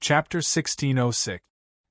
Chapter 1606.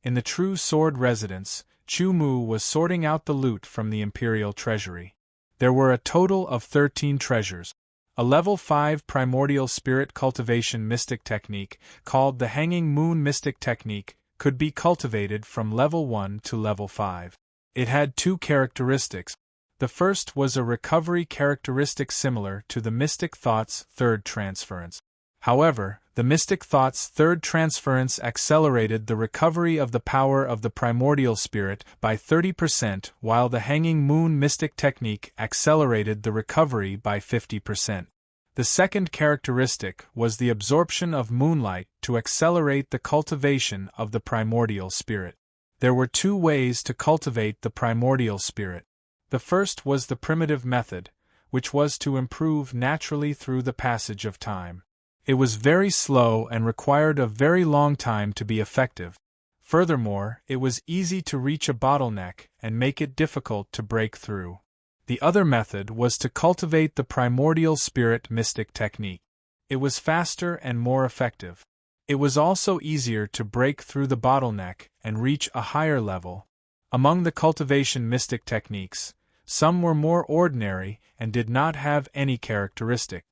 In the True Sword Residence, Chu Mu was sorting out the loot from the Imperial Treasury. There were a total of 13 treasures. A Level 5 Primordial Spirit Cultivation Mystic Technique, called the Hanging Moon Mystic Technique, could be cultivated from Level 1 to Level 5. It had two characteristics. The first was a recovery characteristic similar to the Mystic Thought's third transference. However, the Mystic Thought's third transference accelerated the recovery of the power of the primordial spirit by 30%, while the Hanging Moon Mystic Technique accelerated the recovery by 50%. The second characteristic was the absorption of moonlight to accelerate the cultivation of the primordial spirit. There were two ways to cultivate the primordial spirit. The first was the primitive method, which was to improve naturally through the passage of time. It was very slow and required a very long time to be effective. Furthermore, it was easy to reach a bottleneck and make it difficult to break through. The other method was to cultivate the primordial spirit mystic technique. It was faster and more effective. It was also easier to break through the bottleneck and reach a higher level. Among the cultivation mystic techniques, some were more ordinary and did not have any characteristic.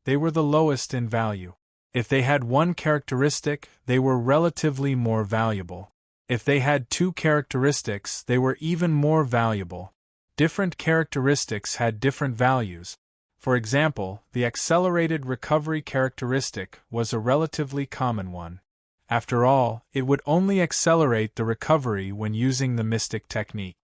They were the lowest in value. If they had one characteristic, they were relatively more valuable. If they had two characteristics, they were even more valuable. Different characteristics had different values. For example, the accelerated recovery characteristic was a relatively common one. After all, it would only accelerate the recovery when using the mystic technique.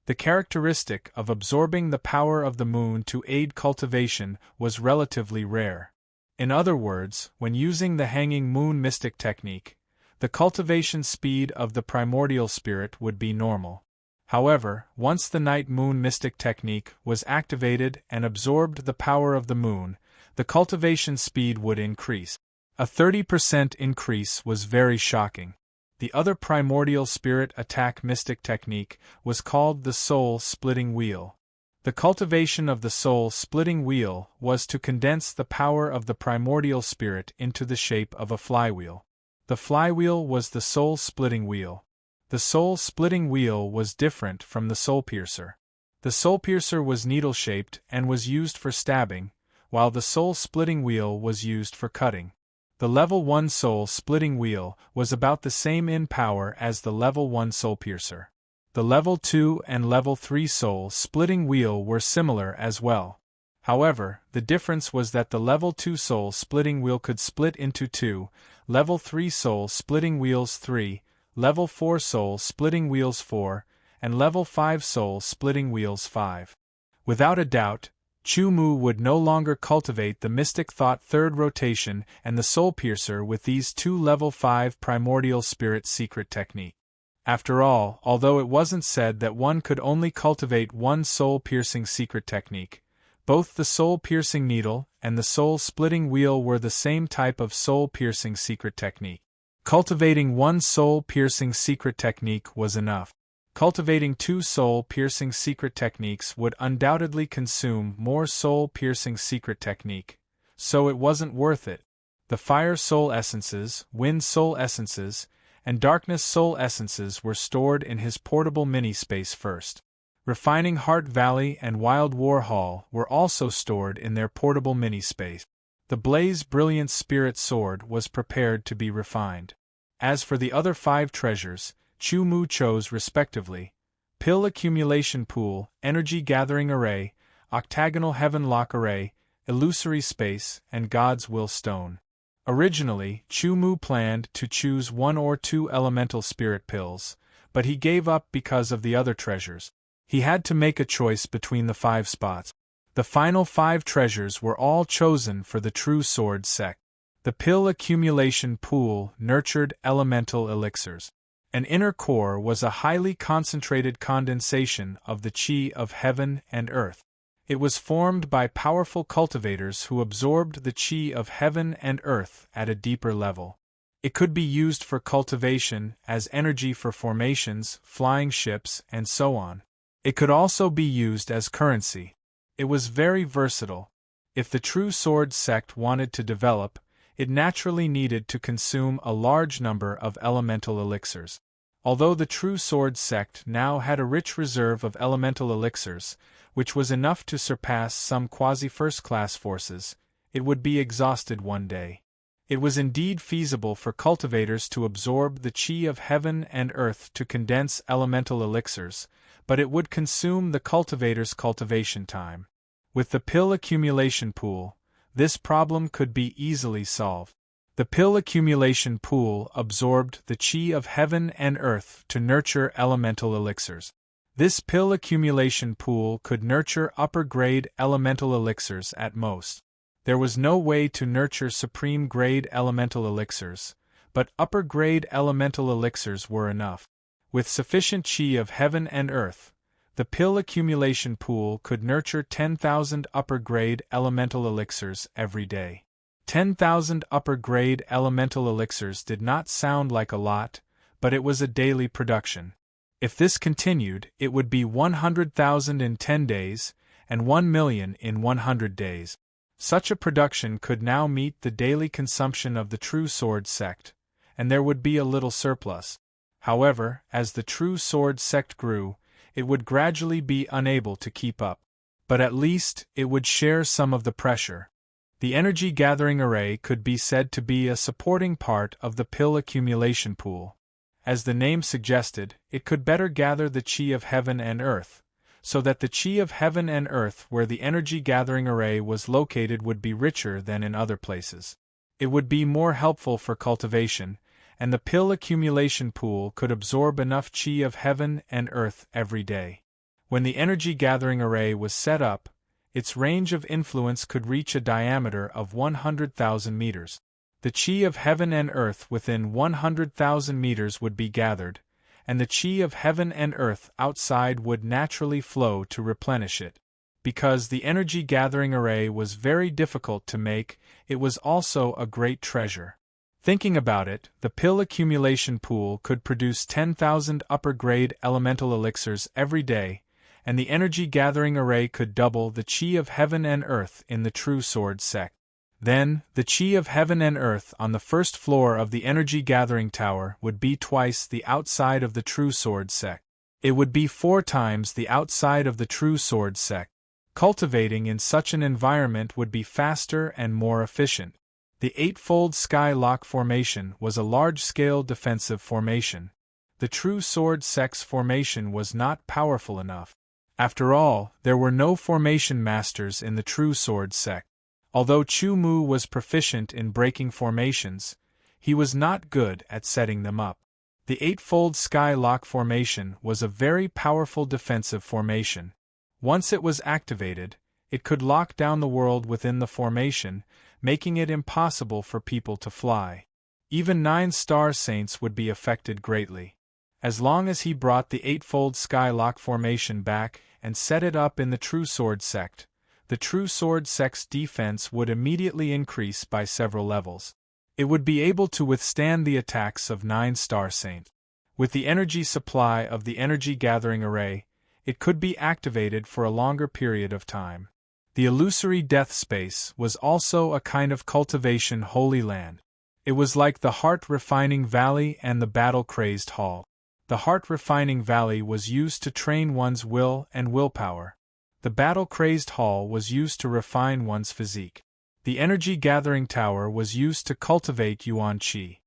The characteristic of absorbing the power of the moon to aid cultivation was relatively rare. In other words, when using the Hanging Moon Mystic Technique, the cultivation speed of the primordial spirit would be normal. However, once the Night Moon Mystic Technique was activated and absorbed the power of the moon, the cultivation speed would increase. A 30% increase was very shocking. The other primordial spirit attack mystic technique was called the soul-splitting wheel. The cultivation of the soul-splitting wheel was to condense the power of the primordial spirit into the shape of a flywheel. The flywheel was the soul-splitting wheel. The soul-splitting wheel was different from the soul-piercer. The soul-piercer was needle-shaped and was used for stabbing, while the soul-splitting wheel was used for cutting. The Level 1 soul-splitting wheel was about the same in power as the Level 1 soul-piercer. The Level 2 and Level 3 soul-splitting wheel were similar as well. However, the difference was that the Level 2 soul-splitting wheel could split into 2, Level 3 soul-splitting wheels 3, Level 4 soul-splitting wheels 4, and Level 5 soul-splitting wheels 5. Without a doubt, Chu Mu would no longer cultivate the Mystic Thought third rotation and the Soul Piercer with these two Level 5 Primordial Spirit secret technique. After all, although it wasn't said that one could only cultivate one soul-piercing secret technique, both the soul-piercing needle and the soul-splitting wheel were the same type of soul-piercing secret technique. Cultivating one soul-piercing secret technique was enough. Cultivating two soul-piercing secret techniques would undoubtedly consume more soul-piercing secret technique, so it wasn't worth it. The Fire Soul Essences, Wind Soul Essences, and Darkness Soul Essences were stored in his portable mini-space first. Refining Heart Valley and Wild War Hall were also stored in their portable mini-space. The Blaze Brilliant Spirit Sword was prepared to be refined. As for the other 5 treasures, Chu Mu chose respectively: Pill Accumulation Pool, Energy Gathering Array, Octagonal Heavenlock Array, Illusory Space, and God's Will Stone. Originally, Chu Mu planned to choose 1 or 2 elemental spirit pills, but he gave up because of the other treasures. He had to make a choice between the 5 spots. The final 5 treasures were all chosen for the True Sword sect. The Pill Accumulation Pool nurtured elemental elixirs. An inner core was a highly concentrated condensation of the chi of heaven and earth. It was formed by powerful cultivators who absorbed the chi of heaven and earth at a deeper level. It could be used for cultivation, as energy for formations, flying ships, and so on. It could also be used as currency. It was very versatile. If the True Sword sect wanted to develop, it naturally needed to consume a large number of elemental elixirs. Although the True Sword sect now had a rich reserve of elemental elixirs, which was enough to surpass some quasi-first-class forces, it would be exhausted one day. It was indeed feasible for cultivators to absorb the chi of heaven and earth to condense elemental elixirs, but it would consume the cultivator's cultivation time. With the pill accumulation pool, this problem could be easily solved. The pill accumulation pool absorbed the chi of heaven and earth to nurture elemental elixirs. This pill accumulation pool could nurture upper-grade elemental elixirs at most. There was no way to nurture supreme-grade elemental elixirs, but upper-grade elemental elixirs were enough. With sufficient chi of heaven and earth, the pill accumulation pool could nurture 10,000 upper-grade elemental elixirs every day. 10,000 upper-grade elemental elixirs did not sound like a lot, but it was a daily production. If this continued, it would be 100,000 in 10 days, and 1 million in 100 days. Such a production could now meet the daily consumption of the True Sword sect, and there would be a little surplus. However, as the True Sword sect grew, it would gradually be unable to keep up. But at least, it would share some of the pressure. The energy gathering array could be said to be a supporting part of the pill accumulation pool. As the name suggested, it could better gather the chi of heaven and earth, so that the chi of heaven and earth where the energy gathering array was located would be richer than in other places. It would be more helpful for cultivation, and the pill accumulation pool could absorb enough chi of heaven and earth every day. When the energy gathering array was set up, its range of influence could reach a diameter of 100,000 meters. The chi of heaven and earth within 100,000 meters would be gathered, and the chi of heaven and earth outside would naturally flow to replenish it. Because the energy gathering array was very difficult to make, it was also a great treasure. Thinking about it, the pill accumulation pool could produce 10,000 upper-grade elemental elixirs every day, and the energy gathering array could double the chi of heaven and earth in the True Sword sect. Then, the chi of heaven and earth on the first floor of the energy gathering tower would be twice the outside of the True Sword sect. It would be 4 times the outside of the True Sword sect. Cultivating in such an environment would be faster and more efficient. The Eightfold Sky Lock Formation was a large-scale defensive formation. The True Sword sect's formation was not powerful enough. After all, there were no formation masters in the True Sword sect. Although Chu Mu was proficient in breaking formations, he was not good at setting them up. The Eightfold Sky Lock Formation was a very powerful defensive formation. Once it was activated, it could lock down the world within the formation, making it impossible for people to fly. Even 9 star saints would be affected greatly. As long as he brought the Eightfold Sky Lock Formation back and set it up in the True Sword sect, the True Sword sect's defense would immediately increase by several levels. It would be able to withstand the attacks of 9 star saints. With the energy supply of the energy gathering array, it could be activated for a longer period of time. The illusory death space was also a kind of cultivation holy land. It was like the heart-refining valley and the battle-crazed hall. The heart-refining valley was used to train one's will and willpower. The battle-crazed hall was used to refine one's physique. The energy-gathering tower was used to cultivate yuan qi.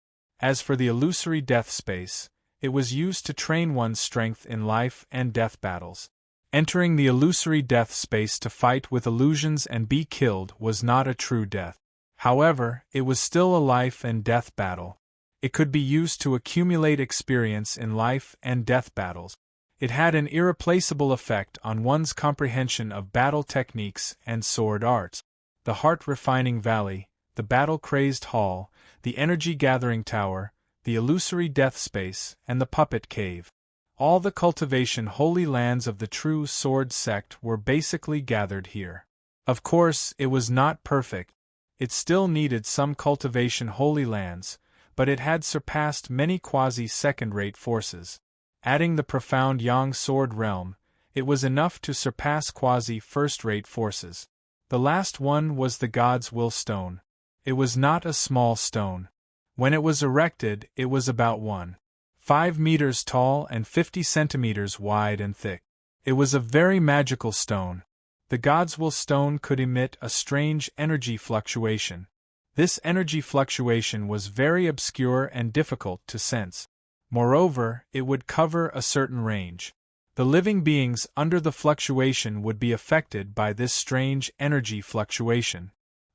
As for the illusory death space, it was used to train one's strength in life and death battles. Entering the illusory death space to fight with illusions and be killed was not a true death. However, it was still a life and death battle. It could be used to accumulate experience in life and death battles. It had an irreplaceable effect on one's comprehension of battle techniques and sword arts. The heart-refining valley, the battle-crazed hall, the energy-gathering tower, the illusory death space, and the puppet cave. All the cultivation holy lands of the True Sword sect were basically gathered here. Of course, it was not perfect. It still needed some cultivation holy lands, but it had surpassed many quasi-second-rate forces. Adding the profound Yang Sword realm, it was enough to surpass quasi-first-rate forces. The last one was the God's Will Stone. It was not a small stone. When it was erected, it was about 1.5 meters tall and 50 centimeters wide and thick. It was a very magical stone. The God's will stone could emit a strange energy fluctuation. This energy fluctuation was very obscure and difficult to sense. Moreover, it would cover a certain range. The living beings under the fluctuation would be affected by this strange energy fluctuation.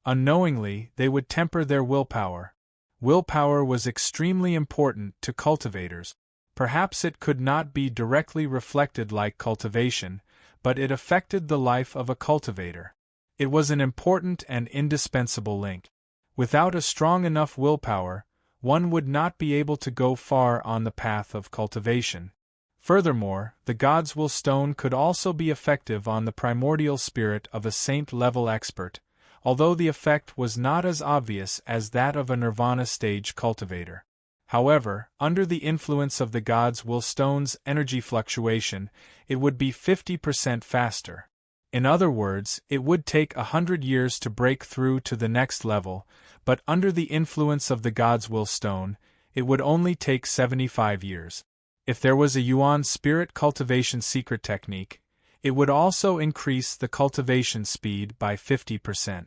Unknowingly, they would temper their willpower. Willpower was extremely important to cultivators. Perhaps it could not be directly reflected like cultivation, but it affected the life of a cultivator. It was an important and indispensable link. Without a strong enough willpower, one would not be able to go far on the path of cultivation. Furthermore, the God's will stone could also be effective on the primordial spirit of a saint-level expert, although the effect was not as obvious as that of a nirvana stage cultivator. However, under the influence of the God's will stone's energy fluctuation, it would be 50% faster. In other words, it would take 100 years to break through to the next level, but under the influence of the God's will stone, it would only take 75 years. If there was a Yuan spirit cultivation secret technique, it would also increase the cultivation speed by 50%.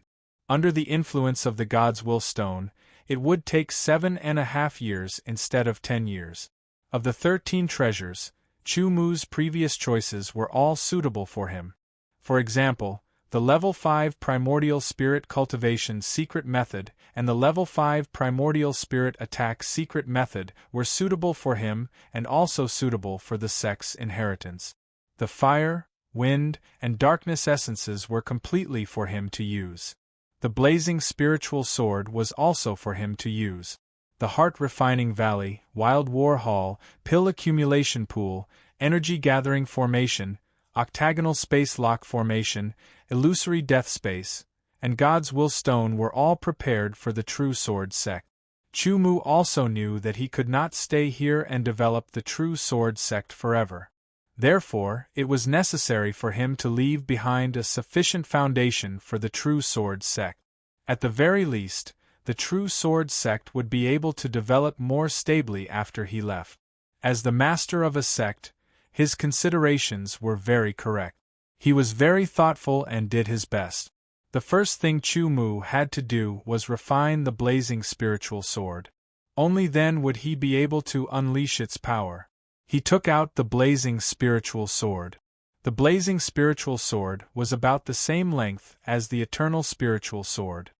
Under the influence of the God's will stone, it would take 7.5 years instead of 10 years. Of the 13 treasures, Chu Mu's previous choices were all suitable for him. For example, the Level 5 Primordial Spirit Cultivation Secret Method and the Level 5 Primordial Spirit Attack Secret Method were suitable for him and also suitable for the sex inheritance. The fire, wind, and darkness essences were completely for him to use. The blazing spiritual sword was also for him to use. The heart-refining valley, wild war hall, pill accumulation pool, energy-gathering formation, octagonal space lock formation, illusory death space, and God's will stone were all prepared for the true sword sect. Chu Mu also knew that he could not stay here and develop the true sword sect forever. Therefore, it was necessary for him to leave behind a sufficient foundation for the true sword sect. At the very least, the true sword sect would be able to develop more stably after he left. As the master of a sect, his considerations were very correct. He was very thoughtful and did his best. The first thing Chu Mu had to do was refine the blazing spiritual sword. Only then would he be able to unleash its power. He took out the blazing spiritual sword. The blazing spiritual sword was about the same length as the eternal spiritual sword.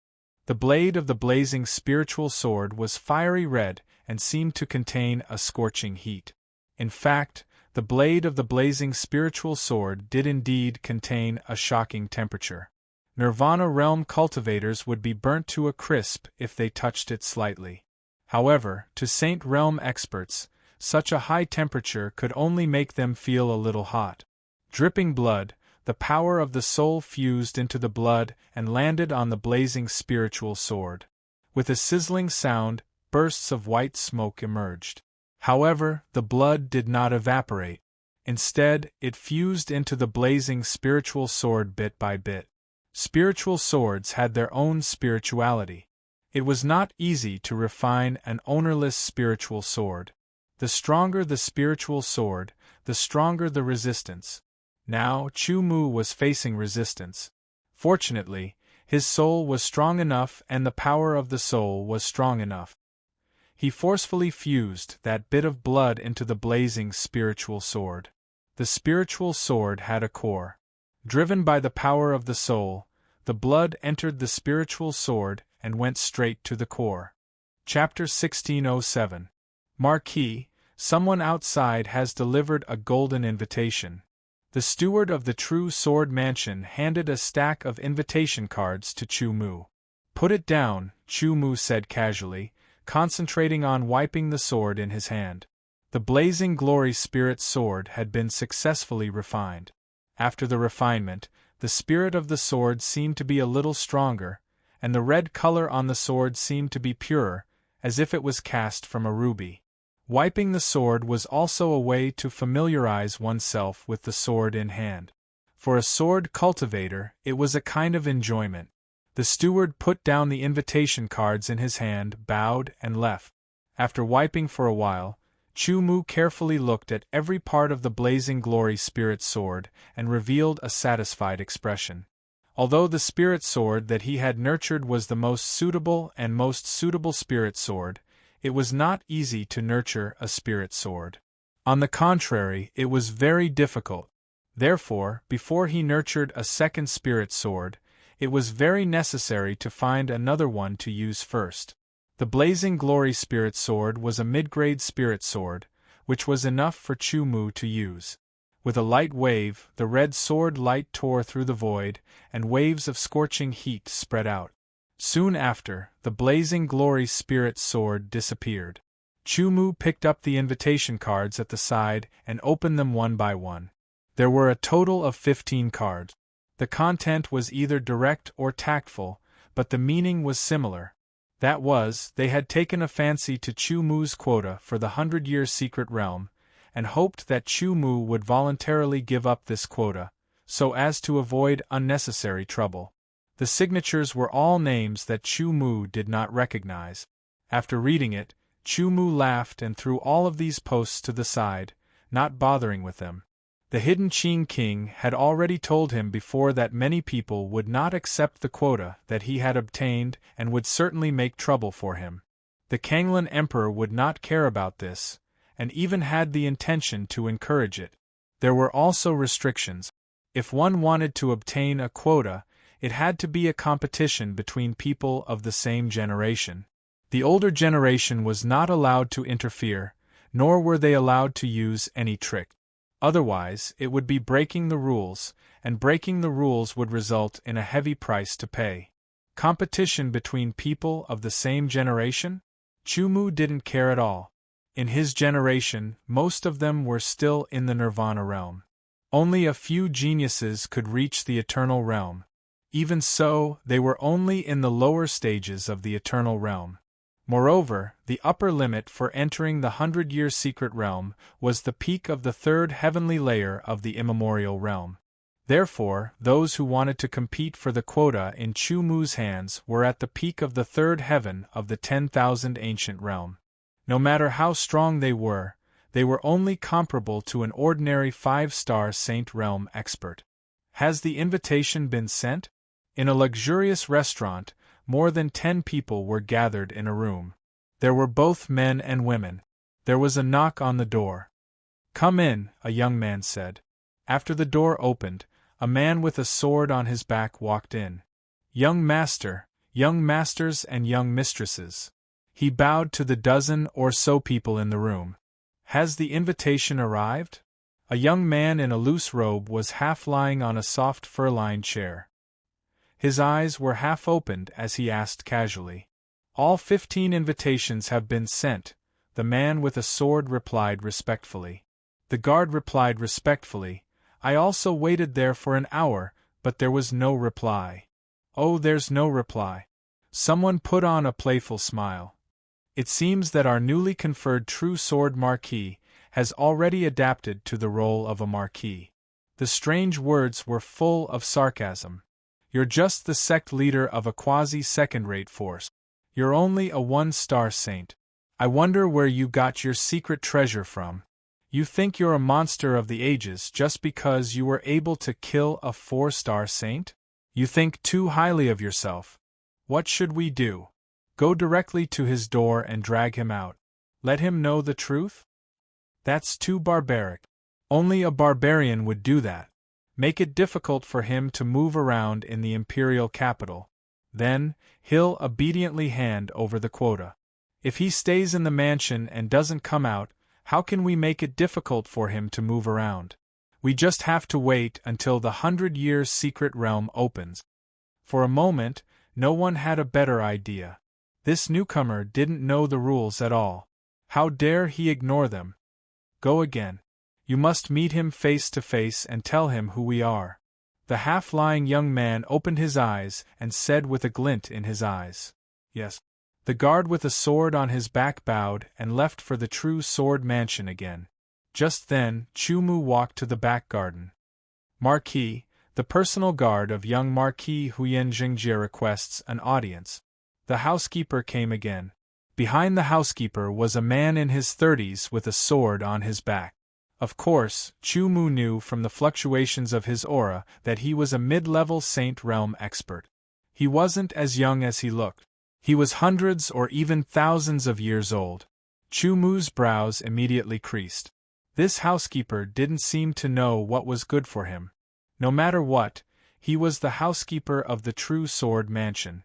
The blade of the blazing spiritual sword was fiery red and seemed to contain a scorching heat. In fact, the blade of the blazing spiritual sword did indeed contain a shocking temperature. Nirvana realm cultivators would be burnt to a crisp if they touched it slightly. However, to Saint realm experts, such a high temperature could only make them feel a little hot. Dripping blood, the power of the soul fused into the blood and landed on the blazing spiritual sword. With a sizzling sound, bursts of white smoke emerged. However, the blood did not evaporate. Instead, it fused into the blazing spiritual sword bit by bit. Spiritual swords had their own spirituality. It was not easy to refine an ownerless spiritual sword. The stronger the spiritual sword, the stronger the resistance. Now, Chu Mu was facing resistance. Fortunately, his soul was strong enough and the power of the soul was strong enough. He forcefully fused that bit of blood into the blazing spiritual sword. The spiritual sword had a core. Driven by the power of the soul, the blood entered the spiritual sword and went straight to the core. Chapter 1607. Marquis, someone outside has delivered a golden invitation. The steward of the True Sword Mansion handed a stack of invitation cards to Chu Mu. "Put it down," Chu Mu said casually, concentrating on wiping the sword in his hand. The blazing glory spirit sword had been successfully refined. After the refinement, the spirit of the sword seemed to be a little stronger, and the red color on the sword seemed to be purer, as if it was cast from a ruby. Wiping the sword was also a way to familiarize oneself with the sword in hand. For a sword cultivator, it was a kind of enjoyment. The steward put down the invitation cards in his hand, bowed, and left. After wiping for a while, Chu Mu carefully looked at every part of the blazing glory spirit sword and revealed a satisfied expression. Although the spirit sword that he had nurtured was the most suitable spirit sword, it was not easy to nurture a spirit sword. On the contrary, it was very difficult. Therefore, before he nurtured a second spirit sword, it was very necessary to find another one to use first. The blazing glory spirit sword was a mid-grade spirit sword, which was enough for Chu Mu to use. With a light wave, the red sword light tore through the void, and waves of scorching heat spread out. Soon after, the blazing glory spirit sword disappeared. Chu Mu picked up the invitation cards at the side and opened them one by one. There were a total of 15 cards. The content was either direct or tactful, but the meaning was similar. That was, they had taken a fancy to Chu Mu's quota for the 100-year secret realm, and hoped that Chu Mu would voluntarily give up this quota, so as to avoid unnecessary trouble. The signatures were all names that Chu Mu did not recognize. After reading it, Chu Mu laughed and threw all of these posts to the side, not bothering with them. The hidden Qing king had already told him before that many people would not accept the quota that he had obtained and would certainly make trouble for him. The Kanglan emperor would not care about this, and even had the intention to encourage it. There were also restrictions. If one wanted to obtain a quota, it had to be a competition between people of the same generation. The older generation was not allowed to interfere, nor were they allowed to use any trick. Otherwise, it would be breaking the rules, and breaking the rules would result in a heavy price to pay. Competition between people of the same generation? Chu Mu didn't care at all. In his generation, most of them were still in the Nirvana realm. Only a few geniuses could reach the eternal realm. Even so, they were only in the lower stages of the eternal realm. Moreover, the upper limit for entering the 100-year secret realm was the peak of the third heavenly layer of the immemorial realm. Therefore, those who wanted to compete for the quota in Chu Mu's hands were at the peak of the third heaven of the 10,000 ancient realm. No matter how strong they were only comparable to an ordinary 5-star saint realm expert. Has the invitation been sent? In a luxurious restaurant, more than 10 people were gathered in a room. There were both men and women. There was a knock on the door. "Come in," a young man said. After the door opened, a man with a sword on his back walked in. "Young master, young masters and young mistresses." He bowed to the dozen or so people in the room. "Has the invitation arrived?" A young man in a loose robe was half lying on a soft fur-lined chair. His eyes were half opened as he asked casually. "All 15 invitations have been sent," the man with a sword replied respectfully. The guard replied respectfully, "I also waited there for an hour, but there was no reply." "Oh, there's no reply." Someone put on a playful smile. "It seems that our newly conferred true sword marquis has already adapted to the role of a marquis." The strange words were full of sarcasm. "You're just the sect leader of a quasi-second-rate force. You're only a 1-star saint. I wonder where you got your secret treasure from. You think you're a monster of the ages just because you were able to kill a 4-star saint? You think too highly of yourself. What should we do? Go directly to his door and drag him out. Let him know the truth? That's too barbaric. Only a barbarian would do that. Make it difficult for him to move around in the imperial capital. Then, he'll obediently hand over the quota. If he stays in the mansion and doesn't come out, how can we make it difficult for him to move around? We just have to wait until the 100-year secret realm opens." For a moment, no one had a better idea. This newcomer didn't know the rules at all. How dare he ignore them? "Go again. You must meet him face to face and tell him who we are." The half-lying young man opened his eyes and said with a glint in his eyes, "Yes." The guard with a sword on his back bowed and left for the true sword mansion again. Just then, Chu Mu walked to the back garden. "Marquis, the personal guard of young Marquis Huyen Jingjie requests an audience. The housekeeper came again. Behind the housekeeper was a man in his 30s with a sword on his back. Of course, Chu Mu knew from the fluctuations of his aura that he was a mid-level Saint Realm expert. He wasn't as young as he looked. He was hundreds or even thousands of years old. Chu Mu's brows immediately creased. This housekeeper didn't seem to know what was good for him. No matter what, he was the housekeeper of the True Sword Mansion.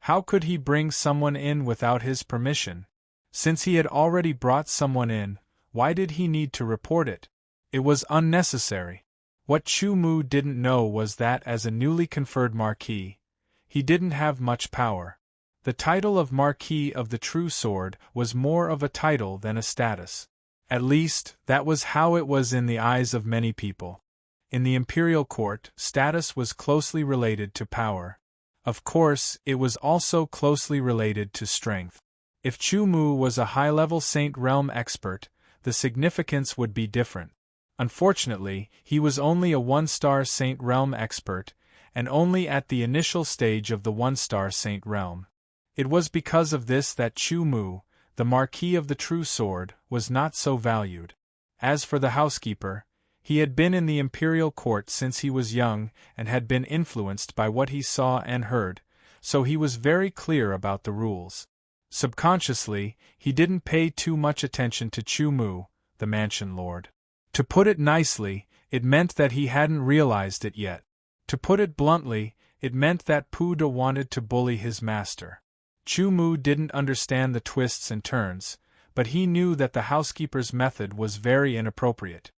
How could he bring someone in without his permission? Since he had already brought someone in, why did he need to report it? It was unnecessary. What Chu Mu didn't know was that as a newly conferred Marquis, he didn't have much power. The title of Marquis of the True Sword was more of a title than a status. At least, that was how it was in the eyes of many people. In the imperial court, status was closely related to power. Of course, it was also closely related to strength. If Chu Mu was a high-level Saint Realm expert, the significance would be different. Unfortunately, he was only a one-star Saint Realm expert, and only at the initial stage of the one-star Saint Realm. It was because of this that Chu Mu, the Marquis of the True Sword, was not so valued. As for the housekeeper, he had been in the imperial court since he was young and had been influenced by what he saw and heard, so he was very clear about the rules. Subconsciously, he didn't pay too much attention to Chu Mu, the mansion lord. To put it nicely, it meant that he hadn't realized it yet. To put it bluntly, it meant that Pu De wanted to bully his master. Chu Mu didn't understand the twists and turns, but he knew that the housekeeper's method was very inappropriate.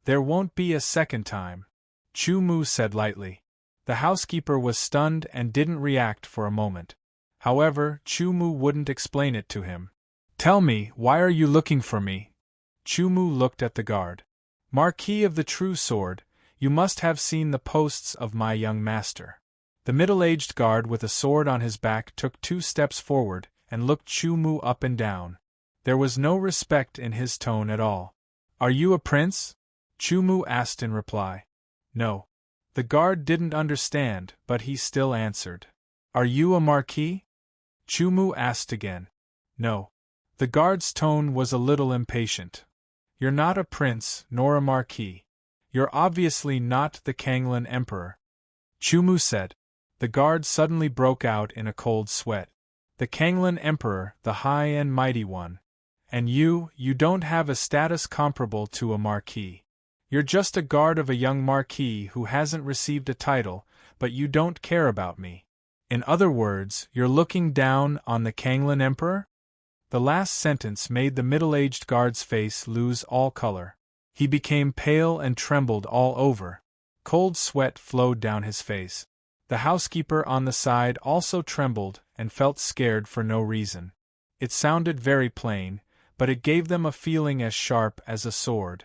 There won't be a second time, Chu Mu said lightly. The housekeeper was stunned and didn't react for a moment. However, Chu Mu wouldn't explain it to him. Tell me, why are you looking for me? Chu Mu looked at the guard. Marquis of the True Sword, you must have seen the posts of my young master. The middle-aged guard with a sword on his back took 2 steps forward and looked Chu Mu up and down. There was no respect in his tone at all. Are you a prince? Chu Mu asked in reply. No. The guard didn't understand, but he still answered. Are you a marquis? Chu Mu asked again. No. The guard's tone was a little impatient. You're not a prince, nor a marquis. You're obviously not the Kanglan Emperor. Chu Mu said. The guard suddenly broke out in a cold sweat. The Kanglan Emperor, the high and mighty one. And you don't have a status comparable to a marquis. You're just a guard of a young marquis who hasn't received a title, but you don't care about me. In other words, you're looking down on the Kanglan Emperor? The last sentence made the middle-aged guard's face lose all color. He became pale and trembled all over. Cold sweat flowed down his face. The housekeeper on the side also trembled and felt scared for no reason. It sounded very plain, but it gave them a feeling as sharp as a sword.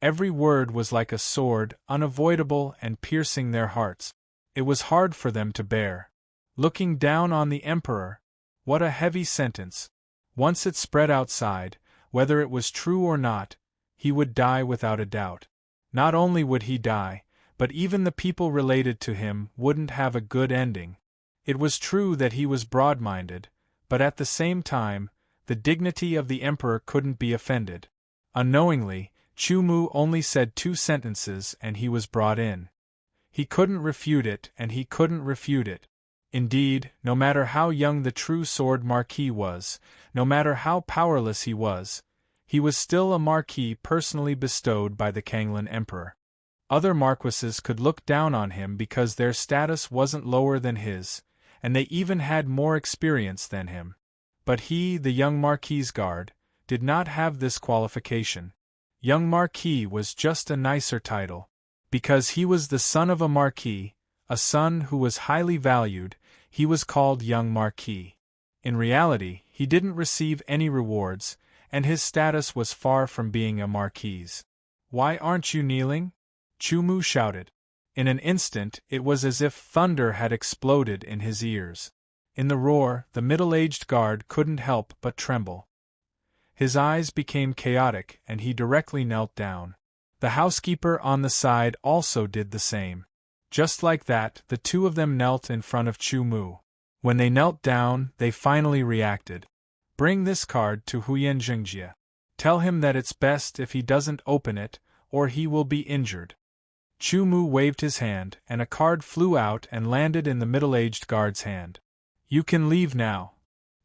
Every word was like a sword, unavoidable and piercing their hearts. It was hard for them to bear. Looking down on the Emperor. What a heavy sentence. Once it spread outside, whether it was true or not, he would die without a doubt. Not only would he die, but even the people related to him wouldn't have a good ending. It was true that he was broad-minded, but at the same time, the dignity of the Emperor couldn't be offended. Unknowingly, Chu Mu only said 2 sentences and he was brought in. He couldn't refute it and he couldn't refute it. Indeed, no matter how young the True Sword Marquis was, no matter how powerless he was still a marquis personally bestowed by the Kanglan Emperor. Other marquises could look down on him because their status wasn't lower than his, and they even had more experience than him. But he, the young Marquis guard, did not have this qualification. Young Marquis was just a nicer title. Because he was the son of a marquis, a son who was highly valued, he was called Young Marquis. In reality, he didn't receive any rewards, and his status was far from being a marquis. Why aren't you kneeling? Chu Mu shouted. In an instant, it was as if thunder had exploded in his ears. In the roar, the middle-aged guard couldn't help but tremble. His eyes became chaotic and he directly knelt down. The housekeeper on the side also did the same. Just like that, the two of them knelt in front of Chu Mu. When they knelt down, they finally reacted. Bring this card to Huyen Jingjie. Tell him that it's best if he doesn't open it, or he will be injured. Chu Mu waved his hand, and a card flew out and landed in the middle-aged guard's hand. You can leave now,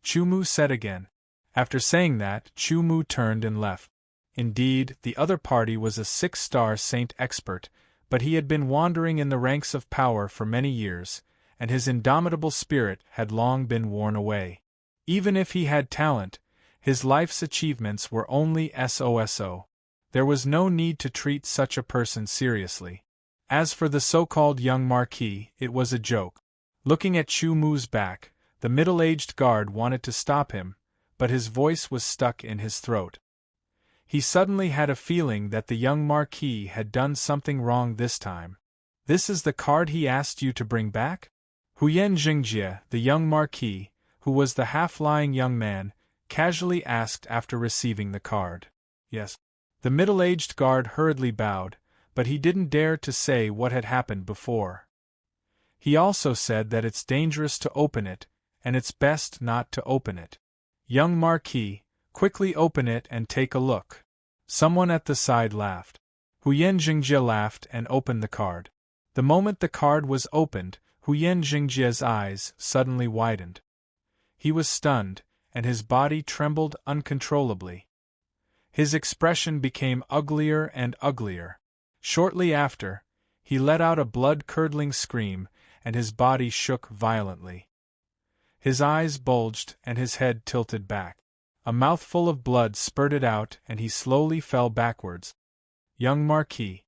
Chu Mu said again. After saying that, Chu Mu turned and left. Indeed, the other party was a 6-star saint expert, but he had been wandering in the ranks of power for many years, and his indomitable spirit had long been worn away. Even if he had talent, his life's achievements were only so. There was no need to treat such a person seriously. As for the so-called young marquis, it was a joke. Looking at Chu Mu's back, the middle-aged guard wanted to stop him, but his voice was stuck in his throat. He suddenly had a feeling that the young marquis had done something wrong this time. This is the card he asked you to bring back? Huyen Jingjie, the young marquis, who was the half-lying young man, casually asked after receiving the card. Yes. The middle-aged guard hurriedly bowed, but he didn't dare to say what had happened before. He also said that it's dangerous to open it, and it's best not to open it. Young marquis, quickly open it and take a look. Someone at the side laughed. Huyen Jingjie laughed and opened the card. The moment the card was opened, Huyen Jingjie's eyes suddenly widened. He was stunned, and his body trembled uncontrollably. His expression became uglier and uglier. Shortly after, he let out a blood-curdling scream, and his body shook violently. His eyes bulged and his head tilted back. A mouthful of blood spurted out and he slowly fell backwards. Young Marquis.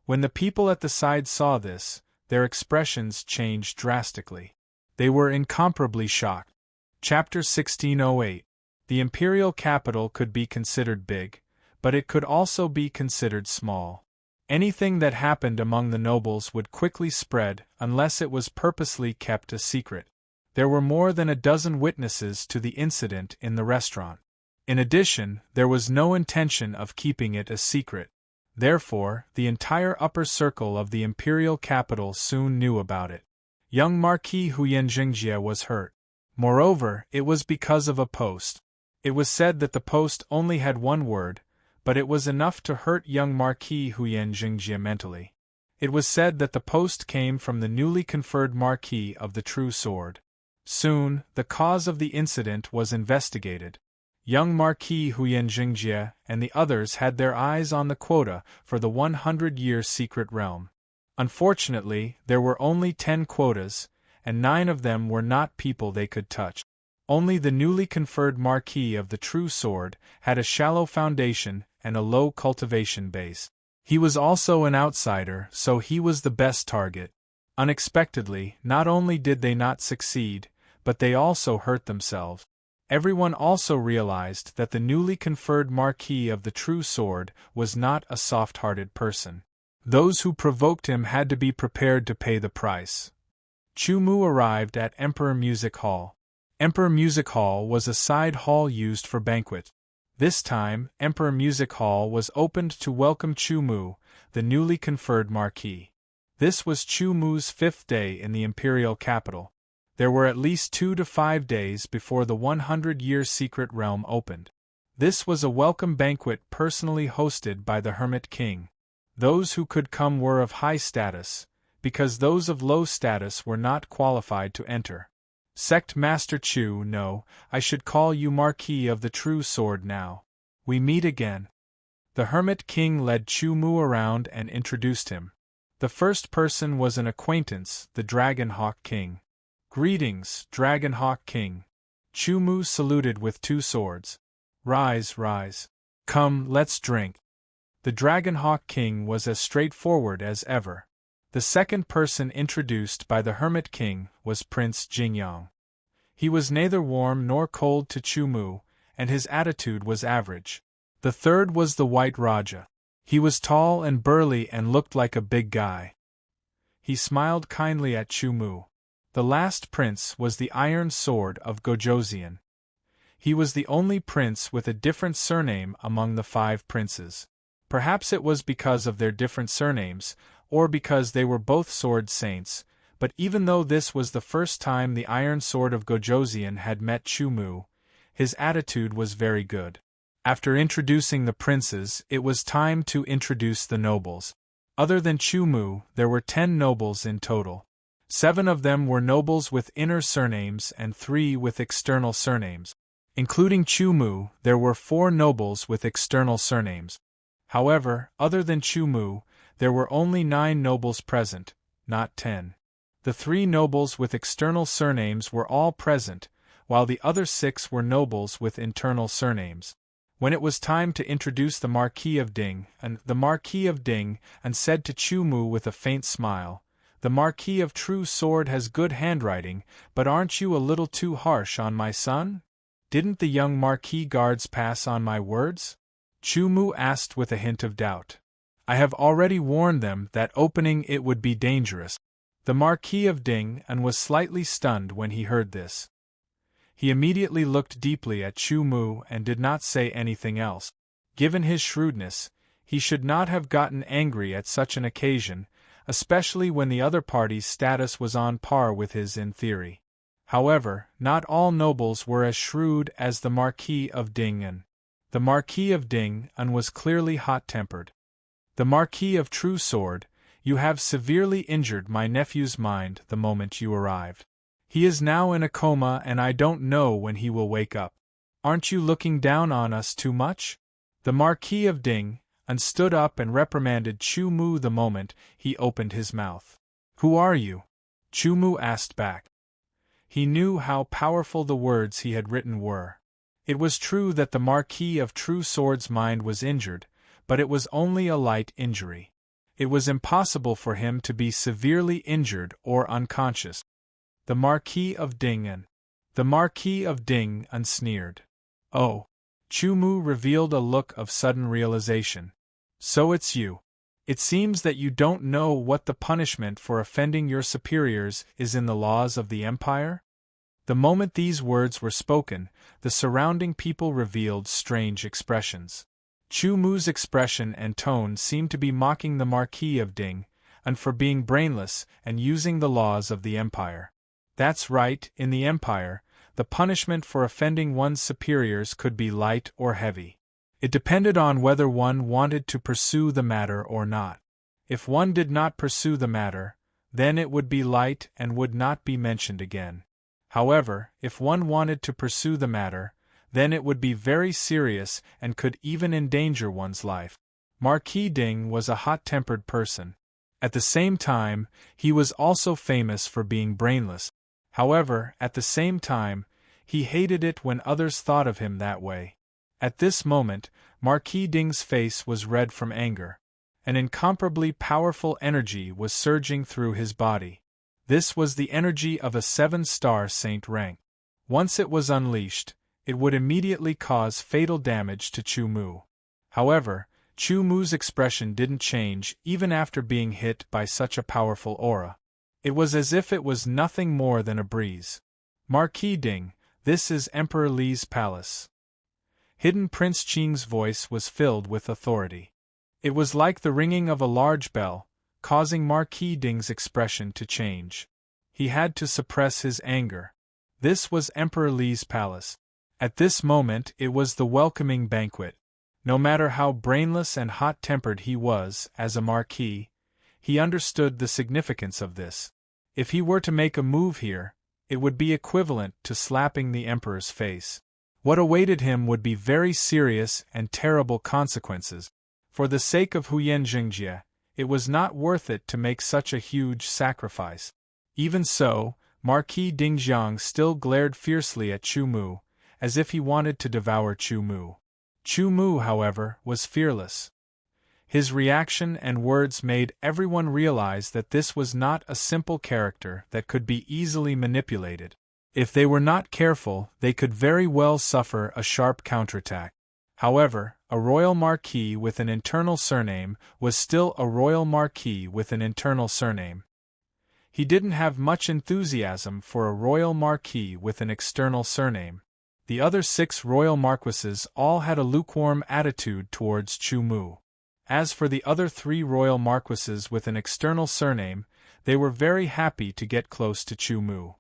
When the people at the side saw this, their expressions changed drastically. They were incomparably shocked. Chapter 1608. The imperial capital could be considered big, but it could also be considered small. Anything that happened among the nobles would quickly spread unless it was purposely kept a secret. There were more than a dozen witnesses to the incident in the restaurant. In addition, there was no intention of keeping it a secret. Therefore, the entire upper circle of the imperial capital soon knew about it. Young Marquis Huyen Jingjie was hurt. Moreover, it was because of a post. It was said that the post only had one word, but it was enough to hurt young Marquis Huyen Jingjie mentally. It was said that the post came from the newly conferred Marquis of the True Sword. Soon, the cause of the incident was investigated. Young Marquis Huyen Jingjie and the others had their eyes on the quota for the 100-year secret realm. Unfortunately, there were only 10 quotas, and 9 of them were not people they could touch. Only the newly conferred Marquis of the True Sword had a shallow foundation and a low cultivation base. He was also an outsider, so he was the best target. Unexpectedly, not only did they not succeed, but they also hurt themselves. Everyone also realized that the newly conferred Marquis of the True Sword was not a soft-hearted person. Those who provoked him had to be prepared to pay the price. Chu Mu arrived at Emperor Music Hall. Emperor Music Hall was a side hall used for banquet. This time, Emperor Music Hall was opened to welcome Chu Mu, the newly conferred Marquis. This was Chu Mu's 5th day in the imperial capital. There were at least 2 to 5 days before the 100-year secret realm opened. This was a welcome banquet personally hosted by the Hermit King. Those who could come were of high status, because those of low status were not qualified to enter. Sect Master Chu, no, I should call you Marquis of the True Sword now. We meet again. The Hermit King led Chu Mu around and introduced him. The first person was an acquaintance, the Dragon Hawk King. Greetings, Dragon Hawk King. Chu Mu saluted with 2 swords. Rise, rise. Come, let's drink. The Dragon Hawk King was as straightforward as ever. The second person introduced by the Hermit King was Prince Jingyang. He was neither warm nor cold to Chu Mu, and his attitude was average. The third was the White Raja. He was tall and burly and looked like a big guy. He smiled kindly at Chu Mu. The last prince was the Iron Sword of Gojoseon. He was the only prince with a different surname among the 5 princes. Perhaps it was because of their different surnames, or because they were both sword saints, but even though this was the first time the iron sword of Gojoseon had met Chu Mu, his attitude was very good. After introducing the princes, it was time to introduce the nobles. Other than Chu Mu, there were 10 nobles in total. 7 of them were nobles with inner surnames and 3 with external surnames. Including Chu Mu, there were 4 nobles with external surnames. However, other than Chu Mu, there were only 9 nobles present, not 10. The 3 nobles with external surnames were all present, while the other 6 were nobles with internal surnames. When it was time to introduce the Marquis of Ding, the Marquis of Ding said to Chu Mu with a faint smile, "The Marquis of True Sword has good handwriting, but aren't you a little too harsh on my son? Didn't the young Marquis guards pass on my words?" Chu Mu asked with a hint of doubt. "I have already warned them that opening it would be dangerous." The Marquis of Ding was slightly stunned when he heard this. He immediately looked deeply at Chu Mu and did not say anything else. Given his shrewdness, he should not have gotten angry at such an occasion, especially when the other party's status was on par with his in theory. However, not all nobles were as shrewd as the Marquis of Ding. The Marquis of Ding was clearly hot-tempered. "The Marquis of True Sword, you have severely injured my nephew's mind the moment you arrived. He is now in a coma and I don't know when he will wake up. Aren't you looking down on us too much?" The Marquis of Ding stood up and reprimanded Chu Mu the moment he opened his mouth. "Who are you?" Chu Mu asked back. He knew how powerful the words he had written were. It was true that the Marquis of True Sword's mind was injured, but it was only a light injury. It was impossible for him to be severely injured or unconscious. The Marquis of Ding. The Marquis of Ding sneered. "Oh." Chu Mu revealed a look of sudden realization. "So it's you. It seems that you don't know what the punishment for offending your superiors is in the laws of the Empire?" The moment these words were spoken, the surrounding people revealed strange expressions. Chu Mu's expression and tone seemed to be mocking the Marquis of Ding, for being brainless and using the laws of the Empire. That's right, in the Empire, the punishment for offending one's superiors could be light or heavy. It depended on whether one wanted to pursue the matter or not. If one did not pursue the matter, then it would be light and would not be mentioned again. However, if one wanted to pursue the matter, then it would be very serious and could even endanger one's life. Marquis Ding was a hot-tempered person. At the same time, he was also famous for being brainless. However, at the same time, he hated it when others thought of him that way. At this moment, Marquis Ding's face was red from anger. An incomparably powerful energy was surging through his body. This was the energy of a 7-star saint rank. Once it was unleashed, it would immediately cause fatal damage to Chu Mu. However, Chu Mu's expression didn't change even after being hit by such a powerful aura. It was as if it was nothing more than a breeze. "Marquis Ding, this is Emperor Li's palace." Hidden Prince Qing's voice was filled with authority. It was like the ringing of a large bell, causing Marquis Ding's expression to change. He had to suppress his anger. This was Emperor Li's palace. At this moment it was the welcoming banquet. No matter how brainless and hot-tempered he was as a marquis, he understood the significance of this. If he were to make a move here, it would be equivalent to slapping the emperor's face. What awaited him would be very serious and terrible consequences. For the sake of Huyen Jingjie, it was not worth it to make such a huge sacrifice. Even so, Marquis Dingjiang still glared fiercely at Chu Mu, as if he wanted to devour Chu Mu. Chu Mu, however, was fearless. His reaction and words made everyone realize that this was not a simple character that could be easily manipulated. If they were not careful, they could very well suffer a sharp counterattack. However, a royal marquis with an internal surname was still a royal marquis with an internal surname. He didn't have much enthusiasm for a royal marquis with an external surname. The other 6 royal marquises all had a lukewarm attitude towards Chu Mu. As for the other 3 royal marquises with an external surname, they were very happy to get close to Chu Mu.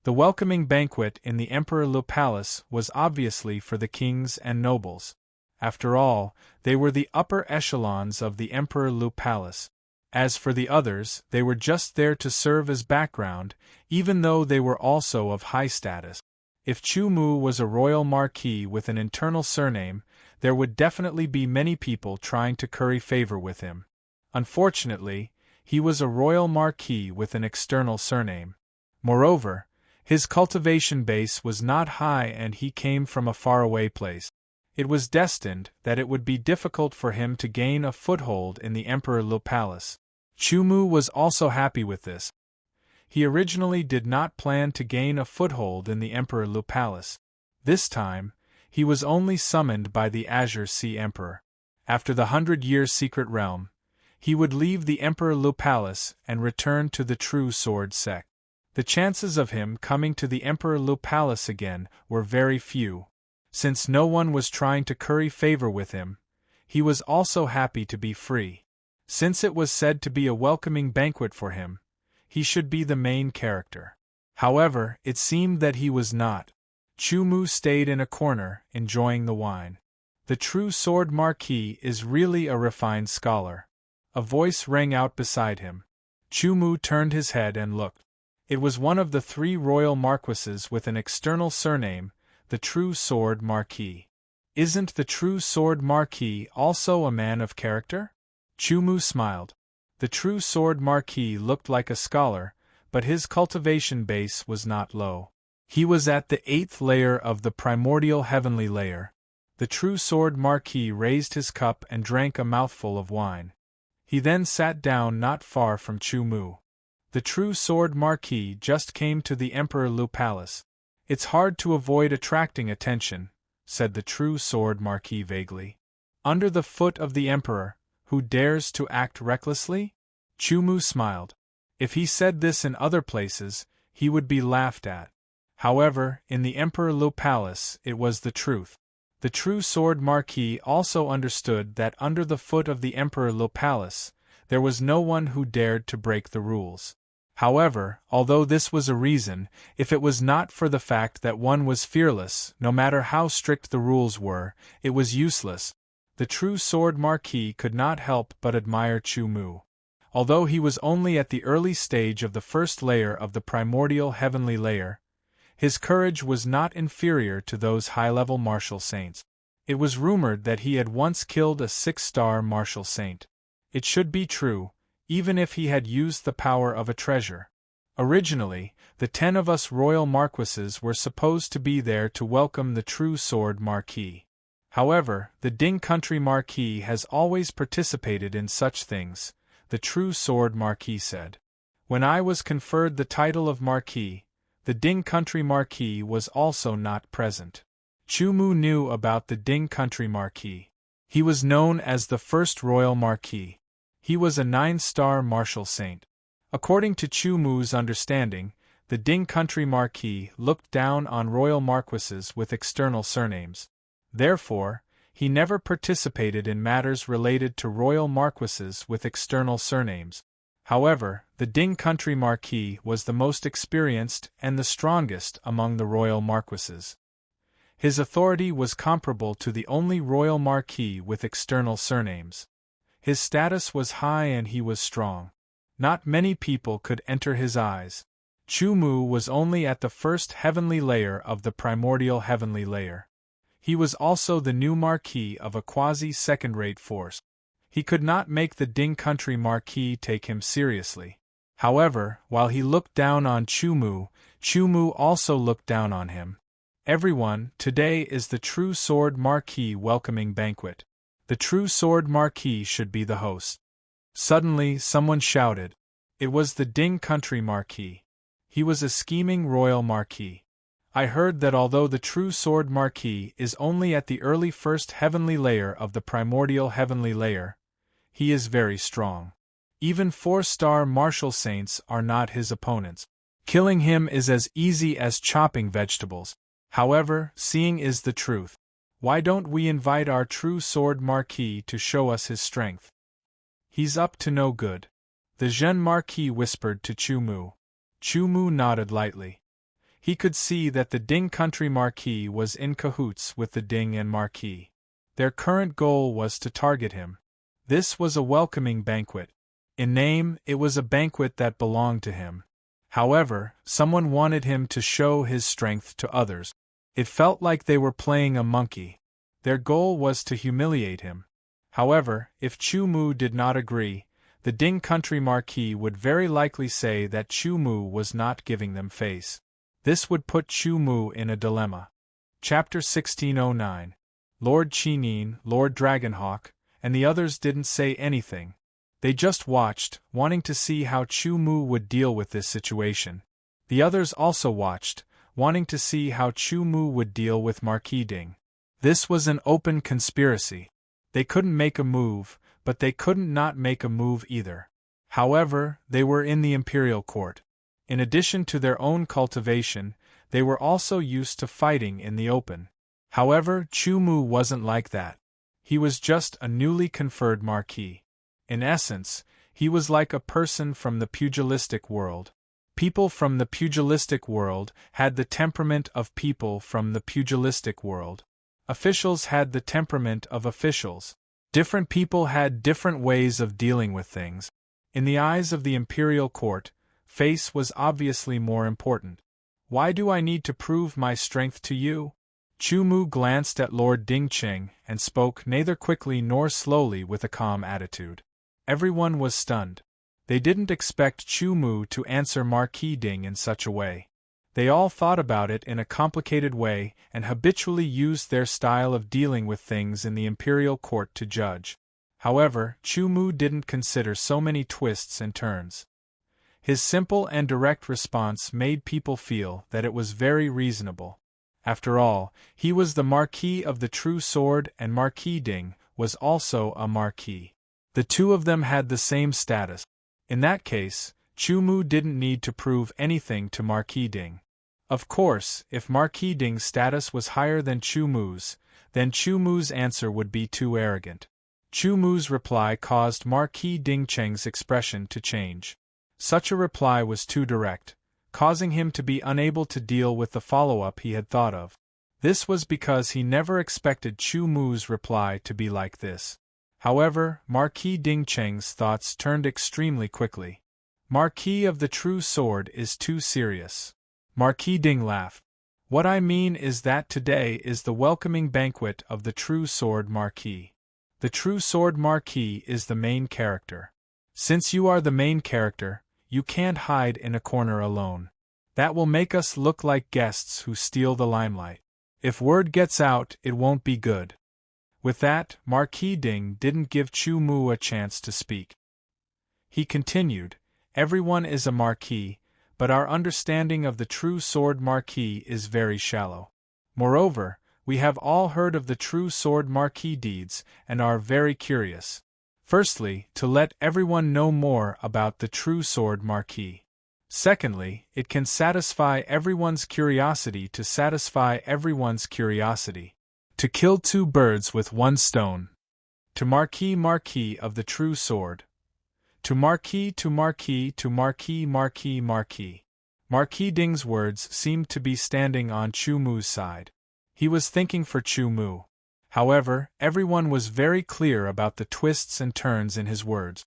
The welcoming banquet in the Emperor Palace was obviously for the kings and nobles. After all, they were the upper echelons of the Emperor Palace. As for the others, they were just there to serve as background, even though they were also of high status. If Chu Mu was a royal marquis with an internal surname, there would definitely be many people trying to curry favor with him. Unfortunately, he was a royal marquis with an external surname. Moreover, his cultivation base was not high and he came from a faraway place. It was destined that it would be difficult for him to gain a foothold in the Emperor Palace. Chu Mu was also happy with this. He originally did not plan to gain a foothold in the Emperor Palace. This time, he was only summoned by the Azure Sea Emperor. After the 100-year secret realm, he would leave the Emperor Palace and return to the True Sword sect. The chances of him coming to the Emperor Palace again were very few. Since no one was trying to curry favor with him, he was also happy to be free. Since it was said to be a welcoming banquet for him, he should be the main character. However, it seemed that he was not. Chu Mu stayed in a corner, enjoying the wine. The True Sword Marquis is really a refined scholar. A voice rang out beside him. Chu Mu turned his head and looked. It was one of the 3 royal marquises with an external surname, the True Sword Marquis. Isn't the True Sword Marquis also a man of character? Chu Mu smiled. The True Sword Marquis looked like a scholar, but his cultivation base was not low. He was at the 8th layer of the primordial heavenly layer. The True Sword Marquis raised his cup and drank a mouthful of wine. He then sat down not far from Chu Mu. The True Sword Marquis just came to the Emperor Palace. It's hard to avoid attracting attention, said the True Sword Marquis vaguely. Under the foot of the Emperor, who dares to act recklessly? Chu Mu smiled. If he said this in other places, he would be laughed at. However, in the Emperor Palace, it was the truth. The True Sword Marquis also understood that under the foot of the Emperor Palace, there was no one who dared to break the rules. However, although this was a reason, if it was not for the fact that one was fearless, no matter how strict the rules were, it was useless. The True Sword Marquis could not help but admire Chu Mu. Although he was only at the early stage of the 1st layer of the primordial heavenly layer, his courage was not inferior to those high-level martial saints. It was rumored that he had once killed a 6-star martial saint. It should be true, even if he had used the power of a treasure. Originally, the 10 of us royal marquises were supposed to be there to welcome the True Sword Marquis. However, the Ding Country Marquis has always participated in such things, the True Sword Marquis said. When I was conferred the title of Marquis, the Ding Country Marquis was also not present. Chu Mu knew about the Ding Country Marquis. He was known as the first royal marquis. He was a 9-star martial saint. According to Chu Mu's understanding, the Ding Country Marquis looked down on royal marquises with external surnames. Therefore, he never participated in matters related to royal marquises with external surnames. However, the Ding Country Marquis was the most experienced and the strongest among the royal marquises. His authority was comparable to the only royal marquis with external surnames. His status was high and he was strong. Not many people could enter his eyes. Chu Mu was only at the 1st heavenly layer of the primordial heavenly layer. He was also the new marquis of a quasi-second-rate force. He could not make the Ding Country Marquis take him seriously. However, while he looked down on Chu Mu also looked down on him. Everyone, today is the True Sword Marquis welcoming banquet. The True Sword Marquis should be the host. Suddenly, someone shouted. It was the Ding Country Marquis. He was a scheming royal marquis. I heard that although the True Sword Marquis is only at the early 1st heavenly layer of the primordial heavenly layer, he is very strong. Even 4-star martial saints are not his opponents. Killing him is as easy as chopping vegetables. However, seeing is the truth. Why don't we invite our True Sword Marquis to show us his strength? He's up to no good. The jeune Marquis whispered to Chu Mu. Chu Mu nodded lightly. He could see that the Ding country Marquis was in cahoots with the Ding and Marquis. Their current goal was to target him. This was a welcoming banquet. In name, it was a banquet that belonged to him. However, someone wanted him to show his strength to others. It felt like they were playing a monkey. Their goal was to humiliate him. However, if Chu Mu did not agree, the Ding country Marquis would very likely say that Chu Mu was not giving them face. This would put Chu Mu in a dilemma. Chapter 1609. Lord Chinin, Lord Dragonhawk, and the others didn't say anything. They just watched, wanting to see how Chu Mu would deal with this situation. The others also watched, wanting to see how Chu Mu would deal with Marquis Ding. This was an open conspiracy. They couldn't make a move, but they couldn't not make a move either. However, they were in the imperial court. In addition to their own cultivation, they were also used to fighting in the open. However, Chu Mu wasn't like that. He was just a newly conferred marquis. In essence, he was like a person from the pugilistic world. People from the pugilistic world had the temperament of people from the pugilistic world. Officials had the temperament of officials. Different people had different ways of dealing with things. In the eyes of the imperial court, face was obviously more important. Why do I need to prove my strength to you? Chu Mu glanced at Lord Dingqing and spoke neither quickly nor slowly with a calm attitude. Everyone was stunned. They didn't expect Chu Mu to answer Marquis Ding in such a way. They all thought about it in a complicated way and habitually used their style of dealing with things in the imperial court to judge. However, Chu Mu didn't consider so many twists and turns. His simple and direct response made people feel that it was very reasonable. After all, he was the Marquis of the True Sword and Marquis Ding was also a Marquis. The two of them had the same status. In that case, Chu Mu didn't need to prove anything to Marquis Ding. Of course, if Marquis Ding's status was higher than Chu Mu's, then Chu Mu's answer would be too arrogant. Chu Mu's reply caused Marquis Dingcheng's expression to change. Such a reply was too direct, causing him to be unable to deal with the follow-up he had thought of. This was because he never expected Chu Mu's reply to be like this. However, Marquis Dingcheng's thoughts turned extremely quickly. Marquis of the True Sword is too serious. Marquis Ding laughed. What I mean is that today is the welcoming banquet of the True Sword Marquis. The True Sword Marquis is the main character. Since you are the main character, you can't hide in a corner alone. That will make us look like guests who steal the limelight. If word gets out, it won't be good. With that, Marquis Ding didn't give Chu Mu a chance to speak. He continued, everyone is a marquis, but our understanding of the True Sword Marquis is very shallow. Moreover, we have all heard of the True Sword Marquis deeds and are very curious. Firstly, to let everyone know more about the True Sword Marquis. Secondly, it can satisfy everyone's curiosity to satisfy everyone's curiosity. To kill two birds with one stone. To Marquis of the True Sword. To Marquis to Marquis to Marquis Marquis Marquis. Marquis Ding's words seemed to be standing on Chu Mu's side. He was thinking for Chu Mu. However, everyone was very clear about the twists and turns in his words.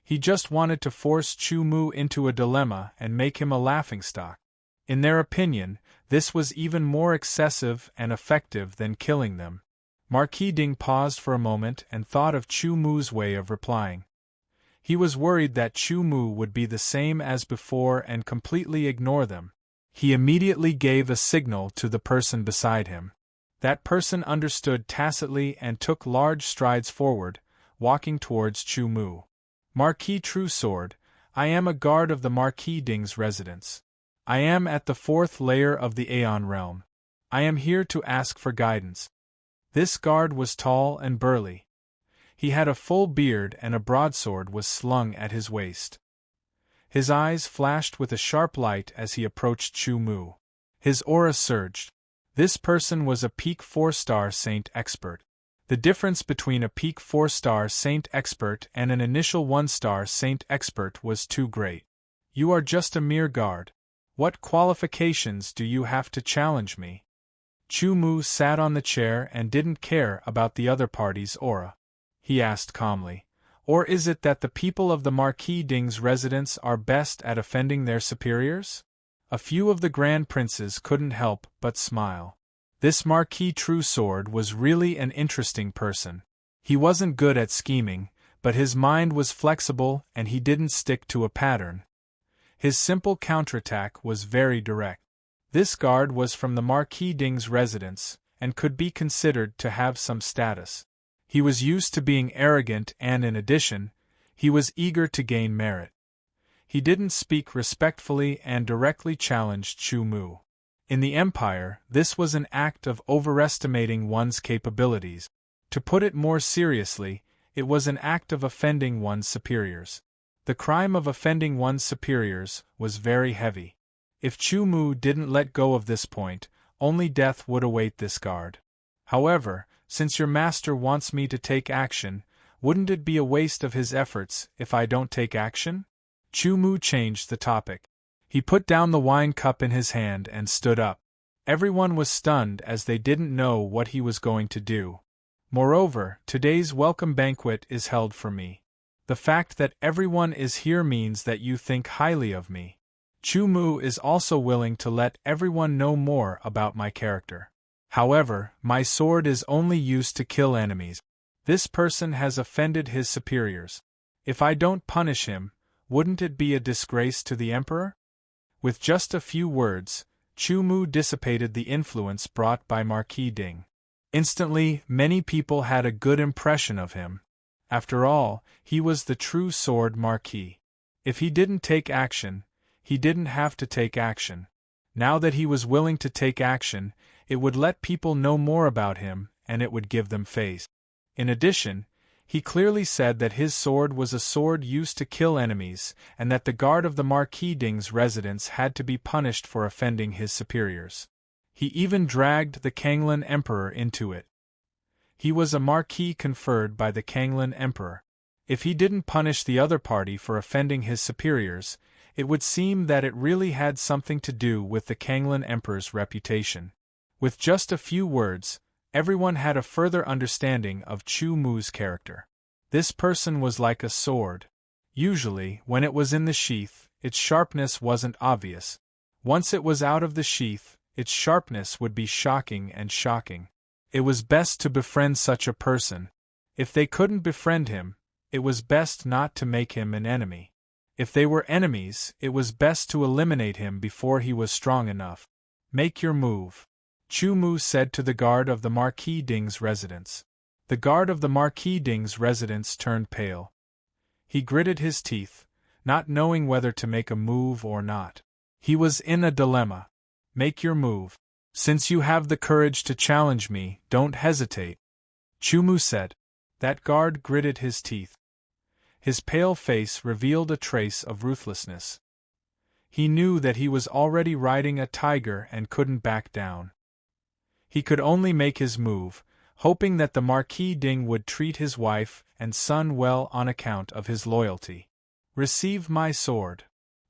He just wanted to force Chu Mu into a dilemma and make him a laughingstock. In their opinion, this was even more excessive and effective than killing them. Marquis Ding paused for a moment and thought of Chu Mu's way of replying. He was worried that Chu Mu would be the same as before and completely ignore them. He immediately gave a signal to the person beside him. That person understood tacitly and took large strides forward, walking towards Chu Mu. Marquis True Sword, I am a guard of the Marquis Ding's residence. I am at the 4th layer of the Aeon realm. I am here to ask for guidance. This guard was tall and burly. He had a full beard and a broadsword was slung at his waist. His eyes flashed with a sharp light as he approached Chu Mu. His aura surged. This person was a peak 4-star saint expert. The difference between a peak 4-star Saint expert and an initial 1-star Saint expert was too great. You are just a mere guard. What qualifications do you have to challenge me? Chu Mu sat on the chair and didn't care about the other party's aura. He asked calmly, or is it that the people of the Marquis Ding's residence are best at offending their superiors? A few of the Grand Princes couldn't help but smile. This Marquis True Sword was really an interesting person. He wasn't good at scheming, but his mind was flexible and he didn't stick to a pattern. His simple counterattack was very direct. This guard was from the Marquis Ding's residence, and could be considered to have some status. He was used to being arrogant and in addition, he was eager to gain merit. He didn't speak respectfully and directly challenged Chu Mu. In the Empire, this was an act of overestimating one's capabilities. To put it more seriously, it was an act of offending one's superiors. The crime of offending one's superiors was very heavy. If Chu Mu didn't let go of this point, only death would await this guard. However, since your master wants me to take action, wouldn't it be a waste of his efforts if I don't take action? Chu Mu changed the topic. He put down the wine cup in his hand and stood up. Everyone was stunned as they didn't know what he was going to do. Moreover, today's welcome banquet is held for me. The fact that everyone is here means that you think highly of me. Chu Mu is also willing to let everyone know more about my character. However, my sword is only used to kill enemies. This person has offended his superiors. If I don't punish him, wouldn't it be a disgrace to the emperor? With just a few words, Chu Mu dissipated the influence brought by Marquis Ding. Instantly, many people had a good impression of him. After all, he was the true sword Marquis. If he didn't take action, he didn't have to take action. Now that he was willing to take action, it would let people know more about him, and it would give them face. In addition, he clearly said that his sword was a sword used to kill enemies, and that the guard of the Marquis Ding's residence had to be punished for offending his superiors. He even dragged the Kanglan Emperor into it. He was a Marquis conferred by the Kanglan Emperor. If he didn't punish the other party for offending his superiors, it would seem that it really had something to do with the Kanglan Emperor's reputation. With just a few words, everyone had a further understanding of Chu Mu's character. This person was like a sword. Usually, when it was in the sheath, its sharpness wasn't obvious. Once it was out of the sheath, its sharpness would be shocking and shocking. It was best to befriend such a person. If they couldn't befriend him, it was best not to make him an enemy. If they were enemies, it was best to eliminate him before he was strong enough. Make your move, Chu Mu said to the guard of the Marquis Ding's residence. The guard of the Marquis Ding's residence turned pale. He gritted his teeth, not knowing whether to make a move or not. He was in a dilemma. Make your move. Since you have the courage to challenge me, don't hesitate, Chu Mu said. That guard gritted his teeth. His pale face revealed a trace of ruthlessness. He knew that he was already riding a tiger and couldn't back down. He could only make his move, hoping that the Marquis Ding would treat his wife and son well on account of his loyalty. Receive my sword.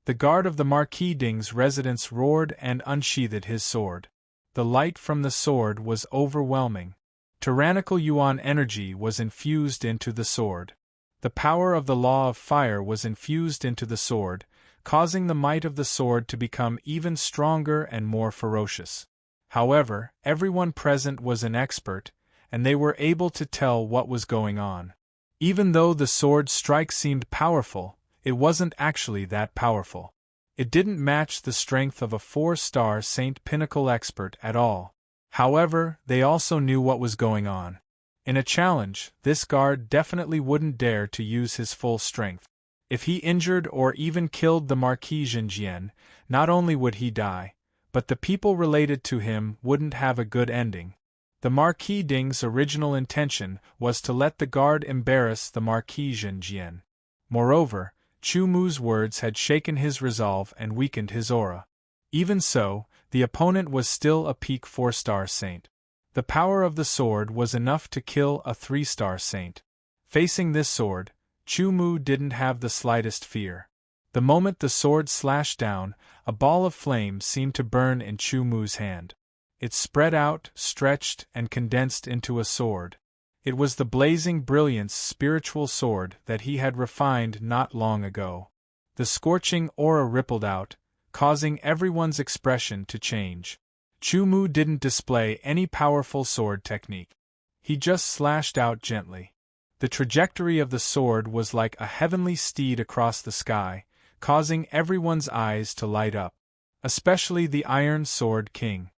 The guard of the Marquis Ding's residence roared and unsheathed his sword. The light from the sword was overwhelming. Tyrannical Yuan energy was infused into the sword. The power of the law of fire was infused into the sword, causing the might of the sword to become even stronger and more ferocious. However, everyone present was an expert, and they were able to tell what was going on. Even though the sword's strike seemed powerful, it wasn't actually that powerful. It didn't match the strength of a 4-star Saint Pinnacle expert at all. However, they also knew what was going on. In a challenge, this guard definitely wouldn't dare to use his full strength. If he injured or even killed the Marquis Jinjian, not only would he die, but the people related to him wouldn't have a good ending. The Marquis Ding's original intention was to let the guard embarrass the Marquis Jinjian. Moreover, Chu Mu's words had shaken his resolve and weakened his aura. Even so, the opponent was still a peak 4-star saint. The power of the sword was enough to kill a 3-star saint. Facing this sword, Chu Mu didn't have the slightest fear. The moment the sword slashed down, a ball of flame seemed to burn in Chu Mu's hand. It spread out, stretched, and condensed into a sword. It was the blazing brilliance spiritual sword that he had refined not long ago. The scorching aura rippled out, causing everyone's expression to change. Chu Mu didn't display any powerful sword technique. He just slashed out gently. The trajectory of the sword was like a heavenly steed across the sky, causing everyone's eyes to light up. Especially the Iron Sword King.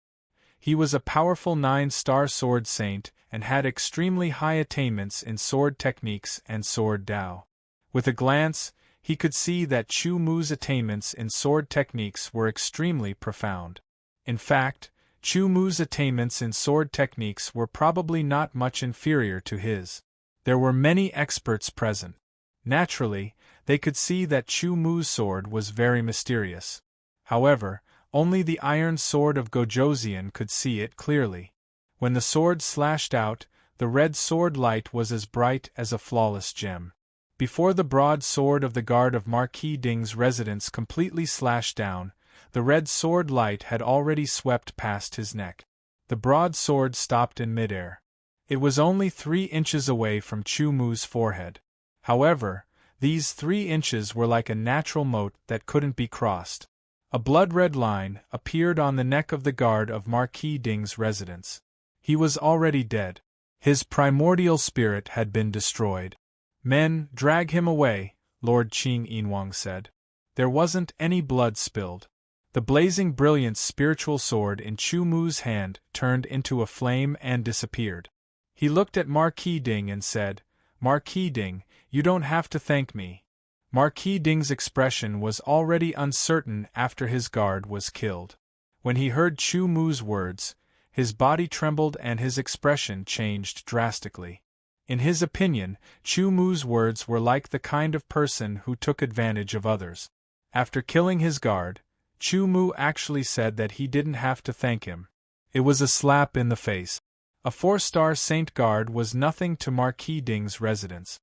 He was a powerful 9-star sword saint and had extremely high attainments in sword techniques and sword Dao. With a glance, he could see that Chu Mu's attainments in sword techniques were extremely profound. In fact, Chu Mu's attainments in sword techniques were probably not much inferior to his. There were many experts present. Naturally, they could see that Chu Mu's sword was very mysterious. However, only the iron sword of Gojoseon could see it clearly. When the sword slashed out, the red sword light was as bright as a flawless gem. Before the broad sword of the guard of Marquis Ding's residence completely slashed down, the red sword light had already swept past his neck. The broad sword stopped in midair. It was only 3 inches away from Chu Mu's forehead. However, these 3 inches were like a natural moat that couldn't be crossed. A blood-red line appeared on the neck of the guard of Marquis Ding's residence. He was already dead. His primordial spirit had been destroyed. "Men, drag him away," Lord Qing Yinwang said. There wasn't any blood spilled. The blazing brilliant spiritual sword in Chu Mu's hand turned into a flame and disappeared. He looked at Marquis Ding and said, "Marquis Ding, you don't have to thank me." Marquis Ding's expression was already uncertain after his guard was killed. When he heard Chu Mu's words, his body trembled and his expression changed drastically. In his opinion, Chu Mu's words were like the kind of person who took advantage of others. After killing his guard, Chu Mu actually said that he didn't have to thank him. It was a slap in the face. A 4-star saint guard was nothing to Marquis Ding's residence.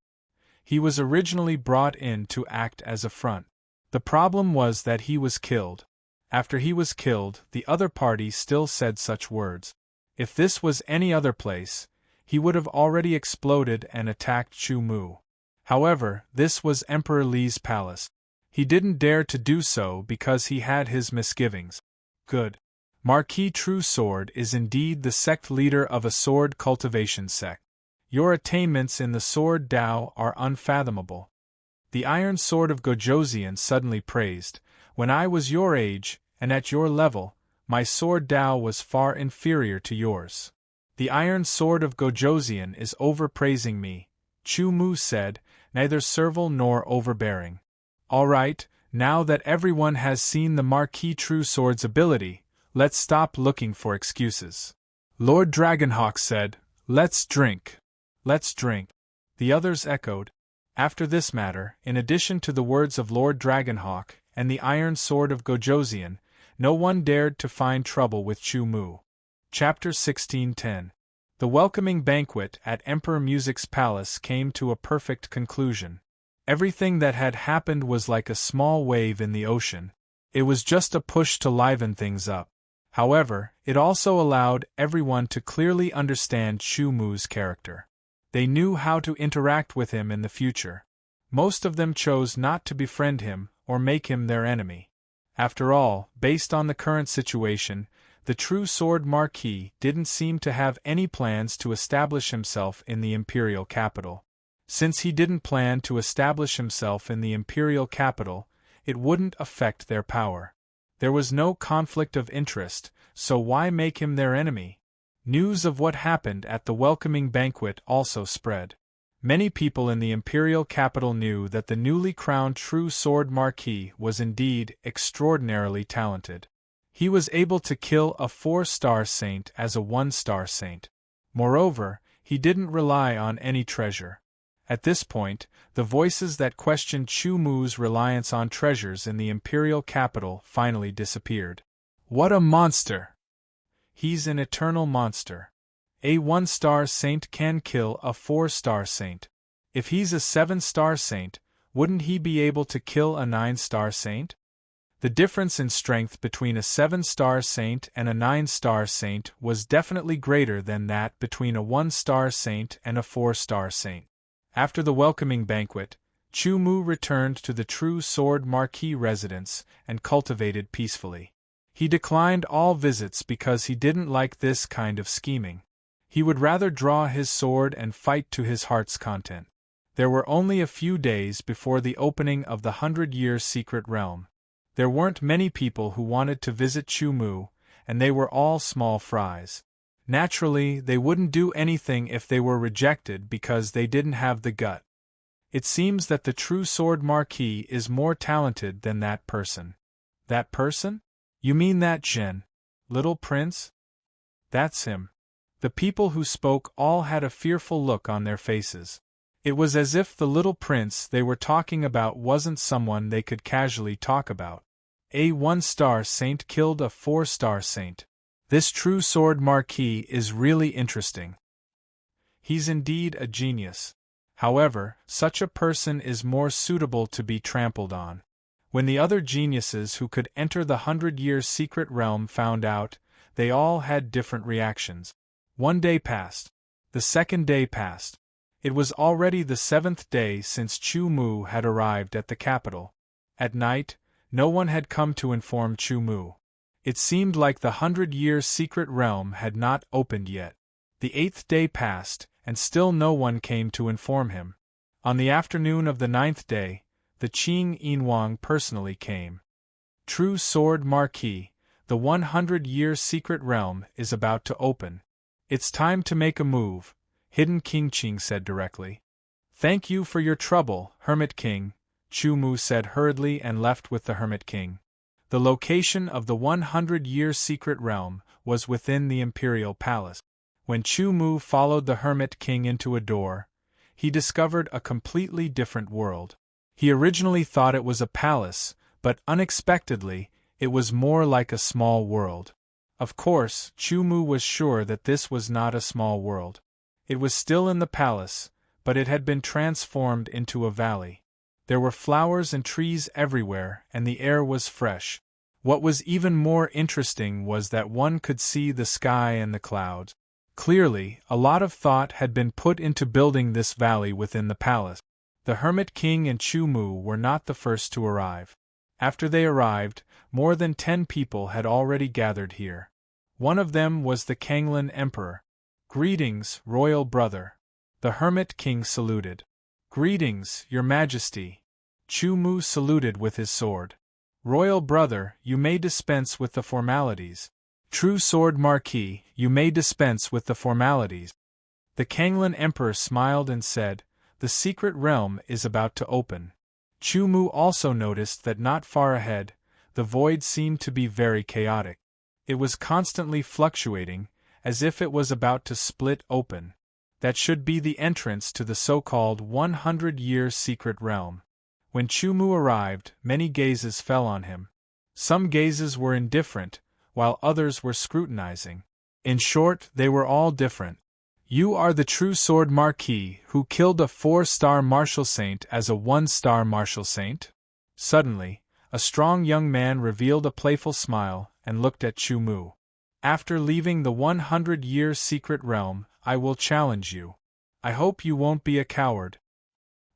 He was originally brought in to act as a front. The problem was that he was killed. After he was killed, the other party still said such words. If this was any other place, he would have already exploded and attacked Chu Mu. However, this was Emperor Li's palace. He didn't dare to do so because he had his misgivings. Good. Marquis True Sword is indeed the sect leader of a sword cultivation sect. Your attainments in the sword Dao are unfathomable. The iron sword of Gojoseon suddenly praised, "When I was your age, and at your level, my sword Dao was far inferior to yours. The iron sword of Gojoseon is overpraising me," Chu Mu said, neither servile nor overbearing. "All right, now that everyone has seen the Marquis True Sword's ability, let's stop looking for excuses." Lord Dragonhawk said, "Let's drink. Let's drink." The others echoed. After this matter, in addition to the words of Lord Dragonhawk and the iron sword of Gojoseon, no one dared to find trouble with Chu Mu. Chapter 1610. The welcoming banquet at Emperor Music's palace came to a perfect conclusion. Everything that had happened was like a small wave in the ocean. It was just a push to liven things up. However, it also allowed everyone to clearly understand Chu Mu's character. They knew how to interact with him in the future. Most of them chose not to befriend him or make him their enemy. After all, based on the current situation, the True Sword Marquis didn't seem to have any plans to establish himself in the imperial capital. Since he didn't plan to establish himself in the imperial capital, it wouldn't affect their power. There was no conflict of interest, so why make him their enemy? News of what happened at the welcoming banquet also spread. Many people in the imperial capital knew that the newly crowned True Sword Marquis was indeed extraordinarily talented. He was able to kill a 4-star saint as a 1-star saint. Moreover, he didn't rely on any treasure. At this point, the voices that questioned Chu Mu's reliance on treasures in the imperial capital finally disappeared. "What a monster! He's an eternal monster. A 1-star saint can kill a 4-star saint. If he's a 7-star saint, wouldn't he be able to kill a 9-star saint? The difference in strength between a 7-star saint and a 9-star saint was definitely greater than that between a 1-star saint and a 4-star saint. After the welcoming banquet, Chu Mu returned to the True Sword Marquis residence and cultivated peacefully. He declined all visits because he didn't like this kind of scheming. He would rather draw his sword and fight to his heart's content. There were only a few days before the opening of the 100-year secret realm. There weren't many people who wanted to visit Chu Mu, and they were all small fries. Naturally, they wouldn't do anything if they were rejected because they didn't have the gut. It seems that the True Sword Marquis is more talented than that person. That person? You mean that Jin? Little Prince? That's him. The people who spoke all had a fearful look on their faces. It was as if the little prince they were talking about wasn't someone they could casually talk about. A 1-star saint killed a 4-star saint. This True Sword Marquis is really interesting. He's indeed a genius. However, such a person is more suitable to be trampled on. When the other geniuses who could enter the 100-year secret realm found out, they all had different reactions. 1 day passed. The 2nd day passed. It was already the 7th day since Chu Mu had arrived at the capital. At night, no one had come to inform Chu Mu. It seemed like the 100-year secret realm had not opened yet. The 8th day passed, and still no one came to inform him. On the afternoon of the 9th day, the Qing Yinwang personally came. True Sword Marquis, the 100-year secret realm is about to open. It's time to make a move, Hidden King Qing said directly. Thank you for your trouble, Hermit King, Chu Mu said hurriedly and left with the Hermit King. The location of the 100-year secret realm was within the Imperial Palace. When Chu Mu followed the Hermit King into a door, he discovered a completely different world. He originally thought it was a palace, but unexpectedly, it was more like a small world. Of course, Chu Mu was sure that this was not a small world. It was still in the palace, but it had been transformed into a valley. There were flowers and trees everywhere, and the air was fresh. What was even more interesting was that one could see the sky and the clouds. Clearly, a lot of thought had been put into building this valley within the palace. The Hermit King and Chu Mu were not the first to arrive. After they arrived, more than 10 people had already gathered here. One of them was the Kanglan Emperor. Greetings, royal brother. The Hermit King saluted. Greetings, your majesty. Chu Mu saluted with his sword. Royal brother, you may dispense with the formalities. True Sword Marquis, you may dispense with the formalities. The Kanglan Emperor smiled and said, the secret realm is about to open. Chu Mu also noticed that not far ahead, the void seemed to be very chaotic. It was constantly fluctuating, as if it was about to split open. That should be the entrance to the so-called 100-year secret realm. When Chu Mu arrived, many gazes fell on him. Some gazes were indifferent, while others were scrutinizing. In short, they were all different. You are the True Sword Marquis who killed a 4-star martial saint as a 1-star martial saint? Suddenly, a strong young man revealed a playful smile and looked at Chu Mu. After leaving the 100-year secret realm, I will challenge you. I hope you won't be a coward.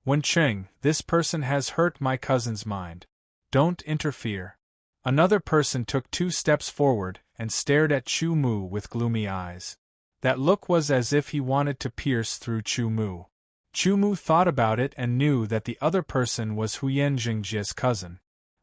Wen Cheng, this person has hurt my cousin's mind. Don't interfere. Another person took 2 steps forward and stared at Chu Mu with gloomy eyes. That look was as if he wanted to pierce through Chu Mu. Chu Mu thought about it and knew that the other person was Huyen Jingjia's cousin.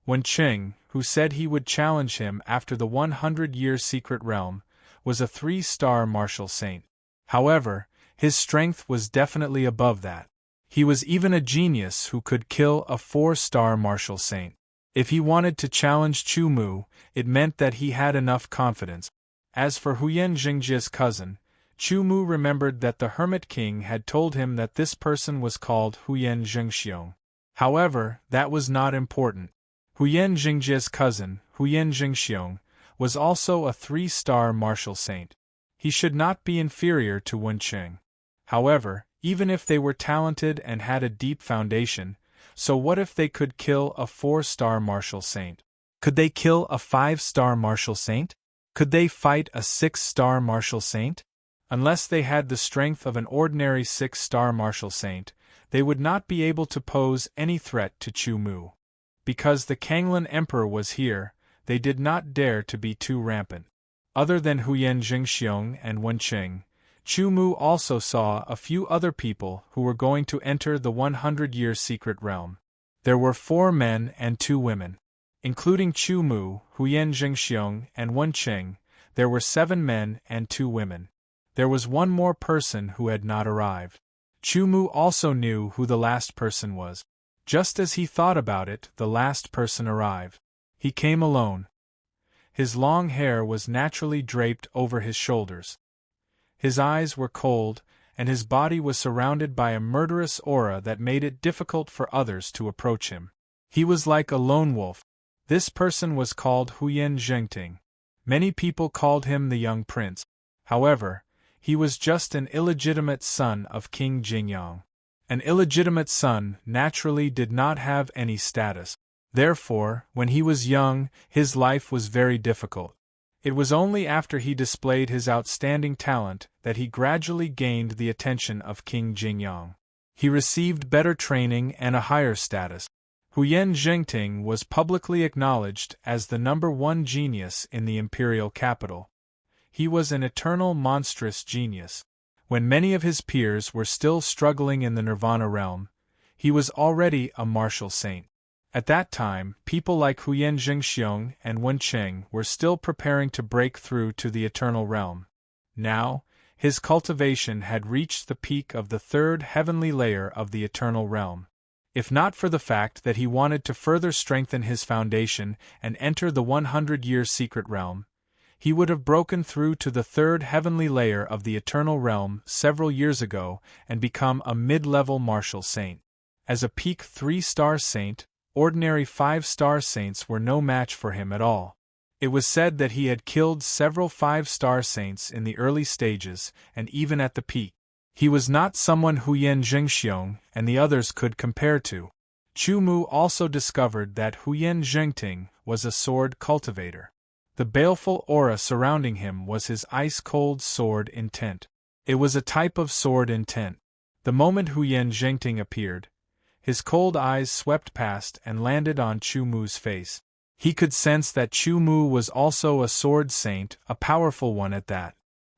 Wen Cheng, who said he would challenge him after the 100-year secret realm, was a 3-star martial saint. However, his strength was definitely above that. He was even a genius who could kill a 4-star martial saint. If he wanted to challenge Chu Mu, it meant that he had enough confidence. As for Huyen Jingjia's cousin, Chu Mu remembered that the Hermit King had told him that this person was called Huyen Jingxiong. However, that was not important. Huyen Jingjia's cousin, Huyen Jingxiong, was also a 3-star martial saint. He should not be inferior to Wenqing. However, even if they were talented and had a deep foundation, so what if they could kill a 4-star martial saint? Could they kill a 5-star martial saint? Could they fight a 6-star martial saint? Unless they had the strength of an ordinary 6-star martial saint, they would not be able to pose any threat to Chu Mu. Because the Kanglan Emperor was here, they did not dare to be too rampant. Other than Huyen Jingxiong and Wenqing, Chu Mu also saw a few other people who were going to enter the 100-year secret realm. There were 4 men and 2 women. Including Chu Mu, Huyen Jingxiong, and Wenqing, there were 7 men and 2 women. There was one more person who had not arrived. Chu Mu also knew who the last person was. Just as he thought about it, the last person arrived. He came alone. His long hair was naturally draped over his shoulders. His eyes were cold, and his body was surrounded by a murderous aura that made it difficult for others to approach him. He was like a lone wolf. This person was called Huyen Zhengting. Many people called him the young prince. However, he was just an illegitimate son of King Jingyang. An illegitimate son naturally did not have any status. Therefore, when he was young, his life was very difficult. It was only after he displayed his outstanding talent that he gradually gained the attention of King Jingyang. He received better training and a higher status. Huyen Zhengting was publicly acknowledged as the #1 genius in the imperial capital. He was an eternal monstrous genius. When many of his peers were still struggling in the Nirvana realm, he was already a martial saint. At that time, people like Huyen Jingxiong and Wenqing were still preparing to break through to the eternal realm. Now, his cultivation had reached the peak of the 3rd heavenly layer of the eternal realm. If not for the fact that he wanted to further strengthen his foundation and enter the 100-year secret realm, he would have broken through to the 3rd heavenly layer of the eternal realm several years ago and become a mid-level martial saint. As a peak 3-star saint, ordinary 5-star saints were no match for him at all. It was said that he had killed several 5-star saints in the early stages and even at the peak. He was not someone Huyen Jingxiong and the others could compare to. Chu Mu also discovered that Huyen Zhengting was a sword cultivator. The baleful aura surrounding him was his ice-cold sword intent. It was a type of sword intent. The moment Huyen Zhengting appeared, his cold eyes swept past and landed on Chu Mu's face. He could sense that Chu Mu was also a sword saint, a powerful one at that.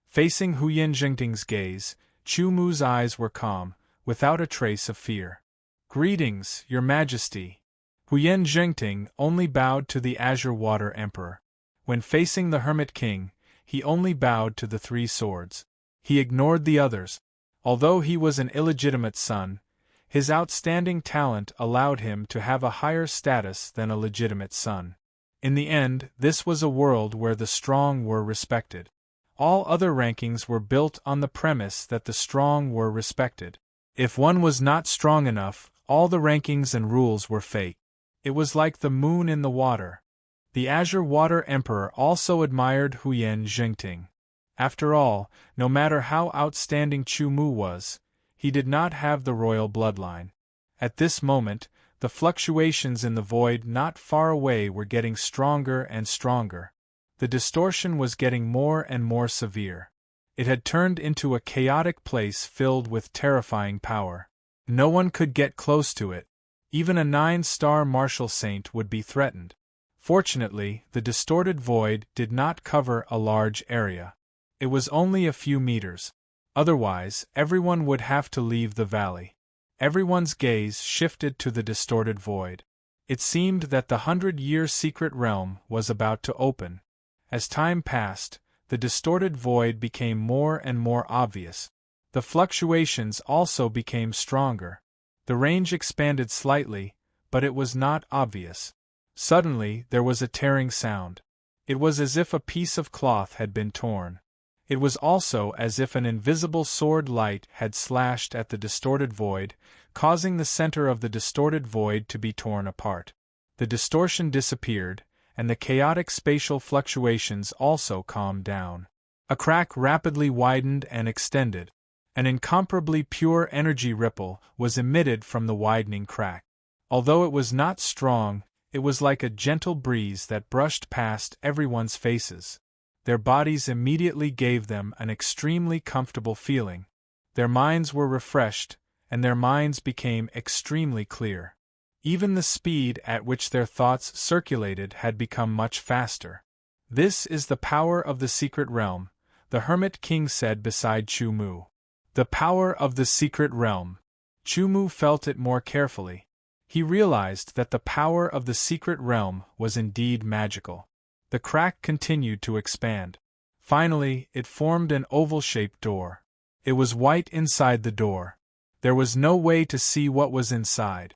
Facing Huyen Zhengting's gaze, Chu Mu's eyes were calm, without a trace of fear. "Greetings, Your Majesty." Huyen Zhengting only bowed to the Azure Water Emperor. When facing the Hermit King, he only bowed to the 3 swords. He ignored the others. Although he was an illegitimate son, his outstanding talent allowed him to have a higher status than a legitimate son. In the end, this was a world where the strong were respected. All other rankings were built on the premise that the strong were respected. If one was not strong enough, all the rankings and rules were fake. It was like the moon in the water. The Azure Water Emperor also admired Huyen Zhengting. After all, no matter how outstanding Chu Mu was, he did not have the royal bloodline. At this moment, the fluctuations in the void not far away were getting stronger and stronger. The distortion was getting more and more severe. It had turned into a chaotic place filled with terrifying power. No one could get close to it. Even a 9-star martial saint would be threatened. Fortunately, the distorted void did not cover a large area. It was only a few meters. Otherwise, everyone would have to leave the valley. Everyone's gaze shifted to the distorted void. It seemed that the 100-year secret realm was about to open. As time passed, the distorted void became more and more obvious. The fluctuations also became stronger. The range expanded slightly, but it was not obvious. Suddenly, there was a tearing sound. It was as if a piece of cloth had been torn. It was also as if an invisible sword light had slashed at the distorted void, causing the center of the distorted void to be torn apart. The distortion disappeared, and the chaotic spatial fluctuations also calmed down. A crack rapidly widened and extended. An incomparably pure energy ripple was emitted from the widening crack. Although it was not strong, it was like a gentle breeze that brushed past everyone's faces. Their bodies immediately gave them an extremely comfortable feeling. Their minds were refreshed, and their minds became extremely clear. Even the speed at which their thoughts circulated had become much faster. "This is the power of the secret realm," the Hermit King said beside Chu Mu. The power of the secret realm. Chu Mu felt it more carefully. He realized that the power of the secret realm was indeed magical. The crack continued to expand. Finally, it formed an oval-shaped door. It was white inside the door. There was no way to see what was inside.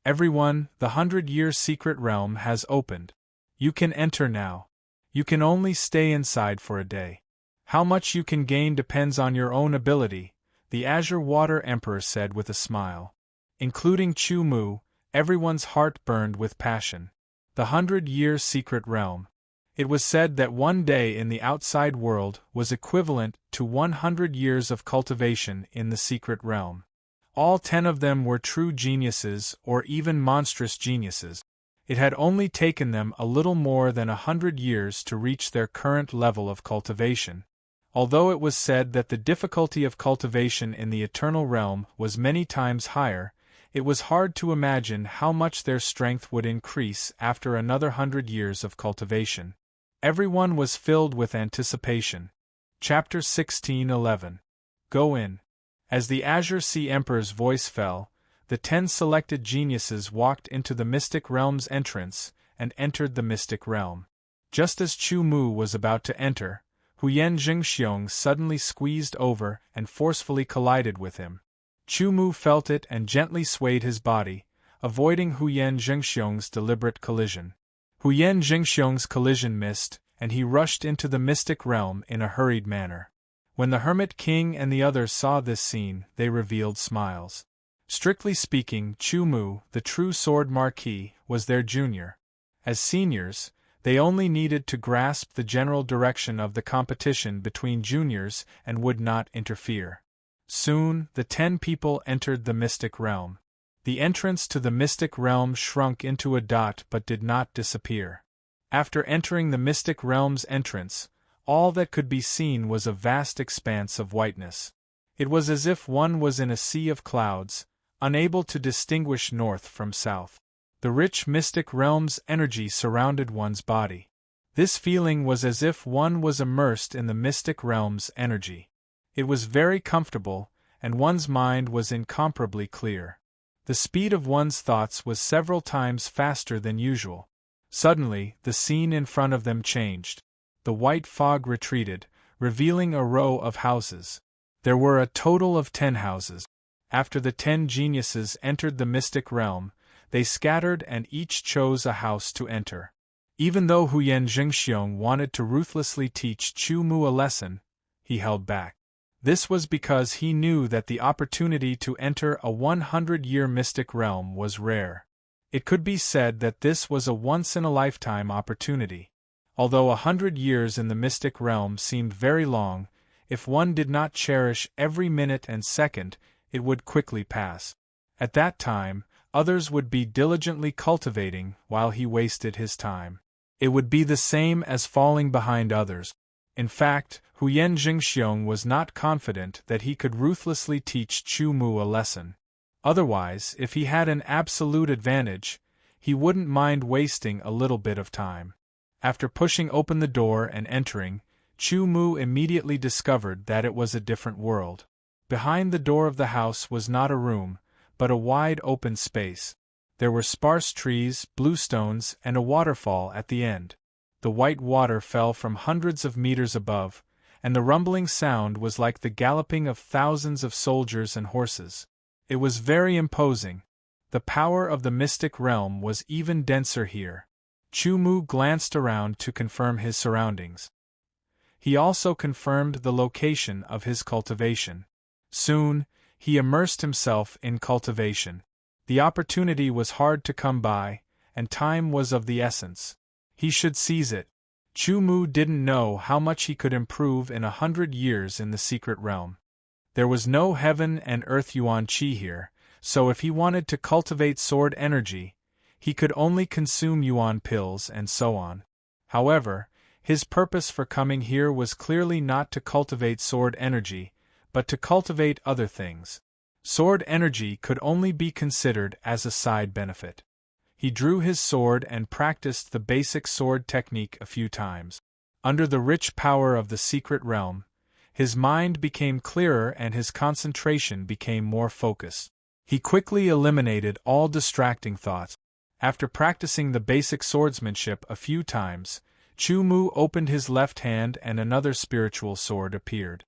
"Everyone, the 100-year secret realm has opened. You can enter now. You can only stay inside for a day. How much you can gain depends on your own ability," the Azure Water Emperor said with a smile. Including Chu Mu, everyone's heart burned with passion. The 100-year secret realm. It was said that one day in the outside world was equivalent to 100 years of cultivation in the secret realm. All 10 of them were true geniuses or even monstrous geniuses. It had only taken them a little more than 100 years to reach their current level of cultivation. Although it was said that the difficulty of cultivation in the eternal realm was many times higher, it was hard to imagine how much their strength would increase after another 100 years of cultivation. Everyone was filled with anticipation. Chapter 16:11. Go in. As the Azure Sea Emperor's voice fell, the 10 selected geniuses walked into the Mystic Realm's entrance and entered the Mystic Realm. Just as Chu Mu was about to enter, Huyen Jingxiong suddenly squeezed over and forcefully collided with him. Chu Mu felt it and gently swayed his body, avoiding Huyen Jingxiong's deliberate collision. Huyen Jingxiong's collision missed, and he rushed into the Mystic Realm in a hurried manner. When the Hermit King and the others saw this scene, they revealed smiles. Strictly speaking, Chu Mu, the true Sword Marquis, was their junior. As seniors, they only needed to grasp the general direction of the competition between juniors and would not interfere. Soon, the 10 people entered the Mystic Realm. The entrance to the Mystic Realm shrunk into a dot but did not disappear. After entering the Mystic Realm's entrance, all that could be seen was a vast expanse of whiteness. It was as if one was in a sea of clouds, unable to distinguish north from south. The rich Mystic Realm's energy surrounded one's body. This feeling was as if one was immersed in the Mystic Realm's energy. It was very comfortable, and one's mind was incomparably clear. The speed of one's thoughts was several times faster than usual. Suddenly, the scene in front of them changed. The white fog retreated, revealing a row of houses. There were a total of 10 houses. After the 10 geniuses entered the Mystic Realm, they scattered and each chose a house to enter. Even though Huyen Jingxiong wanted to ruthlessly teach Chu Mu a lesson, he held back. This was because he knew that the opportunity to enter a 100-year Mystic Realm was rare. It could be said that this was a once-in-a-lifetime opportunity. Although 100 years in the Mystic Realm seemed very long, if one did not cherish every minute and second, it would quickly pass. At that time, others would be diligently cultivating while he wasted his time. It would be the same as falling behind others. In fact, Huyen Jingxiong was not confident that he could ruthlessly teach Chu Mu a lesson. Otherwise, if he had an absolute advantage, he wouldn't mind wasting a little bit of time. After pushing open the door and entering, Chu Mu immediately discovered that it was a different world. Behind the door of the house was not a room, but a wide open space. There were sparse trees, blue stones, and a waterfall at the end. The white water fell from hundreds of meters above, and the rumbling sound was like the galloping of thousands of soldiers and horses. It was very imposing. The power of the Mystic Realm was even denser here. Chu Mu glanced around to confirm his surroundings. He also confirmed the location of his cultivation. Soon, he immersed himself in cultivation. The opportunity was hard to come by, and time was of the essence. He should seize it. Chu Mu didn't know how much he could improve in 100 years in the secret realm. There was no heaven and earth yuan qi here, so if he wanted to cultivate sword energy, he could only consume yuan pills and so on. However, his purpose for coming here was clearly not to cultivate sword energy, but to cultivate other things. Sword energy could only be considered as a side benefit. He drew his sword and practiced the basic sword technique a few times. Under the rich power of the secret realm, his mind became clearer and his concentration became more focused. He quickly eliminated all distracting thoughts. After practicing the basic swordsmanship a few times, Chu Mu opened his left hand and another spiritual sword appeared.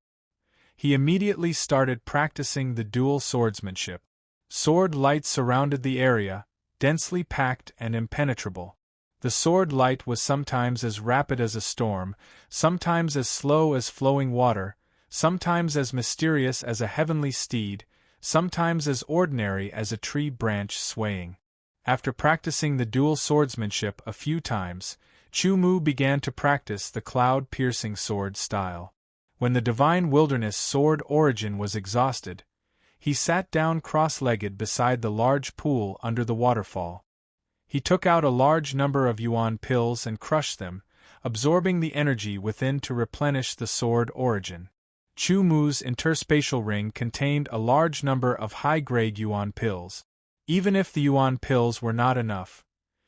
He immediately started practicing the dual swordsmanship. Sword light surrounded the area, densely packed and impenetrable. The sword light was sometimes as rapid as a storm, sometimes as slow as flowing water, sometimes as mysterious as a heavenly steed, sometimes as ordinary as a tree branch swaying. After practicing the dual swordsmanship a few times, Chu Mu began to practice the cloud-piercing sword style. When the divine wilderness sword origin was exhausted, he sat down cross-legged beside the large pool under the waterfall. He took out a large number of yuan pills and crushed them, absorbing the energy within to replenish the sword origin. Chu Mu's interspatial ring contained a large number of high-grade yuan pills. Even if the yuan pills were not enough,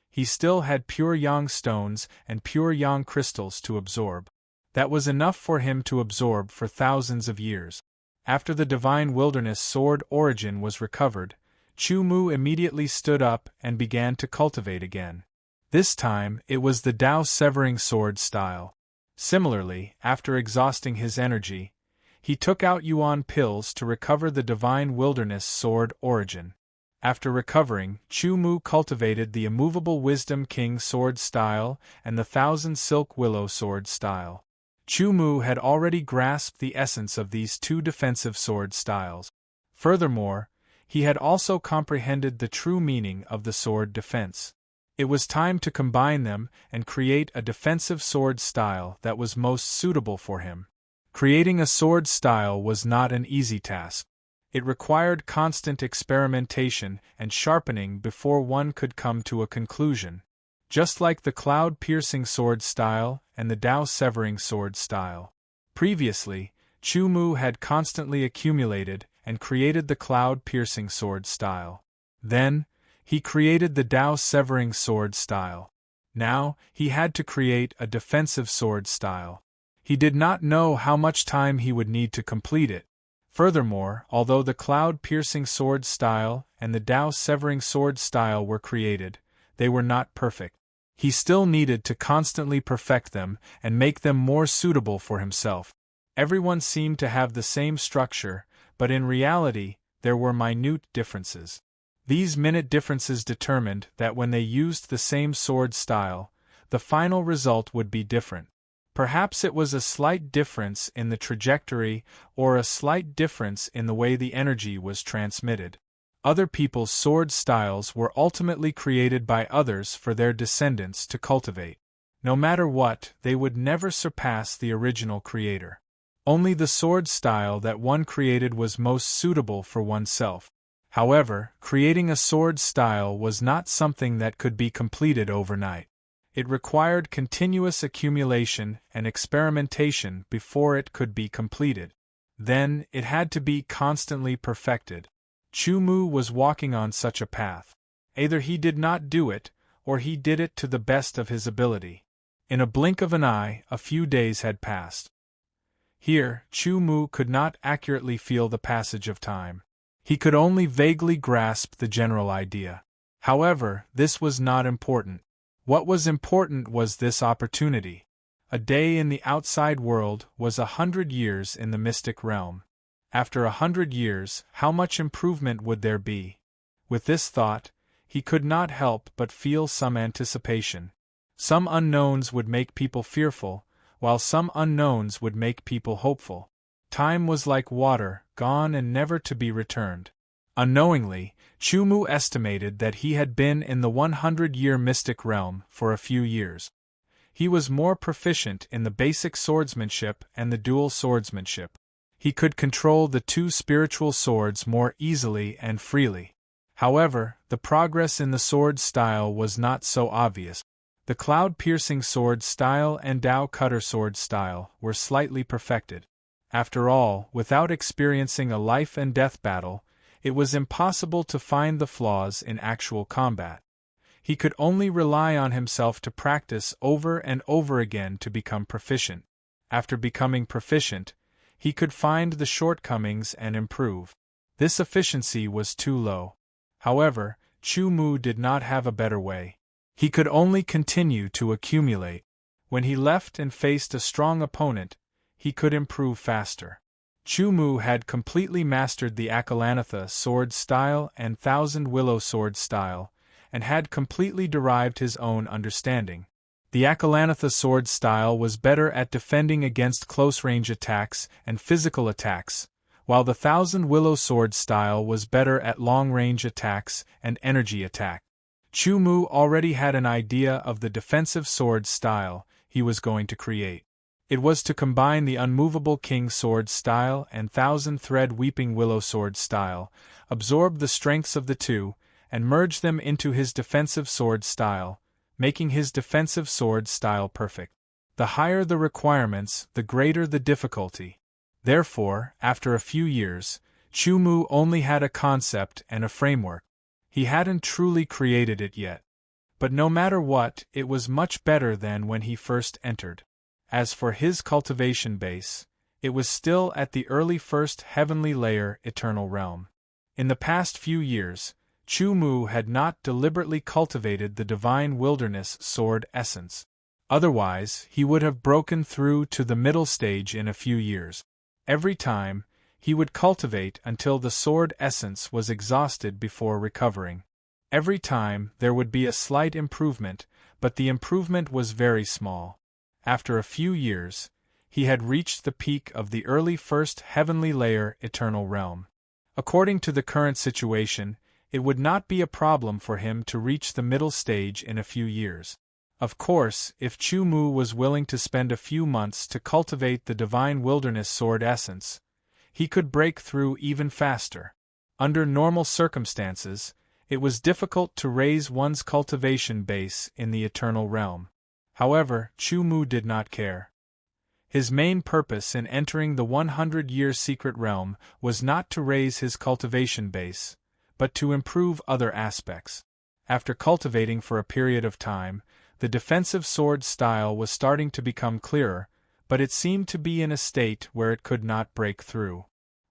he still had pure yang stones and pure yang crystals to absorb. That was enough for him to absorb for thousands of years. After the divine wilderness sword origin was recovered, Chu Mu immediately stood up and began to cultivate again. This time, it was the Dao severing sword style. Similarly, after exhausting his energy, he took out yuan pills to recover the divine wilderness sword origin. After recovering, Chu Mu cultivated the immovable wisdom king sword style and the thousand silk willow sword style. Chu Mu had already grasped the essence of these two defensive sword styles. Furthermore, he had also comprehended the true meaning of the sword defense. It was time to combine them and create a defensive sword style that was most suitable for him. Creating a sword style was not an easy task. It required constant experimentation and sharpening before one could come to a conclusion. Just like the cloud-piercing sword style and the Dao-severing sword style. Previously, Chu Mu had constantly accumulated and created the cloud-piercing sword style. Then, he created the Dao-severing sword style. Now, he had to create a defensive sword style. He did not know how much time he would need to complete it. Furthermore, although the cloud-piercing sword style and the Dao-severing sword style were created, they were not perfect. He still needed to constantly perfect them and make them more suitable for himself. Everyone seemed to have the same structure, but in reality, there were minute differences. These minute differences determined that when they used the same sword style, the final result would be different. Perhaps it was a slight difference in the trajectory or a slight difference in the way the energy was transmitted. Other people's sword styles were ultimately created by others for their descendants to cultivate. No matter what, they would never surpass the original creator. Only the sword style that one created was most suitable for oneself. However, creating a sword style was not something that could be completed overnight. It required continuous accumulation and experimentation before it could be completed. Then, it had to be constantly perfected. Chu Mu was walking on such a path. Either he did not do it, or he did it to the best of his ability. In a blink of an eye, a few days had passed. Here, Chu Mu could not accurately feel the passage of time. He could only vaguely grasp the general idea. However, this was not important. What was important was this opportunity. A day in the outside world was 100 years in the mystic realm. After 100 years, how much improvement would there be? With this thought, he could not help but feel some anticipation. Some unknowns would make people fearful, while some unknowns would make people hopeful. Time was like water, gone and never to be returned. Unknowingly, Chu Mu estimated that he had been in the 100-year mystic realm for a few years. He was more proficient in the basic swordsmanship and the dual swordsmanship. He could control the two spiritual swords more easily and freely. However, the progress in the sword style was not so obvious. The cloud-piercing sword style and Dao cutter sword style were slightly perfected. After all, without experiencing a life-and-death battle, it was impossible to find the flaws in actual combat. He could only rely on himself to practice over and over again to become proficient. After becoming proficient, he could find the shortcomings and improve. This efficiency was too low. However, Chu Mu did not have a better way. He could only continue to accumulate. When he left and faced a strong opponent, he could improve faster. Chu Mu had completely mastered the Akalanatha sword style and Thousand Willow sword style, and had completely derived his own understanding. The Akalanatha sword style was better at defending against close-range attacks and physical attacks, while the Thousand Willow sword style was better at long-range attacks and energy attack. Chu Mu already had an idea of the defensive sword style he was going to create. It was to combine the Unmovable King sword style and Thousand-Thread Weeping Willow sword style, absorb the strengths of the two, and merge them into his defensive sword style, making his defensive sword style perfect. The higher the requirements, the greater the difficulty. Therefore, after a few years, Chu Mu only had a concept and a framework. He hadn't truly created it yet. But no matter what, it was much better than when he first entered. As for his cultivation base, it was still at the early first heavenly layer eternal realm. In the past few years, Chu Mu had not deliberately cultivated the divine wilderness sword essence. Otherwise, he would have broken through to the middle stage in a few years. Every time, he would cultivate until the sword essence was exhausted before recovering. Every time, there would be a slight improvement, but the improvement was very small. After a few years, he had reached the peak of the early first heavenly layer eternal realm. According to the current situation, it would not be a problem for him to reach the middle stage in a few years. Of course, if Chu Mu was willing to spend a few months to cultivate the divine wilderness sword essence, he could break through even faster. Under normal circumstances, it was difficult to raise one's cultivation base in the eternal realm. However, Chu Mu did not care. His main purpose in entering the 100-year secret realm was not to raise his cultivation base, but to improve other aspects. After cultivating for a period of time, the defensive sword style was starting to become clearer, but it seemed to be in a state where it could not break through.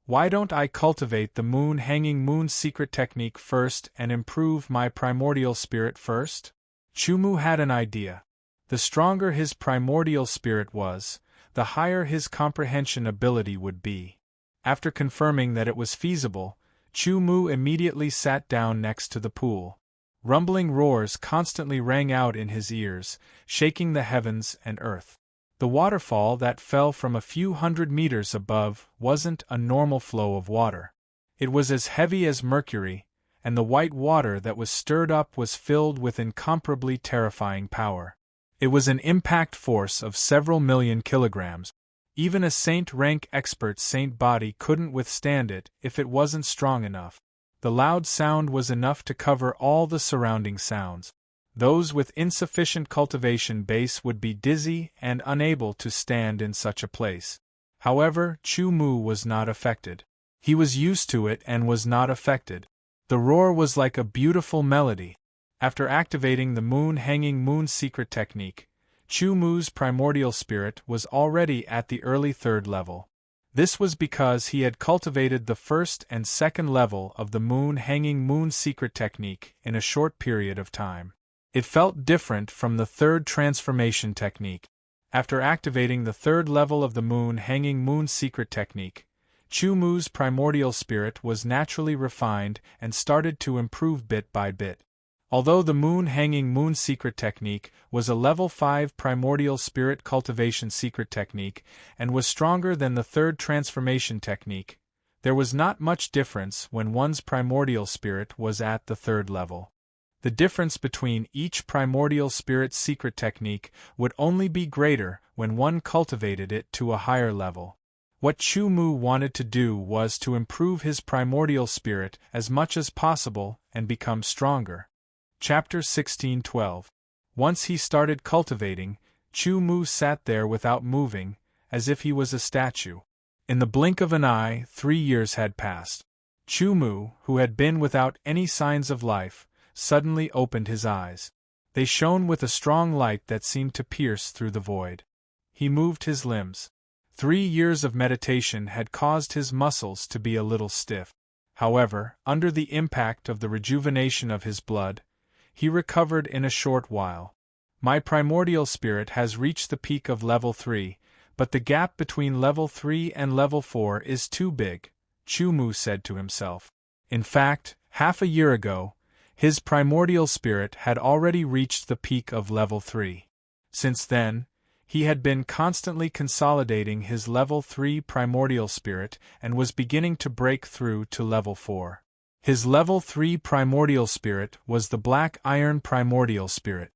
Why don't I cultivate the hanging moon secret technique first and improve my primordial spirit first? Chu Mu had an idea. The stronger his primordial spirit was, the higher his comprehension ability would be. After confirming that it was feasible, Chu Mu immediately sat down next to the pool. Rumbling roars constantly rang out in his ears, shaking the heavens and earth. The waterfall that fell from a few hundred meters above wasn't a normal flow of water. It was as heavy as mercury, and the white water that was stirred up was filled with incomparably terrifying power. It was an impact force of several million kilograms. Even a saint-rank expert saint body couldn't withstand it if it wasn't strong enough. The loud sound was enough to cover all the surrounding sounds. Those with insufficient cultivation base would be dizzy and unable to stand in such a place. However, Chu Mu was not affected. He was used to it and was not affected. The roar was like a beautiful melody. After activating the hanging moon secret technique, Chu Mu's primordial spirit was already at the early third level. This was because he had cultivated the first and second level of the hanging moon secret technique in a short period of time. It felt different from the third transformation technique. After activating the third level of the hanging moon secret technique, Chu Mu's primordial spirit was naturally refined and started to improve bit by bit. Although the hanging moon secret technique was a level 5 primordial spirit cultivation secret technique and was stronger than the third transformation technique, there was not much difference when one's primordial spirit was at the third level. The difference between each primordial spirit secret technique would only be greater when one cultivated it to a higher level. What Chu Mu wanted to do was to improve his primordial spirit as much as possible and become stronger. Chapter 16:12. Once he started cultivating, Chu Mu sat there without moving, as if he was a statue. In the blink of an eye, 3 years had passed. Chu Mu, who had been without any signs of life, suddenly opened his eyes. They shone with a strong light that seemed to pierce through the void. He moved his limbs. 3 years of meditation had caused his muscles to be a little stiff. However, under the impact of the rejuvenation of his blood, he recovered in a short while. My primordial spirit has reached the peak of level 3, but the gap between level 3 and level 4 is too big, Chu Mu said to himself. In fact, half a year ago, his primordial spirit had already reached the peak of level 3. Since then, he had been constantly consolidating his level 3 primordial spirit and was beginning to break through to level 4. His level 3 primordial spirit was the black iron primordial spirit.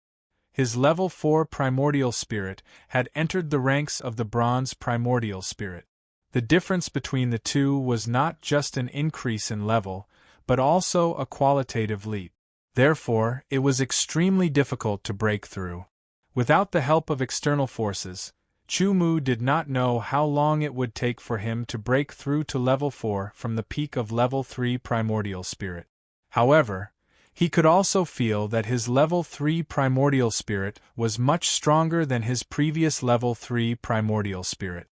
His level 4 primordial spirit had entered the ranks of the bronze primordial spirit. The difference between the two was not just an increase in level, but also a qualitative leap. Therefore, it was extremely difficult to break through. Without the help of external forces, Chu Mu did not know how long it would take for him to break through to level 4 from the peak of level 3 primordial spirit. However, he could also feel that his level 3 primordial spirit was much stronger than his previous level 3 primordial spirit.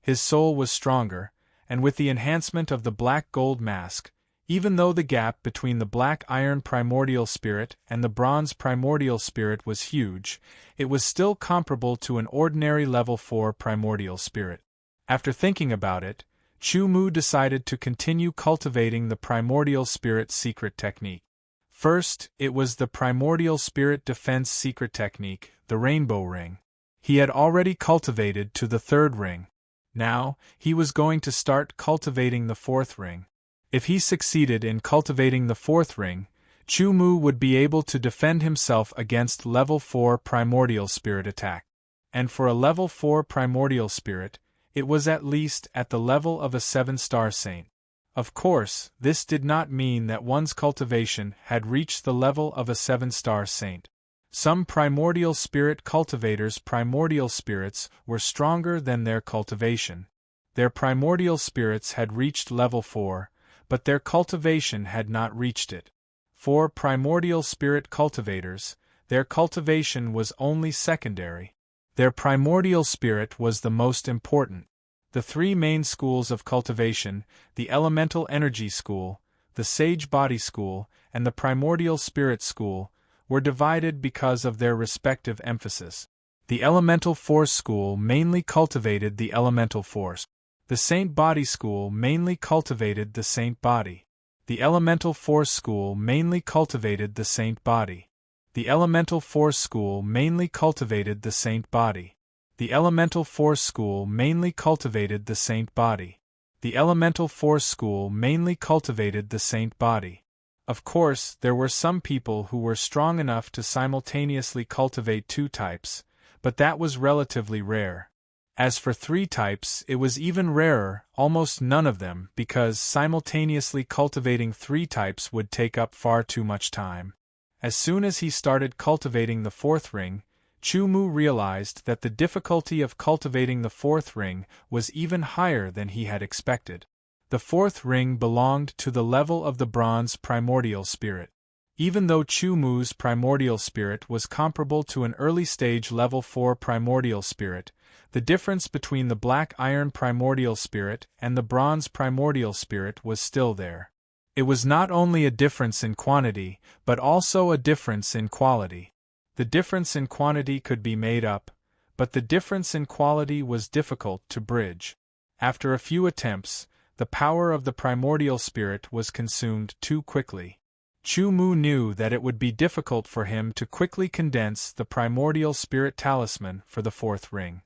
His soul was stronger, and with the enhancement of the black gold mask, even though the gap between the black iron primordial spirit and the bronze primordial spirit was huge, it was still comparable to an ordinary level 4 primordial spirit. After thinking about it, Chu Mu decided to continue cultivating the primordial spirit secret technique. First, it was the primordial spirit defense secret technique, the rainbow ring. He had already cultivated to the 3rd ring. Now, he was going to start cultivating the 4th ring. If he succeeded in cultivating the 4th ring, Chu Mu would be able to defend himself against level 4 primordial spirit attack. And for a level 4 primordial spirit, it was at least at the level of a 7-star saint. Of course, this did not mean that one's cultivation had reached the level of a 7-star saint. Some primordial spirit cultivators' primordial spirits were stronger than their cultivation. Their primordial spirits had reached level 4, but their cultivation had not reached it. For primordial spirit cultivators, their cultivation was only secondary. Their primordial spirit was the most important. The 3 main schools of cultivation, the elemental energy school, the sage body school, and the primordial spirit school, were divided because of their respective emphasis. The elemental force school mainly cultivated the elemental force. The saint body school mainly cultivated the saint body. The elemental force school mainly cultivated the saint body. The elemental force school mainly cultivated the saint body. The elemental force school mainly cultivated the saint body. The elemental force school mainly cultivated the saint body. Of course, there were some people who were strong enough to simultaneously cultivate 2 types, but that was relatively rare. As for 3 types, it was even rarer, almost none of them, because simultaneously cultivating 3 types would take up far too much time. As soon as he started cultivating the 4th ring, Chu Mu realized that the difficulty of cultivating the 4th ring was even higher than he had expected. The 4th ring belonged to the level of the bronze primordial spirit. Even though Chu Mu's primordial spirit was comparable to an early-stage level 4 primordial spirit, the difference between the black iron primordial spirit and the bronze primordial spirit was still there. It was not only a difference in quantity, but also a difference in quality. The difference in quantity could be made up, but the difference in quality was difficult to bridge. After a few attempts, the power of the primordial spirit was consumed too quickly. Chu Mu knew that it would be difficult for him to quickly condense the primordial spirit talisman for the 4th ring.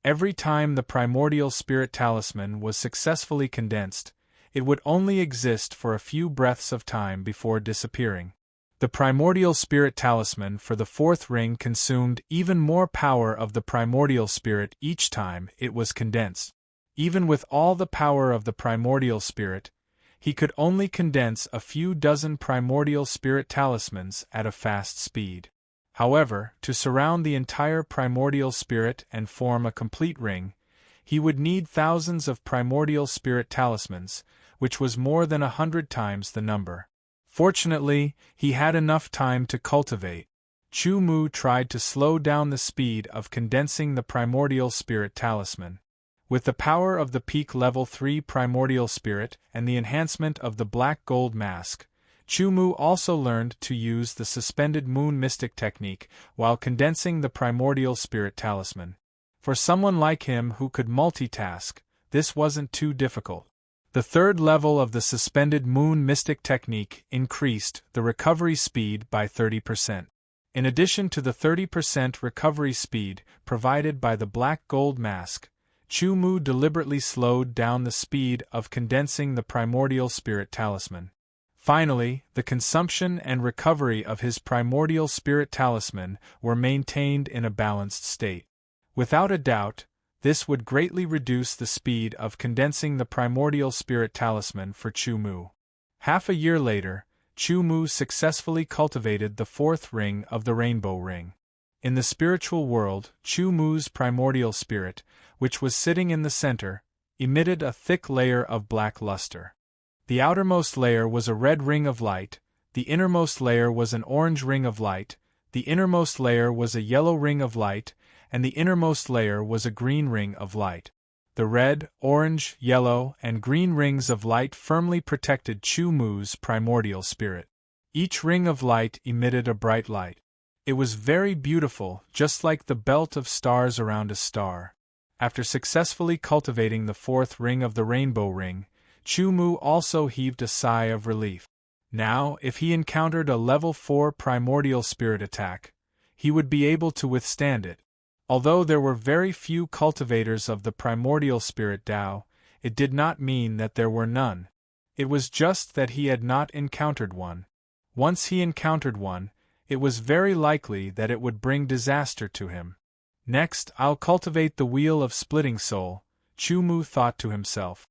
Every time the primordial spirit talisman was successfully condensed, it would only exist for a few breaths of time before disappearing. The primordial spirit talisman for the fourth ring consumed even more power of the primordial spirit each time it was condensed. Even with all the power of the primordial spirit, he could only condense a few dozen primordial spirit talismans at a fast speed. However, to surround the entire primordial spirit and form a complete ring, he would need thousands of primordial spirit talismans, which was more than 100 times the number. Fortunately, he had enough time to cultivate. Chu Mu tried to slow down the speed of condensing the primordial spirit talisman. With the power of the peak level 3 primordial spirit and the enhancement of the black gold mask, Chu Mu also learned to use the suspended moon mystic technique while condensing the primordial spirit talisman. For someone like him who could multitask, this wasn't too difficult. The third level of the suspended moon mystic technique increased the recovery speed by 30%. In addition to the 30% recovery speed provided by the black gold mask, Chu Mu deliberately slowed down the speed of condensing the primordial spirit talisman. Finally, the consumption and recovery of his primordial spirit talisman were maintained in a balanced state. Without a doubt, this would greatly reduce the speed of condensing the primordial spirit talisman for Chu Mu. Half a year later, Chu Mu successfully cultivated the fourth ring of the rainbow ring. In the spiritual world, Chu Mu's primordial spirit, which was sitting in the center, emitted a thick layer of black luster. The outermost layer was a red ring of light, the innermost layer was an orange ring of light, the innermost layer was a yellow ring of light, and the innermost layer was a green ring of light. The red, orange, yellow, and green rings of light firmly protected Chu Mu's primordial spirit. Each ring of light emitted a bright light. It was very beautiful, just like the belt of stars around a star. After successfully cultivating the fourth ring of the rainbow ring, Chu Mu also heaved a sigh of relief. Now, if he encountered a level 4 primordial spirit attack, he would be able to withstand it. Although there were very few cultivators of the primordial spirit Tao, it did not mean that there were none. It was just that he had not encountered one. Once he encountered one, it was very likely that it would bring disaster to him. Next, I'll cultivate the wheel of splitting soul, Chu Mu thought to himself.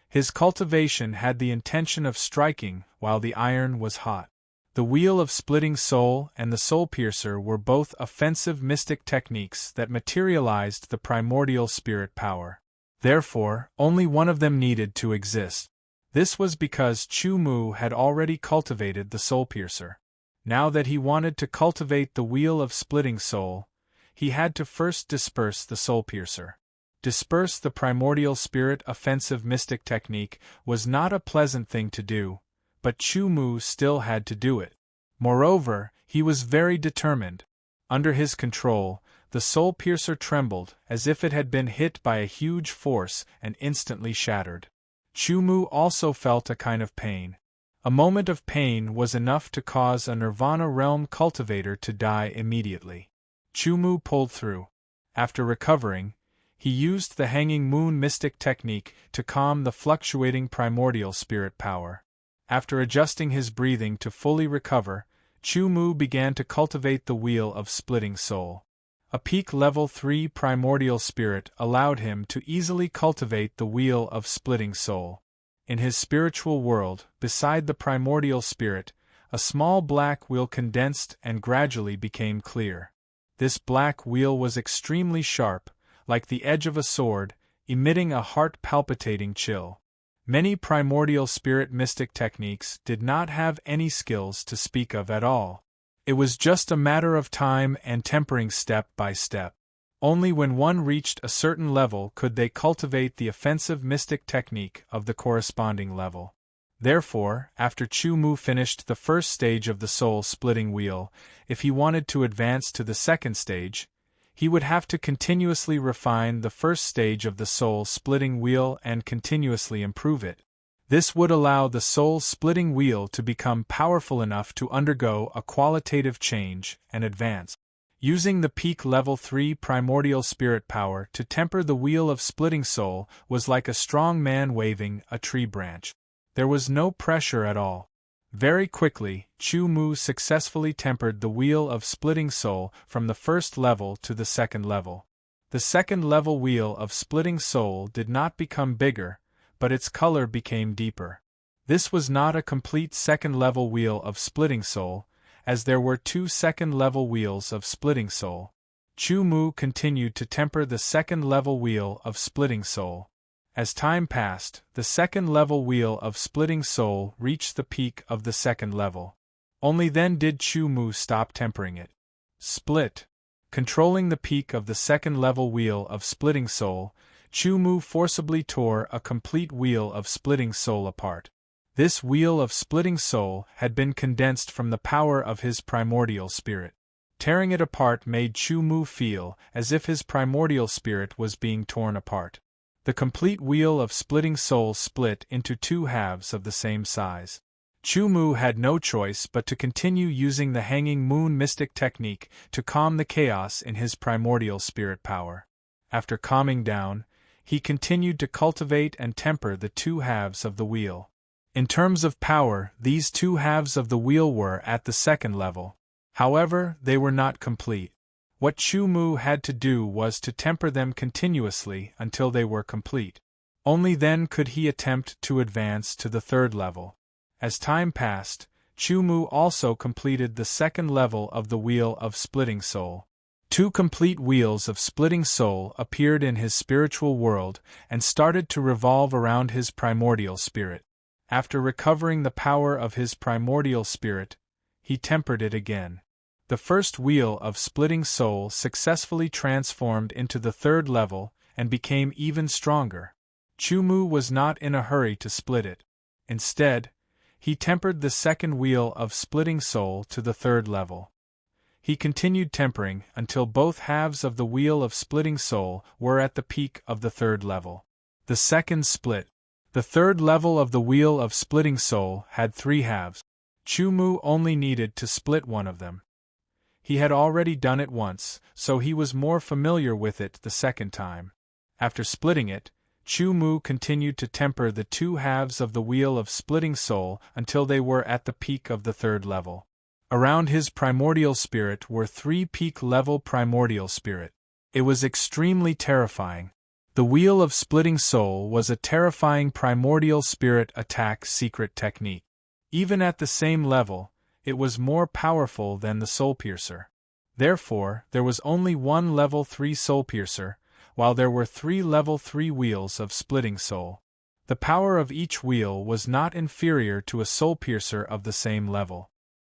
His cultivation had the intention of striking while the iron was hot. The wheel of splitting soul and the soul piercer were both offensive mystic techniques that materialized the primordial spirit power. Therefore, only one of them needed to exist. This was because Chu Mu had already cultivated the soul piercer. Now that he wanted to cultivate the wheel of splitting soul, he had to first disperse the soul piercer. Disperse the primordial spirit offensive mystic technique was not a pleasant thing to do, but Chu Mu still had to do it. Moreover, he was very determined. Under his control, the soul piercer trembled as if it had been hit by a huge force and instantly shattered. Chu Mu also felt a kind of pain. A moment of pain was enough to cause a Nirvana realm cultivator to die immediately. Chu Mu pulled through. After recovering, he used the hanging moon mystic technique to calm the fluctuating primordial spirit power. After adjusting his breathing to fully recover, Chu Mu began to cultivate the wheel of splitting soul. A peak level 3 primordial spirit allowed him to easily cultivate the wheel of splitting soul. In his spiritual world, beside the primordial spirit, a small black wheel condensed and gradually became clear. This black wheel was extremely sharp, like the edge of a sword, emitting a heart-palpitating chill. Many primordial spirit mystic techniques did not have any skills to speak of at all. It was just a matter of time and tempering step by step. Only when one reached a certain level could they cultivate the offensive mystic technique of the corresponding level. Therefore, after Chu Mu finished the first stage of the soul-splitting wheel, if he wanted to advance to the second stage, he would have to continuously refine the first stage of the soul-splitting wheel and continuously improve it. This would allow the soul-splitting wheel to become powerful enough to undergo a qualitative change and advance. Using the peak level 3 primordial spirit power to temper the wheel of splitting soul was like a strong man waving a tree branch. There was no pressure at all. Very quickly, Chu Mu successfully tempered the wheel of splitting soul from the first level to the second level. The second level wheel of splitting soul did not become bigger, but its color became deeper. This was not a complete second level wheel of splitting soul, as there were 2 second level wheels of splitting soul. Chu Mu continued to temper the second level wheel of splitting soul. As time passed, the second level wheel of splitting soul reached the peak of the second level. Only then did Chu Mu stop tempering it. Split. Controlling the peak of the second level wheel of splitting soul, Chu Mu forcibly tore a complete wheel of splitting soul apart. This wheel of splitting soul had been condensed from the power of his primordial spirit. Tearing it apart made Chu Mu feel as if his primordial spirit was being torn apart. The complete wheel of splitting soul split into 2 halves of the same size. Chu Mu had no choice but to continue using the hanging moon mystic technique to calm the chaos in his primordial spirit power. After calming down, he continued to cultivate and temper the 2 halves of the wheel. In terms of power, these 2 halves of the wheel were at the second level. However, they were not complete. What Chu Mu had to do was to temper them continuously until they were complete. Only then could he attempt to advance to the third level. As time passed, Chu Mu also completed the second level of the wheel of splitting soul. 2 complete wheels of splitting soul appeared in his spiritual world and started to revolve around his primordial spirit. After recovering the power of his primordial spirit, he tempered it again. The first wheel of splitting soul successfully transformed into the third level and became even stronger. Chu Mu was not in a hurry to split it. Instead, he tempered the second wheel of splitting soul to the third level. He continued tempering until both halves of the wheel of splitting soul were at the peak of the third level. The second split. The third level of the wheel of splitting soul had 3 halves. Chu Mu only needed to split one of them. He had already done it once, so he was more familiar with it the second time. After splitting it, Chu Mu continued to temper the 2 halves of the wheel of splitting soul until they were at the peak of the third level. Around his primordial spirit were 3 peak-level primordial spirit. It was extremely terrifying. The wheel of splitting soul was a terrifying primordial spirit attack secret technique. Even at the same level, it was more powerful than the soul piercer. Therefore, there was only 1 level 3 soul piercer, while there were 3 level 3 wheels of splitting soul. The power of each wheel was not inferior to a soul piercer of the same level.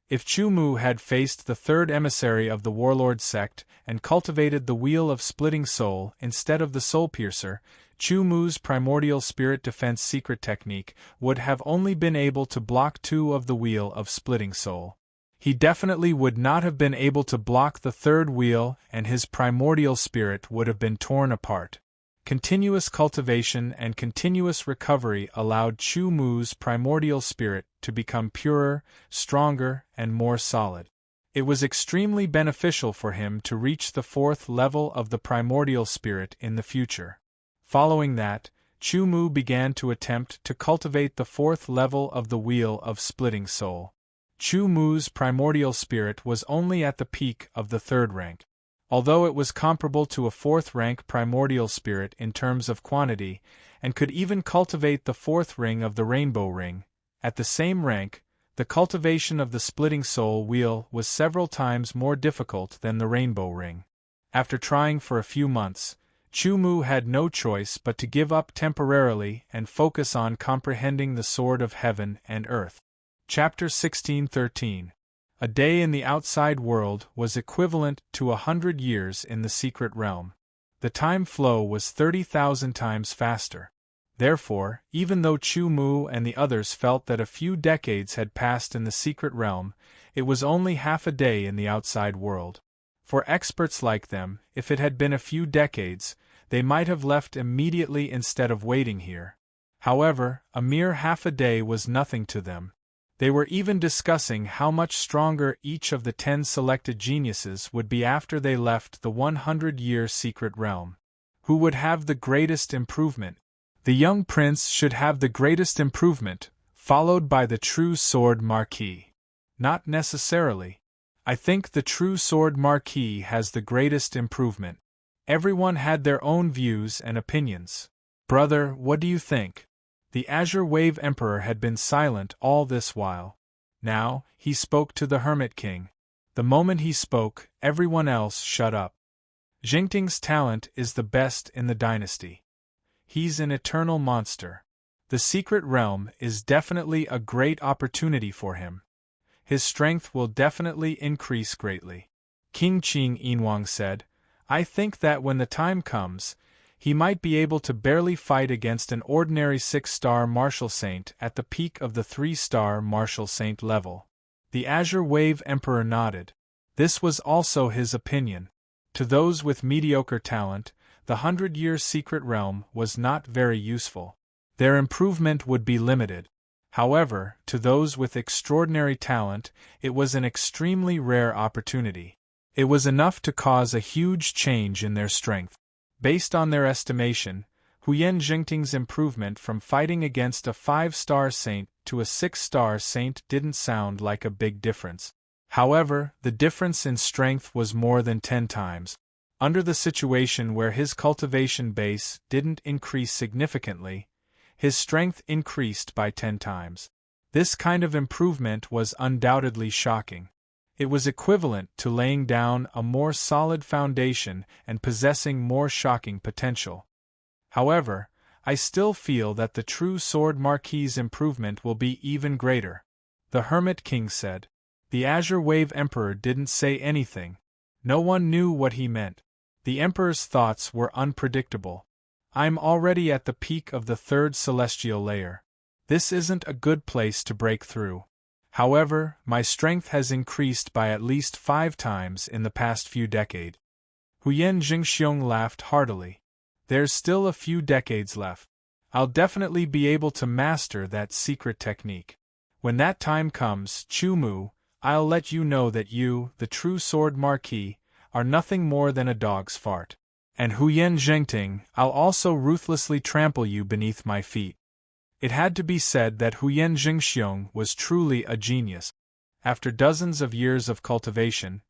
If Chu Mu had faced the third emissary of the warlord sect and cultivated the wheel of splitting soul instead of the soul piercer, Chu Mu's primordial spirit defense secret technique would have only been able to block 2 of the wheel of splitting soul. He definitely would not have been able to block the third wheel, and his primordial spirit would have been torn apart. Continuous cultivation and continuous recovery allowed Chu Mu's primordial spirit to become purer, stronger, and more solid. It was extremely beneficial for him to reach the 4th level of the primordial spirit in the future. Following that, Chu Mu began to attempt to cultivate the 4th level of the wheel of splitting soul. Chu Mu's primordial spirit was only at the peak of the 3rd rank. Although it was comparable to a 4th rank primordial spirit in terms of quantity, and could even cultivate the 4th ring of the rainbow ring, at the same rank, the cultivation of the splitting soul wheel was several times more difficult than the rainbow ring. After trying for a few months, Chu Mu had no choice but to give up temporarily and focus on comprehending the sword of heaven and earth. Chapter 16:13. A day in the outside world was equivalent to 100 years in the secret realm. The time flow was 30,000 times faster. Therefore, even though Chu Mu and the others felt that a few decades had passed in the secret realm, it was only half a day in the outside world. For experts like them, if it had been a few decades, they might have left immediately instead of waiting here. However, a mere half a day was nothing to them. They were even discussing how much stronger each of the 10 selected geniuses would be after they left the 100-year secret realm. Who would have the greatest improvement? The young prince should have the greatest improvement, followed by the true sword marquis. Not necessarily. I think the true sword marquis has the greatest improvement. Everyone had their own views and opinions. Brother, what do you think? The Azure Wave Emperor had been silent all this while. Now, he spoke to the Hermit King. The moment he spoke, everyone else shut up. Jingting's talent is the best in the dynasty. He's an eternal monster. The secret realm is definitely a great opportunity for him. His strength will definitely increase greatly. King Qing Yinwang said, I think that when the time comes, he might be able to barely fight against an ordinary 6-star martial saint at the peak of the 3-star martial saint level. The Azure Wave Emperor nodded. This was also his opinion. To those with mediocre talent, the 100-year secret realm was not very useful. Their improvement would be limited. However, to those with extraordinary talent, it was an extremely rare opportunity. It was enough to cause a huge change in their strength. Based on their estimation, Huyen Jingting's improvement from fighting against a 5-star saint to a 6-star saint didn't sound like a big difference. However, the difference in strength was more than 10 times. Under the situation where his cultivation base didn't increase significantly, his strength increased by 10 times. This kind of improvement was undoubtedly shocking. It was equivalent to laying down a more solid foundation and possessing more shocking potential. However, I still feel that the true Sword Marquis's improvement will be even greater. The Hermit King said. The Azure Wave Emperor didn't say anything. No one knew what he meant. The Emperor's thoughts were unpredictable. I'm already at the peak of the 3rd celestial layer. This isn't a good place to break through. However, my strength has increased by at least 5 times in the past few decades. Huyen Jingxiong laughed heartily. There's still a few decades left. I'll definitely be able to master that secret technique. When that time comes, Chu Mu, I'll let you know that you, the true Sword Marquis, are nothing more than a dog's fart. And Huyen Jingting, I'll also ruthlessly trample you beneath my feet. It had to be said that Huyen Jingxiong was truly a genius. After dozens of years of cultivation,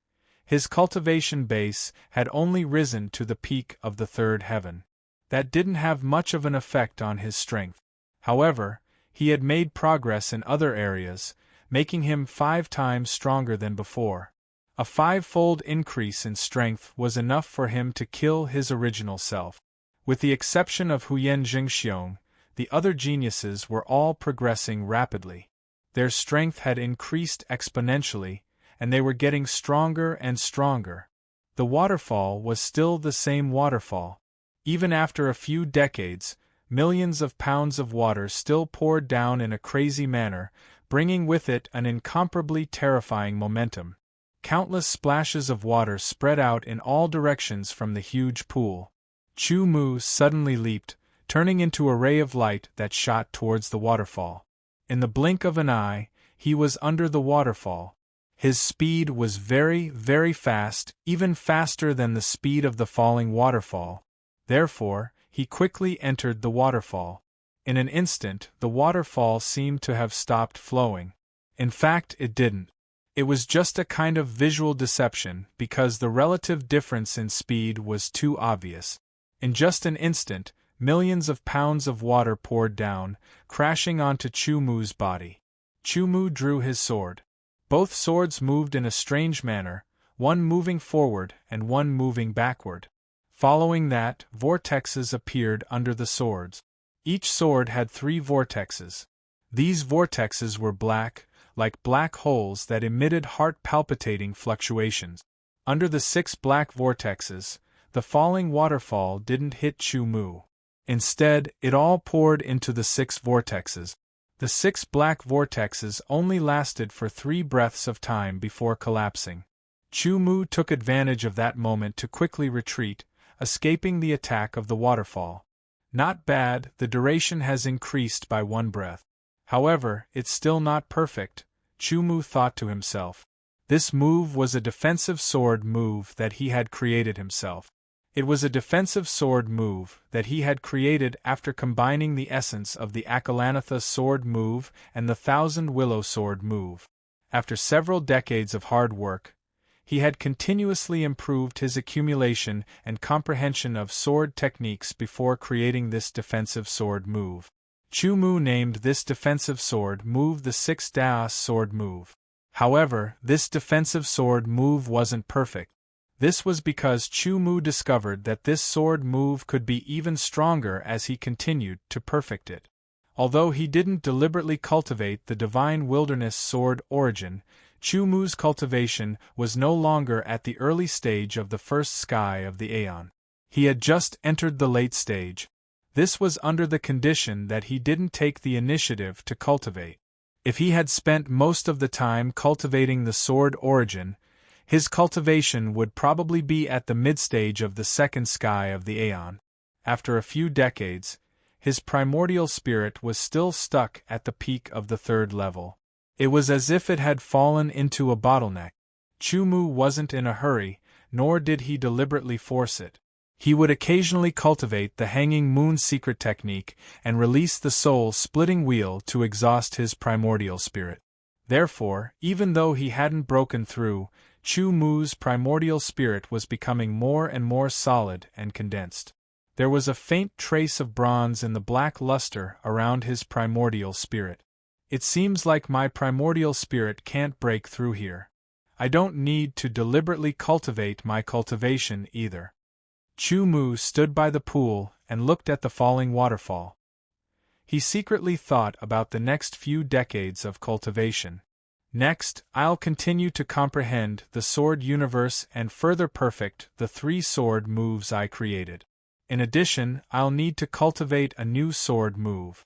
his cultivation base had only risen to the peak of the 3rd heaven. That didn't have much of an effect on his strength. However, he had made progress in other areas, making him 5 times stronger than before. A 5-fold increase in strength was enough for him to kill his original self. With the exception of Huyen Jingxiong, the other geniuses were all progressing rapidly. Their strength had increased exponentially, and they were getting stronger and stronger. The waterfall was still the same waterfall. Even after a few decades, millions of pounds of water still poured down in a crazy manner, bringing with it an incomparably terrifying momentum. Countless splashes of water spread out in all directions from the huge pool. Chu Mu suddenly leaped, turning into a ray of light that shot towards the waterfall. In the blink of an eye, he was under the waterfall. His speed was very, very fast, even faster than the speed of the falling waterfall. Therefore, he quickly entered the waterfall. In an instant, the waterfall seemed to have stopped flowing. In fact, it didn't. It was just a kind of visual deception because the relative difference in speed was too obvious. In just an instant, millions of pounds of water poured down, crashing onto Chu Mu's body. Chu Mu drew his sword. Both swords moved in a strange manner, one moving forward and one moving backward. Following that, vortexes appeared under the swords. Each sword had 3 vortexes. These vortexes were black, like black holes that emitted heart-palpitating fluctuations. Under the 6 black vortexes, the falling waterfall didn't hit Chu Mu. Instead, it all poured into the 6 vortexes. The 6 black vortexes only lasted for 3 breaths of time before collapsing. Chu Mu took advantage of that moment to quickly retreat, escaping the attack of the waterfall. Not bad, the duration has increased by 1 breath. However, it's still not perfect, Chu Mu thought to himself. This move was a defensive sword move that he had created himself. It was a defensive sword move that he had created after combining the essence of the Akalanatha sword move and the Thousand Willow sword move. After several decades of hard work, he had continuously improved his accumulation and comprehension of sword techniques before creating this defensive sword move. Chu Mu named this defensive sword move the Six Daos sword move. However, this defensive sword move wasn't perfect. This was because Chu Mu discovered that this sword move could be even stronger as he continued to perfect it. Although he didn't deliberately cultivate the Divine Wilderness sword origin, Chu Mu's cultivation was no longer at the early stage of the first sky of the Aeon. He had just entered the late stage. This was under the condition that he didn't take the initiative to cultivate. If he had spent most of the time cultivating the sword origin, his cultivation would probably be at the mid-stage of the second sky of the Aeon. After a few decades, his primordial spirit was still stuck at the peak of the third level. It was as if it had fallen into a bottleneck. Chu Mu wasn't in a hurry, nor did he deliberately force it. He would occasionally cultivate the Hanging Moon secret technique and release the soul-splitting wheel to exhaust his primordial spirit. Therefore, even though he hadn't broken through, Chu Mu's primordial spirit was becoming more and more solid and condensed. There was a faint trace of bronze in the black luster around his primordial spirit. It seems like my primordial spirit can't break through here. I don't need to deliberately cultivate my cultivation either. Chu Mu stood by the pool and looked at the falling waterfall. He secretly thought about the next few decades of cultivation. Next, I'll continue to comprehend the sword universe and further perfect the 3 sword moves I created. In addition, I'll need to cultivate a new sword move.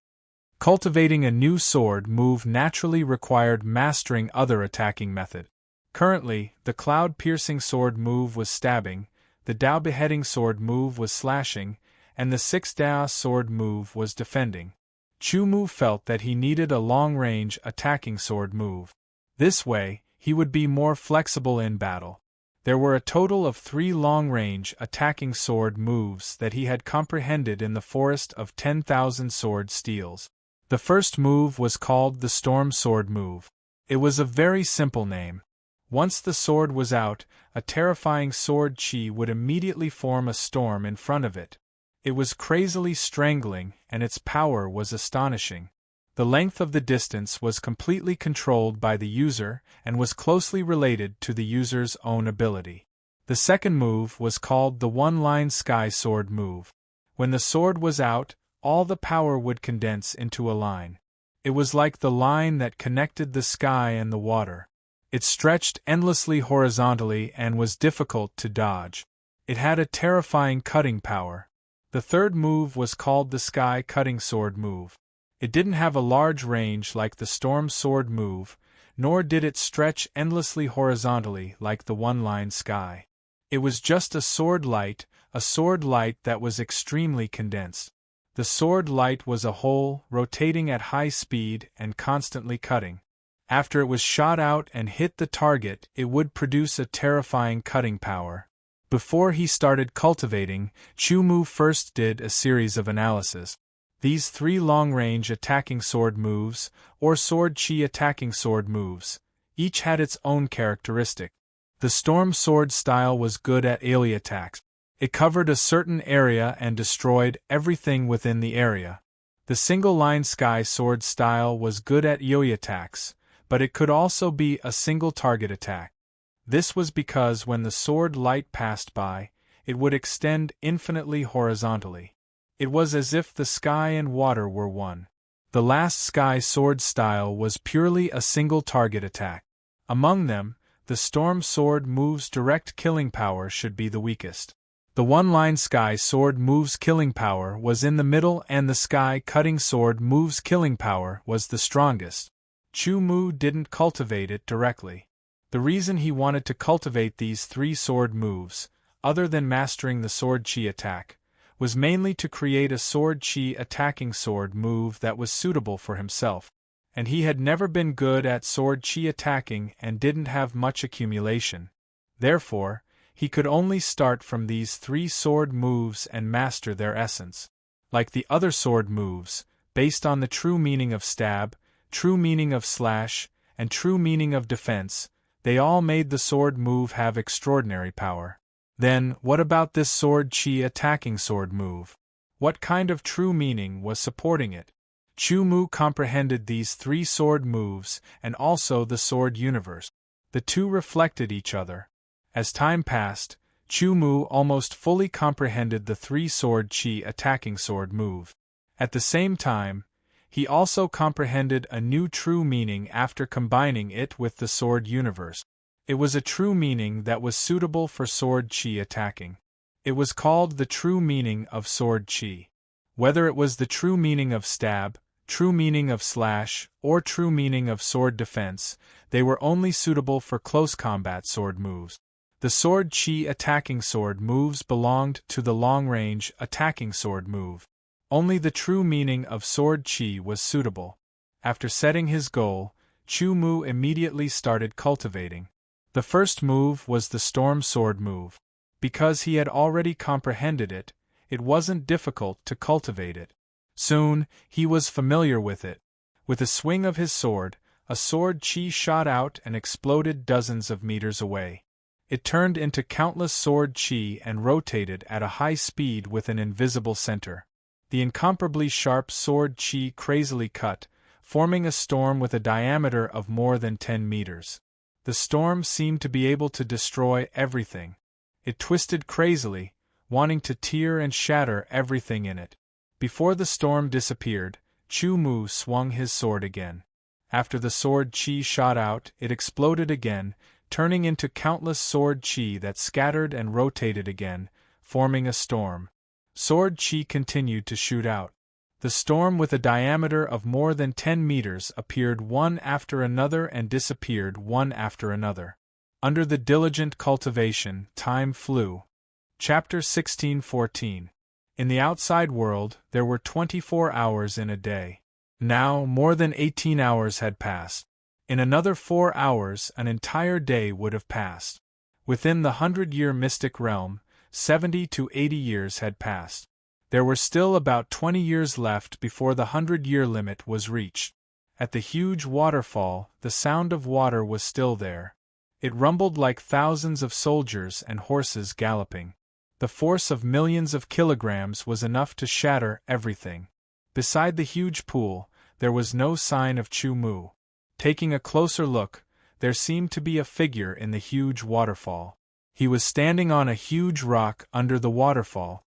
Cultivating a new sword move naturally required mastering other attacking method. Currently, the cloud-piercing sword move was stabbing, the Dao beheading sword move was slashing, and the Six Daos sword move was defending. Chu Mu felt that he needed a long-range attacking sword move. This way, he would be more flexible in battle. There were a total of 3 long-range attacking sword moves that he had comprehended in the Forest of 10,000 Sword Steels. The first move was called the Storm Sword move. It was a very simple name. Once the sword was out, a terrifying sword chi would immediately form a storm in front of it. It was crazily strangling, and its power was astonishing. The length of the distance was completely controlled by the user and was closely related to the user's own ability. The second move was called the One-Line Sky Sword move. When the sword was out, all the power would condense into a line. It was like the line that connected the sky and the water. It stretched endlessly horizontally and was difficult to dodge. It had a terrifying cutting power. The third move was called the Sky Cutting Sword move. It didn't have a large range like the Storm Sword move, nor did it stretch endlessly horizontally like the One-Line Sky. It was just a sword light that was extremely condensed. The sword light was a hole, rotating at high speed and constantly cutting. After it was shot out and hit the target, it would produce a terrifying cutting power. Before he started cultivating, Chu Mu first did a series of analysis. These 3 long-range attacking sword moves, or sword chi attacking sword moves, each had its own characteristic. The Storm Sword style was good at ally attacks. It covered a certain area and destroyed everything within the area. The Single-Line Sky Sword style was good at yoi attacks, but it could also be a single-target attack. This was because when the sword light passed by, it would extend infinitely horizontally. It was as if the sky and water were one. The last Sky Sword style was purely a single-target attack. Among them, the Storm Sword move's direct killing power should be the weakest. The One-Line Sky Sword move's killing power was in the middle and the Sky Cutting Sword move's killing power was the strongest. Chu Mu didn't cultivate it directly. The reason he wanted to cultivate these 3 sword moves, other than mastering the sword chi attack, was mainly to create a sword chi attacking sword move that was suitable for himself, and he had never been good at sword chi attacking and didn't have much accumulation. Therefore, He could only start from these 3 sword moves and master their essence. Like the other sword moves, based on the true meaning of stab, true meaning of slash, and true meaning of defense, they all made the sword move have extraordinary power. Then, what about this sword chi attacking sword move? What kind of true meaning was supporting it? Chu Mu comprehended these 3 sword moves and also the sword universe. The two reflected each other. As time passed, Chu Mu almost fully comprehended the 3 sword chi attacking sword move. At the same time, he also comprehended a new true meaning after combining it with the sword universe. It was a true meaning that was suitable for sword chi attacking. It was called the true meaning of sword chi. Whether it was the true meaning of stab, true meaning of slash, or true meaning of sword defense, they were only suitable for close combat sword moves. The sword chi attacking sword moves belonged to the long-range attacking sword move. Only the true meaning of sword chi was suitable. After setting his goal, Chu Mu immediately started cultivating. The first move was the storm sword move. Because he had already comprehended it, it wasn't difficult to cultivate it. Soon, he was familiar with it. With a swing of his sword, a sword chi shot out and exploded dozens of meters away. It turned into countless sword chi and rotated at a high speed with an invisible center. The incomparably sharp sword chi crazily cut, forming a storm with a diameter of more than 10 meters. The storm seemed to be able to destroy everything. It twisted crazily, wanting to tear and shatter everything in it. Before the storm disappeared, Chu Mu swung his sword again. After the sword chi shot out, it exploded again, turning into countless sword chi that scattered and rotated again, forming a storm. Sword chi continued to shoot out. The storm with a diameter of more than 10 meters appeared one after another and disappeared one after another. Under the diligent cultivation, time flew. Chapter 16:14. In the outside world, there were 24 hours in a day. Now, more than 18 hours had passed. In another 4 hours, an entire day would have passed. Within the 100-year mystic realm, 70 to 80 years had passed. There were still about 20 years left before the 100-year limit was reached. At the huge waterfall, the sound of water was still there. It rumbled like thousands of soldiers and horses galloping. The force of millions of kilograms was enough to shatter everything. Beside the huge pool, there was no sign of Chu Mu. Taking a closer look, there seemed to be a figure in the huge waterfall. He was standing on a huge rock under the waterfall.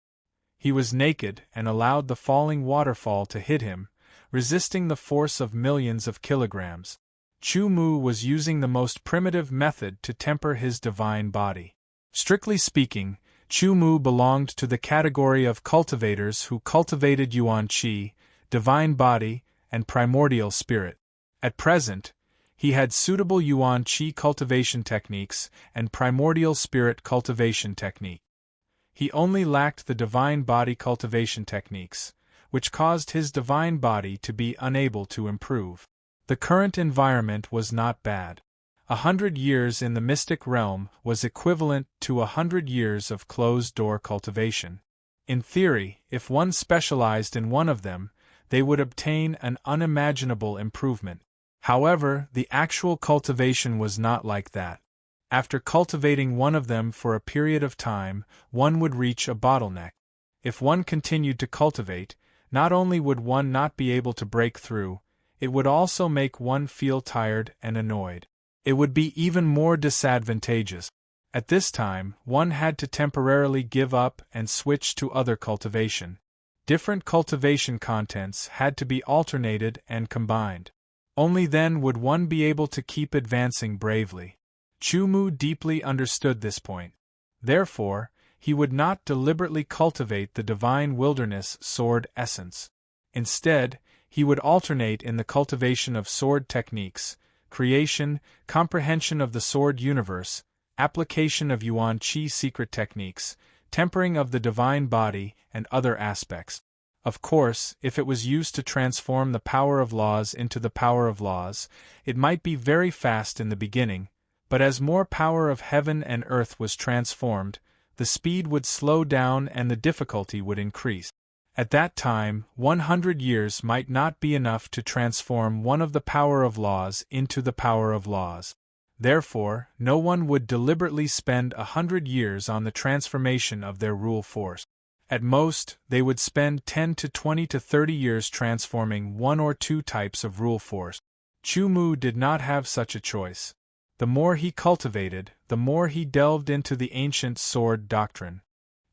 He was naked and allowed the falling waterfall to hit him, resisting the force of millions of kilograms. Chu Mu was using the most primitive method to temper his divine body. Strictly speaking, Chu Mu belonged to the category of cultivators who cultivated Yuan Qi, divine body, and primordial spirit. At present, he had suitable Yuan Qi cultivation techniques and primordial spirit cultivation technique. He only lacked the divine body cultivation techniques, which caused his divine body to be unable to improve. The current environment was not bad. 100 years in the mystic realm was equivalent to 100 years of closed-door cultivation. In theory, if one specialized in one of them, they would obtain an unimaginable improvement. However, the actual cultivation was not like that. After cultivating one of them for a period of time, one would reach a bottleneck. If one continued to cultivate, not only would one not be able to break through, it would also make one feel tired and annoyed. It would be even more disadvantageous. At this time, one had to temporarily give up and switch to other cultivation. Different cultivation contents had to be alternated and combined. Only then would one be able to keep advancing bravely. Chu Mu deeply understood this point. Therefore, he would not deliberately cultivate the divine wilderness sword essence. Instead, he would alternate in the cultivation of sword techniques, creation, comprehension of the sword universe, application of Yuan Qi secret techniques, tempering of the divine body, and other aspects. Of course, if it was used to transform the power of laws into the power of laws, it might be very fast in the beginning, But as more power of heaven and earth was transformed, the speed would slow down and the difficulty would increase. At that time, 100 years might not be enough to transform one of the power of laws into the power of laws. Therefore, no one would deliberately spend 100 years on the transformation of their rule force. At most, they would spend 10 to 20 to 30 years transforming one or two types of rule force. Chu Mu did not have such a choice. The more he cultivated, the more he delved into the ancient sword doctrine.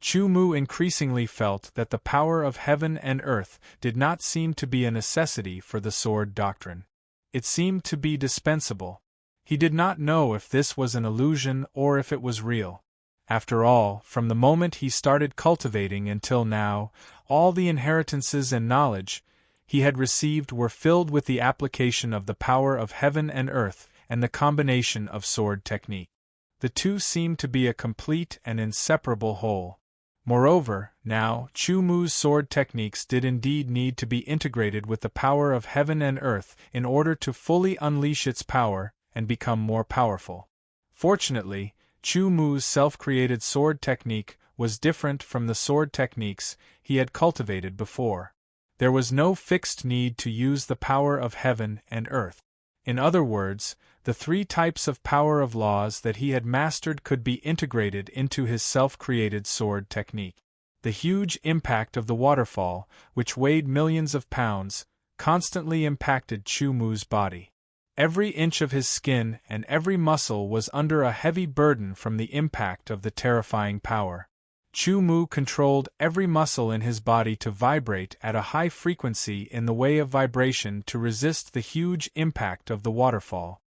Chu Mu increasingly felt that the power of heaven and earth did not seem to be a necessity for the sword doctrine. It seemed to be dispensable. He did not know if this was an illusion or if it was real. After all, from the moment he started cultivating until now, all the inheritances and knowledge he had received were filled with the application of the power of heaven and earth and the combination of sword technique. The two seemed to be a complete and inseparable whole. Moreover, now, Chu Mu's sword techniques did indeed need to be integrated with the power of heaven and earth in order to fully unleash its power and become more powerful. Fortunately, Chu Mu's self-created sword technique was different from the sword techniques he had cultivated before. There was no fixed need to use the power of heaven and earth. In other words, the three types of power of laws that he had mastered could be integrated into his self-created sword technique. The huge impact of the waterfall, which weighed millions of pounds, constantly impacted Chu Mu's body. Every inch of his skin and every muscle was under a heavy burden from the impact of the terrifying power. Chu Mu controlled every muscle in his body to vibrate at a high frequency in the way of vibration to resist the huge impact of the waterfall.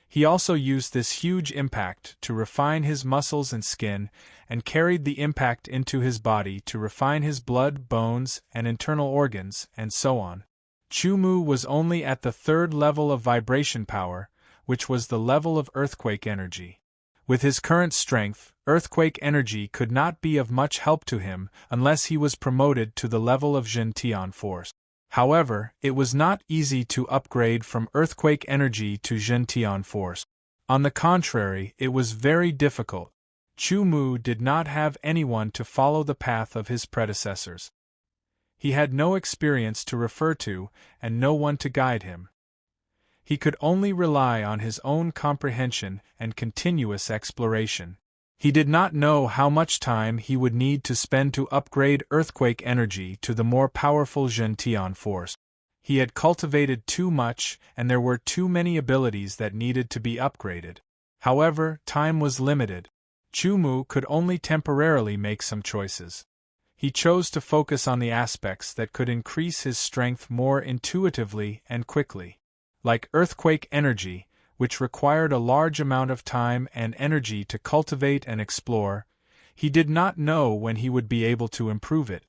He also used this huge impact to refine his muscles and skin, and carried the impact into his body to refine his blood, bones, and internal organs, and so on. Chu Mu was only at the third level of vibration power, which was the level of earthquake energy. With his current strength, earthquake energy could not be of much help to him unless he was promoted to the level of Zhentian force. However, it was not easy to upgrade from earthquake energy to Zhentian force. On the contrary, it was very difficult. Chu Mu did not have anyone to follow the path of his predecessors. He had no experience to refer to, and no one to guide him. He could only rely on his own comprehension and continuous exploration. He did not know how much time he would need to spend to upgrade earthquake energy to the more powerful Zhentian force. He had cultivated too much, and there were too many abilities that needed to be upgraded. However, time was limited. Chu Mu could only temporarily make some choices. He chose to focus on the aspects that could increase his strength more intuitively and quickly. Like earthquake energy, which required a large amount of time and energy to cultivate and explore, he did not know when he would be able to improve it.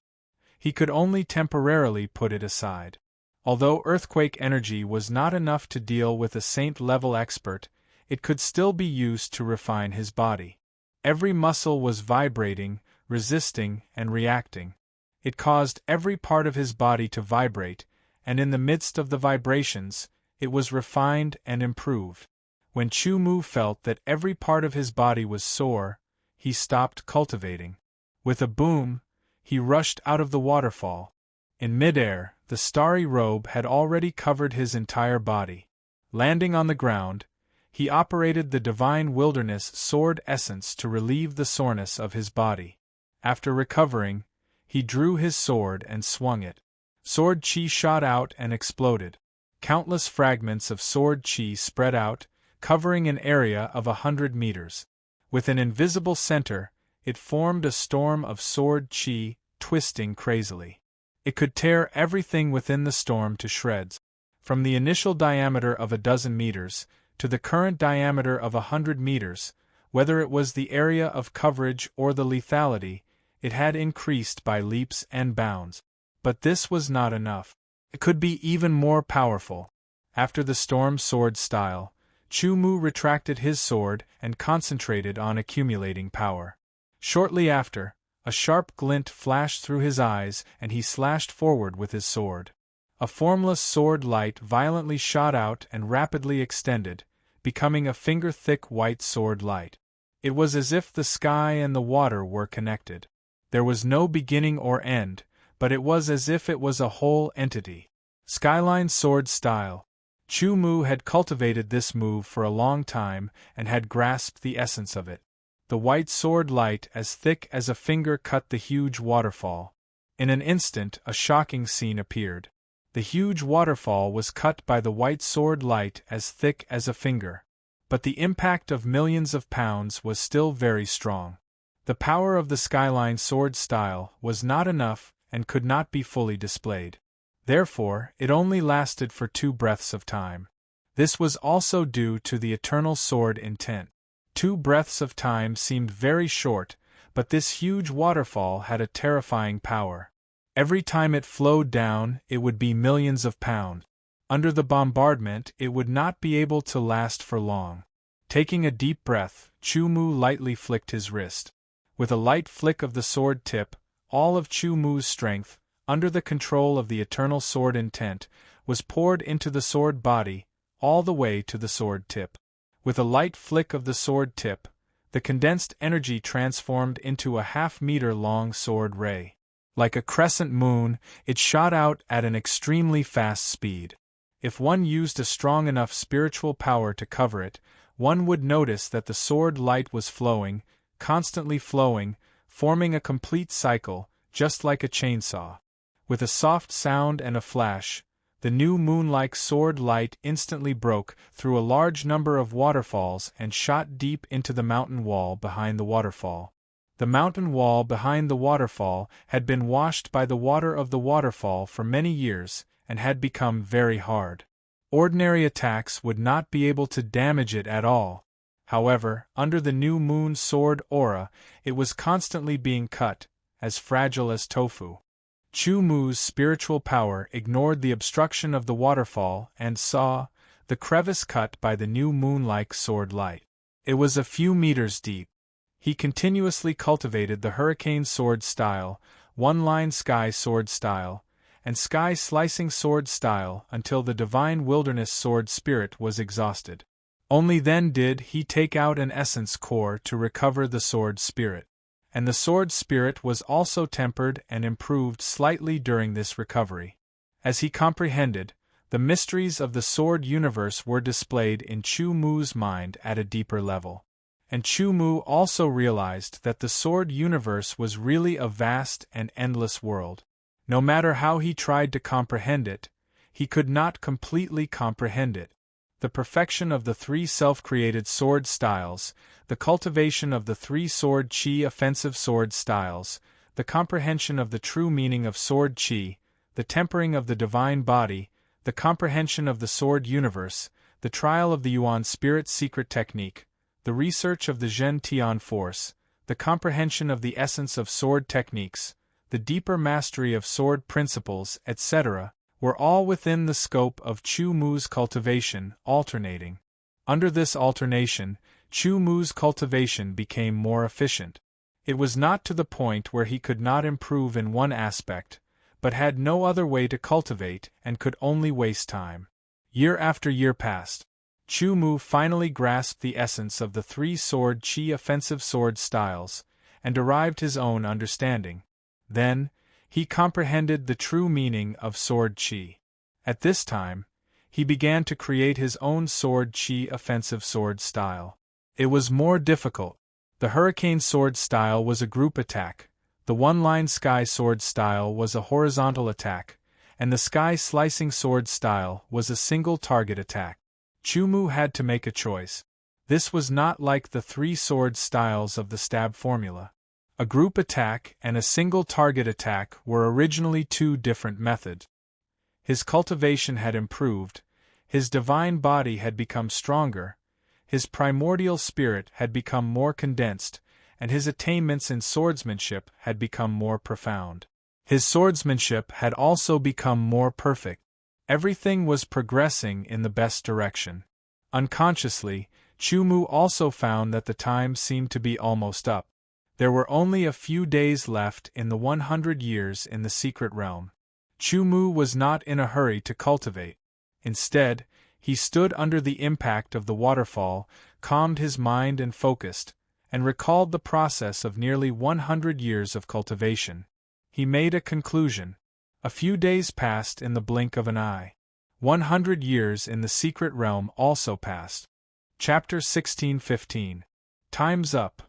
He could only temporarily put it aside. Although earthquake energy was not enough to deal with a saint-level expert, it could still be used to refine his body. Every muscle was vibrating, resisting, and reacting. It caused every part of his body to vibrate, and in the midst of the vibrations, it was refined and improved. When Chu Mu felt that every part of his body was sore, he stopped cultivating. With a boom, he rushed out of the waterfall. In midair, the starry robe had already covered his entire body. Landing on the ground, he operated the divine wilderness sword essence to relieve the soreness of his body. After recovering, he drew his sword and swung it. Sword chi shot out and exploded. Countless fragments of sword chi spread out, covering an area of 100 meters. With an invisible center, it formed a storm of sword chi, twisting crazily. It could tear everything within the storm to shreds. From the initial diameter of 12 meters, to the current diameter of 100 meters, whether it was the area of coverage or the lethality, it had increased by leaps and bounds. But this was not enough. It could be even more powerful. After the storm sword style, Chu Mu retracted his sword and concentrated on accumulating power. Shortly after, a sharp glint flashed through his eyes and he slashed forward with his sword. A formless sword light violently shot out and rapidly extended, becoming a finger-thick white sword light. It was as if the sky and the water were connected. There was no beginning or end, but it was as if it was a whole entity. Skyline sword style. Chu Mu had cultivated this move for a long time and had grasped the essence of it. The white sword light as thick as a finger cut the huge waterfall. In an instant a shocking scene appeared. The huge waterfall was cut by the white sword light as thick as a finger. But the impact of millions of pounds was still very strong. The power of the skyline sword style was not enough and could not be fully displayed. Therefore, it only lasted for 2 breaths of time. This was also due to the eternal sword intent. 2 breaths of time seemed very short, but this huge waterfall had a terrifying power. Every time it flowed down, it would be millions of pounds. Under the bombardment, it would not be able to last for long. Taking a deep breath, Chu Mu lightly flicked his wrist. With a light flick of the sword tip, all of Chu Mu's strength, under the control of the eternal sword intent, was poured into the sword body, all the way to the sword tip. With a light flick of the sword tip, the condensed energy transformed into a half-meter-long sword ray. Like a crescent moon, it shot out at an extremely fast speed. If one used a strong enough spiritual power to cover it, one would notice that the sword light was flowing, constantly flowing, forming a complete cycle, just like a chainsaw. With a soft sound and a flash, the new moon-like sword light instantly broke through a large number of waterfalls and shot deep into the mountain wall behind the waterfall. The mountain wall behind the waterfall had been washed by the water of the waterfall for many years and had become very hard. Ordinary attacks would not be able to damage it at all. However, under the new moon sword aura, it was constantly being cut, as fragile as tofu. Chu Mu's spiritual power ignored the obstruction of the waterfall and saw the crevice cut by the new moon-like sword light. It was a few meters deep. He continuously cultivated the hurricane sword style, one-line sky sword style, and sky-slicing sword style until the divine wilderness sword spirit was exhausted. Only then did he take out an essence core to recover the sword spirit. And the sword spirit was also tempered and improved slightly during this recovery. As he comprehended, the mysteries of the sword universe were displayed in Chu Mu's mind at a deeper level. And Chu Mu also realized that the sword universe was really a vast and endless world. No matter how he tried to comprehend it, he could not completely comprehend it. The perfection of the 3 self-created sword styles, the cultivation of the 3 sword chi offensive sword styles, the comprehension of the true meaning of sword chi, the tempering of the divine body, the comprehension of the sword universe, the trial of the Yuan spirit secret technique, the research of the Zhen Tian force, the comprehension of the essence of sword techniques, the deeper mastery of sword principles, etc., were all within the scope of Chu Mu's cultivation, alternating. Under this alternation, Chu Mu's cultivation became more efficient. It was not to the point where he could not improve in one aspect, but had no other way to cultivate and could only waste time. Year after year passed. Chu Mu finally grasped the essence of the 3 sword chi offensive sword styles, and derived his own understanding. Then, he comprehended the true meaning of sword chi. At this time, he began to create his own sword chi offensive sword style. It was more difficult. The hurricane sword style was a group attack, the one-line sky sword style was a horizontal attack, and the sky-slicing sword style was a single-target attack. Chu Mu had to make a choice. This was not like the 3 sword styles of the stab formula. A group attack and a single-target attack were originally 2 different methods. His cultivation had improved, his divine body had become stronger, his primordial spirit had become more condensed, and his attainments in swordsmanship had become more profound. His swordsmanship had also become more perfect. Everything was progressing in the best direction. Unconsciously, Chu Mu also found that the time seemed to be almost up. There were only a few days left in the 100 years in the secret realm. Chu Mu was not in a hurry to cultivate. Instead, He stood under the impact of the waterfall, calmed his mind and focused, and recalled the process of nearly 100 years of cultivation. He made a conclusion. A few days passed in the blink of an eye. 100 years in the secret realm also passed. Chapter 16:15. Time's Up.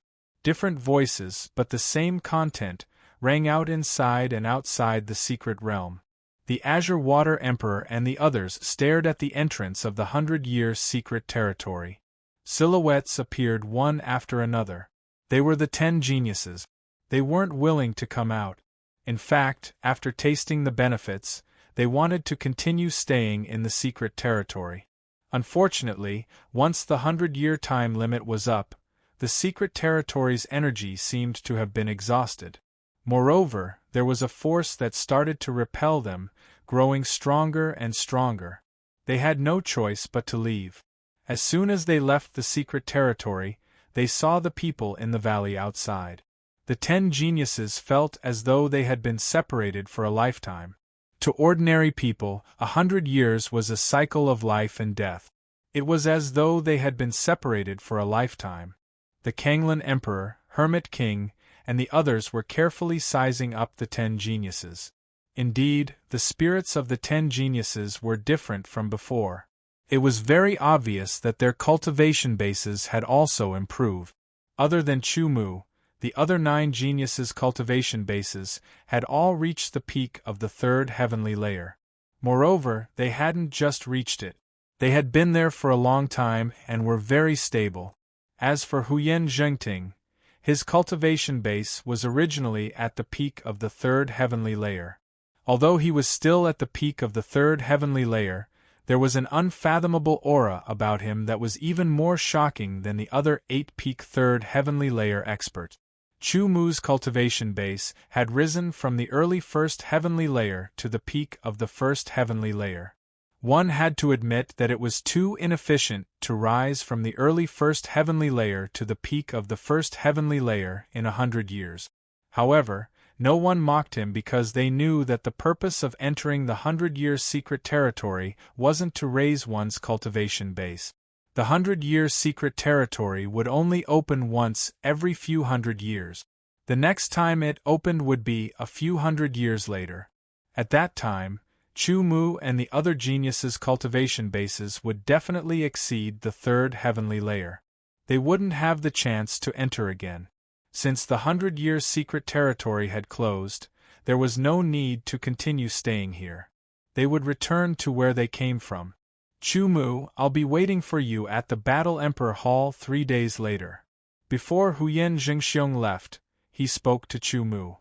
Different voices, but the same content, rang out inside and outside the secret realm. The Azure Water Emperor and the others stared at the entrance of the 100-year secret territory. Silhouettes appeared one after another. They were the 10 geniuses. They weren't willing to come out. In fact, after tasting the benefits, they wanted to continue staying in the secret territory. Unfortunately, once the 100-year time limit was up, the secret territory's energy seemed to have been exhausted. Moreover, there was a force that started to repel them, growing stronger and stronger. They had no choice but to leave. As soon as they left the secret territory, they saw the people in the valley outside. The 10 geniuses felt as though they had been separated for a lifetime. To ordinary people, 100 years was a cycle of life and death. It was as though they had been separated for a lifetime. The Kanglan Emperor, Hermit King, and the others were carefully sizing up the 10 geniuses. Indeed, the spirits of the 10 geniuses were different from before. It was very obvious that their cultivation bases had also improved. Other than Chu Mu, the other 9 geniuses' cultivation bases had all reached the peak of the 3rd heavenly layer. Moreover, they hadn't just reached it. They had been there for a long time and were very stable. As for Huyen Zhengting, his cultivation base was originally at the peak of the 3rd heavenly layer. Although he was still at the peak of the 3rd heavenly layer, there was an unfathomable aura about him that was even more shocking than the other 8-peak 3rd heavenly layer expert. Chu Mu's cultivation base had risen from the early 1st heavenly layer to the peak of the 1st heavenly layer. One had to admit that it was too inefficient to rise from the early 1st heavenly layer to the peak of the 1st heavenly layer in 100 years. However, no one mocked him because they knew that the purpose of entering the 100-year secret territory wasn't to raise one's cultivation base. The 100-year secret territory would only open once every few hundred years. The next time it opened would be a few hundred years later. At that time, Chu Mu and the other geniuses' cultivation bases would definitely exceed the 3rd heavenly layer. They wouldn't have the chance to enter again. Since the 100-year secret territory had closed, there was no need to continue staying here. They would return to where they came from. Chu Mu, I'll be waiting for you at the Battle Emperor Hall 3 days later. Before Huyen Jingxiong left, he spoke to Chu Mu.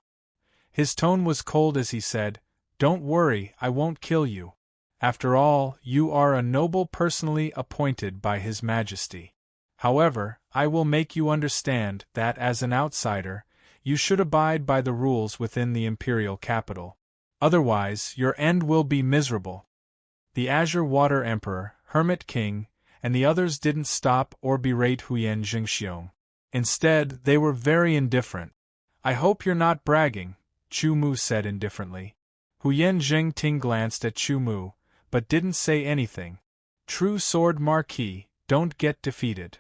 His tone was cold as he said, "Don't worry, I won't kill you. After all, you are a noble personally appointed by His Majesty. However, I will make you understand that as an outsider, you should abide by the rules within the imperial capital. Otherwise, your end will be miserable." The Azure Water Emperor, Hermit King, and the others didn't stop or berate Huyen Jingxiong. Instead, they were very indifferent. "I hope you're not bragging," Chu Mu said indifferently. Huyen Zhengting glanced at Chu Mu, but didn't say anything. "True Sword Marquis, don't get defeated."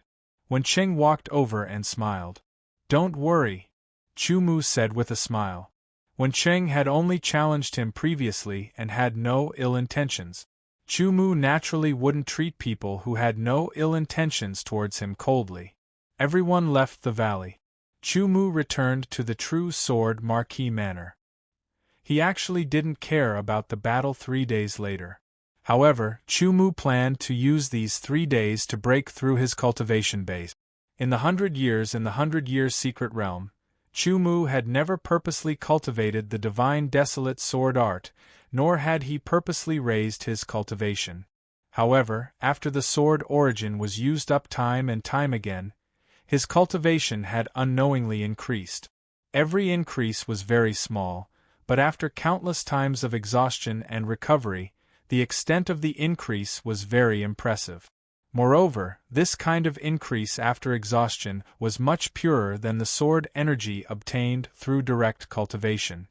Wen Cheng walked over and smiled. "Don't worry," Chu Mu said with a smile. Wen Cheng had only challenged him previously and had no ill intentions. Chu Mu naturally wouldn't treat people who had no ill intentions towards him coldly. Everyone left the valley. Chu Mu returned to the True Sword Marquis manor. He actually didn't care about the battle 3 days later. However, Chu Mu planned to use these 3 days to break through his cultivation base. In the 100 years in the 100-year secret realm, Chu Mu had never purposely cultivated the divine desolate sword art, nor had he purposely raised his cultivation. However, after the sword origin was used up time and time again, his cultivation had unknowingly increased. Every increase was very small, but after countless times of exhaustion and recovery, the extent of the increase was very impressive. Moreover, this kind of increase after exhaustion was much purer than the sword energy obtained through direct cultivation.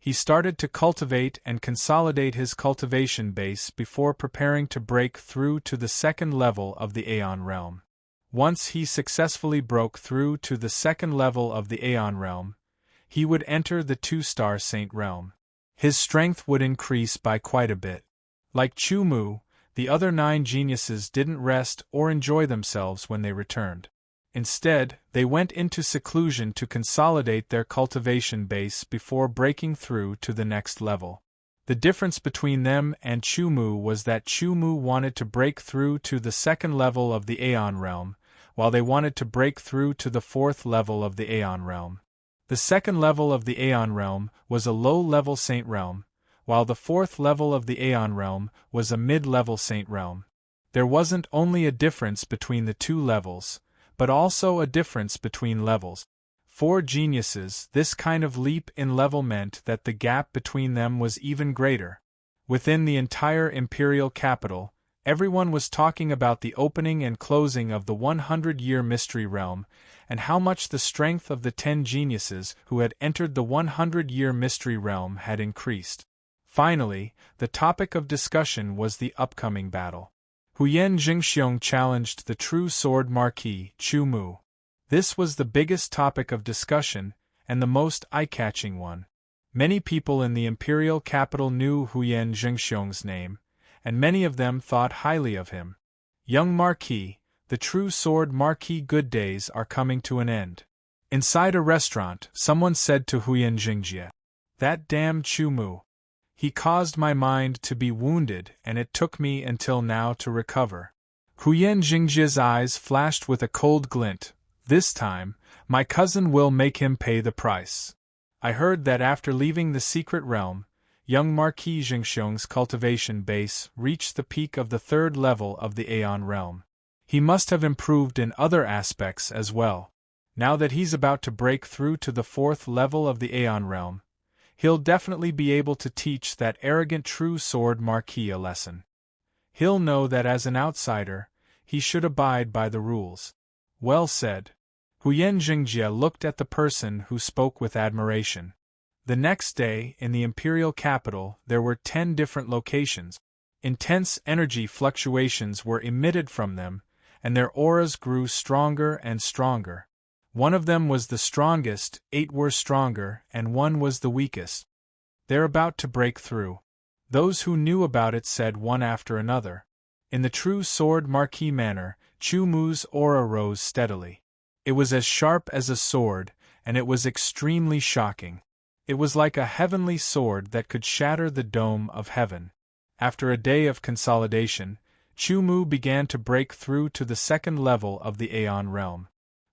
He started to cultivate and consolidate his cultivation base before preparing to break through to the second level of the Aeon realm. Once he successfully broke through to the second level of the Aeon realm, he would enter the 2-star Saint realm. His strength would increase by quite a bit. Like Chu Mu, the other 9 geniuses didn't rest or enjoy themselves when they returned. Instead, they went into seclusion to consolidate their cultivation base before breaking through to the next level. The difference between them and Chu Mu was that Chu Mu wanted to break through to the second level of the Aeon realm, while they wanted to break through to the 4th level of the Aeon realm. The second level of the Aeon realm was a low-level Saint realm, while the 4th level of the Aeon realm was a mid-level Saint realm. There wasn't only a difference between the 2 levels, but also a difference between levels. For geniuses, this kind of leap in level meant that the gap between them was even greater. Within the entire imperial capital, everyone was talking about the opening and closing of the 100-year mystery realm, and how much the strength of the 10 geniuses who had entered the 100-year mystery realm had increased. Finally, the topic of discussion was the upcoming battle. Huyen Jingxiong challenged the true sword marquis, Chu Mu. This was the biggest topic of discussion, and the most eye-catching one. Many people in the imperial capital knew Huyen Jingxiong's name, and many of them thought highly of him. Young Marquis, the true sword marquis, good days are coming to an end. Inside a restaurant, someone said to Huyen Jingjie, "That damn Chu Mu. He caused my mind to be wounded, and it took me until now to recover." Huyen Jingjie's eyes flashed with a cold glint. "This time, my cousin will make him pay the price." I heard that after leaving the secret realm, young Marquis Jingxiong's cultivation base reached the peak of the 3rd level of the Aeon realm. He must have improved in other aspects as well. Now that he's about to break through to the 4th level of the Aeon realm, he'll definitely be able to teach that arrogant true sword marquis a lesson. He'll know that as an outsider, he should abide by the rules. Well said. Huyen Jingjie looked at the person who spoke with admiration. The next day, in the imperial capital, there were 10 different locations. Intense energy fluctuations were emitted from them, and their auras grew stronger and stronger. One of them was the strongest, 8 were stronger, and 1 was the weakest. They're about to break through. Those who knew about it said one after another. In the true sword marquis manner, Chu Mu's aura rose steadily. It was as sharp as a sword, and it was extremely shocking. It was like a heavenly sword that could shatter the dome of heaven. After a day of consolidation, Chu Mu began to break through to the 2nd level of the Aeon realm.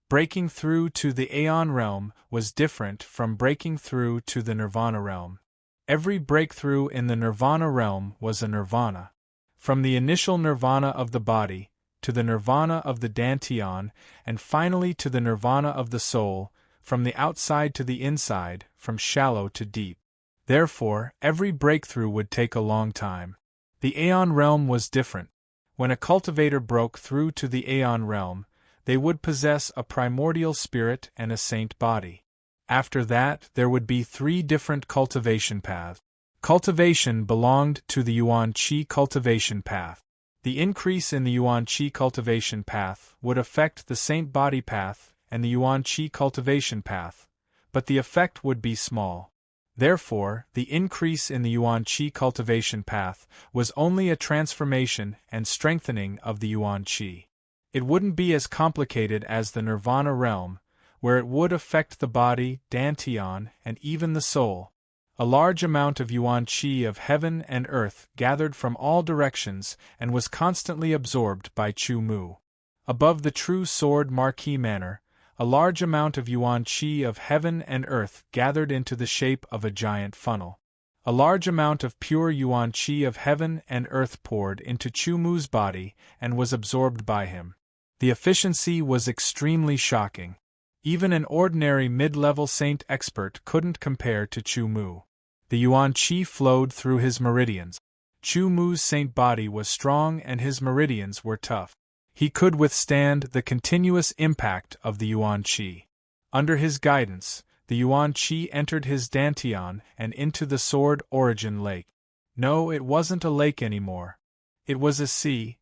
Breaking through to the Aeon realm was different from breaking through to the Nirvana realm. Every breakthrough in the Nirvana realm was a nirvana. From the initial nirvana of the body, to the nirvana of the dantian, and finally to the nirvana of the soul, from the outside to the inside, from shallow to deep. Therefore, every breakthrough would take a long time. The Aeon realm was different. When a cultivator broke through to the Aeon realm, they would possess a primordial spirit and a saint body. After that, there would be 3 different cultivation paths. Cultivation belonged to the Yuan Qi cultivation path. The increase in the Yuan Qi cultivation path would affect the saint body path and the Yuan Qi cultivation path, but the effect would be small. Therefore, the increase in the Yuan Qi cultivation path was only a transformation and strengthening of the Yuan Qi. It wouldn't be as complicated as the Nirvana realm, where it would affect the body, dantian, and even the soul. A large amount of Yuan Qi of heaven and earth gathered from all directions and was constantly absorbed by Chu Mu. Above the true sword marquis manner, a large amount of Yuan Qi of heaven and earth gathered into the shape of a giant funnel. A large amount of pure Yuan Qi of heaven and earth poured into Chu Mu's body and was absorbed by him. The efficiency was extremely shocking. Even an ordinary mid-level saint expert couldn't compare to Chu Mu. The Yuan Qi flowed through his meridians. Chu Mu's saint body was strong and his meridians were tough. He could withstand the continuous impact of the Yuan Qi. Under his guidance, the Yuan Qi entered his dantian and into the Sword Origin Lake. No, it wasn't a lake anymore. It was a sea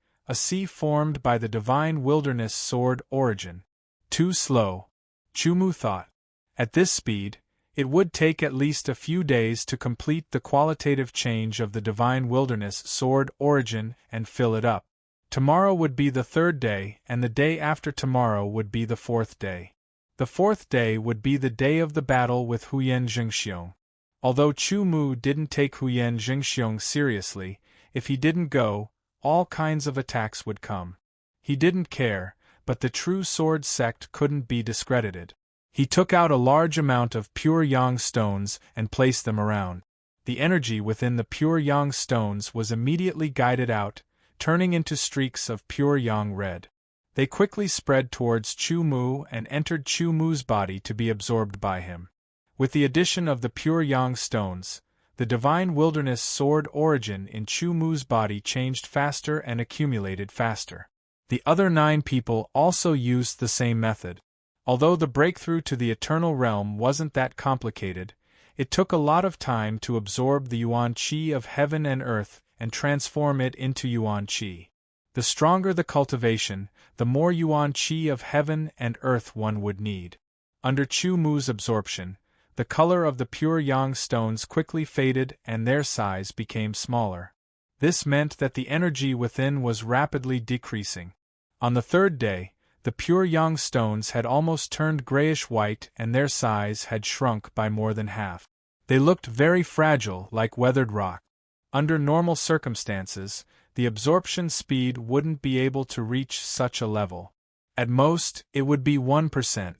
formed by the divine wilderness Sword Origin. Too slow, Chumu thought. At this speed, it would take at least a few days to complete the qualitative change of the divine wilderness Sword Origin and fill it up. Tomorrow would be the third day, and the day after tomorrow would be the fourth day. The fourth day would be the day of the battle with Huyen Jingxiong. Although Chu Mu didn't take Huyen Jingxiong seriously, if he didn't go, all kinds of attacks would come. He didn't care, but the true sword sect couldn't be discredited. He took out a large amount of pure yang stones and placed them around. The energy within the pure yang stones was immediately guided out, turning into streaks of pure yang red. They quickly spread towards Chu Mu and entered Chu Mu's body to be absorbed by him. With the addition of the pure yang stones, the divine wilderness sword origin in Chu Mu's body changed faster and accumulated faster. The other 9 people also used the same method. Although the breakthrough to the eternal realm wasn't that complicated, it took a lot of time to absorb the Yuan Qi of heaven and earth and transform it into Yuan Qi. The stronger the cultivation, the more Yuan Qi of heaven and earth one would need. Under Chu Mu's absorption, the color of the pure yang stones quickly faded and their size became smaller. This meant that the energy within was rapidly decreasing. On the third day, the pure yang stones had almost turned grayish-white and their size had shrunk by more than half. They looked very fragile, like weathered rock. Under normal circumstances, the absorption speed wouldn't be able to reach such a level. At most, it would be 1%.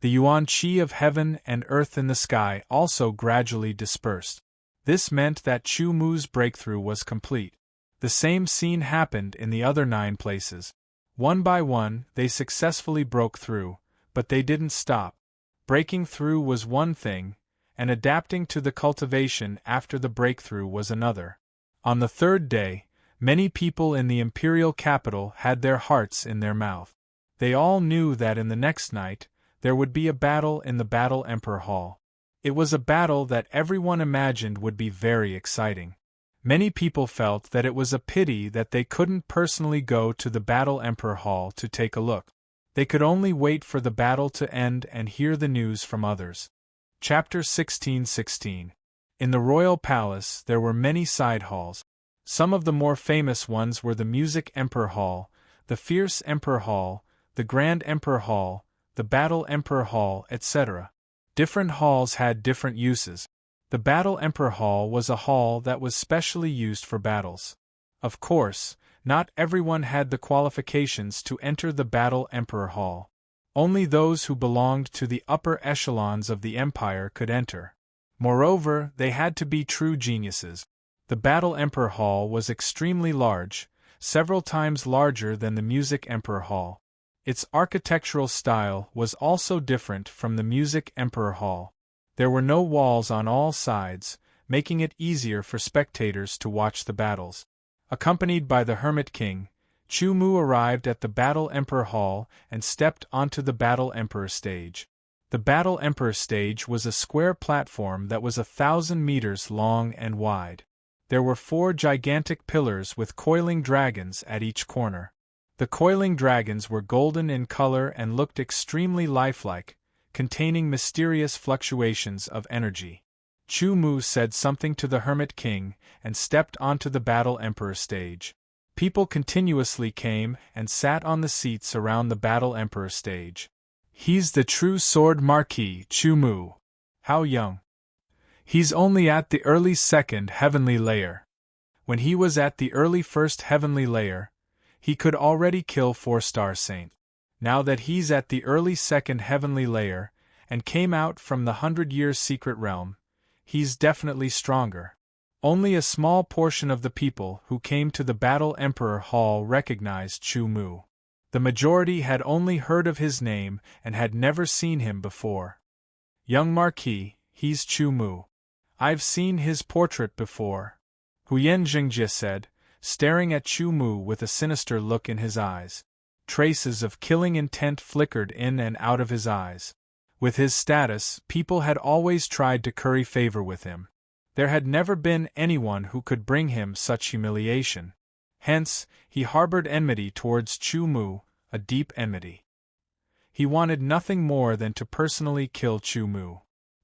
The Yuan Qi of heaven and earth in the sky also gradually dispersed. This meant that Chu Mu's breakthrough was complete. The same scene happened in the other 9 places. One by one, they successfully broke through, but they didn't stop. Breaking through was one thing, and adapting to the cultivation after the breakthrough was another. On the third day, many people in the imperial capital had their hearts in their mouth. They all knew that in the next night, there would be a battle in the Battle Emperor Hall. It was a battle that everyone imagined would be very exciting. Many people felt that it was a pity that they couldn't personally go to the Battle Emperor Hall to take a look. They could only wait for the battle to end and hear the news from others. Chapter 16:16. In the royal palace there were many side halls. Some of the more famous ones were the Music Emperor Hall, the Fierce Emperor Hall, the Grand Emperor Hall, the Battle Emperor Hall, etc. Different halls had different uses. The Battle Emperor Hall was a hall that was specially used for battles. Of course, not everyone had the qualifications to enter the Battle Emperor Hall. Only those who belonged to the upper echelons of the empire could enter. Moreover, they had to be true geniuses. The Battle Emperor Hall was extremely large, several times larger than the Music Emperor Hall. Its architectural style was also different from the Music Emperor Hall. There were no walls on all sides, making it easier for spectators to watch the battles. Accompanied by the Hermit King, Chu Mu arrived at the Battle Emperor Hall and stepped onto the Battle Emperor stage. The Battle Emperor stage was a square platform that was 1,000 meters long and wide. There were 4 gigantic pillars with coiling dragons at each corner. The coiling dragons were golden in color and looked extremely lifelike, containing mysterious fluctuations of energy. Chu Mu said something to the Hermit King and stepped onto the Battle Emperor stage. People continuously came and sat on the seats around the Battle Emperor stage. He's the true Sword Marquis, Chu Mu. How young. He's only at the early 2nd heavenly layer. When he was at the early 1st heavenly layer, he could already kill 4-star Saint. Now that he's at the early 2nd heavenly layer, and came out from the 100-year secret realm, he's definitely stronger. Only a small portion of the people who came to the Battle Emperor Hall recognized Chu Mu. The majority had only heard of his name and had never seen him before. Young Marquis, he's Chu Mu. I've seen his portrait before, Huyen Jingjie said, staring at Chu Mu with a sinister look in his eyes. Traces of killing intent flickered in and out of his eyes. With his status, people had always tried to curry favor with him. There had never been anyone who could bring him such humiliation. Hence, he harbored enmity towards Chu Mu, a deep enmity. He wanted nothing more than to personally kill Chu Mu.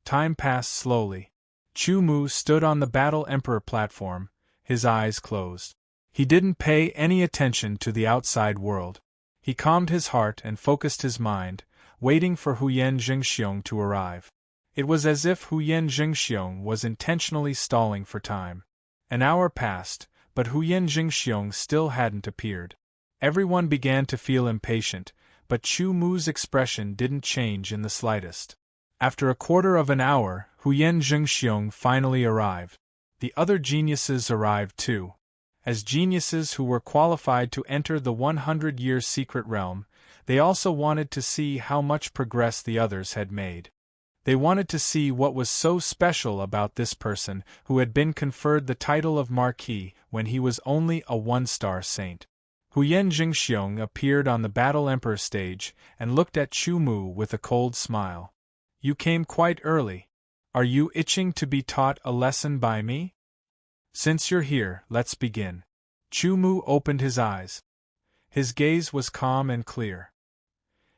Time passed slowly. Chu Mu stood on the Battle Emperor platform, his eyes closed. He didn't pay any attention to the outside world. He calmed his heart and focused his mind, waiting for Huyen Jingxiong to arrive. It was as if Huyen Jingxiong was intentionally stalling for time. An hour passed, but Huyen Jingxiong still hadn't appeared. Everyone began to feel impatient, but Chu Mu's expression didn't change in the slightest. After a quarter of an hour, Huyen Jingxiong finally arrived. The other geniuses arrived too. As geniuses who were qualified to enter the 100-year secret realm, they also wanted to see how much progress the others had made. They wanted to see what was so special about this person who had been conferred the title of Marquis when he was only a one-star saint. Huyen Jingxiong appeared on the Battle Emperor stage and looked at Chu Mu with a cold smile. "You came quite early. Are you itching to be taught a lesson by me? Since you're here, let's begin." Chu Mu opened his eyes. His gaze was calm and clear.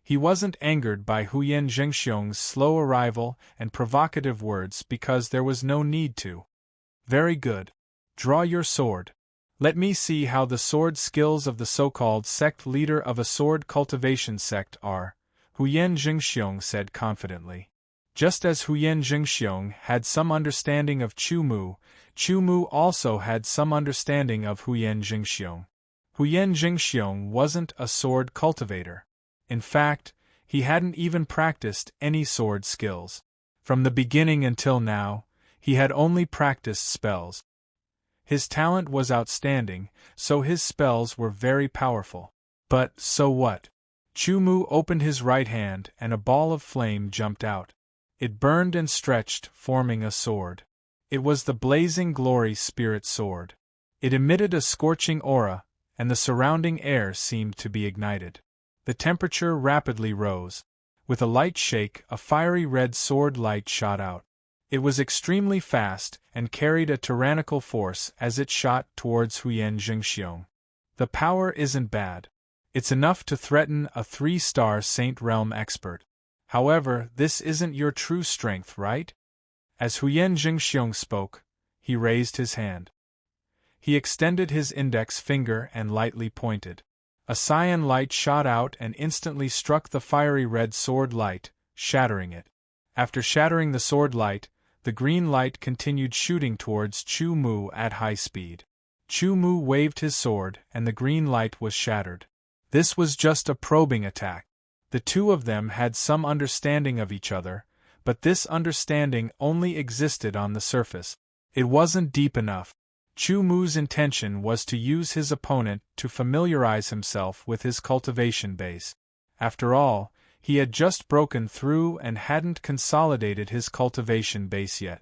He wasn't angered by Huyen Jingxiong's slow arrival and provocative words because there was no need to. "Very good. Draw your sword. Let me see how the sword skills of the so-called sect leader of a sword cultivation sect are," Huyen Jingxiong said confidently. Just as Huyen Jingxiong had some understanding of Chu Mu also had some understanding of Huyen Jingxiong. Huyen Jingxiong wasn't a sword cultivator. In fact, he hadn't even practiced any sword skills. From the beginning until now, he had only practiced spells. His talent was outstanding, so his spells were very powerful. But, so what? Chu Mu opened his right hand and a ball of flame jumped out. It burned and stretched, forming a sword. It was the Blazing Glory Spirit Sword. It emitted a scorching aura, and the surrounding air seemed to be ignited. The temperature rapidly rose. With a light shake, a fiery red sword light shot out. It was extremely fast and carried a tyrannical force as it shot towards Huyen Jingxiong. The power isn't bad. It's enough to threaten a 3-star Saint Realm expert. However, this isn't your true strength, right? As Huyen Jingxiong spoke, he raised his hand. He extended his index finger and lightly pointed. A cyan light shot out and instantly struck the fiery red sword light, shattering it. After shattering the sword light, the green light continued shooting towards Chu Mu at high speed. Chu Mu waved his sword and the green light was shattered. This was just a probing attack. The two of them had some understanding of each other, but this understanding only existed on the surface. It wasn't deep enough. Chu Mu's intention was to use his opponent to familiarize himself with his cultivation base. After all, he had just broken through and hadn't consolidated his cultivation base yet.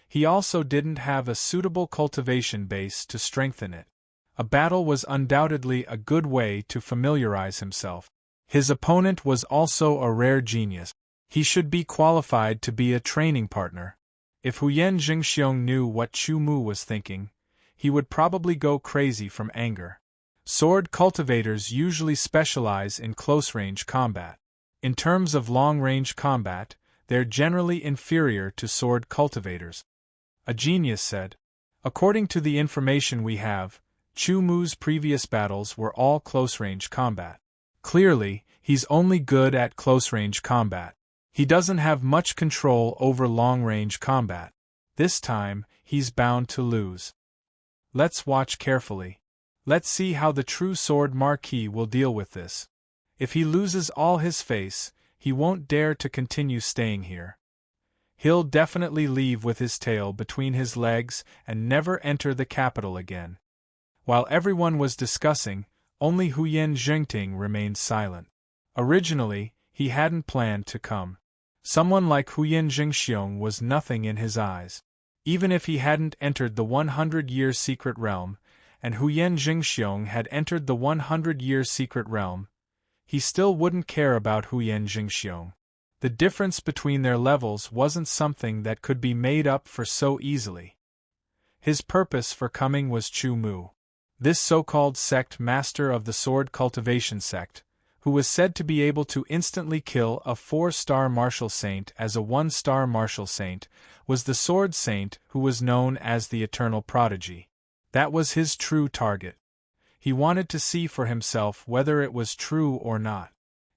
He also didn't have a suitable cultivation base to strengthen it. A battle was undoubtedly a good way to familiarize himself. His opponent was also a rare genius. He should be qualified to be a training partner. If Huyen Jingxiong knew what Chu Mu was thinking, he would probably go crazy from anger. Sword cultivators usually specialize in close-range combat. In terms of long-range combat, they're generally inferior to sword cultivators. A genius said. According to the information we have, Chu Mu's previous battles were all close-range combat. Clearly, he's only good at close-range combat. He doesn't have much control over long-range combat. This time, he's bound to lose. Let's watch carefully. Let's see how the true sword Marquis will deal with this. If he loses all his face, he won't dare to continue staying here. He'll definitely leave with his tail between his legs and never enter the capital again. While everyone was discussing, only Huyen Jingting remained silent. Originally, he hadn't planned to come. Someone like Huyen Jingxiong was nothing in his eyes. Even if he hadn't entered the 100-year secret realm, and Huyen Jingxiong had entered the 100-year secret realm, he still wouldn't care about Huyen Jingxiong. The difference between their levels wasn't something that could be made up for so easily. His purpose for coming was Chu Mu. This so-called sect master of the sword cultivation sect, who was said to be able to instantly kill a 4-star martial saint as a 1-star martial saint, was the sword saint who was known as the Eternal Prodigy. That was his true target. He wanted to see for himself whether it was true or not.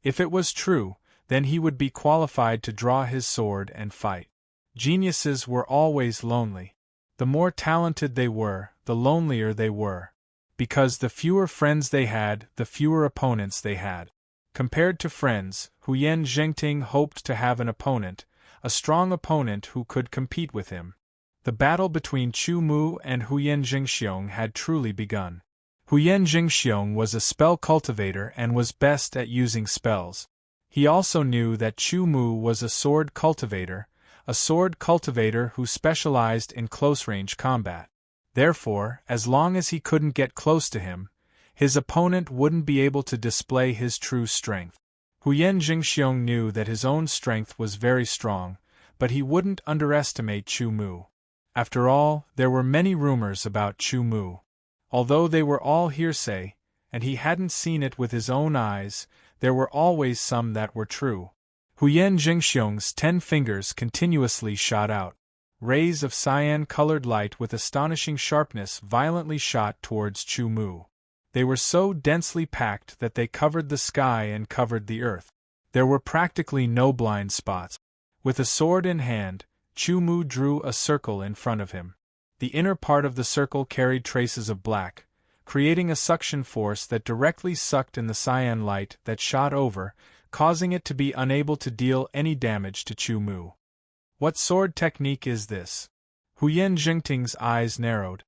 If it was true, then he would be qualified to draw his sword and fight. Geniuses were always lonely. The more talented they were, the lonelier they were. Because the fewer friends they had, the fewer opponents they had. Compared to friends, Huyen Zhengting hoped to have an opponent, a strong opponent who could compete with him. The battle between Chu Mu and Huyen Jingxiong had truly begun. Huyen Jingxiong was a spell cultivator and was best at using spells. He also knew that Chu Mu was a sword cultivator who specialized in close-range combat. Therefore, as long as he couldn't get close to him, his opponent wouldn't be able to display his true strength. Huyen Jingxiong knew that his own strength was very strong, but he wouldn't underestimate Chu Mu. After all, there were many rumors about Chu Mu. Although they were all hearsay, and he hadn't seen it with his own eyes, there were always some that were true. Huyen Jingxiong's 10 fingers continuously shot out. Rays of cyan-colored light with astonishing sharpness violently shot towards Chu Mu. They were so densely packed that they covered the sky and covered the earth. There were practically no blind spots. With a sword in hand, Chu Mu drew a circle in front of him. The inner part of the circle carried traces of black, creating a suction force that directly sucked in the cyan light that shot over, causing it to be unable to deal any damage to Chu Mu. What sword technique is this? Huyen Jingting's eyes narrowed.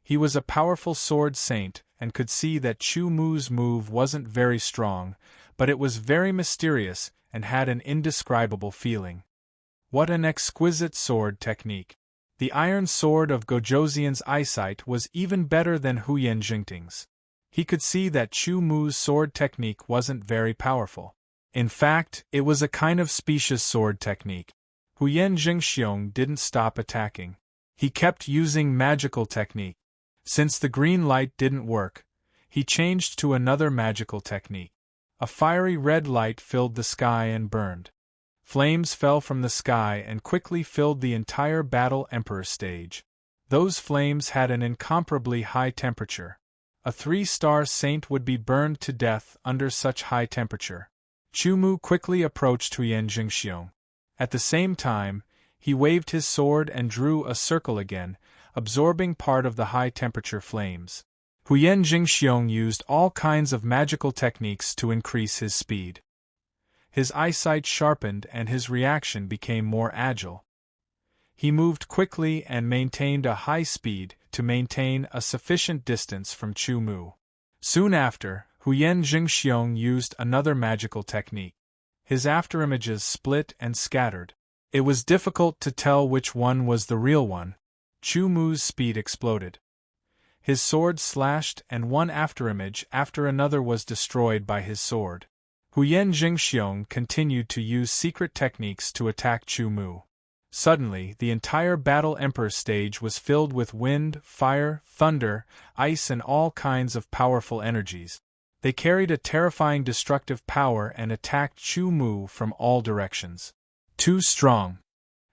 He was a powerful sword saint and could see that Chu Mu's move wasn't very strong, but it was very mysterious and had an indescribable feeling. What an exquisite sword technique! The iron sword of Gojoseon's eyesight was even better than Huyen Jingting's. He could see that Chu Mu's sword technique wasn't very powerful. In fact, it was a kind of specious sword technique. Huyen Jingxiong didn't stop attacking. He kept using magical technique. Since the green light didn't work, he changed to another magical technique. A fiery red light filled the sky and burned. Flames fell from the sky and quickly filled the entire Battle Emperor stage. Those flames had an incomparably high temperature. A 3-star saint would be burned to death under such high temperature. Chu Mu quickly approached Huyen Jingxiong. At the same time, he waved his sword and drew a circle again, absorbing part of the high-temperature flames. Huyen Jingxiong used all kinds of magical techniques to increase his speed. His eyesight sharpened and his reaction became more agile. He moved quickly and maintained a high speed to maintain a sufficient distance from Chu Mu. Soon after, Huyen Jingxiong used another magical technique. His afterimages split and scattered. It was difficult to tell which one was the real one. Chu Mu's speed exploded. His sword slashed and one afterimage after another was destroyed by his sword. Huyen Jingxiong continued to use secret techniques to attack Chu Mu. Suddenly, the entire Battle Emperor stage was filled with wind, fire, thunder, ice and all kinds of powerful energies. They carried a terrifying destructive power and attacked Chu Mu from all directions. Too strong.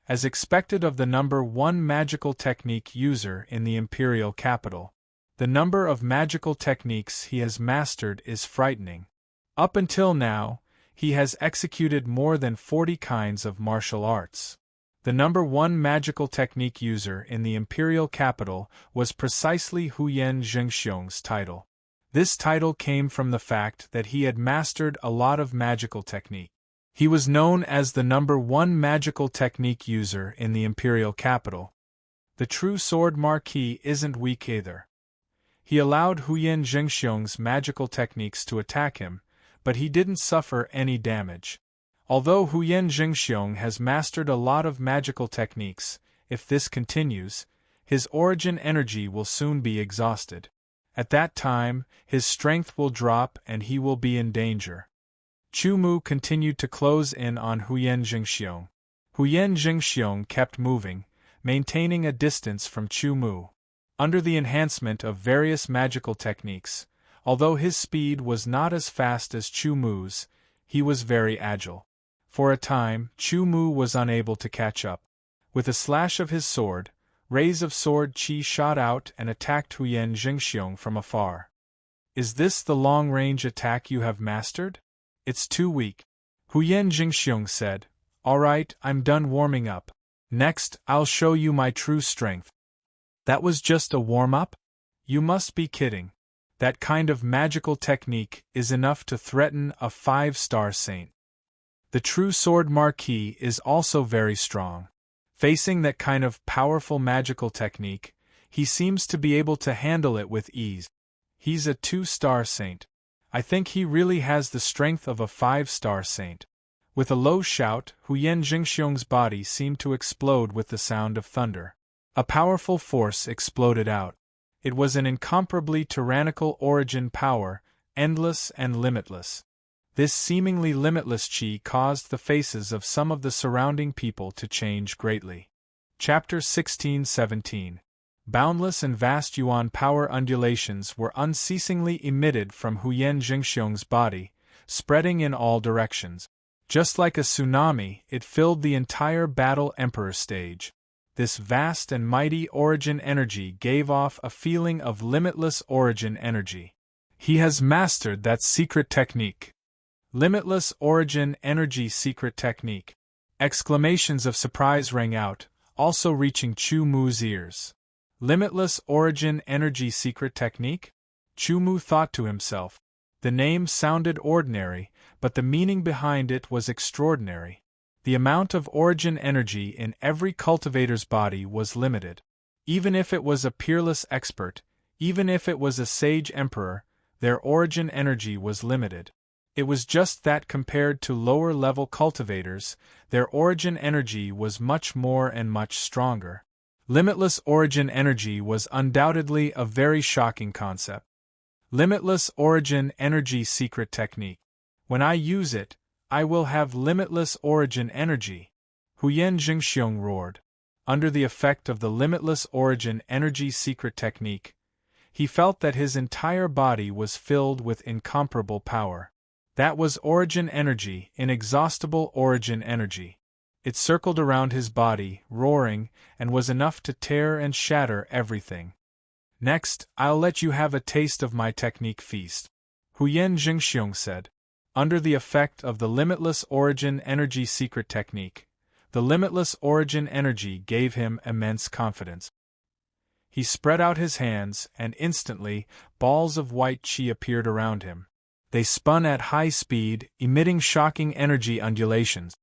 As expected of the number 1 magical technique user in the imperial capital, the number of magical techniques he has mastered is frightening. Up until now, he has executed more than 40 kinds of martial arts. The number 1 magical technique user in the imperial capital was precisely Huyen Jingxiong's title. This title came from the fact that he had mastered a lot of magical technique. He was known as the number 1 magical technique user in the imperial capital. The true sword marquis isn't weak either. He allowed Huyen Jingxiong's magical techniques to attack him, but he didn't suffer any damage. Although Huyen Jingxiong has mastered a lot of magical techniques, if this continues, his origin energy will soon be exhausted. At that time, his strength will drop and he will be in danger. Chu Mu continued to close in on Huyen Jingxiong. Huyen Jingxiong kept moving, maintaining a distance from Chu Mu. Under the enhancement of various magical techniques, although his speed was not as fast as Chu Mu's, he was very agile. For a time, Chu Mu was unable to catch up. With a slash of his sword, rays of sword qi shot out and attacked Huyen Jingxiong from afar. Is this the long-range attack you have mastered? It's too weak. Huyen Jingxiong said, All right, I'm done warming up. Next, I'll show you my true strength. That was just a warm-up? You must be kidding. That kind of magical technique is enough to threaten a 5-star saint. The true sword marquis is also very strong. Facing that kind of powerful magical technique, he seems to be able to handle it with ease. He's a 2-star saint. I think he really has the strength of a 5-star saint. With a low shout, Huyen Jingxiong's body seemed to explode with the sound of thunder. A powerful force exploded out. It was an incomparably tyrannical origin power, endless and limitless. This seemingly limitless qi caused the faces of some of the surrounding people to change greatly. Chapter 16-17. Boundless and vast yuan power undulations were unceasingly emitted from Huyen Jingxiong's body, spreading in all directions. Just like a tsunami, it filled the entire battle emperor stage. This vast and mighty origin energy gave off a feeling of limitless origin energy. He has mastered that secret technique. Limitless origin energy secret technique. Exclamations of surprise rang out, also reaching Chu Mu's ears. Limitless origin energy secret technique? Chu Mu thought to himself. The name sounded ordinary, but the meaning behind it was extraordinary. The amount of origin energy in every cultivator's body was limited. Even if it was a peerless expert, even if it was a sage emperor, their origin energy was limited. It was just that compared to lower-level cultivators, their origin energy was much more and much stronger. Limitless origin energy was undoubtedly a very shocking concept. Limitless origin energy secret technique. When I use it, I will have limitless origin energy. Huyen Jingxiong roared. Under the effect of the limitless origin energy secret technique, he felt that his entire body was filled with incomparable power. That was origin energy, inexhaustible origin energy. It circled around his body, roaring, and was enough to tear and shatter everything. Next, I'll let you have a taste of my technique feast, Huyen Jingxiong said. Under the effect of the limitless origin energy secret technique, the limitless origin energy gave him immense confidence. He spread out his hands, and instantly, balls of white qi appeared around him. They spun at high speed, emitting shocking energy undulations.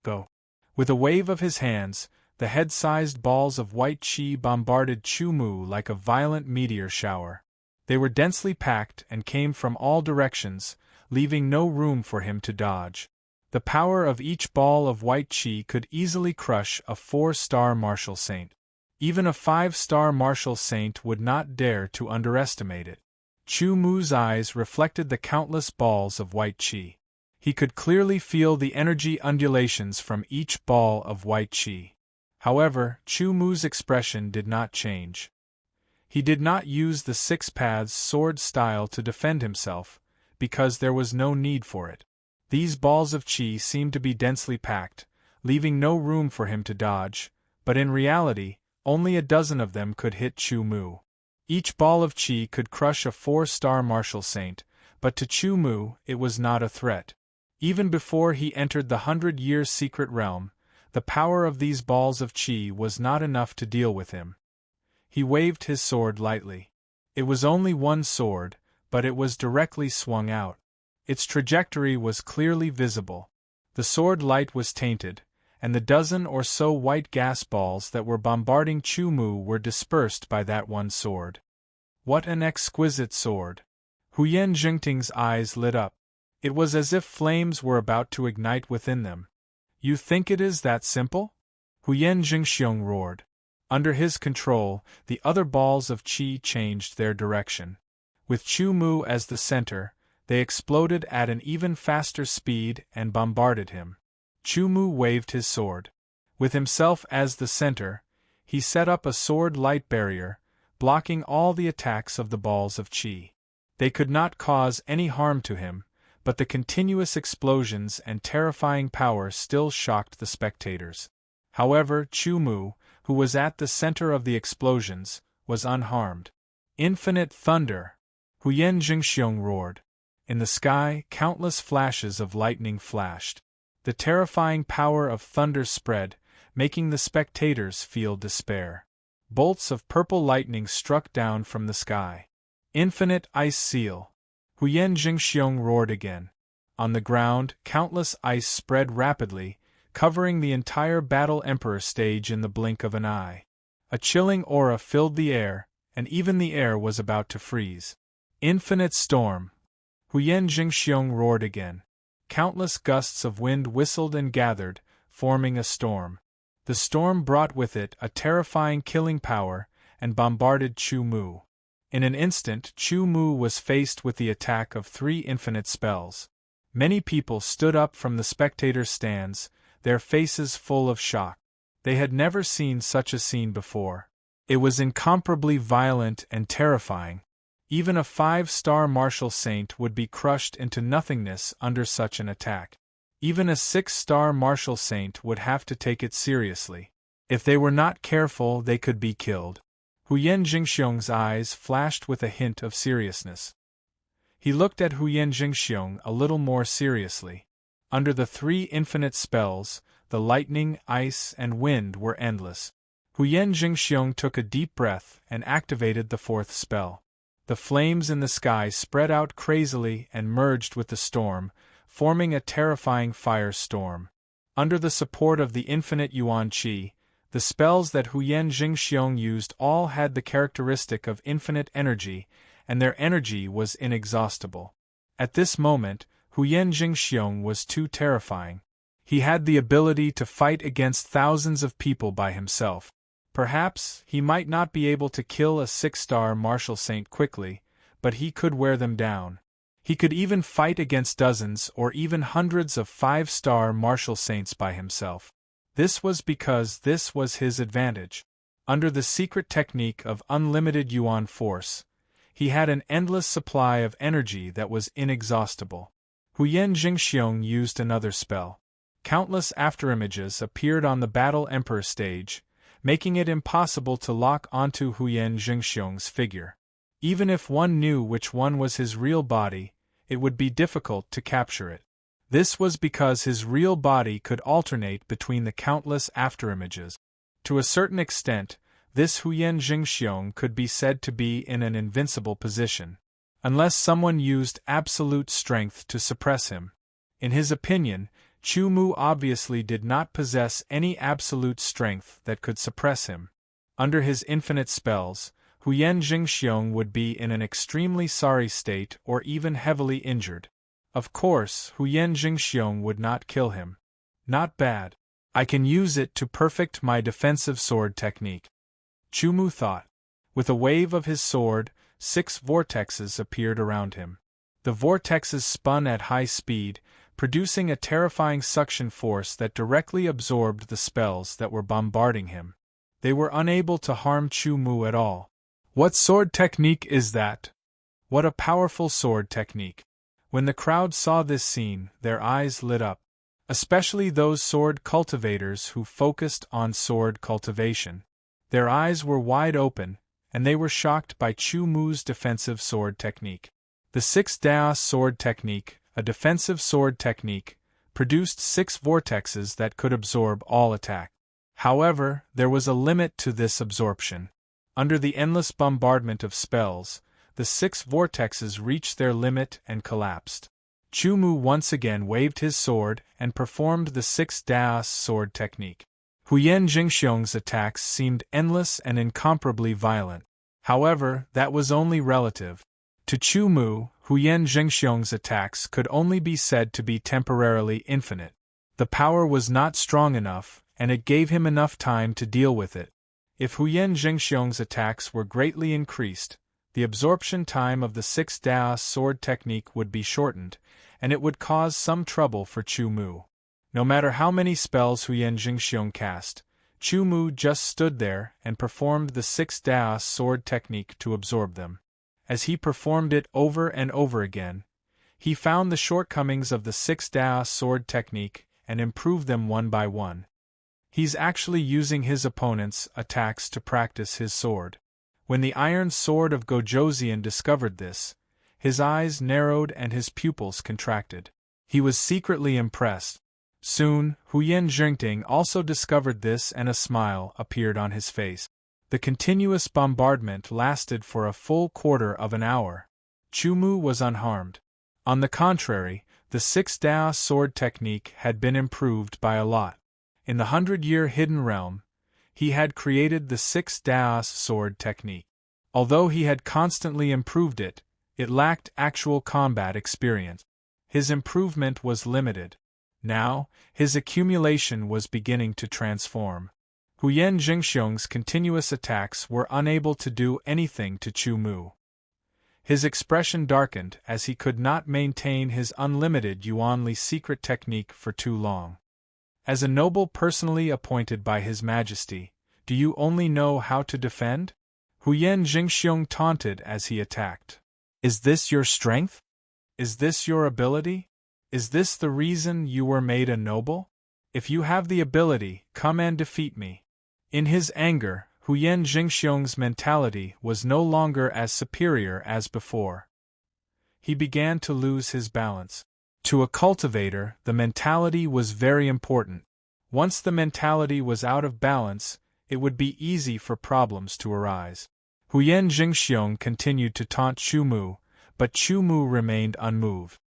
Go! With a wave of his hands, the head-sized balls of white qi bombarded Chu Mu like a violent meteor shower. They were densely packed and came from all directions, leaving no room for him to dodge. The power of each ball of white qi could easily crush a 4-star martial saint. Even a 5-star martial saint would not dare to underestimate it. Chu Mu's eyes reflected the countless balls of white qi. He could clearly feel the energy undulations from each ball of white qi. However, Chu Mu's expression did not change. He did not use the 6 paths sword style to defend himself, because there was no need for it. These balls of qi seemed to be densely packed, leaving no room for him to dodge, but in reality, only a dozen of them could hit Chu Mu. Each ball of qi could crush a 4-star martial saint, but to Chu Mu it was not a threat. Even before he entered the 100-year secret realm, the power of these balls of qi was not enough to deal with him. He waved his sword lightly. It was only one sword, but it was directly swung out. Its trajectory was clearly visible. The sword light was tainted, and the dozen or so white gas balls that were bombarding Chu Mu were dispersed by that one sword. What an exquisite sword! Huyen Jingting's eyes lit up. It was as if flames were about to ignite within them. You think it is that simple? Huyen Jingxiong roared. Under his control, the other balls of qi changed their direction. With Chu Mu as the center, They exploded at an even faster speed and bombarded him. Chu Mu waved his sword. With himself as the center, he set up a sword light barrier, blocking all the attacks of the balls of qi. They could not cause any harm to him, but the continuous explosions and terrifying power still shocked the spectators. However, Chu Mu, who was at the center of the explosions, was unharmed. Infinite thunder! Huyen Jingxiong roared. In the sky, countless flashes of lightning flashed. The terrifying power of thunder spread, making the spectators feel despair. Bolts of purple lightning struck down from the sky. Infinite ice seal! Huyen Jingxiong roared again. On the ground, countless ice spread rapidly, covering the entire Battle Emperor stage in the blink of an eye. A chilling aura filled the air, and even the air was about to freeze. Infinite storm! Huyen Jingxiong roared again. Countless gusts of wind whistled and gathered, forming a storm. The storm brought with it a terrifying killing power, and bombarded Chu Mu. In an instant, Chu Mu was faced with the attack of 3 infinite spells. Many people stood up from the spectators' stands, their faces full of shock. They had never seen such a scene before. It was incomparably violent and terrifying. Even a 5-star martial saint would be crushed into nothingness under such an attack. Even a 6-star martial saint would have to take it seriously. If they were not careful, they could be killed. Huyen Jingxiong's eyes flashed with a hint of seriousness. He looked at Huyen Jingxiong a little more seriously. Under the 3 infinite spells, the lightning, ice, and wind were endless. Huyen Jingxiong took a deep breath and activated the 4th spell. The flames in the sky spread out crazily and merged with the storm, forming a terrifying firestorm. Under the support of the infinite Yuan Qi, the spells that Huyen Jingxiong used all had the characteristic of infinite energy, and their energy was inexhaustible. At this moment, Huyen Jingxiong was too terrifying. He had the ability to fight against thousands of people by himself. Perhaps he might not be able to kill a 6-star martial saint quickly, but he could wear them down. He could even fight against dozens or even hundreds of 5-star martial saints by himself. This was because this was his advantage. Under the secret technique of unlimited Yuan force, he had an endless supply of energy that was inexhaustible. Huyen Jingxiong used another spell. Countless afterimages appeared on the Battle Emperor stage, making it impossible to lock onto Huyen Jingxiong's figure. Even if one knew which one was his real body, it would be difficult to capture it. This was because his real body could alternate between the countless afterimages. To a certain extent, this Huyen Jingxiong could be said to be in an invincible position, unless someone used absolute strength to suppress him. In his opinion, Chu Mu obviously did not possess any absolute strength that could suppress him. Under his infinite spells, Huyen Jingxiong would be in an extremely sorry state or even heavily injured. Of course, Huyen Jingxiong would not kill him. Not bad. I can use it to perfect my defensive sword technique. Chu Mu thought. With a wave of his sword, 6 vortexes appeared around him. The vortexes spun at high speed, producing a terrifying suction force that directly absorbed the spells that were bombarding him. They were unable to harm Chu Mu at all. What sword technique is that? What a powerful sword technique! When the crowd saw this scene, their eyes lit up. Especially those sword cultivators who focused on sword cultivation. Their eyes were wide open, and they were shocked by Chu Mu's defensive sword technique. The 6 Daos sword technique, a defensive sword technique, produced 6 vortexes that could absorb all attack. However, there was a limit to this absorption. Under the endless bombardment of spells, the 6 vortexes reached their limit and collapsed. Chu Mu once again waved his sword and performed the 6 Daos sword technique. Huyen Jingxiong's attacks seemed endless and incomparably violent. However, that was only relative. To Chu Mu, Huyen Jingxiong's attacks could only be said to be temporarily infinite. The power was not strong enough, and it gave him enough time to deal with it. If Huyen Jingxiong's attacks were greatly increased, the absorption time of the 6 Daos sword technique would be shortened, and it would cause some trouble for Chu Mu. No matter how many spells Huyen Jingxiong cast, Chu Mu just stood there and performed the 6 Daos sword technique to absorb them. As he performed it over and over again, he found the shortcomings of the 6 Daos sword technique and improved them one by one. He's actually using his opponent's attacks to practice his sword. When the iron sword of Gojoseon discovered this, his eyes narrowed and his pupils contracted. He was secretly impressed. Soon, Huyen Jingting also discovered this and a smile appeared on his face. The continuous bombardment lasted for a full quarter of an hour. Chu Mu was unharmed. On the contrary, the 6 Daos sword technique had been improved by a lot. In the 100-year hidden realm, he had created the 6 Daos sword technique. Although he had constantly improved it, it lacked actual combat experience. His improvement was limited. Now, his accumulation was beginning to transform. Huyen Jingxiong's continuous attacks were unable to do anything to Chu Mu. His expression darkened as he could not maintain his unlimited Yuanli secret technique for too long. As a noble personally appointed by His Majesty, do you only know how to defend? Huyen Jingxiong taunted as he attacked. Is this your strength? Is this your ability? Is this the reason you were made a noble? If you have the ability, come and defeat me. In his anger, Huyen Jingxiong's mentality was no longer as superior as before. He began to lose his balance. To a cultivator, the mentality was very important. Once the mentality was out of balance, it would be easy for problems to arise. Huyen Jingxiong continued to taunt Chu Mu, but Chu Mu remained unmoved.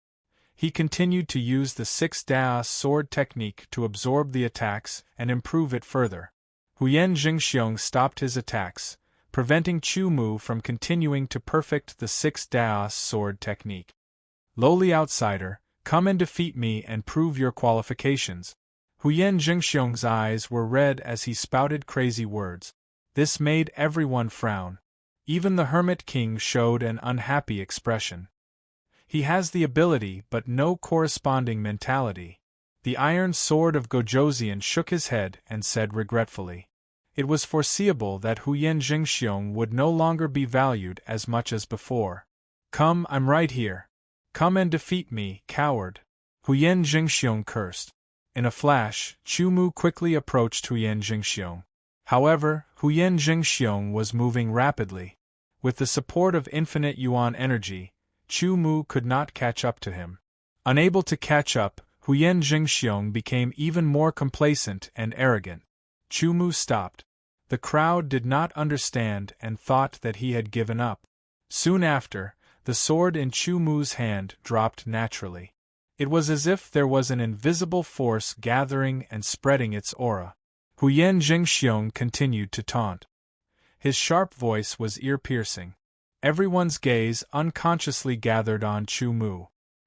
He continued to use the 6 Daos sword technique to absorb the attacks and improve it further. Huyen Jingxiong stopped his attacks, preventing Chu Mu from continuing to perfect the 6 Daos sword technique. Lowly outsider, come and defeat me and prove your qualifications. Huyen Jingxiong's eyes were red as he spouted crazy words. This made everyone frown. Even the Hermit King showed an unhappy expression. He has the ability but no corresponding mentality. The iron sword of Gojoseon shook his head and said regretfully. It was foreseeable that Huyen Jingxiong would no longer be valued as much as before. Come, I'm right here. Come and defeat me, coward. Huyen Jingxiong cursed. In a flash, Chu Mu quickly approached Huyen Jingxiong. However, Huyen Jingxiong was moving rapidly. With the support of infinite Yuan energy, Chu Mu could not catch up to him. Unable to catch up, Huyen Jingxiong became even more complacent and arrogant. Chu Mu stopped. The crowd did not understand and thought that he had given up. Soon after, the sword in Chu Mu's hand dropped naturally. It was as if there was an invisible force gathering and spreading its aura. Huyen Jingxiong continued to taunt. His sharp voice was ear-piercing. Everyone's gaze unconsciously gathered on Chu Mu.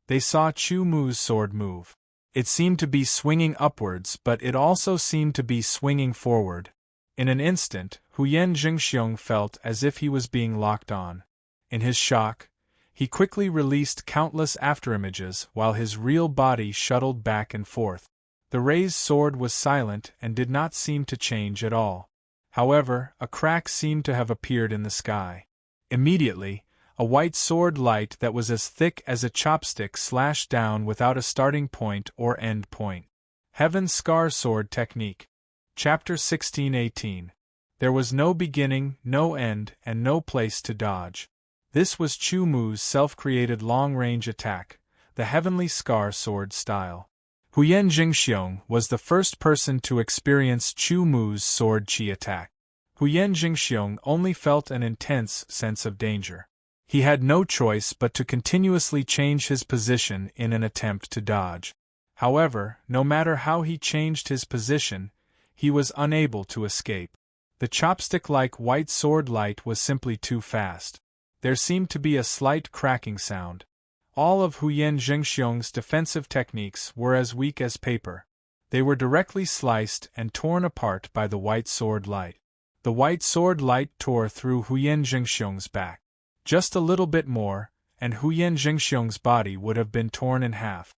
They saw Chu Mu's sword move. It seemed to be swinging upwards, but it also seemed to be swinging forward. In an instant, Huyen Jingxiong felt as if he was being locked on. In his shock, he quickly released countless afterimages while his real body shuttled back and forth. The raised sword was silent and did not seem to change at all. However, a crack seemed to have appeared in the sky. Immediately, a white sword light that was as thick as a chopstick slashed down without a starting point or end point. Heaven's Scar Sword Technique. Chapter 16:18. There was no beginning, no end, and no place to dodge. This was Chu Mu's self-created long-range attack, the Heavenly Scar Sword style. Huyen Jingxiong was the first person to experience Chu Mu's sword chi attack. Huyen Jingxiong only felt an intense sense of danger. He had no choice but to continuously change his position in an attempt to dodge. However, no matter how he changed his position, he was unable to escape. The chopstick-like white sword light was simply too fast. There seemed to be a slight cracking sound. All of Huyen Jingxiong's defensive techniques were as weak as paper. They were directly sliced and torn apart by the white sword light. The white sword light tore through Huyen Jingxiong's back. Just a little bit more, and Huyen Jingxiong's body would have been torn in half.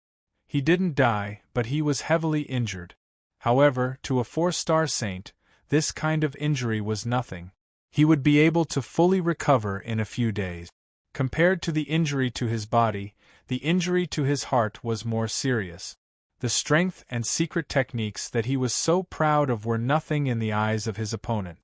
He didn't die, but he was heavily injured. However, to a 4-star saint, this kind of injury was nothing. He would be able to fully recover in a few days. Compared to the injury to his body, the injury to his heart was more serious. The strength and secret techniques that he was so proud of were nothing in the eyes of his opponent.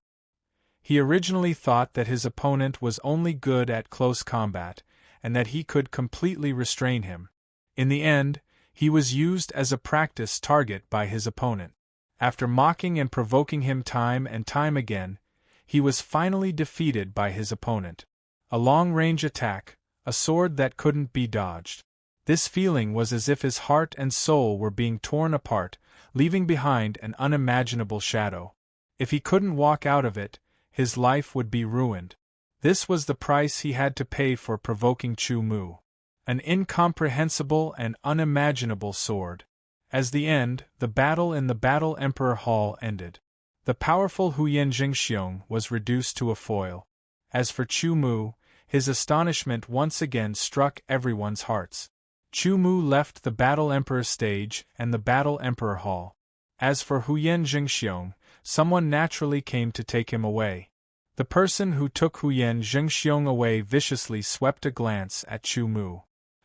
He originally thought that his opponent was only good at close combat, and that he could completely restrain him. In the end, he was used as a practice target by his opponent. After mocking and provoking him time and time again, he was finally defeated by his opponent. A long-range attack, a sword that couldn't be dodged. This feeling was as if his heart and soul were being torn apart, leaving behind an unimaginable shadow. If he couldn't walk out of it, his life would be ruined. This was the price he had to pay for provoking Chu Mu. An incomprehensible and unimaginable sword. As the end, the battle in the Battle Emperor Hall ended. The powerful Huyen Jingxiong was reduced to a foil. As for Chu Mu, his astonishment once again struck everyone's hearts. Chu Mu left the Battle Emperor stage and the Battle Emperor Hall. As for Huyen Jingxiong, someone naturally came to take him away. The person who took Huyen Jingxiong away viciously swept a glance at Chu Mu.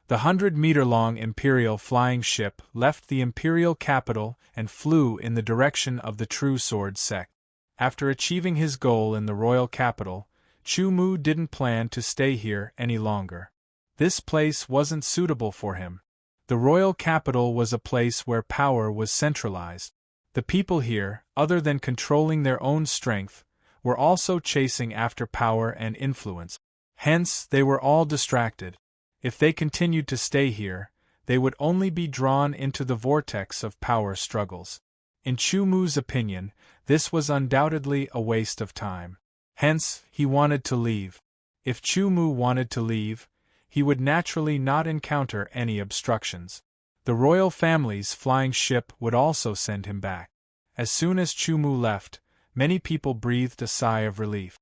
The 100-meter-long Imperial flying ship left the Imperial capital and flew in the direction of the True Sword sect. After achieving his goal in the royal capital, Chu Mu didn't plan to stay here any longer. This place wasn't suitable for him. The royal capital was a place where power was centralized. The people here, other than controlling their own strength, were also chasing after power and influence. Hence, they were all distracted. If they continued to stay here, they would only be drawn into the vortex of power struggles. In Chu Mu's opinion, this was undoubtedly a waste of time. Hence, he wanted to leave. If Chu Mu wanted to leave, he would naturally not encounter any obstructions. The royal family's flying ship would also send him back. As soon as Chu Mu left, many people breathed a sigh of relief.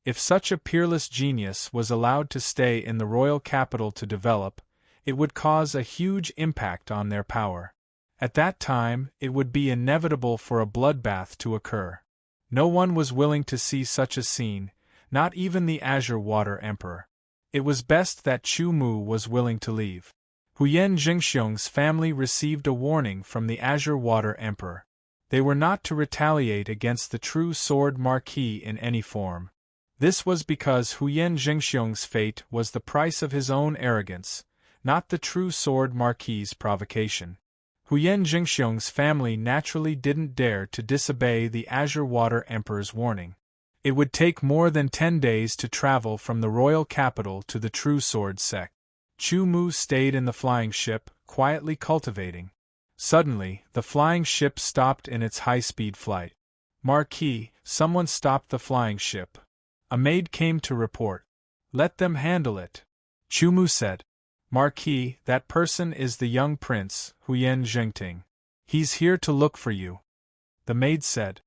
If such a peerless genius was allowed to stay in the royal capital to develop, it would cause a huge impact on their power. At that time, it would be inevitable for a bloodbath to occur. No one was willing to see such a scene, not even the Azure Water Emperor. It was best that Chu Mu was willing to leave. Huyen Jingxiong's family received a warning from the Azure Water Emperor. They were not to retaliate against the True Sword Marquis in any form. This was because Huyen Jingxiong's fate was the price of his own arrogance, not the True Sword Marquis's provocation. Huyen Jingxiong's family naturally didn't dare to disobey the Azure Water Emperor's warning. It would take more than 10 days to travel from the royal capital to the True Sword sect. Chu Mu stayed in the flying ship, quietly cultivating. Suddenly, the flying ship stopped in its high-speed flight. "Marquis, someone stopped the flying ship." A maid came to report. "Let them handle it," Chu Mu said. "Marquis, that person is the young prince, Huyen Jingting. He's here to look for you," the maid said.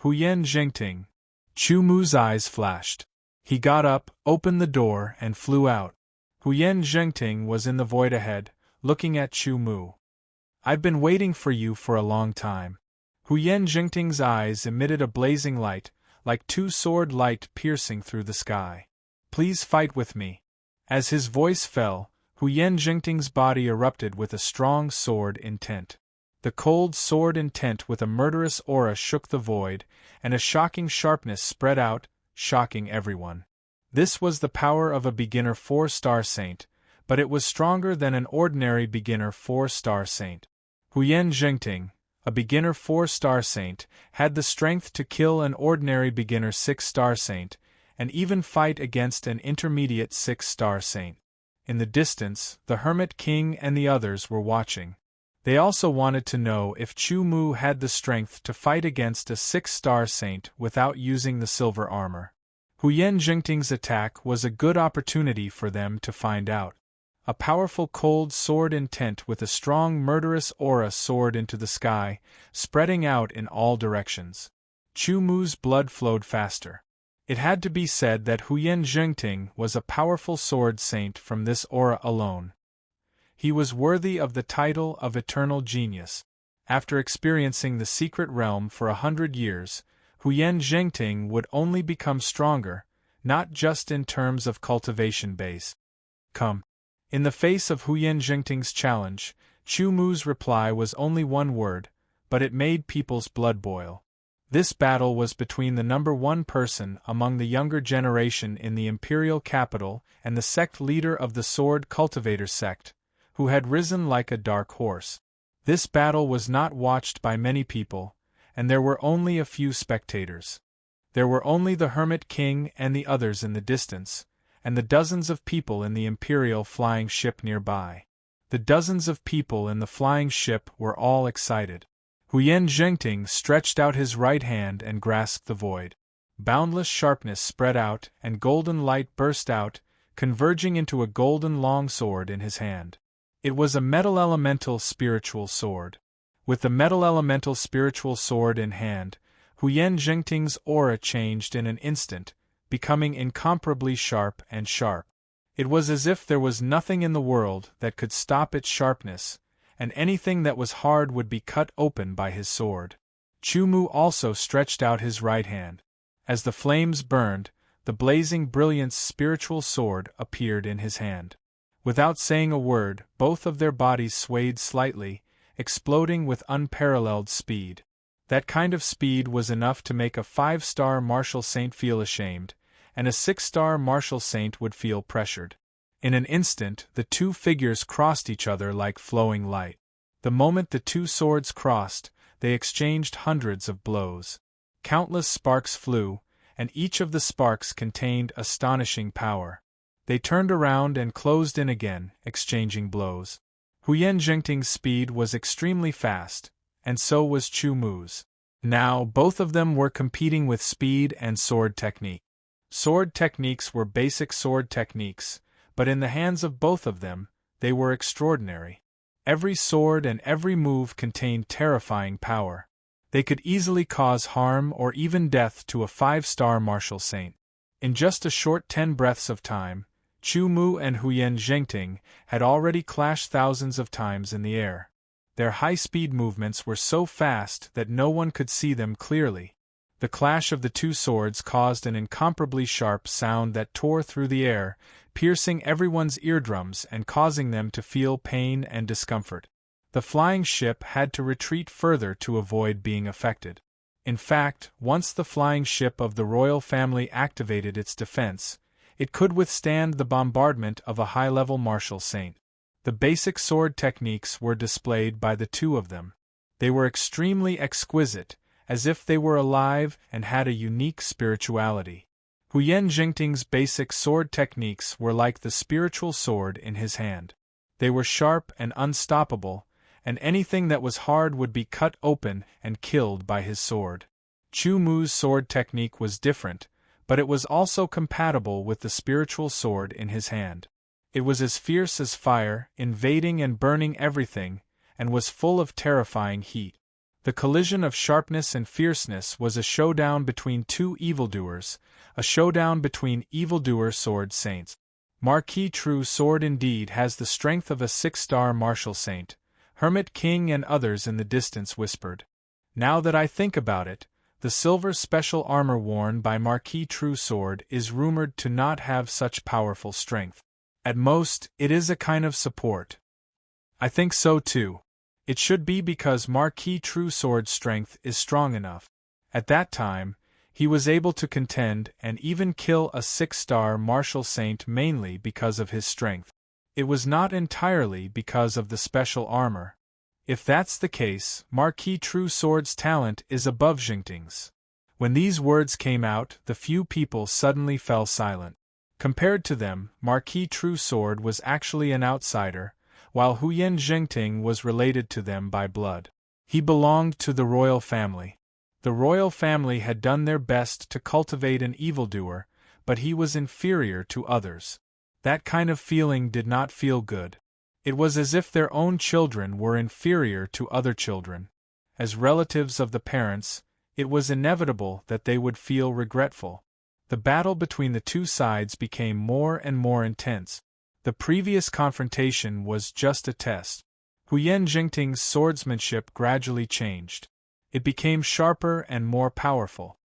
"Huyen Jingting." Chu Mu's eyes flashed. He got up, opened the door, and flew out. Huyen Jingting was in the void ahead, looking at Chu Mu. "I've been waiting for you for a long time." Huyen Jingting's eyes emitted a blazing light, like two-sword light piercing through the sky. "Please fight with me." As his voice fell, Huyen Jingting's body erupted with a strong sword intent. The cold sword intent with a murderous aura shook the void, and a shocking sharpness spread out, shocking everyone. This was the power of a beginner 4-star saint, but it was stronger than an ordinary beginner 4-star saint. Huyen Jingting, a beginner 4-star saint, had the strength to kill an ordinary beginner 6-star saint, and even fight against an intermediate 6-star saint. In the distance, the Hermit King and the others were watching. They also wanted to know if Chu Mu had the strength to fight against a 6-star saint without using the silver armor. Huyen Jingting's attack was a good opportunity for them to find out. A powerful cold sword intent with a strong murderous aura soared into the sky, spreading out in all directions. Chu Mu's blood flowed faster. It had to be said that Huyen Zhengting was a powerful sword saint from this aura alone. He was worthy of the title of eternal genius. After experiencing the secret realm for 100 years, Huyen Zhengting would only become stronger, not just in terms of cultivation base. Come. In the face of Huyen Zhengting's challenge, Chu Mu's reply was only one word, but it made people's blood boil. This battle was between the number one person among the younger generation in the imperial capital and the sect leader of the sword cultivator sect, who had risen like a dark horse. This battle was not watched by many people, and there were only a few spectators. There were only the Hermit King and the others in the distance, and the dozens of people in the imperial flying ship nearby. The dozens of people in the flying ship were all excited. Huyen Zhengting stretched out his right hand and grasped the void. Boundless sharpness spread out, and golden light burst out, converging into a golden long sword in his hand. It was a metal elemental spiritual sword. With the metal elemental spiritual sword in hand, Huyen Zhengting's aura changed in an instant, becoming incomparably sharp and sharp. It was as if there was nothing in the world that could stop its sharpness, and anything that was hard would be cut open by his sword. Chu Mu also stretched out his right hand. As the flames burned, the blazing brilliance spiritual sword appeared in his hand. Without saying a word, both of their bodies swayed slightly, exploding with unparalleled speed. That kind of speed was enough to make a 5-star martial saint feel ashamed, and a 6-star martial saint would feel pressured. In an instant, the two figures crossed each other like flowing light. The moment the two swords crossed, they exchanged hundreds of blows. Countless sparks flew, and each of the sparks contained astonishing power. They turned around and closed in again, exchanging blows. Huyen Zhengting's speed was extremely fast, and so was Chu Mu's. Now, both of them were competing with speed and sword technique. Sword techniques were basic sword techniques, but in the hands of both of them, they were extraordinary. Every sword and every move contained terrifying power. They could easily cause harm or even death to a 5-star martial saint. In just a short 10 breaths of time, Chu Mu and Huyen Zhengting had already clashed thousands of times in the air. Their high-speed movements were so fast that no one could see them clearly. The clash of the two swords caused an incomparably sharp sound that tore through the air, piercing everyone's eardrums and causing them to feel pain and discomfort. The flying ship had to retreat further to avoid being affected. In fact, once the flying ship of the royal family activated its defense, it could withstand the bombardment of a high-level martial saint. The basic sword techniques were displayed by the two of them. They were extremely exquisite, as if they were alive and had a unique spirituality. Huyen Zhengting's basic sword techniques were like the spiritual sword in his hand. They were sharp and unstoppable, and anything that was hard would be cut open and killed by his sword. Chu Mu's sword technique was different, but it was also compatible with the spiritual sword in his hand. It was as fierce as fire, invading and burning everything, and was full of terrifying heat. The collision of sharpness and fierceness was a showdown between two evildoers, a showdown between evildoer sword saints. Marquis True Sword indeed has the strength of a 6-star martial saint, Hermit King and others in the distance whispered. Now that I think about it, the silver special armor worn by Marquis True Sword is rumored to not have such powerful strength. At most, it is a kind of support. I think so too. It should be because Marquis True Sword's strength is strong enough. At that time, he was able to contend and even kill a 6-star martial saint mainly because of his strength. It was not entirely because of the special armor. If that's the case, Marquis True Sword's talent is above Zhengting's. When these words came out, the few people suddenly fell silent. Compared to them, Marquis True Sword was actually an outsider, while Huyen Zhengting was related to them by blood. He belonged to the royal family. The royal family had done their best to cultivate an evildoer, but he was inferior to others. That kind of feeling did not feel good. It was as if their own children were inferior to other children. As relatives of the parents, it was inevitable that they would feel regretful. The battle between the two sides became more and more intense. The previous confrontation was just a test. Huyen Jingting's swordsmanship gradually changed. It became sharper and more powerful.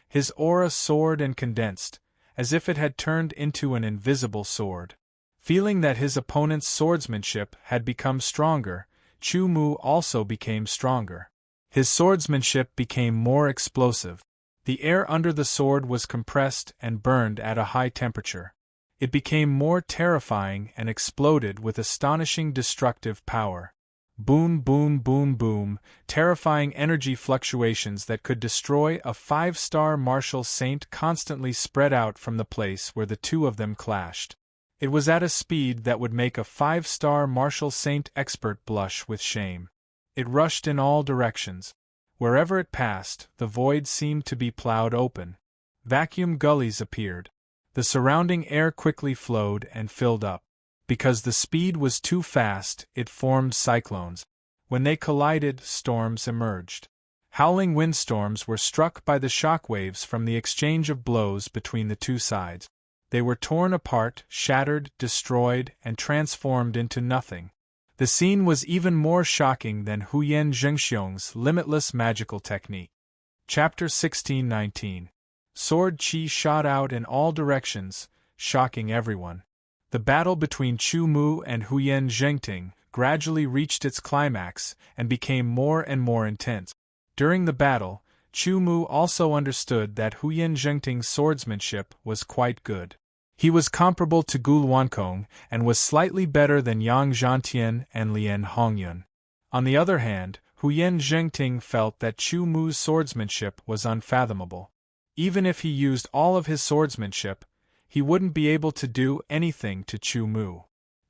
His aura soared and condensed, as if it had turned into an invisible sword. Feeling that his opponent's swordsmanship had become stronger, Chu Mu also became stronger. His swordsmanship became more explosive. The air under the sword was compressed and burned at a high temperature. It became more terrifying and exploded with astonishing destructive power. Boom, boom, boom, boom, terrifying energy fluctuations that could destroy a 5-star martial saint constantly spread out from the place where the two of them clashed. It was at a speed that would make a 5-star martial saint expert blush with shame. It rushed in all directions. Wherever it passed, the void seemed to be plowed open. Vacuum gullies appeared. The surrounding air quickly flowed and filled up. Because the speed was too fast, it formed cyclones. When they collided, storms emerged. Howling windstorms were struck by the shock waves from the exchange of blows between the two sides. They were torn apart, shattered, destroyed, and transformed into nothing. The scene was even more shocking than Huyen Zhengxiong's limitless magical technique. Chapter 16-19. Sword Qi shot out in all directions, shocking everyone. The battle between Chu Mu and Huyen Zhengting gradually reached its climax and became more and more intense. During the battle, Chu Mu also understood that Huyen Zhengting's swordsmanship was quite good. He was comparable to Gu Luankong and was slightly better than Yang Zhantian and Lian Hongyun. On the other hand, Huyen Zhengting felt that Chu Mu's swordsmanship was unfathomable. Even if he used all of his swordsmanship, he wouldn't be able to do anything to Chu Mu.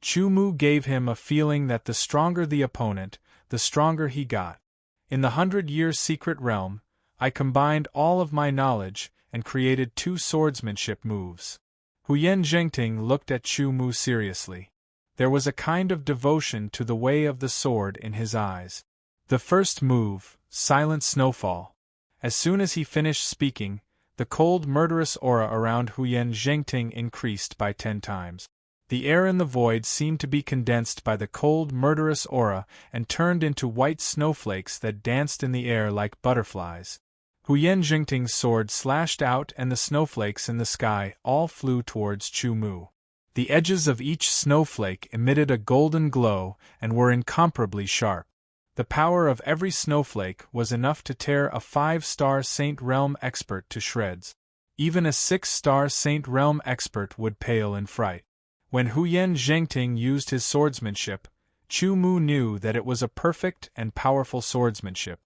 Chu Mu gave him a feeling that the stronger the opponent, the stronger he got. In the 100-year secret realm, I combined all of my knowledge and created 2 swordsmanship moves. Huyen Zhengting looked at Chu Mu seriously. There was a kind of devotion to the way of the sword in his eyes. The first move, Silent Snowfall. As soon as he finished speaking, the cold murderous aura around Huyen Zhengting increased by 10 times. The air in the void seemed to be condensed by the cold murderous aura and turned into white snowflakes that danced in the air like butterflies. Huyen Zhengting's sword slashed out and the snowflakes in the sky all flew towards Chu Mu. The edges of each snowflake emitted a golden glow and were incomparably sharp. The power of every snowflake was enough to tear a 5-star Saint Realm expert to shreds. Even a 6-star Saint Realm expert would pale in fright. When Huyen Zhengting used his swordsmanship, Chu Mu knew that it was a perfect and powerful swordsmanship.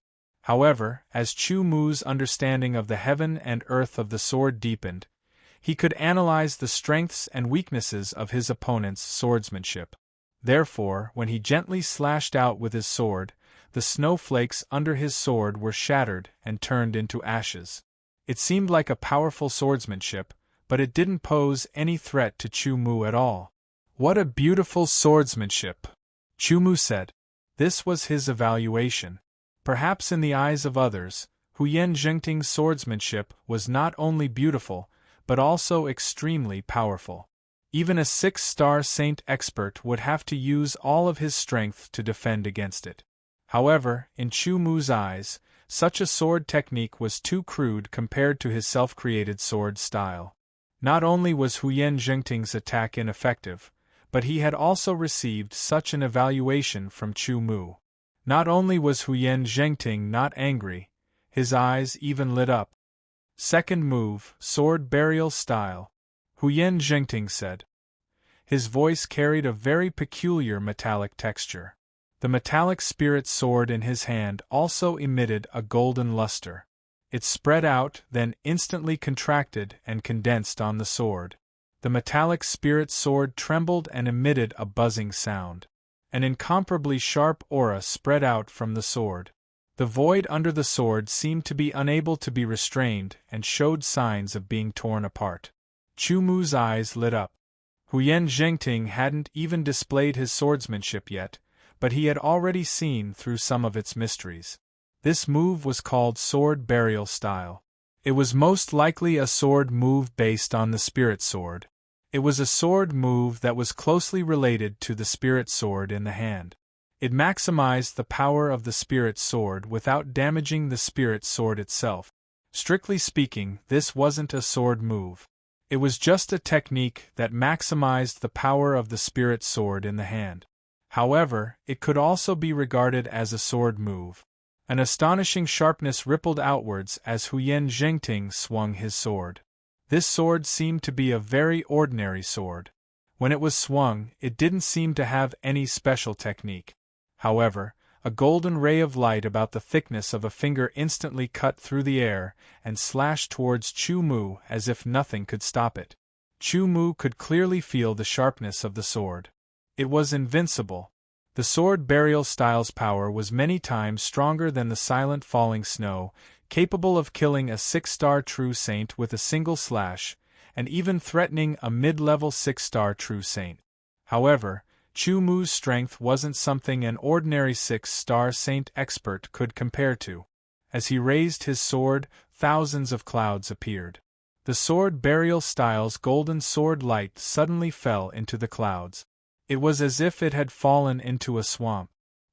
However, as Chu Mu's understanding of the heaven and earth of the sword deepened, he could analyze the strengths and weaknesses of his opponent's swordsmanship. Therefore, when he gently slashed out with his sword, the snowflakes under his sword were shattered and turned into ashes. It seemed like a powerful swordsmanship, but it didn't pose any threat to Chu Mu at all. "What a beautiful swordsmanship!" Chu Mu said. This was his evaluation. Perhaps in the eyes of others, Huyen Zhengting's swordsmanship was not only beautiful, but also extremely powerful. Even a 6-star saint expert would have to use all of his strength to defend against it. However, in Chu Mu's eyes, such a sword technique was too crude compared to his self-created sword style. Not only was Huyen Zhengting's attack ineffective, but he had also received such an evaluation from Chu Mu. Not only was Huyen Zhengting not angry, his eyes even lit up. Second move, sword burial style, Huyen Zhengting said. His voice carried a very peculiar metallic texture. The metallic spirit sword in his hand also emitted a golden luster. It spread out, then instantly contracted and condensed on the sword. The metallic spirit sword trembled and emitted a buzzing sound. An incomparably sharp aura spread out from the sword. The void under the sword seemed to be unable to be restrained and showed signs of being torn apart. Chu Mu's eyes lit up. Huyen Zhengting hadn't even displayed his swordsmanship yet, but he had already seen through some of its mysteries. This move was called sword burial style. It was most likely a sword move based on the spirit sword. It was a sword move that was closely related to the spirit sword in the hand. It maximized the power of the spirit sword without damaging the spirit sword itself. Strictly speaking, this wasn't a sword move. It was just a technique that maximized the power of the spirit sword in the hand. However, it could also be regarded as a sword move. An astonishing sharpness rippled outwards as Huyen Zhengting swung his sword. This sword seemed to be a very ordinary sword. When it was swung, it didn't seem to have any special technique. However, a golden ray of light about the thickness of a finger instantly cut through the air and slashed towards Chu Mu as if nothing could stop it. Chu Mu could clearly feel the sharpness of the sword. It was invincible. The sword burial style's power was many times stronger than the silent falling snow, capable of killing a 6-star true saint with a single slash, and even threatening a mid-level 6-star true saint. However, Chu Mu's strength wasn't something an ordinary 6-star saint expert could compare to. As he raised his sword, thousands of clouds appeared. The sword burial style's golden sword light suddenly fell into the clouds. It was as if it had fallen into a swamp.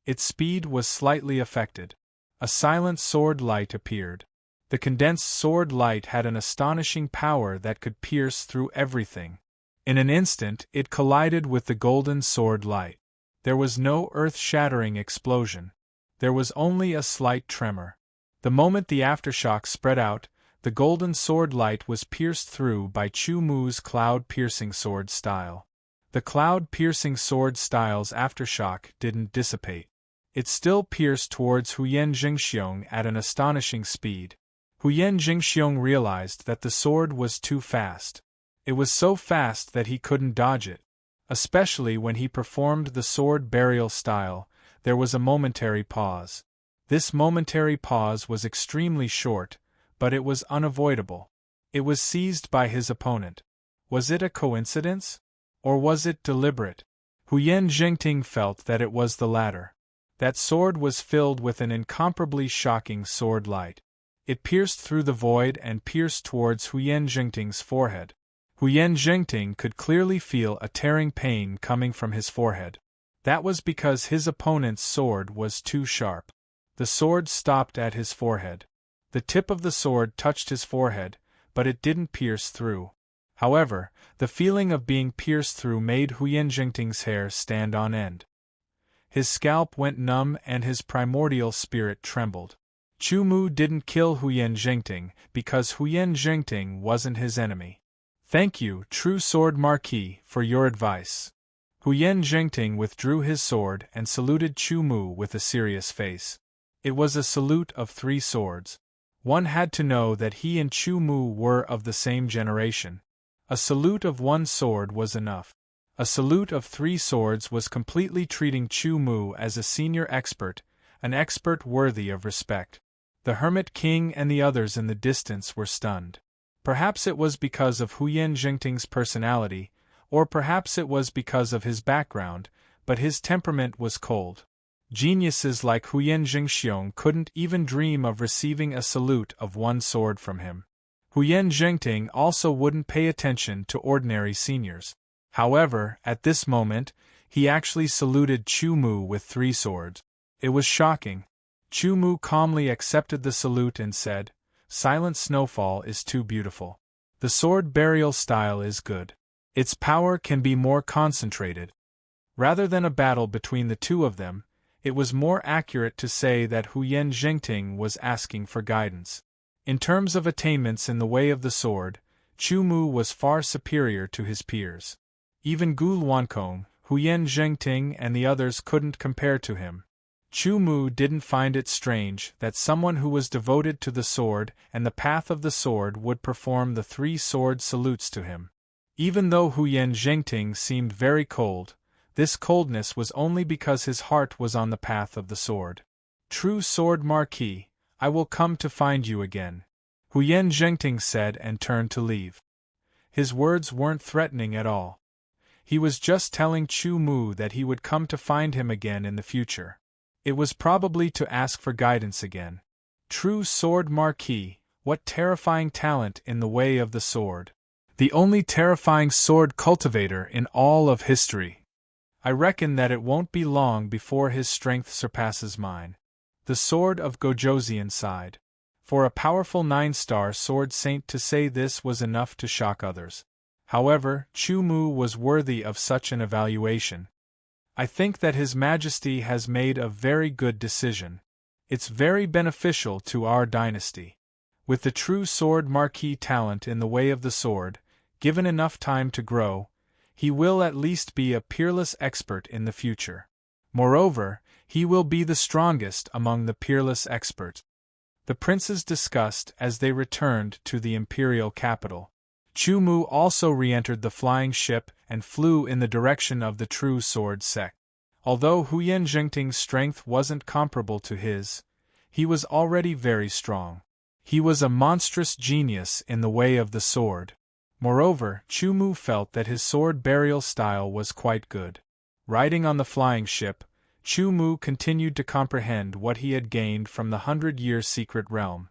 Its speed was slightly affected. A silent sword light appeared. The condensed sword light had an astonishing power that could pierce through everything. In an instant, it collided with the golden sword light. There was no earth-shattering explosion. There was only a slight tremor. The moment the aftershock spread out, the golden sword light was pierced through by Chu Mu's cloud-piercing sword style. The cloud-piercing sword style's aftershock didn't dissipate. It still pierced towards Huyen Jingxiong at an astonishing speed. Huyen Jingxiong realized that the sword was too fast. It was so fast that he couldn't dodge it. Especially when he performed the sword burial style, there was a momentary pause. This momentary pause was extremely short, but it was unavoidable. It was seized by his opponent. Was it a coincidence? Or was it deliberate? Huyen Jingting felt that it was the latter. That sword was filled with an incomparably shocking sword light. It pierced through the void and pierced towards Huyen Jingting's forehead. Huyen Jingting could clearly feel a tearing pain coming from his forehead. That was because his opponent's sword was too sharp. The sword stopped at his forehead. The tip of the sword touched his forehead, but it didn't pierce through. However, the feeling of being pierced through made Huyen Jingting's hair stand on end. His scalp went numb and his primordial spirit trembled. Chu Mu didn't kill Huyen Jingting because Huyen Jingting wasn't his enemy. Thank you, True Sword Marquis, for your advice. Huyen Jingting withdrew his sword and saluted Chu Mu with a serious face. It was a salute of 3 swords. One had to know that he and Chu Mu were of the same generation. A salute of 1 sword was enough. A salute of 3 swords was completely treating Chu Mu as a senior expert, an expert worthy of respect. The Hermit King and the others in the distance were stunned. Perhaps it was because of Huyen Jingting's personality, or perhaps it was because of his background, but his temperament was cold. Geniuses like Huyen Jingxiong couldn't even dream of receiving a salute of 1 sword from him. Huyen Jingting also wouldn't pay attention to ordinary seniors. However, at this moment, he actually saluted Chu Mu with 3 swords. It was shocking. Chu Mu calmly accepted the salute and said, "Silent Snowfall is too beautiful. The sword burial style is good. Its power can be more concentrated." Rather than a battle between the 2 of them, it was more accurate to say that Huyen Jingting was asking for guidance. In terms of attainments in the way of the sword, Chu Mu was far superior to his peers. Even Gu Luankong, Huyen Jingting and the others couldn't compare to him. Chu Mu didn't find it strange that someone who was devoted to the sword and the path of the sword would perform the 3 sword salutes to him. Even though Huyen Jingting seemed very cold, this coldness was only because his heart was on the path of the sword. "True Sword Marquis, I will come to find you again," Huyen Jingting said and turned to leave. His words weren't threatening at all. He was just telling Chu Mu that he would come to find him again in the future. It was probably to ask for guidance again. "True Sword Marquis, What terrifying talent in the way of the sword! The only terrifying sword cultivator in all of history. I reckon that it won't be long before his strength surpasses mine. The sword of Gojoseon sighed. For a powerful 9-star sword saint to say this was enough to shock others. However, Chu-Mu was worthy of such an evaluation. I think that His Majesty has made a very good decision. It's very beneficial to our dynasty. With the true sword marquis talent in the way of the sword, given enough time to grow, he will at least be a peerless expert in the future. Moreover, he will be the strongest among the peerless experts. The princes discussed as they returned to the imperial capital. Chu-Mu also re-entered the flying ship and flew in the direction of the true sword sect. Although Huyen Zhengting's strength wasn't comparable to his, he was already very strong. He was a monstrous genius in the way of the sword. Moreover, Chu-Mu felt that his sword burial style was quite good. Riding on the flying ship, Chu-Mu continued to comprehend what he had gained from the 100-year secret realm.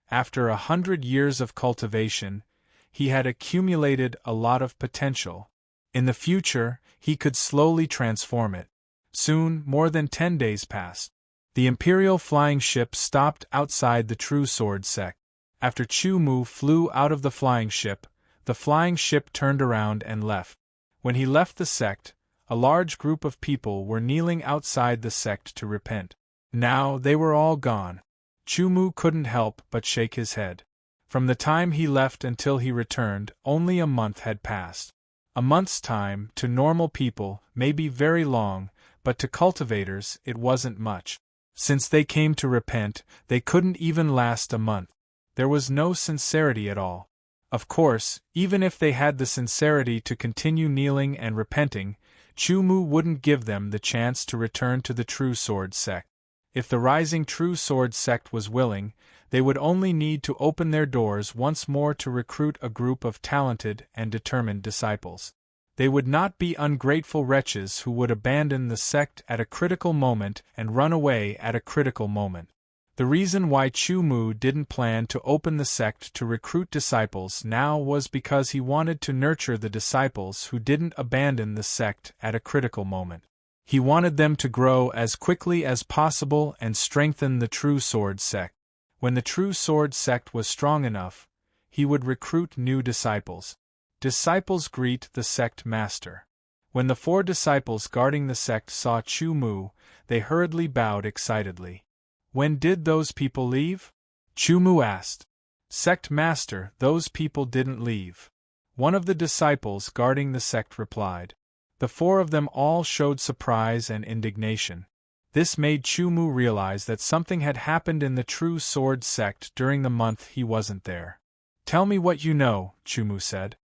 After 100 years of cultivation, he had accumulated a lot of potential. In the future, he could slowly transform it. Soon, more than 10 days passed. The imperial flying ship stopped outside the true sword sect. After Chu-Mu flew out of the flying ship turned around and left. When he left the sect, a large group of people were kneeling outside the sect to repent. Now they were all gone. Chu-Mu couldn't help but shake his head. From the time he left until he returned, only a month had passed. A month's time, to normal people, may be very long, but to cultivators it wasn't much. Since they came to repent, they couldn't even last a month. There was no sincerity at all. Of course, even if they had the sincerity to continue kneeling and repenting, Chu-Mu wouldn't give them the chance to return to the true sword sect. If the rising true sword sect was willing, they would only need to open their doors once more to recruit a group of talented and determined disciples. They would not be ungrateful wretches who would abandon the sect at a critical moment and run away at a critical moment. The reason why Chu-Mu didn't plan to open the sect to recruit disciples now was because he wanted to nurture the disciples who didn't abandon the sect at a critical moment. He wanted them to grow as quickly as possible and strengthen the true sword sect. When the true sword sect was strong enough, he would recruit new disciples. Disciples greet the sect master. When the 4 disciples guarding the sect saw Chu-Mu, they hurriedly bowed excitedly. When did those people leave? Chu-Mu asked. Sect master, those people didn't leave. One of the disciples guarding the sect replied. The 4 of them all showed surprise and indignation. This made Chu-Mu realize that something had happened in the true sword sect during the month he wasn't there. Tell me what you know, Chu-Mu said.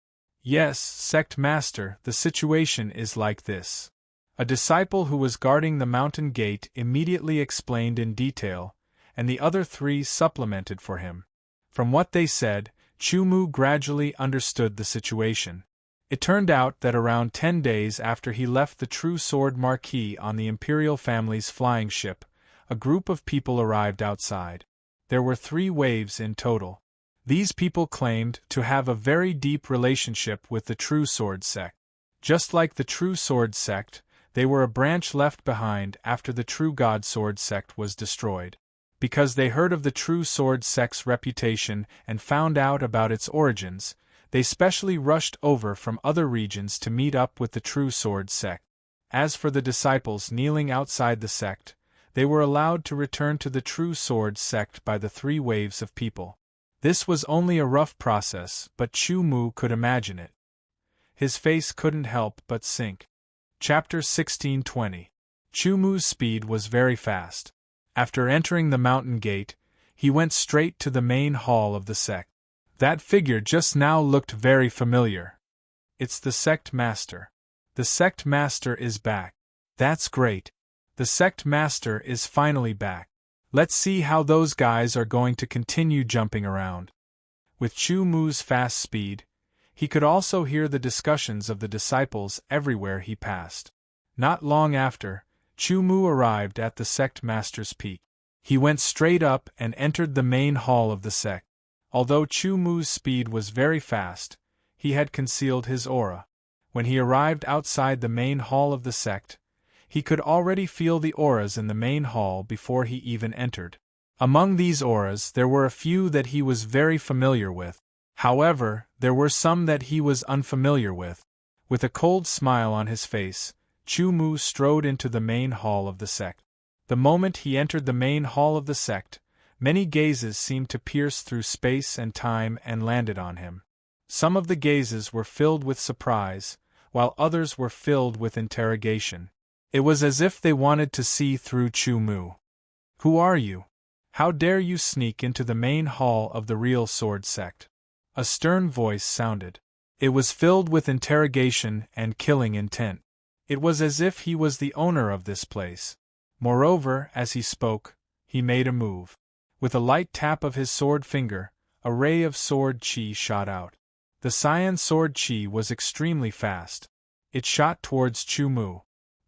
Yes, sect master, the situation is like this. A disciple who was guarding the mountain gate immediately explained in detail, and the other 3 supplemented for him. From what they said, Chu-Mu gradually understood the situation. It turned out that around 10 days after he left the true sword marquis on the imperial family's flying ship, a group of people arrived outside. There were 3 waves in total. These people claimed to have a very deep relationship with the true sword sect. Just like the true sword sect, they were a branch left behind after the true God sword sect was destroyed. Because they heard of the true sword sect's reputation and found out about its origins, they specially rushed over from other regions to meet up with the true sword sect. As for the disciples kneeling outside the sect, they were allowed to return to the true sword sect by the 3 waves of people. This was only a rough process, but Chu-Mu could imagine it. His face couldn't help but sink. Chapter 1620. Chu-Mu's speed was very fast. After entering the mountain gate, he went straight to the main hall of the sect. That figure just now looked very familiar. It's the sect master. The sect master is back. That's great. The sect master is finally back. Let's see how those guys are going to continue jumping around. With Chu-Mu's fast speed, he could also hear the discussions of the disciples everywhere he passed. Not long after, Chu-Mu arrived at the sect master's peak. He went straight up and entered the main hall of the sect. Although Chu Mu's speed was very fast, he had concealed his aura. When he arrived outside the main hall of the sect, he could already feel the auras in the main hall before he even entered. Among these auras there were a few that he was very familiar with. However, there were some that he was unfamiliar with. With a cold smile on his face, Chu Mu strode into the main hall of the sect. The moment he entered the main hall of the sect, many gazes seemed to pierce through space and time and landed on him. Some of the gazes were filled with surprise, while others were filled with interrogation. It was as if they wanted to see through Chu Mu. "Who are you? How dare you sneak into the main hall of the real sword sect?" A stern voice sounded. It was filled with interrogation and killing intent. It was as if he was the owner of this place. Moreover, as he spoke, he made a move. With a light tap of his sword finger, a ray of sword chi shot out. The cyan sword chi was extremely fast. It shot towards Chu Mu.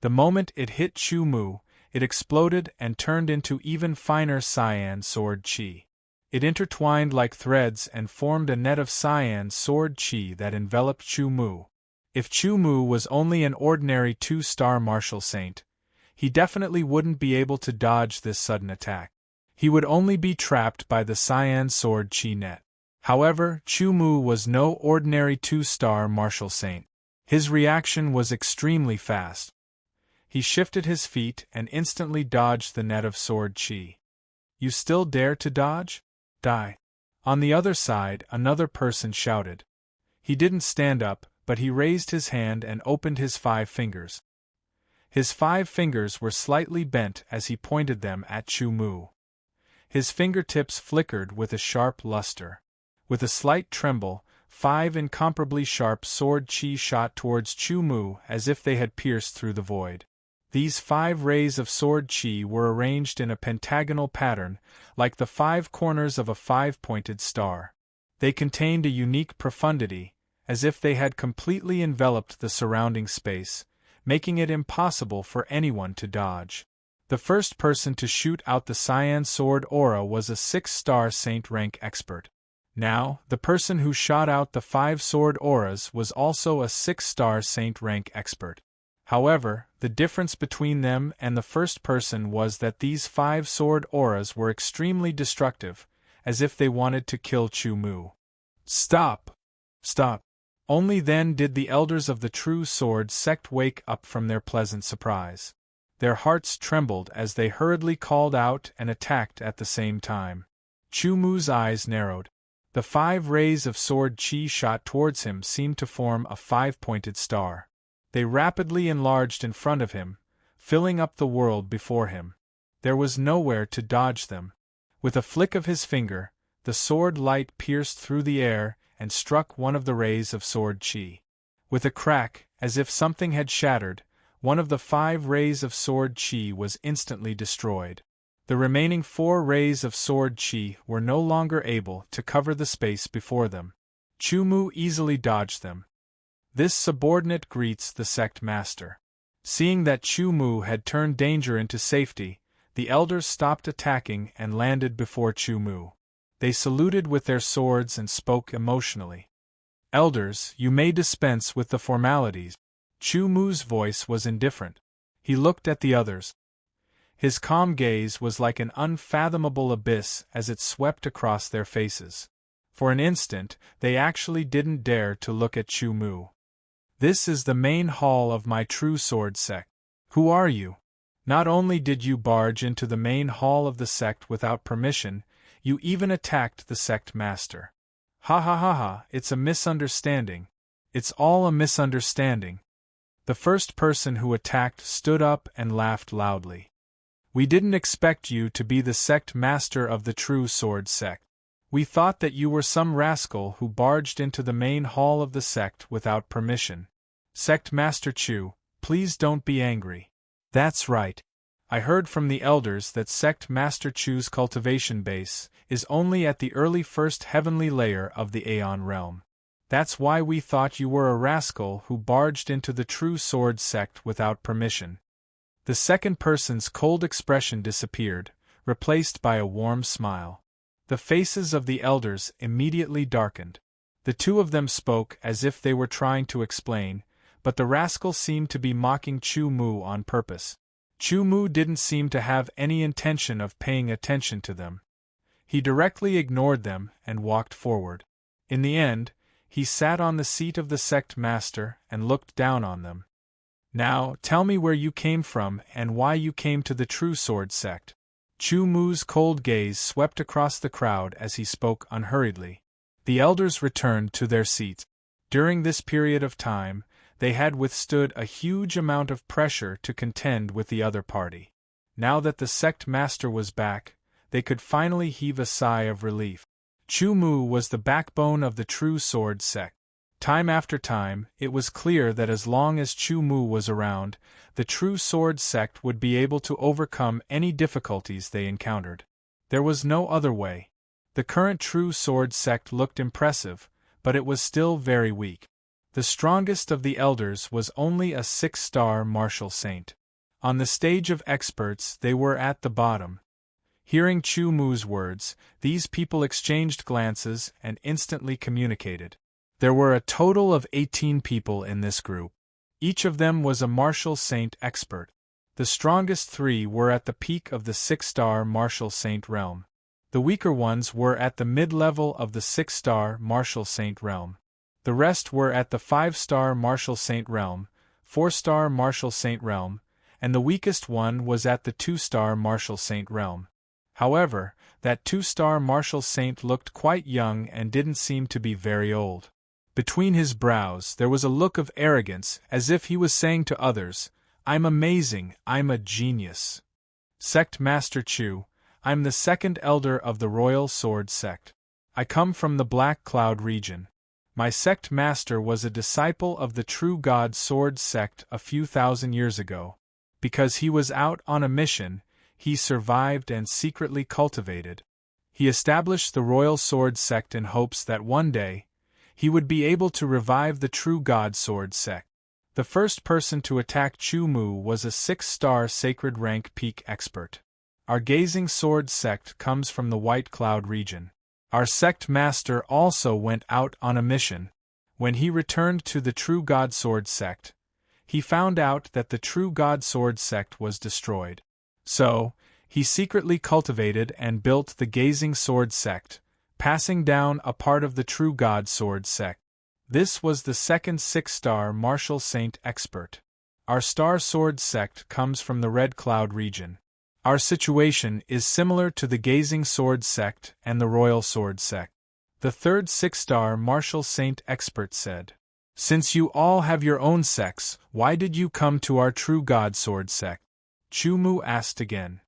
The moment it hit Chu Mu, it exploded and turned into even finer cyan sword chi. It intertwined like threads and formed a net of cyan sword chi that enveloped Chu Mu. If Chu Mu was only an ordinary 2-star martial saint, he definitely wouldn't be able to dodge this sudden attack. He would only be trapped by the cyan sword chi net. However, Chu Mu was no ordinary 2-star martial saint. His reaction was extremely fast. He shifted his feet and instantly dodged the net of sword chi. "You still dare to dodge? Die." On the other side, another person shouted. He didn't stand up, but he raised his hand and opened his 5 fingers. His 5 fingers were slightly bent as he pointed them at Chu Mu. His fingertips flickered with a sharp luster. With a slight tremble, 5 incomparably sharp sword chi shot towards Chu Mu as if they had pierced through the void. These 5 rays of sword chi were arranged in a pentagonal pattern, like the 5 corners of a 5-pointed star. They contained a unique profundity, as if they had completely enveloped the surrounding space, making it impossible for anyone to dodge. The first person to shoot out the cyan sword aura was a 6-star saint rank expert. Now, the person who shot out the 5 sword auras was also a 6-star saint rank expert. However, the difference between them and the first person was that these 5 sword auras were extremely destructive, as if they wanted to kill Chu Mu. "Stop! Stop!" Only then did the elders of the true sword sect wake up from their pleasant surprise. Their hearts trembled as they hurriedly called out and attacked at the same time. Chu Mu's eyes narrowed. The 5 rays of sword chi shot towards him seemed to form a 5-pointed star. They rapidly enlarged in front of him, filling up the world before him. There was nowhere to dodge them. With a flick of his finger, the sword light pierced through the air and struck one of the rays of sword chi. With a crack, as if something had shattered, one of the 5 rays of sword chi was instantly destroyed. The remaining 4 rays of sword chi were no longer able to cover the space before them. Chu Mu easily dodged them. This subordinate greets the sect master. Seeing that Chu Mu had turned danger into safety, the elders stopped attacking and landed before Chu Mu. They saluted with their swords and spoke emotionally. "Elders, you may dispense with the formalities." Chu Mu's voice was indifferent. He looked at the others. His calm gaze was like an unfathomable abyss as it swept across their faces. For an instant, they actually didn't dare to look at Chu Mu. "This is the main hall of my true sword sect. Who are you? Not only did you barge into the main hall of the sect without permission, you even attacked the sect master. Ha ha ha ha, it's a misunderstanding. It's all a misunderstanding." The first person who attacked stood up and laughed loudly. "We didn't expect you to be the sect master of the true sword sect. We thought that you were some rascal who barged into the main hall of the sect without permission. Sect Master Chu, please don't be angry." "That's right. I heard from the elders that Sect Master Chu's cultivation base is only at the early first heavenly layer of the Aeon realm. That's why we thought you were a rascal who barged into the true sword sect without permission." The second person's cold expression disappeared, replaced by a warm smile. The faces of the elders immediately darkened. The two of them spoke as if they were trying to explain, but the rascal seemed to be mocking Chu Mu on purpose. Chu Mu didn't seem to have any intention of paying attention to them. He directly ignored them and walked forward. In the end, he sat on the seat of the sect master and looked down on them. Now, tell me where you came from and why you came to the True Sword sect. Chu Mu's cold gaze swept across the crowd as he spoke unhurriedly. The elders returned to their seats. During this period of time, they had withstood a huge amount of pressure to contend with the other party. Now that the sect master was back, they could finally heave a sigh of relief. Chu Mu was the backbone of the True Sword sect. Time after time, it was clear that as long as Chu Mu was around, the True Sword sect would be able to overcome any difficulties they encountered. There was no other way. The current True Sword sect looked impressive, but it was still very weak. The strongest of the elders was only a 6-star martial saint. On the stage of experts, they were at the bottom. Hearing Chu Mu's words, these people exchanged glances and instantly communicated. There were a total of 18 people in this group. Each of them was a martial saint expert. The strongest 3 were at the peak of the 6-star martial saint realm. The weaker ones were at the mid-level of the 6-star martial saint realm. The rest were at the 5-star martial saint realm, 4-star martial saint realm, and the weakest one was at the 2-star martial saint realm. However, that 2-star martial saint looked quite young and didn't seem to be very old. Between his brows there was a look of arrogance, as if he was saying to others, "I'm amazing, I'm a genius." Sect Master Chu, I'm the second elder of the Royal Sword sect. I come from the Black Cloud region. My sect master was a disciple of the True God Sword sect a few thousand years ago. Because he was out on a mission, he survived and secretly cultivated. He established the Royal Sword sect in hopes that one day, he would be able to revive the True God Sword sect. The first person to attack Chu Mu was a 6-star sacred rank peak expert. Our Gazing Sword sect comes from the White Cloud region. Our sect master also went out on a mission. When he returned to the True God Sword sect, he found out that the True God Sword sect was destroyed. So, he secretly cultivated and built the Gazing Sword sect, passing down a part of the True God Sword sect. This was the second 6-star martial saint expert. Our Star Sword sect comes from the Red Cloud region. Our situation is similar to the Gazing Sword sect and the Royal Sword sect. The third 6-star martial saint expert said, "Since you all have your own sects, why did you come to our True God Sword sect?" Chu Mu asked again.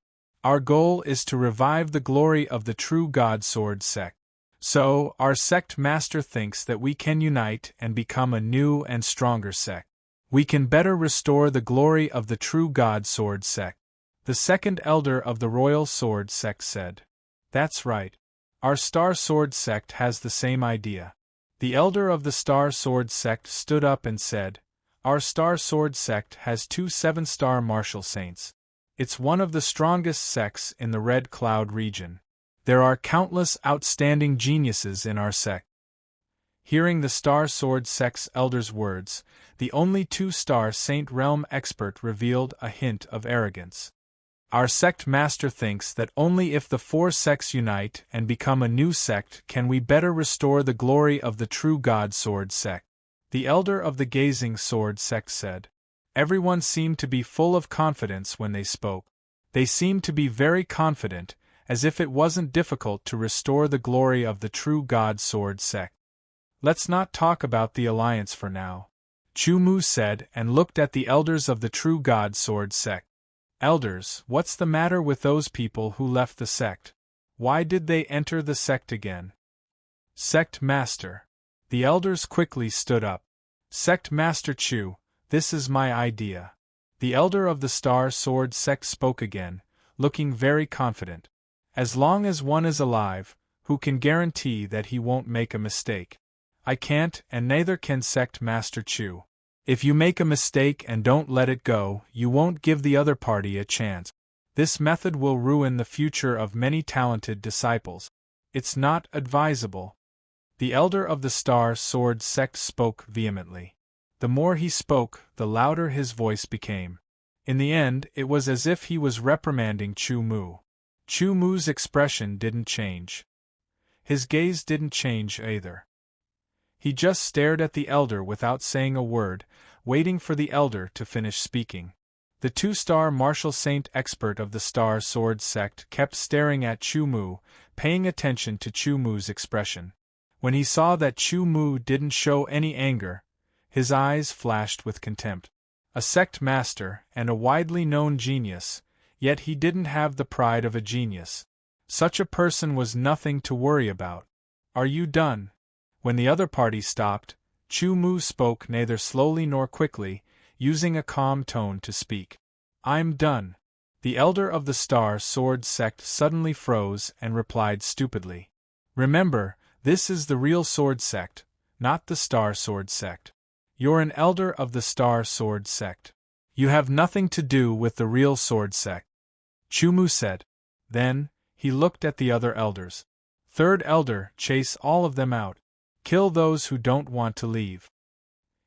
"Our goal is to revive the glory of the True God Sword sect. So, our sect master thinks that we can unite and become a new and stronger sect. We can better restore the glory of the True God Sword sect." The second elder of the Royal Sword sect said, "That's right. Our Star Sword sect has the same idea." The elder of the Star Sword sect stood up and said, "Our Star Sword sect has 2 7-star martial saints. It's one of the strongest sects in the Red Cloud region. There are countless outstanding geniuses in our sect." Hearing the Star Sword sect's elder's words, the only 2-star Saint Realm expert revealed a hint of arrogance. "Our sect master thinks that only if the 4 sects unite and become a new sect can we better restore the glory of the True God Sword sect," the elder of the Gazing Sword sect said. Everyone seemed to be full of confidence when they spoke. They seemed to be very confident, as if it wasn't difficult to restore the glory of the True God Sword sect. "Let's not talk about the alliance for now," Chu Mu said and looked at the elders of the True God Sword sect. "Elders, what's the matter with those people who left the sect? Why did they enter the sect again?" "Sect Master." The elders quickly stood up. "Sect Master Chu, this is my idea." The elder of the Star Sword sect spoke again, looking very confident. "As long as one is alive, who can guarantee that he won't make a mistake? I can't, and neither can Sect Master Chu. If you make a mistake and don't let it go, you won't give the other party a chance. This method will ruin the future of many talented disciples." It's not advisable. The elder of the Star Sword sect spoke vehemently. The more he spoke, the louder his voice became. In the end, it was as if he was reprimanding Chu Mu. Chu Mu's expression didn't change. His gaze didn't change either. He just stared at the elder without saying a word, waiting for the elder to finish speaking. The two-star martial saint expert of the Star Sword sect kept staring at Chu Mu, paying attention to Chu Mu's expression. When he saw that Chu Mu didn't show any anger, his eyes flashed with contempt. A sect master and a widely known genius, yet he didn't have the pride of a genius. Such a person was nothing to worry about. Are you done? When the other party stopped, Chu Mu spoke neither slowly nor quickly, using a calm tone to speak. I'm done. The elder of the Star Sword sect suddenly froze and replied stupidly. Remember, this is the real sword sect, not the Star Sword sect. You're an elder of the Star Sword sect. You have nothing to do with the real sword sect, Chu Mu said. Then, he looked at the other elders. Third elder, chase all of them out. Kill those who don't want to leave.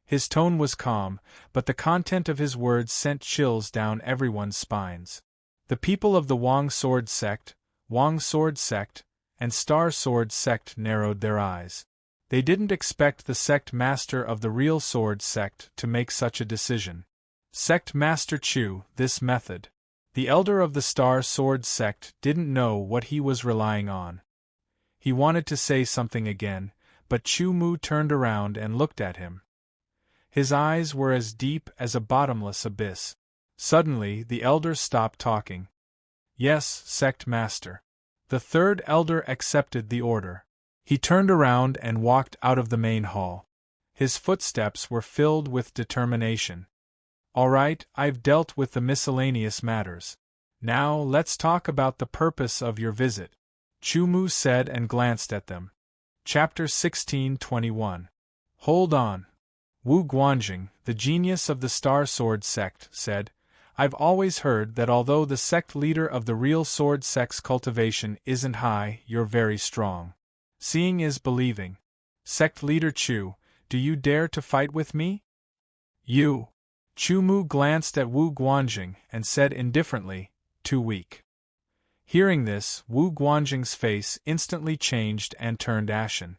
His tone was calm, but the content of his words sent chills down everyone's spines. The people of the Wang Sword sect, and Star Sword sect narrowed their eyes. They didn't expect the sect master of the real sword sect to make such a decision. Sect Master Chu, this method. The elder of the Star Sword sect didn't know what he was relying on. He wanted to say something again, but Chu Mu turned around and looked at him. His eyes were as deep as a bottomless abyss. Suddenly, the elder stopped talking. Yes, sect master. The third elder accepted the order. He turned around and walked out of the main hall. His footsteps were filled with determination. All right, I've dealt with the miscellaneous matters. Now let's talk about the purpose of your visit, Chu Mu said and glanced at them. Chapter 16:21. Hold on. Wu Guanjing, the genius of the Star Sword sect, said, I've always heard that although the sect leader of the real sword sect's cultivation isn't high, you're very strong. Seeing is believing. Sect leader Chu, do you dare to fight with me? You. Chu Mu glanced at Wu Guanjing and said indifferently, too weak. Hearing this, Wu Guanjing's face instantly changed and turned ashen.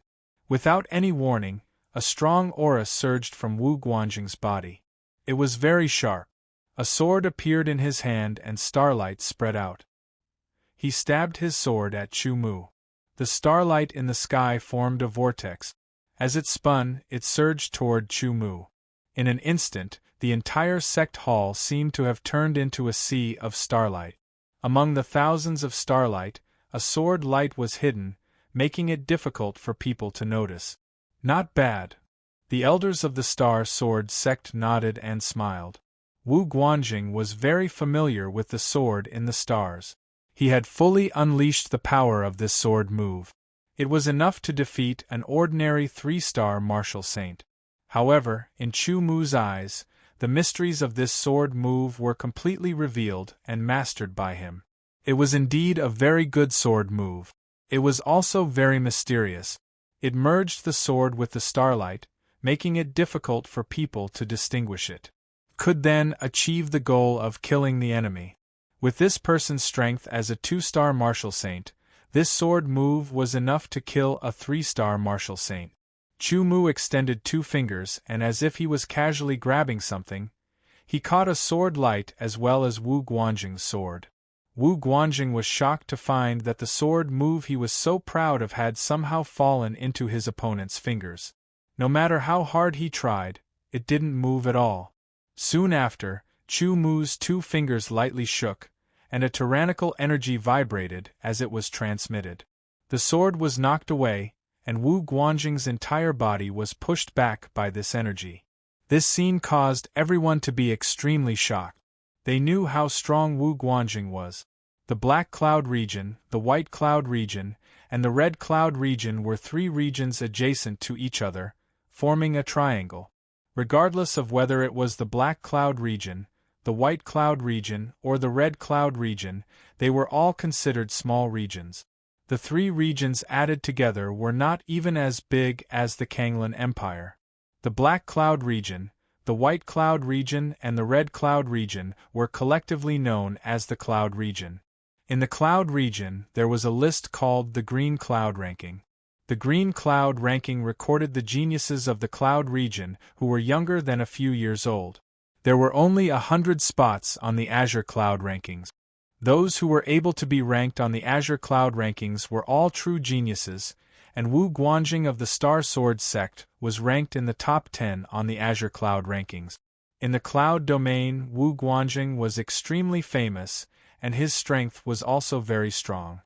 Without any warning, a strong aura surged from Wu Guanjing's body. It was very sharp. A sword appeared in his hand and starlight spread out. He stabbed his sword at Chu Mu. The starlight in the sky formed a vortex. As it spun, it surged toward Chu Mu. In an instant, the entire sect hall seemed to have turned into a sea of starlight. Among the thousands of starlight, a sword light was hidden, making it difficult for people to notice. Not bad. The elders of the Star Sword sect nodded and smiled. Wu Guanjing was very familiar with the sword in the stars. He had fully unleashed the power of this sword move. It was enough to defeat an ordinary 3-star martial saint. However, in Chu Mu's eyes, the mysteries of this sword move were completely revealed and mastered by him. It was indeed a very good sword move. It was also very mysterious. It merged the sword with the starlight, making it difficult for people to distinguish it. Could then achieve the goal of killing the enemy. With this person's strength as a 2-star martial saint, this sword move was enough to kill a 3-star martial saint. Chu Mu extended 2 fingers and as if he was casually grabbing something, he caught a sword light as well as Wu Guanjing's sword. Wu Guanjing was shocked to find that the sword move he was so proud of had somehow fallen into his opponent's fingers. No matter how hard he tried, it didn't move at all. Soon after, Chu Mu's 2 fingers lightly shook, and a tyrannical energy vibrated as it was transmitted. The sword was knocked away, and Wu Guanjing's entire body was pushed back by this energy. This scene caused everyone to be extremely shocked. They knew how strong Wu Guanjing was. The Black Cloud region, the White Cloud region, and the Red Cloud region were 3 regions adjacent to each other, forming a triangle. Regardless of whether it was the Black Cloud region, the White Cloud region, or the Red Cloud region, they were all considered small regions. The three regions added together were not even as big as the Kanglan Empire. The Black Cloud region, the White Cloud region and the Red Cloud region were collectively known as the Cloud region. In the Cloud region there was a list called the Green Cloud ranking. The Green Cloud ranking recorded the geniuses of the Cloud region who were younger than a few years old. There were only 100 spots on the Azure Cloud rankings. Those who were able to be ranked on the Azure Cloud rankings were all true geniuses, and Wu Guanjing of the Star Sword sect was ranked in the top 10 on the Azure Cloud rankings. In the Cloud domain, Wu Guanjing was extremely famous, and his strength was also very strong.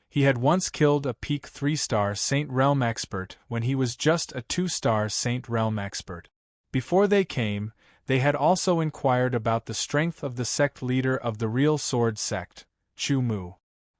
He had once killed a peak 3-star Saint Realm expert when he was just a 2-star Saint Realm expert. Before they came, they had also inquired about the strength of the sect leader of the Real Sword sect, Chu Mu.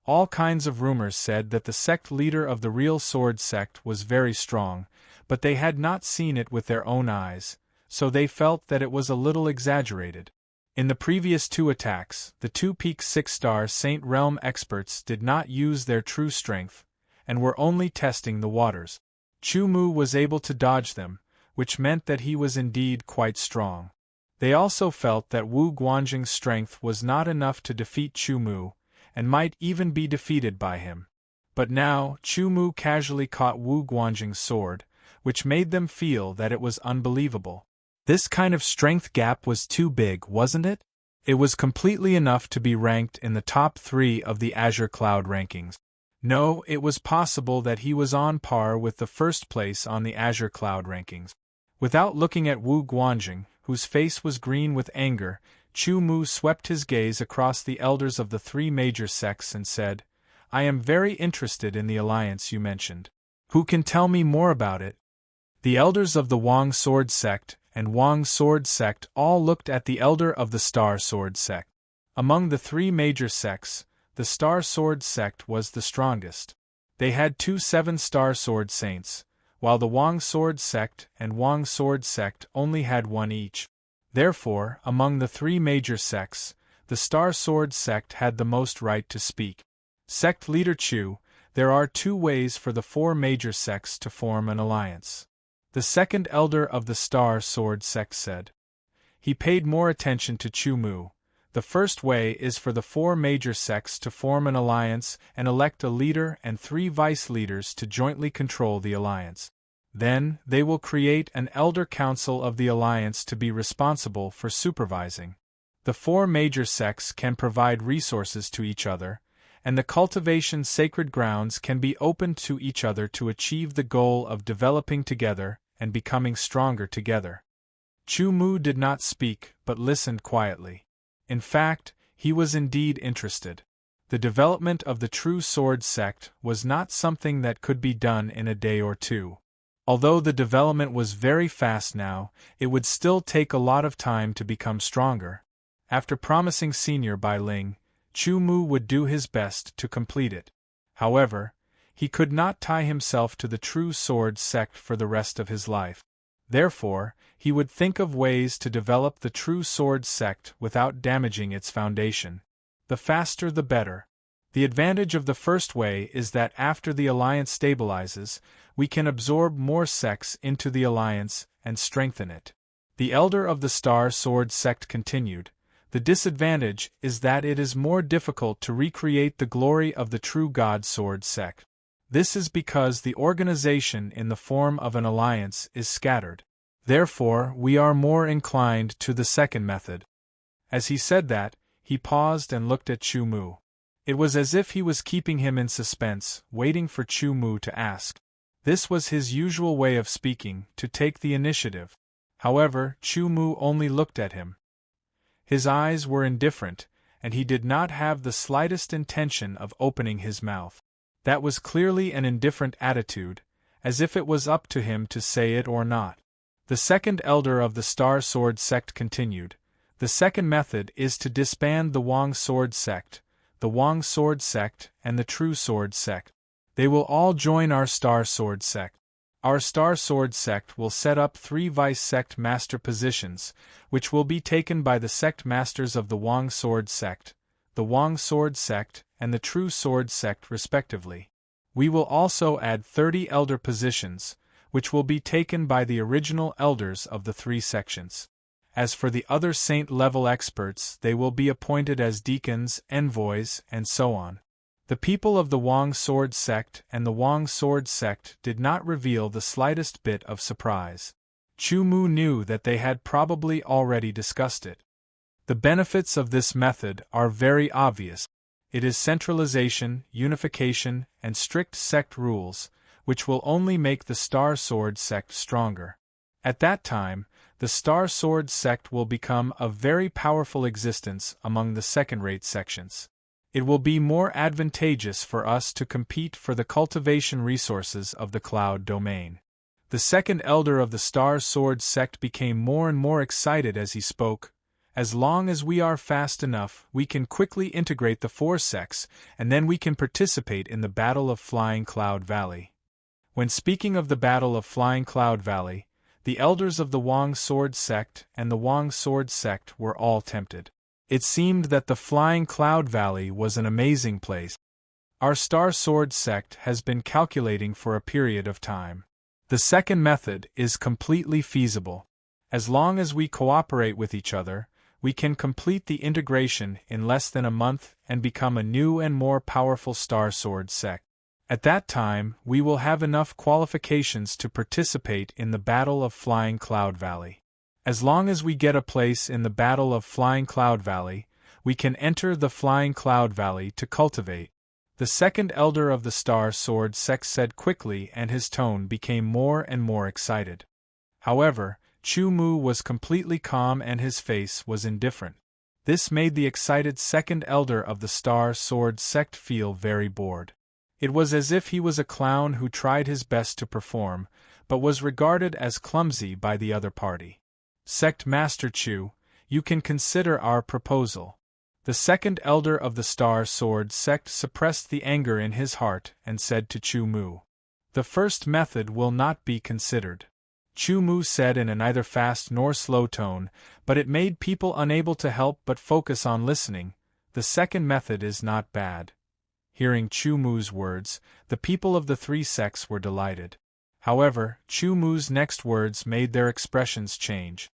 All kinds of rumors said that the sect leader of the Real Sword sect was very strong, but they had not seen it with their own eyes, so they felt that it was a little exaggerated. In the previous 2 attacks, the 2 peak 6-star Saint Realm experts did not use their true strength, and were only testing the waters. Chu Mu was able to dodge them, which meant that he was indeed quite strong. They also felt that Wu Guanjing's strength was not enough to defeat Chu Mu, and might even be defeated by him. But now, Chu Mu casually caught Wu Guanjing's sword, which made them feel that it was unbelievable. This kind of strength gap was too big, wasn't it? It was completely enough to be ranked in the top 3 of the Azure Cloud rankings. No, it was possible that he was on par with the first place on the Azure Cloud rankings. Without looking at Wu Guanjing, whose face was green with anger, Chu Mu swept his gaze across the elders of the 3 major sects and said, "I am very interested in the alliance you mentioned. Who can tell me more about it?" The elders of the Wang Sword sect and Wang Sword sect all looked at the elder of the Star Sword sect. Among the 3 major sects, the Star Sword sect was the strongest. They had 2 7-star sword saints, while the Wang Sword sect and Wang Sword sect only had 1 each. Therefore, among the 3 major sects, the Star Sword sect had the most right to speak. Sect leader Chu, there are 2 ways for the 4 major sects to form an alliance. The second elder of the Star Sword sect said. He paid more attention to Chu Mu. The first way is for the 4 major sects to form an alliance and elect a leader and 3 vice leaders to jointly control the alliance. Then, they will create an elder council of the alliance to be responsible for supervising. The 4 major sects can provide resources to each other, and the cultivation sacred grounds can be opened to each other to achieve the goal of developing together and becoming stronger together. Chu Mu did not speak but listened quietly. In fact, he was indeed interested. The development of the true sword sect was not something that could be done in a day or 2. Although the development was very fast now, it would still take a lot of time to become stronger. After promising Senior Bai Ling, Chu Mu would do his best to complete it. However, he could not tie himself to the true sword sect for the rest of his life. Therefore, he would think of ways to develop the true sword sect without damaging its foundation. The faster the better. The advantage of the first way is that after the alliance stabilizes, we can absorb more sects into the alliance and strengthen it. The elder of the Star Sword sect continued. The disadvantage is that it is more difficult to recreate the glory of the true God Sword sect. This is because the organization in the form of an alliance is scattered. Therefore, we are more inclined to the second method. As he said that, he paused and looked at Chu Mu. It was as if he was keeping him in suspense, waiting for Chu Mu to ask. This was his usual way of speaking, to take the initiative. However, Chu Mu only looked at him. His eyes were indifferent, and he did not have the slightest intention of opening his mouth. That was clearly an indifferent attitude, as if it was up to him to say it or not. The second elder of the Star Sword sect continued. The second method is to disband the Wang Sword sect, the Wang Sword sect, and the True Sword sect. They will all join our Star Sword sect. Our Star Sword sect will set up 3 vice sect master positions, which will be taken by the sect masters of the Wang Sword sect, the Wang Sword sect, and the True Sword sect respectively. We will also add 30 elder positions, which will be taken by the original elders of the 3 sections. As for the other saint-level experts, they will be appointed as deacons, envoys, and so on. The people of the Wang Sword sect and the Wang Sword sect did not reveal the slightest bit of surprise. Chu Mu knew that they had probably already discussed it. The benefits of this method are very obvious. It is centralization, unification, and strict sect rules, which will only make the Star Sword sect stronger. At that time, the Star Sword sect will become a very powerful existence among the second-rate sections. It will be more advantageous for us to compete for the cultivation resources of the cloud domain. The second elder of the Star Sword sect became more and more excited as he spoke. As long as we are fast enough, we can quickly integrate the 4 sects, and then we can participate in the Battle of Flying Cloud Valley. When speaking of the Battle of Flying Cloud Valley, the elders of the Wang Sword sect and the Wang Sword sect were all tempted. It seemed that the Flying Cloud Valley was an amazing place. Our Star Sword sect has been calculating for a period of time. The second method is completely feasible. As long as we cooperate with each other, we can complete the integration in less than a month and become a new and more powerful Star Sword sect. At that time, we will have enough qualifications to participate in the Battle of Flying Cloud Valley. As long as we get a place in the Battle of Flying Cloud Valley, we can enter the Flying Cloud Valley to cultivate. The second elder of the Star Sword sect said quickly, and his tone became more and more excited. However, Chu Mu was completely calm and his face was indifferent. This made the excited second elder of the Star Sword sect feel very bored. It was as if he was a clown who tried his best to perform, but was regarded as clumsy by the other party. Sect Master Chu, you can consider our proposal. The second elder of the Star Sword sect suppressed the anger in his heart and said to Chu Mu, "The first method will not be considered." Chu Mu said in a neither fast nor slow tone, but it made people unable to help but focus on listening. "The second method is not bad." Hearing Chu Mu's words, the people of the 3 sects were delighted. However, Chu Mu's next words made their expressions change.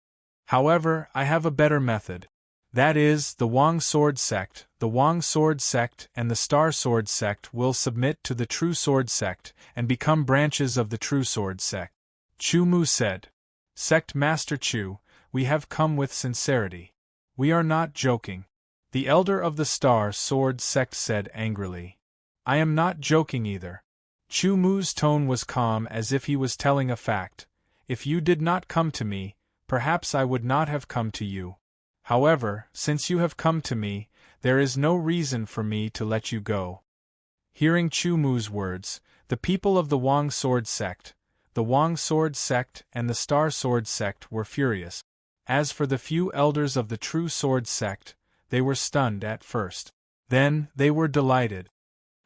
"However, I have a better method. That is, the Wang Sword sect, the Wang Sword sect and the Star Sword sect will submit to the True Sword sect and become branches of the True Sword sect." Chu Mu said, "Sect Master Chu, we have come with sincerity. We are not joking." The elder of the Star Sword sect said angrily, "I am not joking either." Chu Mu's tone was calm as if he was telling a fact. "If you did not come to me, perhaps I would not have come to you. However, since you have come to me, there is no reason for me to let you go." Hearing Chu Mu's words, the people of the Wang Sword sect, the Wang Sword sect and the Star Sword sect were furious. As for the few elders of the True Sword sect, they were stunned at first. Then, they were delighted.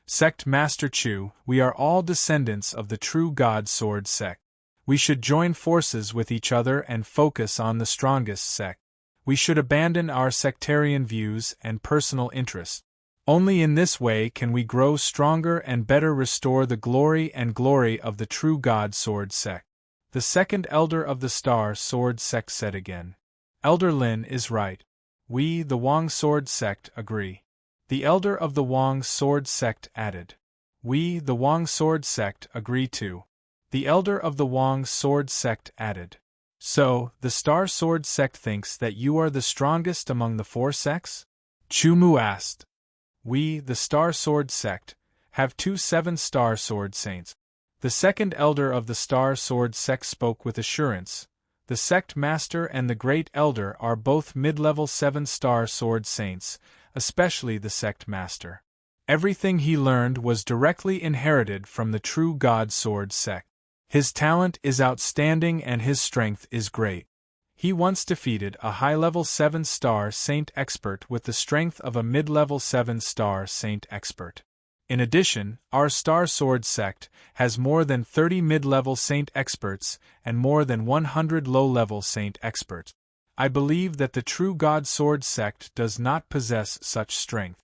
"Sect Master Chu, we are all descendants of the True God Sword sect. We should join forces with each other and focus on the strongest sect. We should abandon our sectarian views and personal interests. Only in this way can we grow stronger and better restore the glory of the True God Sword sect." The second elder of the Star Sword sect said again, "Elder Lin is right. We, the Wang Sword sect, agree." The elder of the Wang Sword sect added, "We, the Wang Sword sect, agree too." The elder of the Wang Sword sect added, "So, the Star Sword sect thinks that you are the strongest among the 4 sects?" Chu Mu asked. "We, the Star Sword sect, have 2 7-star sword saints." The second elder of the Star Sword sect spoke with assurance. "The sect master and the great elder are both mid-level 7-star sword saints, especially the sect master. Everything he learned was directly inherited from the True God Sword sect. His talent is outstanding and his strength is great. He once defeated a high-level 7-star saint expert with the strength of a mid-level 7-star saint expert. In addition, our Star Sword sect has more than 30 mid-level saint experts and more than 100 low-level saint experts. I believe that the True God Sword sect does not possess such strength."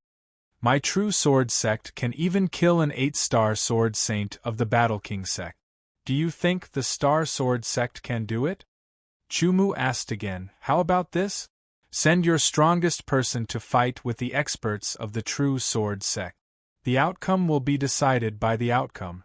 My true sword sect can even kill an 8-star sword saint of the Battle King sect. Do you think the Star Sword sect can do it? Chumu asked again. How about this? Send your strongest person to fight with the experts of the True Sword sect. The outcome will be decided by the outcome.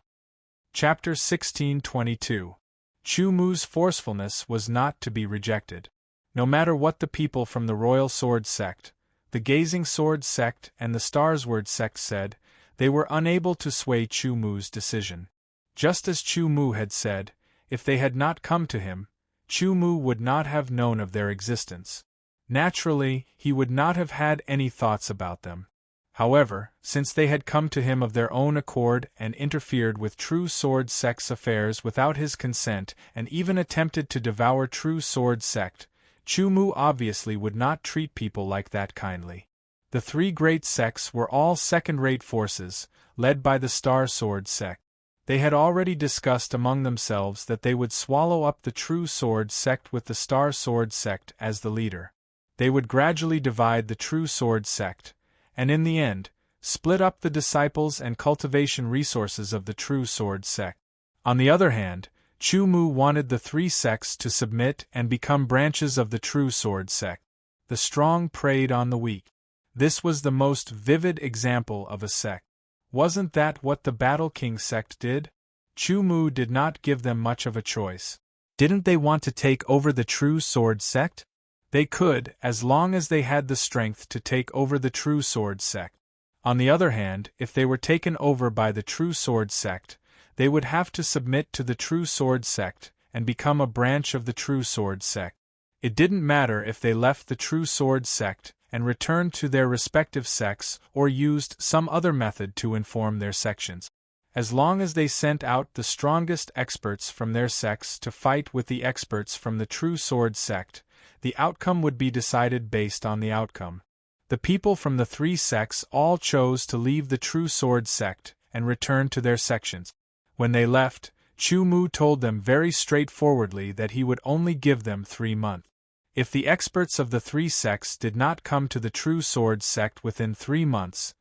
Chapter 1622. Chumu's forcefulness was not to be rejected. No matter what the people from the Royal Sword sect, the Gazing Sword sect and the Starsword sect said, they were unable to sway Chumu's decision. Just as Chumu had said, if they had not come to him, Chumu would not have known of their existence. Naturally, he would not have had any thoughts about them. However, since they had come to him of their own accord and interfered with True Sword sect's affairs without his consent and even attempted to devour True Sword sect, Chumu obviously would not treat people like that kindly. The three great sects were all second-rate forces, led by the Star Sword sect. They had already discussed among themselves that they would swallow up the True Sword sect with the Star Sword sect as the leader. They would gradually divide the True Sword sect, and in the end, split up the disciples and cultivation resources of the True Sword sect. On the other hand, Chumu wanted the three sects to submit and become branches of the True Sword sect. The strong preyed on the weak. This was the most vivid example of a sect. Wasn't that what the Battle King sect did? Chumu did not give them much of a choice. Didn't they want to take over the True Sword sect? They could, as long as they had the strength to take over the True Sword sect. On the other hand, if they were taken over by the True Sword sect, they would have to submit to the True Sword sect and become a branch of the True Sword sect. It didn't matter if they left the True Sword sect and returned to their respective sects or used some other method to inform their sections. As long as they sent out the strongest experts from their sects to fight with the experts from the True Sword sect, the outcome would be decided based on the outcome. The people from the three sects all chose to leave the True Sword sect and return to their sections. When they left, Chumu told them very straightforwardly that he would only give them 3 months. If the experts of the three sects did not come to the True Sword sect within 3 months,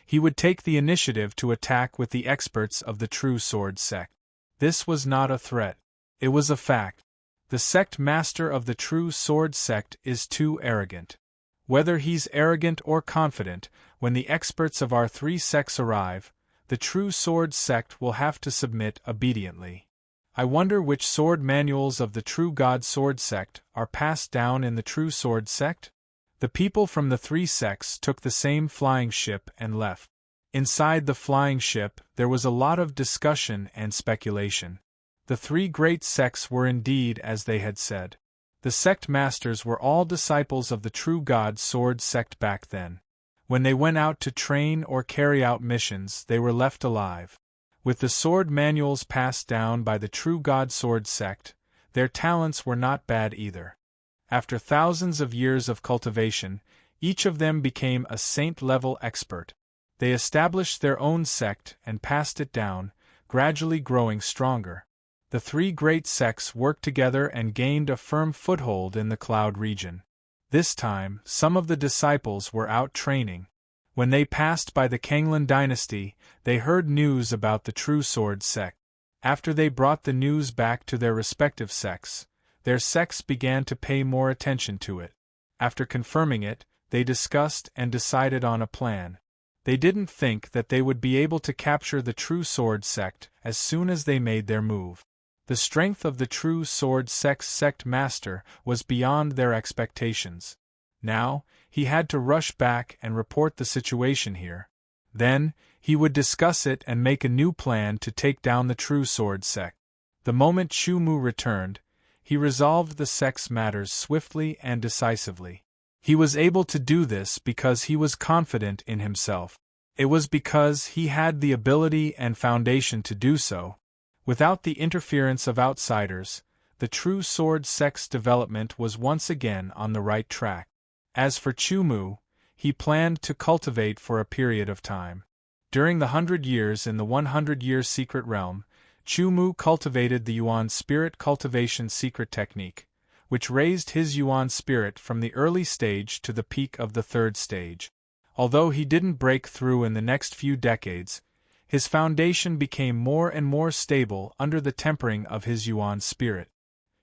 he would take the initiative to attack with the experts of the True Sword sect. This was not a threat. It was a fact. The sect master of the True Sword sect is too arrogant. Whether he's arrogant or confident, when the experts of our three sects arrive, the True Sword sect will have to submit obediently. I wonder which sword manuals of the True God Sword sect are passed down in the True Sword sect? The people from the three sects took the same flying ship and left. Inside the flying ship, there was a lot of discussion and speculation. The three great sects were indeed as they had said. The sect masters were all disciples of the True God Sword sect back then. When they went out to train or carry out missions, they were left alive. With the sword manuals passed down by the True God Sword sect, their talents were not bad either. After thousands of years of cultivation, each of them became a saint-level expert. They established their own sect and passed it down, gradually growing stronger. The three great sects worked together and gained a firm foothold in the Cloud region. This time, some of the disciples were out training. When they passed by the Kanglan dynasty, they heard news about the True Sword sect. After they brought the news back to their respective sects, their sects began to pay more attention to it. After confirming it, they discussed and decided on a plan. They didn't think that they would be able to capture the True Sword sect as soon as they made their move. The strength of the True Sword sect's sect master was beyond their expectations. Now, he had to rush back and report the situation here. Then, he would discuss it and make a new plan to take down the True Sword sect. The moment Chumu returned, he resolved the sect's matters swiftly and decisively. He was able to do this because he was confident in himself. It was because he had the ability and foundation to do so. Without the interference of outsiders, the True Sword sect's development was once again on the right track. As for Chumu, he planned to cultivate for a period of time. During the 100 years in the 100-year secret realm, Chumu cultivated the Yuan spirit cultivation secret technique, which raised his Yuan spirit from the early stage to the peak of the third stage. Although he didn't break through in the next few decades, his foundation became more and more stable under the tempering of his yuan spirit.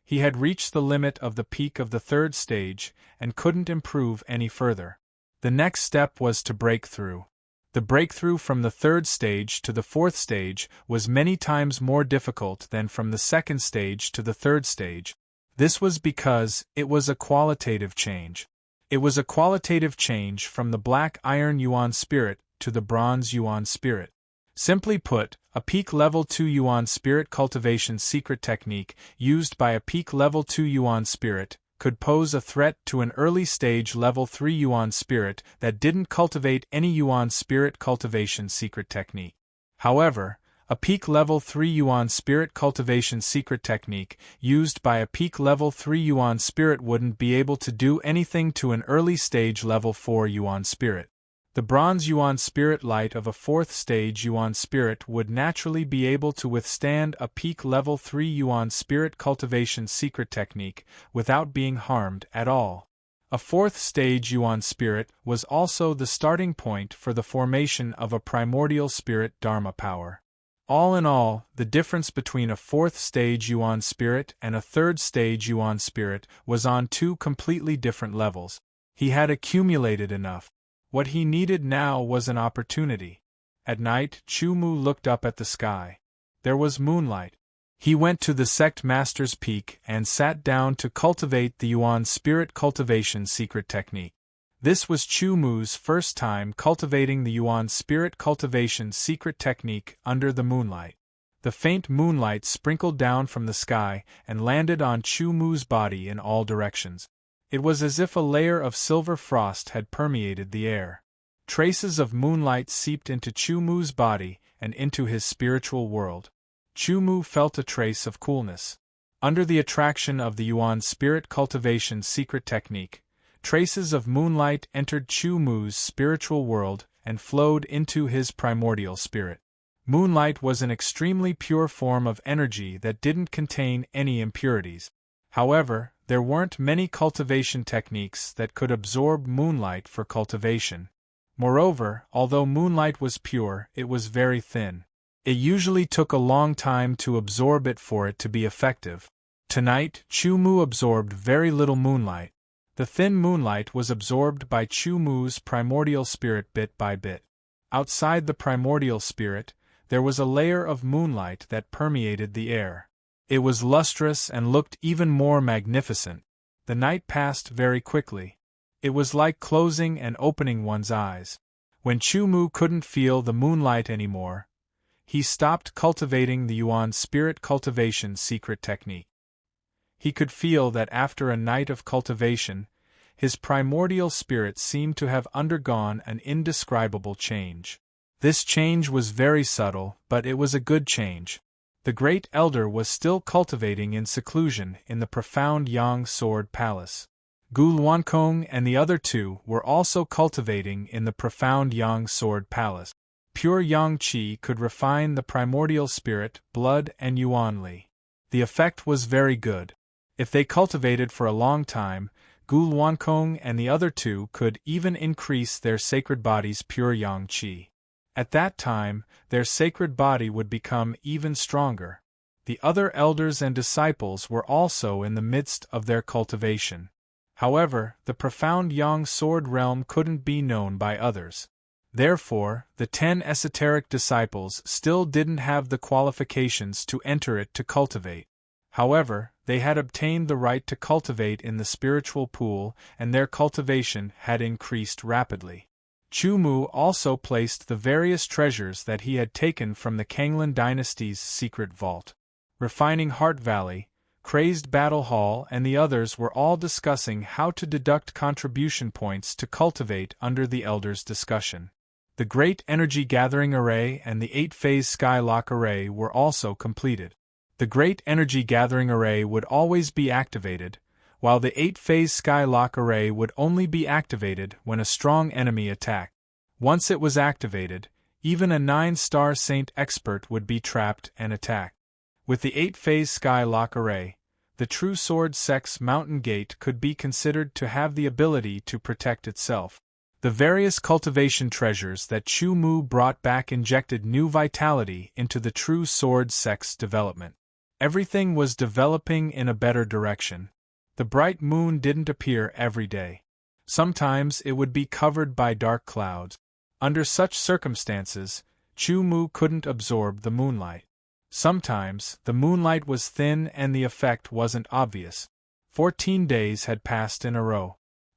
He had reached the limit of the peak of the third stage and couldn't improve any further. The next step was to break through. The breakthrough from the third stage to the fourth stage was many times more difficult than from the second stage to the third stage. This was because it was a qualitative change. It was a qualitative change from the black iron yuan spirit to the bronze yuan spirit. Simply put, a peak level 2 yuan spirit cultivation secret technique used by a peak level 2 yuan spirit could pose a threat to an early stage level 3 yuan spirit that didn't cultivate any yuan spirit cultivation secret technique. However, a peak level 3 yuan spirit cultivation secret technique used by a peak level 3 yuan spirit wouldn't be able to do anything to an early stage level 4 yuan spirit. The bronze yuan spirit light of a fourth stage yuan spirit would naturally be able to withstand a peak level 3 yuan spirit cultivation secret technique without being harmed at all. A fourth stage yuan spirit was also the starting point for the formation of a primordial spirit dharma power. All in all, the difference between a fourth stage yuan spirit and a third stage yuan spirit was on two completely different levels. He had accumulated enough. What he needed now was an opportunity. At night, Chu Mu looked up at the sky. There was moonlight. He went to the sect master's peak and sat down to cultivate the yuan spirit cultivation secret technique. This was Chu Mu's first time cultivating the yuan spirit cultivation secret technique under the moonlight. The faint moonlight sprinkled down from the sky and landed on Chu Mu's body in all directions. It was as if a layer of silver frost had permeated the air. Traces of moonlight seeped into Chu Mu's body and into his spiritual world. Chu Mu felt a trace of coolness. Under the attraction of the yuan spirit cultivation secret technique, traces of moonlight entered Chu Mu's spiritual world and flowed into his primordial spirit. Moonlight was an extremely pure form of energy that didn't contain any impurities. However, there weren't many cultivation techniques that could absorb moonlight for cultivation. Moreover, although moonlight was pure, it was very thin. It usually took a long time to absorb it for it to be effective. Tonight, Chu Mu absorbed very little moonlight. The thin moonlight was absorbed by Chu Mu's primordial spirit bit by bit. Outside the primordial spirit, there was a layer of moonlight that permeated the air. It was lustrous and looked even more magnificent. The night passed very quickly. It was like closing and opening one's eyes. When Chu Mu couldn't feel the moonlight anymore, he stopped cultivating the yuan spirit cultivation secret technique. He could feel that after a night of cultivation, his primordial spirit seemed to have undergone an indescribable change. This change was very subtle, but it was a good change. The Great Elder was still cultivating in seclusion in the profound Yang Sword Palace. Gu Luankong and the other two were also cultivating in the profound Yang Sword Palace. Pure Yang Qi could refine the primordial spirit, blood and Yuan Li. The effect was very good. If they cultivated for a long time, Gu Luankong and the other two could even increase their sacred body's pure Yang Qi. At that time, their sacred body would become even stronger. The other elders and disciples were also in the midst of their cultivation. However, the profound Yang Sword realm couldn't be known by others. Therefore, the 10 esoteric disciples still didn't have the qualifications to enter it to cultivate. However, they had obtained the right to cultivate in the spiritual pool, and their cultivation had increased rapidly. Chu Mu also placed the various treasures that he had taken from the Kanglin dynasty's secret vault. Refining Heart Valley, Crazed Battle Hall and the others were all discussing how to deduct contribution points to cultivate under the Elder's discussion. The Great Energy Gathering Array and the 8-phase Skylock Array were also completed. The Great Energy Gathering Array would always be activated, while the 8-phase Skylock Array would only be activated when a strong enemy attacked. Once it was activated, even a 9-star Saint Expert would be trapped and attacked. With the 8-phase Skylock Array, the True Sword Sect's Mountain Gate could be considered to have the ability to protect itself. The various cultivation treasures that Chu Mu brought back injected new vitality into the true sword sect's development. Everything was developing in a better direction. The bright moon didn't appear every day. Sometimes it would be covered by dark clouds. Under such circumstances, Chu Mu couldn't absorb the moonlight. Sometimes, the moonlight was thin and the effect wasn't obvious. 14 days had passed in a row.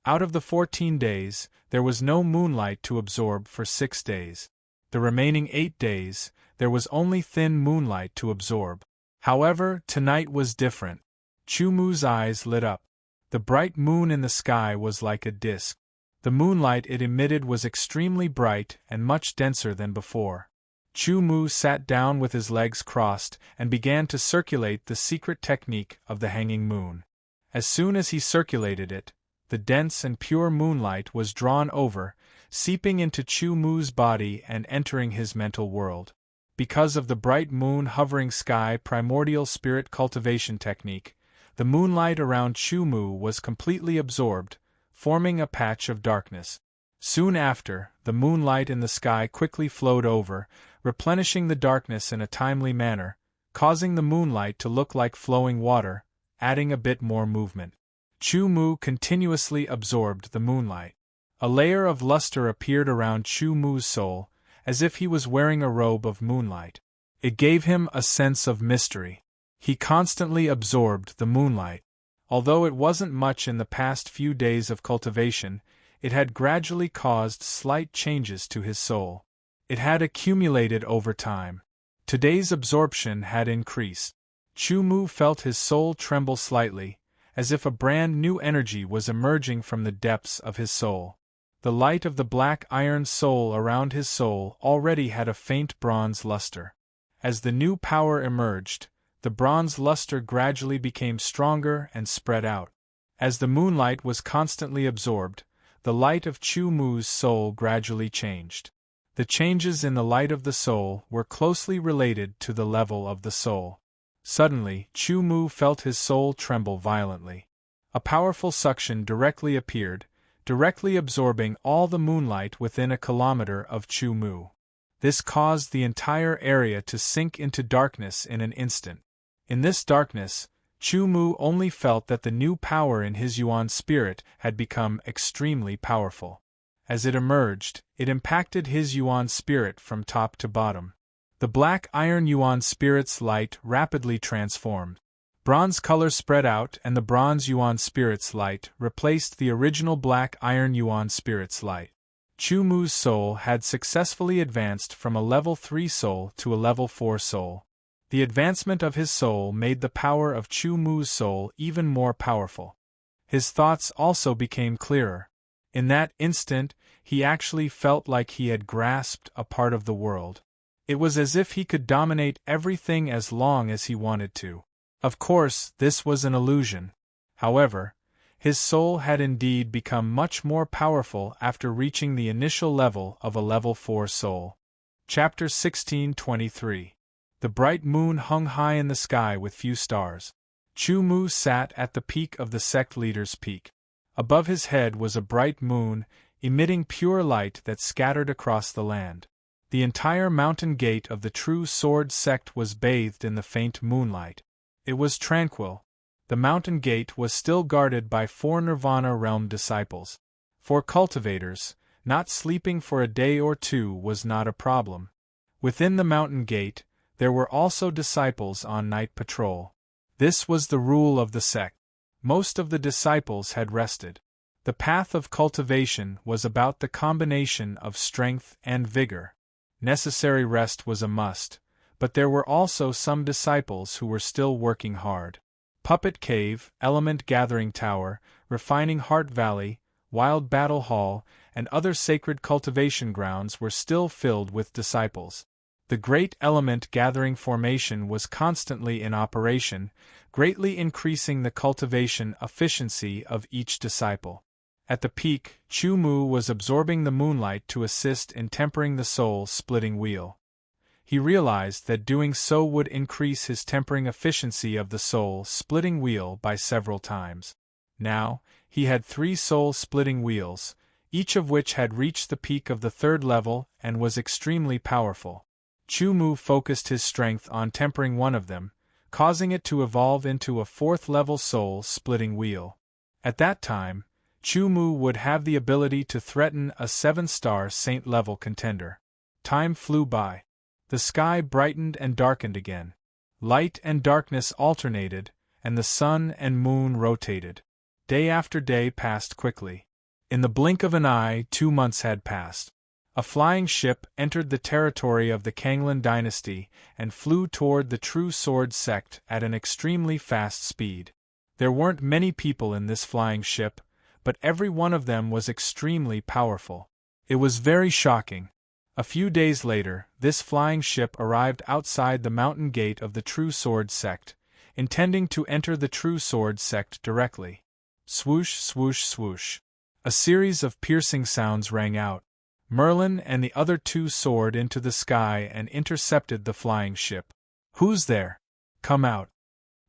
Out of the 14 days, there was no moonlight to absorb for 6 days. The remaining 8 days, there was only thin moonlight to absorb. However, tonight was different. Chu Mu's eyes lit up. The bright moon in the sky was like a disk. The moonlight it emitted was extremely bright and much denser than before. Chu Mu sat down with his legs crossed and began to circulate the secret technique of the hanging moon. As soon as he circulated it, the dense and pure moonlight was drawn over, seeping into Chu Mu's body and entering his mental world. Because of the bright moon hovering sky primordial spirit cultivation technique, the moonlight around Chu Mu was completely absorbed, forming a patch of darkness. Soon after, the moonlight in the sky quickly flowed over, replenishing the darkness in a timely manner, causing the moonlight to look like flowing water, adding a bit more movement. Chu Mu continuously absorbed the moonlight. A layer of luster appeared around Chu Mu's soul, as if he was wearing a robe of moonlight. It gave him a sense of mystery. He constantly absorbed the moonlight. Although it wasn't much in the past few days of cultivation, it had gradually caused slight changes to his soul. It had accumulated over time. Today's absorption had increased. Chu Mu felt his soul tremble slightly, as if a brand new energy was emerging from the depths of his soul. The light of the black iron soul around his soul already had a faint bronze luster. As the new power emerged, the bronze luster gradually became stronger and spread out. As the moonlight was constantly absorbed, the light of Chu Mu's soul gradually changed. The changes in the light of the soul were closely related to the level of the soul. Suddenly, Chu Mu felt his soul tremble violently. A powerful suction directly appeared, directly absorbing all the moonlight within a kilometer of Chu Mu. This caused the entire area to sink into darkness in an instant. In this darkness, Chu Mu only felt that the new power in his Yuan spirit had become extremely powerful. As it emerged, it impacted his Yuan spirit from top to bottom. The black iron Yuan spirit's light rapidly transformed. Bronze color spread out and the bronze Yuan spirit's light replaced the original black iron Yuan spirit's light. Chu Mu's soul had successfully advanced from a level 3 soul to a level 4 soul. The advancement of his soul made the power of Chu Mu's soul even more powerful. His thoughts also became clearer. In that instant, he actually felt like he had grasped a part of the world. It was as if he could dominate everything as long as he wanted to. Of course, this was an illusion. However, his soul had indeed become much more powerful after reaching the initial level of a level 4 soul. Chapter 16:23. The bright moon hung high in the sky with few stars. Chu Mu sat at the peak of the sect leader's peak. Above his head was a bright moon, emitting pure light that scattered across the land. The entire mountain gate of the true sword sect was bathed in the faint moonlight. It was tranquil. The mountain gate was still guarded by 4 Nirvana realm disciples. For cultivators, not sleeping for a day or two was not a problem. Within the mountain gate, there were also disciples on night patrol. This was the rule of the sect. Most of the disciples had rested. The path of cultivation was about the combination of strength and vigor. Necessary rest was a must, but there were also some disciples who were still working hard. Puppet Cave, Element Gathering Tower, Refining Heart Valley, Wild Battle Hall, and other sacred cultivation grounds were still filled with disciples. The Great Element Gathering Formation was constantly in operation, greatly increasing the cultivation efficiency of each disciple. At the peak, Chu Mu was absorbing the moonlight to assist in tempering the soul-splitting wheel. He realized that doing so would increase his tempering efficiency of the soul-splitting wheel by several times. Now, he had 3 soul-splitting wheels, each of which had reached the peak of the 3rd level and was extremely powerful. Chu Mu focused his strength on tempering one of them, causing it to evolve into a 4th-level soul-splitting wheel. At that time, Chu Mu would have the ability to threaten a 7-star saint-level contender. Time flew by. The sky brightened and darkened again. Light and darkness alternated, and the sun and moon rotated. Day after day passed quickly. In the blink of an eye, 2 months had passed. A flying ship entered the territory of the Kanglan dynasty and flew toward the True Sword sect at an extremely fast speed. There weren't many people in this flying ship, but every one of them was extremely powerful. It was very shocking. A few days later, this flying ship arrived outside the mountain gate of the True Sword sect, intending to enter the True Sword sect directly. Swoosh, swoosh, swoosh. A series of piercing sounds rang out. Merlin and the other 2 soared into the sky and intercepted the flying ship. "Who's there? Come out!"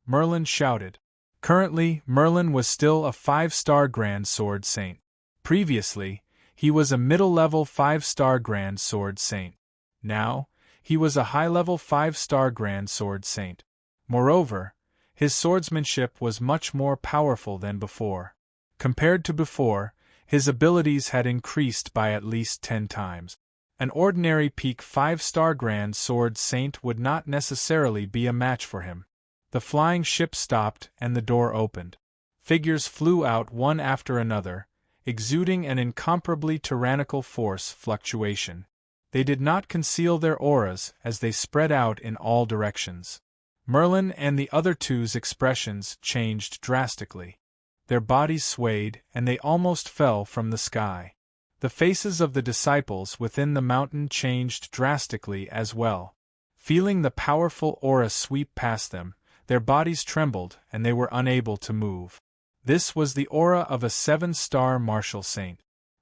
Merlin shouted. Currently, Merlin was still a 5-star Grand Sword Saint. Previously, he was a middle-level 5-star Grand Sword Saint. Now, he was a high-level 5-star Grand Sword Saint. Moreover, his swordsmanship was much more powerful than before. Compared to before, his abilities had increased by at least 10 times. An ordinary peak 5-star Grand Sword Saint would not necessarily be a match for him. The flying ship stopped and the door opened. Figures flew out one after another, exuding an incomparably tyrannical force fluctuation. They did not conceal their auras as they spread out in all directions. Merlin and the other 2's expressions changed drastically. Their bodies swayed and they almost fell from the sky. The faces of the disciples within the mountain changed drastically as well. Feeling the powerful aura sweep past them, their bodies trembled and they were unable to move. This was the aura of a 7-star martial saint.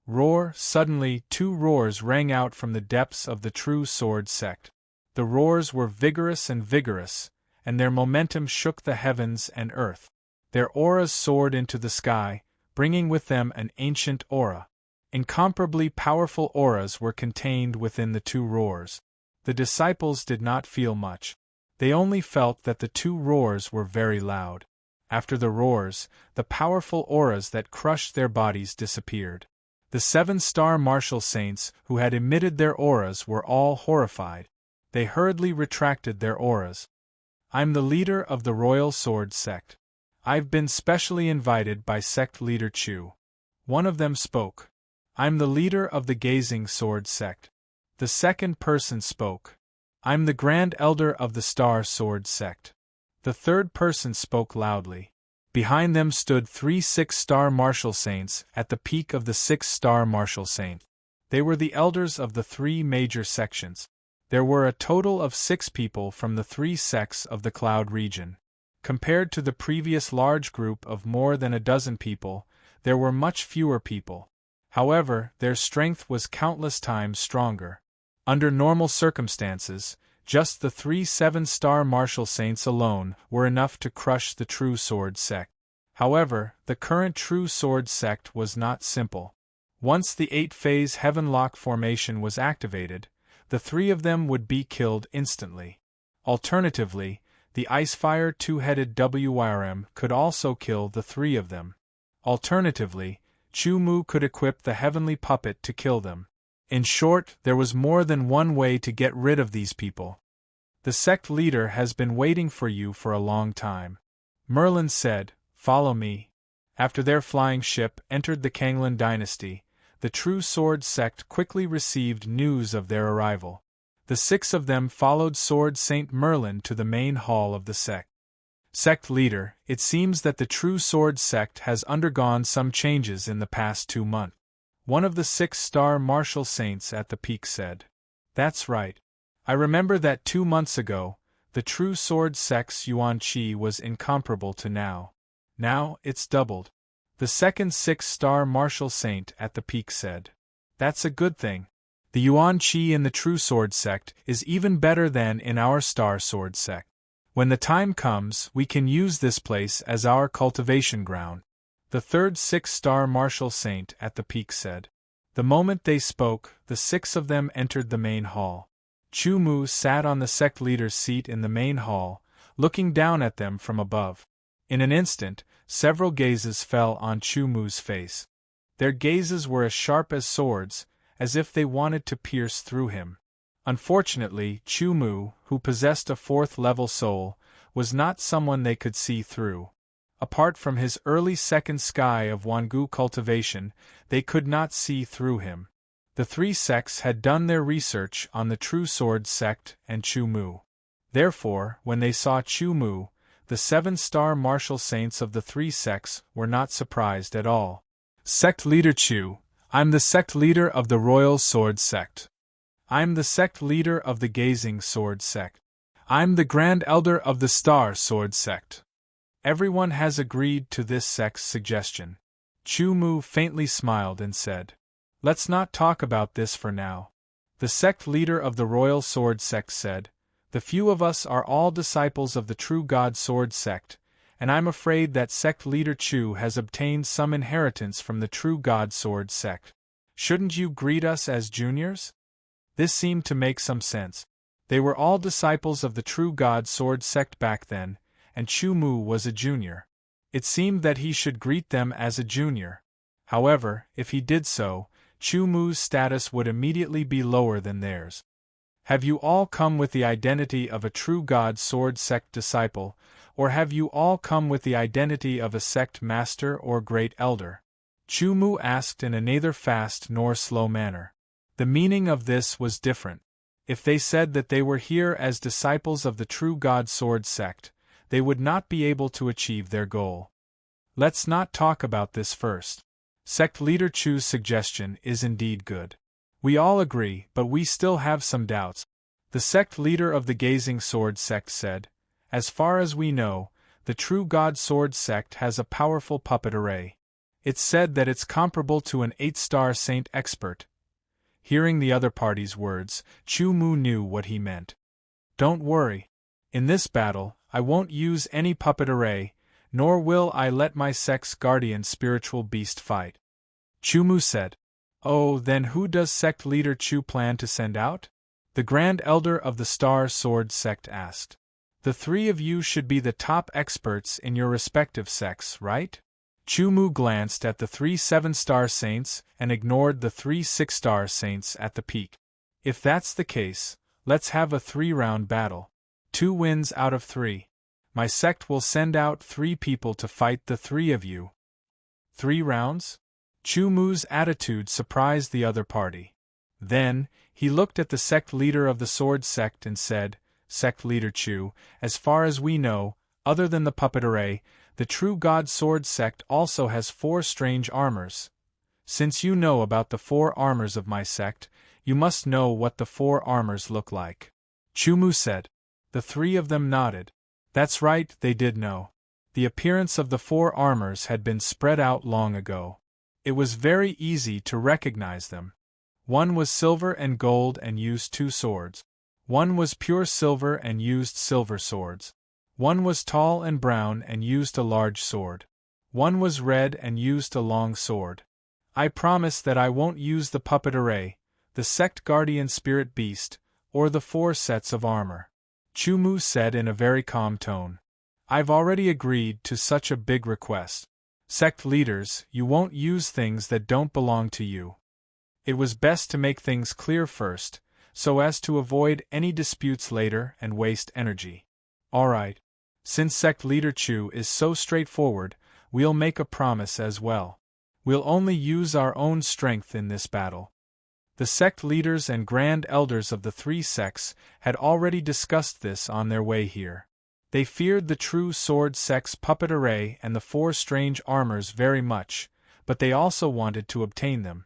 Roar! Suddenly, 2 roars rang out from the depths of the True Sword sect. The roars were vigorous, and their momentum shook the heavens and earth. Their auras soared into the sky, bringing with them an ancient aura. Incomparably powerful auras were contained within the 2 roars. The disciples did not feel much. They only felt that the 2 roars were very loud. After the roars, the powerful auras that crushed their bodies disappeared. The 7-star martial saints who had emitted their auras were all horrified. They hurriedly retracted their auras. "I'm the leader of the Royal Sword sect. I've been specially invited by sect leader Chu." One of them spoke. "I'm the leader of the Gazing Sword sect." The second person spoke. "I'm the Grand Elder of the Star Sword sect." The third person spoke loudly. Behind them stood 3 6-star martial saints at the peak of the 6-star martial saint. They were the elders of the 3 major sections. There were a total of 6 people from the 3 sects of the Cloud region. Compared to the previous large group of more than a dozen people, there were much fewer people. However, their strength was countless times stronger. Under normal circumstances, just the 3 7-star martial saints alone were enough to crush the True Sword sect. However, the current True Sword sect was not simple. Once the 8-phase Heavenlock formation was activated, the 3 of them would be killed instantly. Alternatively, the Icefire 2-headed WRM could also kill the 3 of them. Alternatively, Chu Mu could equip the Heavenly Puppet to kill them. In short, there was more than one way to get rid of these people. "The sect leader has been waiting for you for a long time," Merlin said. "Follow me." After their flying ship entered the Kanglan dynasty, the True Sword sect quickly received news of their arrival. The 6 of them followed Sword Saint Merlin to the main hall of the sect. "Sect leader, it seems that the True Sword sect has undergone some changes in the past 2 months. One of the 6-star martial saints at the peak said. "That's right. I remember that 2 months ago, the True Sword sect's Yuan Qi was incomparable to now. Now, it's doubled." The second 6-star martial saint at the peak said. "That's a good thing. The Yuan Qi in the True Sword sect is even better than in our Star Sword sect. When the time comes, we can use this place as our cultivation ground." The third 6-star martial saint at the peak said. The moment they spoke, the 6 of them entered the main hall. Chu Mu sat on the sect leader's seat in the main hall, looking down at them from above. In an instant, several gazes fell on Chu Mu's face. Their gazes were as sharp as swords, as if they wanted to pierce through him. Unfortunately, Chu Mu, who possessed a 4th-level soul, was not someone they could see through. Apart from his early second sky of Wangu cultivation, they could not see through him. The 3 sects had done their research on the True Sword sect and Chu Mu. Therefore, when they saw Chu Mu, the 7-star martial saints of the 3 sects were not surprised at all. Sect Leader Chu, I'm the sect leader of the Royal Sword sect. I'm the sect leader of the Gazing Sword sect. I'm the Grand Elder of the Star Sword sect. Everyone has agreed to this sect's suggestion. Chu Mu faintly smiled and said, Let's not talk about this for now. The sect leader of the Royal Sword sect said, The few of us are all disciples of the True God Sword sect, and I'm afraid that sect leader Chu has obtained some inheritance from the True God Sword sect. Shouldn't you greet us as juniors? This seemed to make some sense. They were all disciples of the True God Sword sect back then, and Chu Mu was a junior. It seemed that he should greet them as a junior. However, if he did so, Chu Mu's status would immediately be lower than theirs. Have you all come with the identity of a True God Sword sect disciple, or have you all come with the identity of a sect master or great elder? Chu Mu asked in a neither fast nor slow manner. The meaning of this was different. If they said that they were here as disciples of the True God Sword sect, they would not be able to achieve their goal. Let's not talk about this first. Sect leader Chu's suggestion is indeed good. We all agree, but we still have some doubts. The sect leader of the Gazing Sword sect said, As far as we know, the True God Sword sect has a powerful puppet array. It's said that it's comparable to an 8-star saint expert. Hearing the other party's words, Chu Mu knew what he meant. Don't worry. In this battle, I won't use any puppet array, nor will I let my sect's guardian spiritual beast fight. Chu Mu said. Oh, then who does sect leader Chu plan to send out? The Grand Elder of the Star Sword sect asked. The 3 of you should be the top experts in your respective sects, right? Chu Mu glanced at the 3 7-star saints and ignored the 3 6-star saints at the peak. If that's the case, let's have a 3-round battle. 2 wins out of 3. My sect will send out 3 people to fight the 3 of you. 3 rounds? Chu Mu's attitude surprised the other party. Then, he looked at the sect leader of the sword sect and said, Sect leader Chu, as far as we know, other than the puppet array, the True God Sword sect also has 4 strange armors. Since you know about the 4 armors of my sect, you must know what the 4 armors look like. Chu Mu said. The 3 of them nodded. That's right, they did know. The appearance of the 4 armors had been spread out long ago. It was very easy to recognize them. One was silver and gold and used 2 swords. One was pure silver and used silver swords. One was tall and brown and used a large sword. One was red and used a long sword. I promise that I won't use the puppet array, the sect guardian spirit beast, or the 4 sets of armor. Chu Mu said in a very calm tone. I've already agreed to such a big request. Sect leaders, you won't use things that don't belong to you. It was best to make things clear first, so as to avoid any disputes later and waste energy. Alright. Since sect leader Chu is so straightforward, we'll make a promise as well. We'll only use our own strength in this battle. The sect leaders and grand elders of the 3 sects had already discussed this on their way here. They feared the True Sword sect's puppet array and the 4 strange armors very much, but they also wanted to obtain them.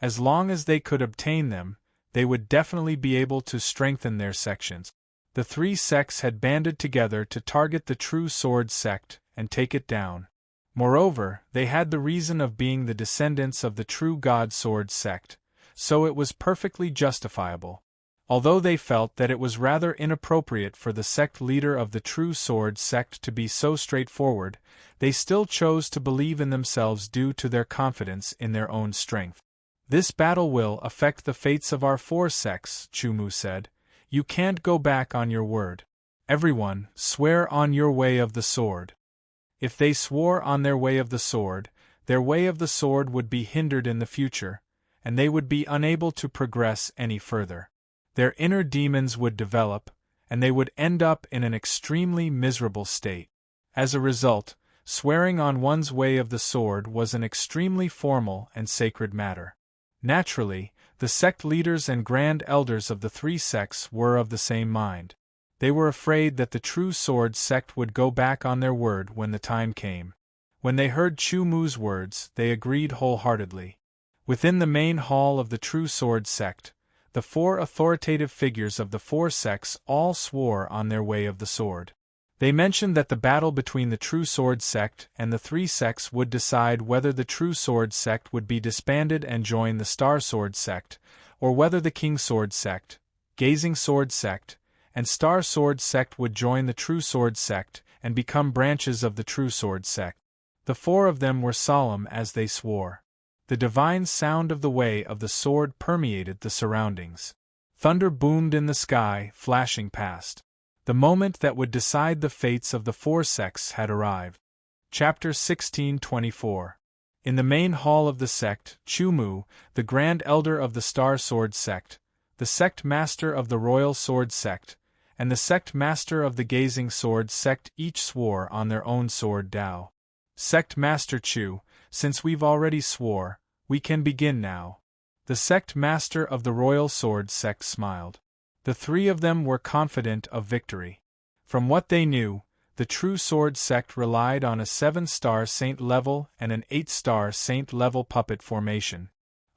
As long as they could obtain them, they would definitely be able to strengthen their sections. The 3 sects had banded together to target the True Sword sect and take it down. Moreover, they had the reason of being the descendants of the True God Sword sect, so it was perfectly justifiable. Although they felt that it was rather inappropriate for the sect leader of the True Sword sect to be so straightforward, they still chose to believe in themselves due to their confidence in their own strength. This battle will affect the fates of our 4 sects, Chumu said. You can't go back on your word. Everyone, swear on your way of the sword. If they swore on their way of the sword, their way of the sword would be hindered in the future, and they would be unable to progress any further. Their inner demons would develop, and they would end up in an extremely miserable state. As a result, swearing on one's way of the sword was an extremely formal and sacred matter. Naturally, the sect leaders and grand elders of the 3 sects were of the same mind. They were afraid that the True Sword sect would go back on their word when the time came. When they heard Chumu's words, they agreed wholeheartedly. Within the main hall of the True Sword sect, the 4 authoritative figures of the 4 sects all swore on their way of the sword. They mentioned that the battle between the True Sword sect and the 3 sects would decide whether the True Sword sect would be disbanded and join the Star Sword sect, or whether the King Sword sect, Gazing Sword sect, and Star Sword sect would join the True Sword sect and become branches of the True Sword sect. The 4 of them were solemn as they swore. The divine sound of the way of the sword permeated the surroundings. Thunder boomed in the sky, flashing past. The moment that would decide the fates of the 4 sects had arrived. Chapter 1624. In the main hall of the sect, Chumu, the Grand Elder of the Star Sword sect, the Sect Master of the Royal Sword sect, and the Sect Master of the Gazing Sword sect each swore on their own sword Dao. Sect Master Chu, since we've already swore, we can begin now. The Sect Master of the Royal Sword sect smiled. The 3 of them were confident of victory. From what they knew, the True Sword sect relied on a 7-star saint level and an 8-star saint level puppet formation.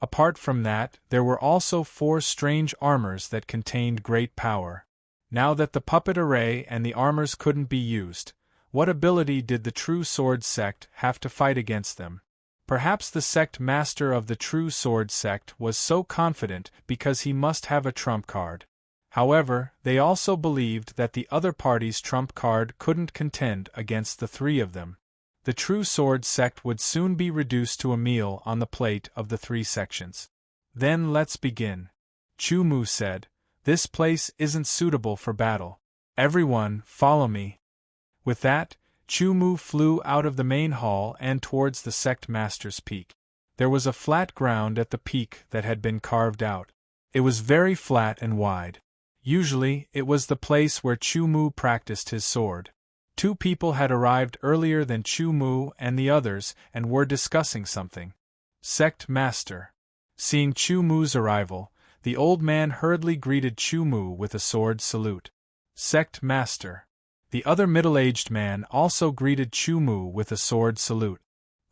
Apart from that, there were also 4 strange armors that contained great power. Now that the puppet array and the armors couldn't be used, what ability did the True Sword sect have to fight against them? Perhaps the sect master of the True Sword sect was so confident because he must have a trump card. However, they also believed that the other party's trump card couldn't contend against the 3 of them. The True Sword sect would soon be reduced to a meal on the plate of the 3 sections. Then let's begin. Chumu said, "This place isn't suitable for battle. Everyone, follow me." With that, Chumu flew out of the main hall and towards the sect master's peak. There was a flat ground at the peak that had been carved out. It was very flat and wide. Usually, it was the place where Chumu practiced his sword. 2 people had arrived earlier than Chumu and the others and were discussing something. Sect Master. Seeing Chumu's arrival, the old man hurriedly greeted Chumu with a sword salute. Sect Master. The other middle-aged man also greeted Chumu with a sword salute.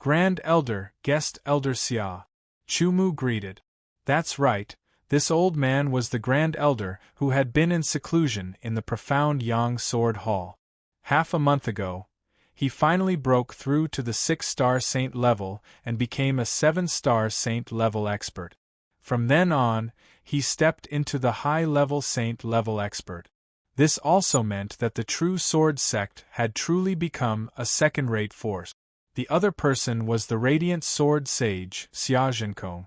Grand Elder, Guest Elder Xia. Chumu greeted. That's right. This old man was the Grand Elder who had been in seclusion in the profound Yang Sword Hall. Half a month ago, he finally broke through to the 6-star saint level and became a 7-star saint level expert. From then on, he stepped into the high-level saint level expert. This also meant that the True Sword sect had truly become a second-rate force. The other person was the Radiant Sword Sage, Xia Zhenkong.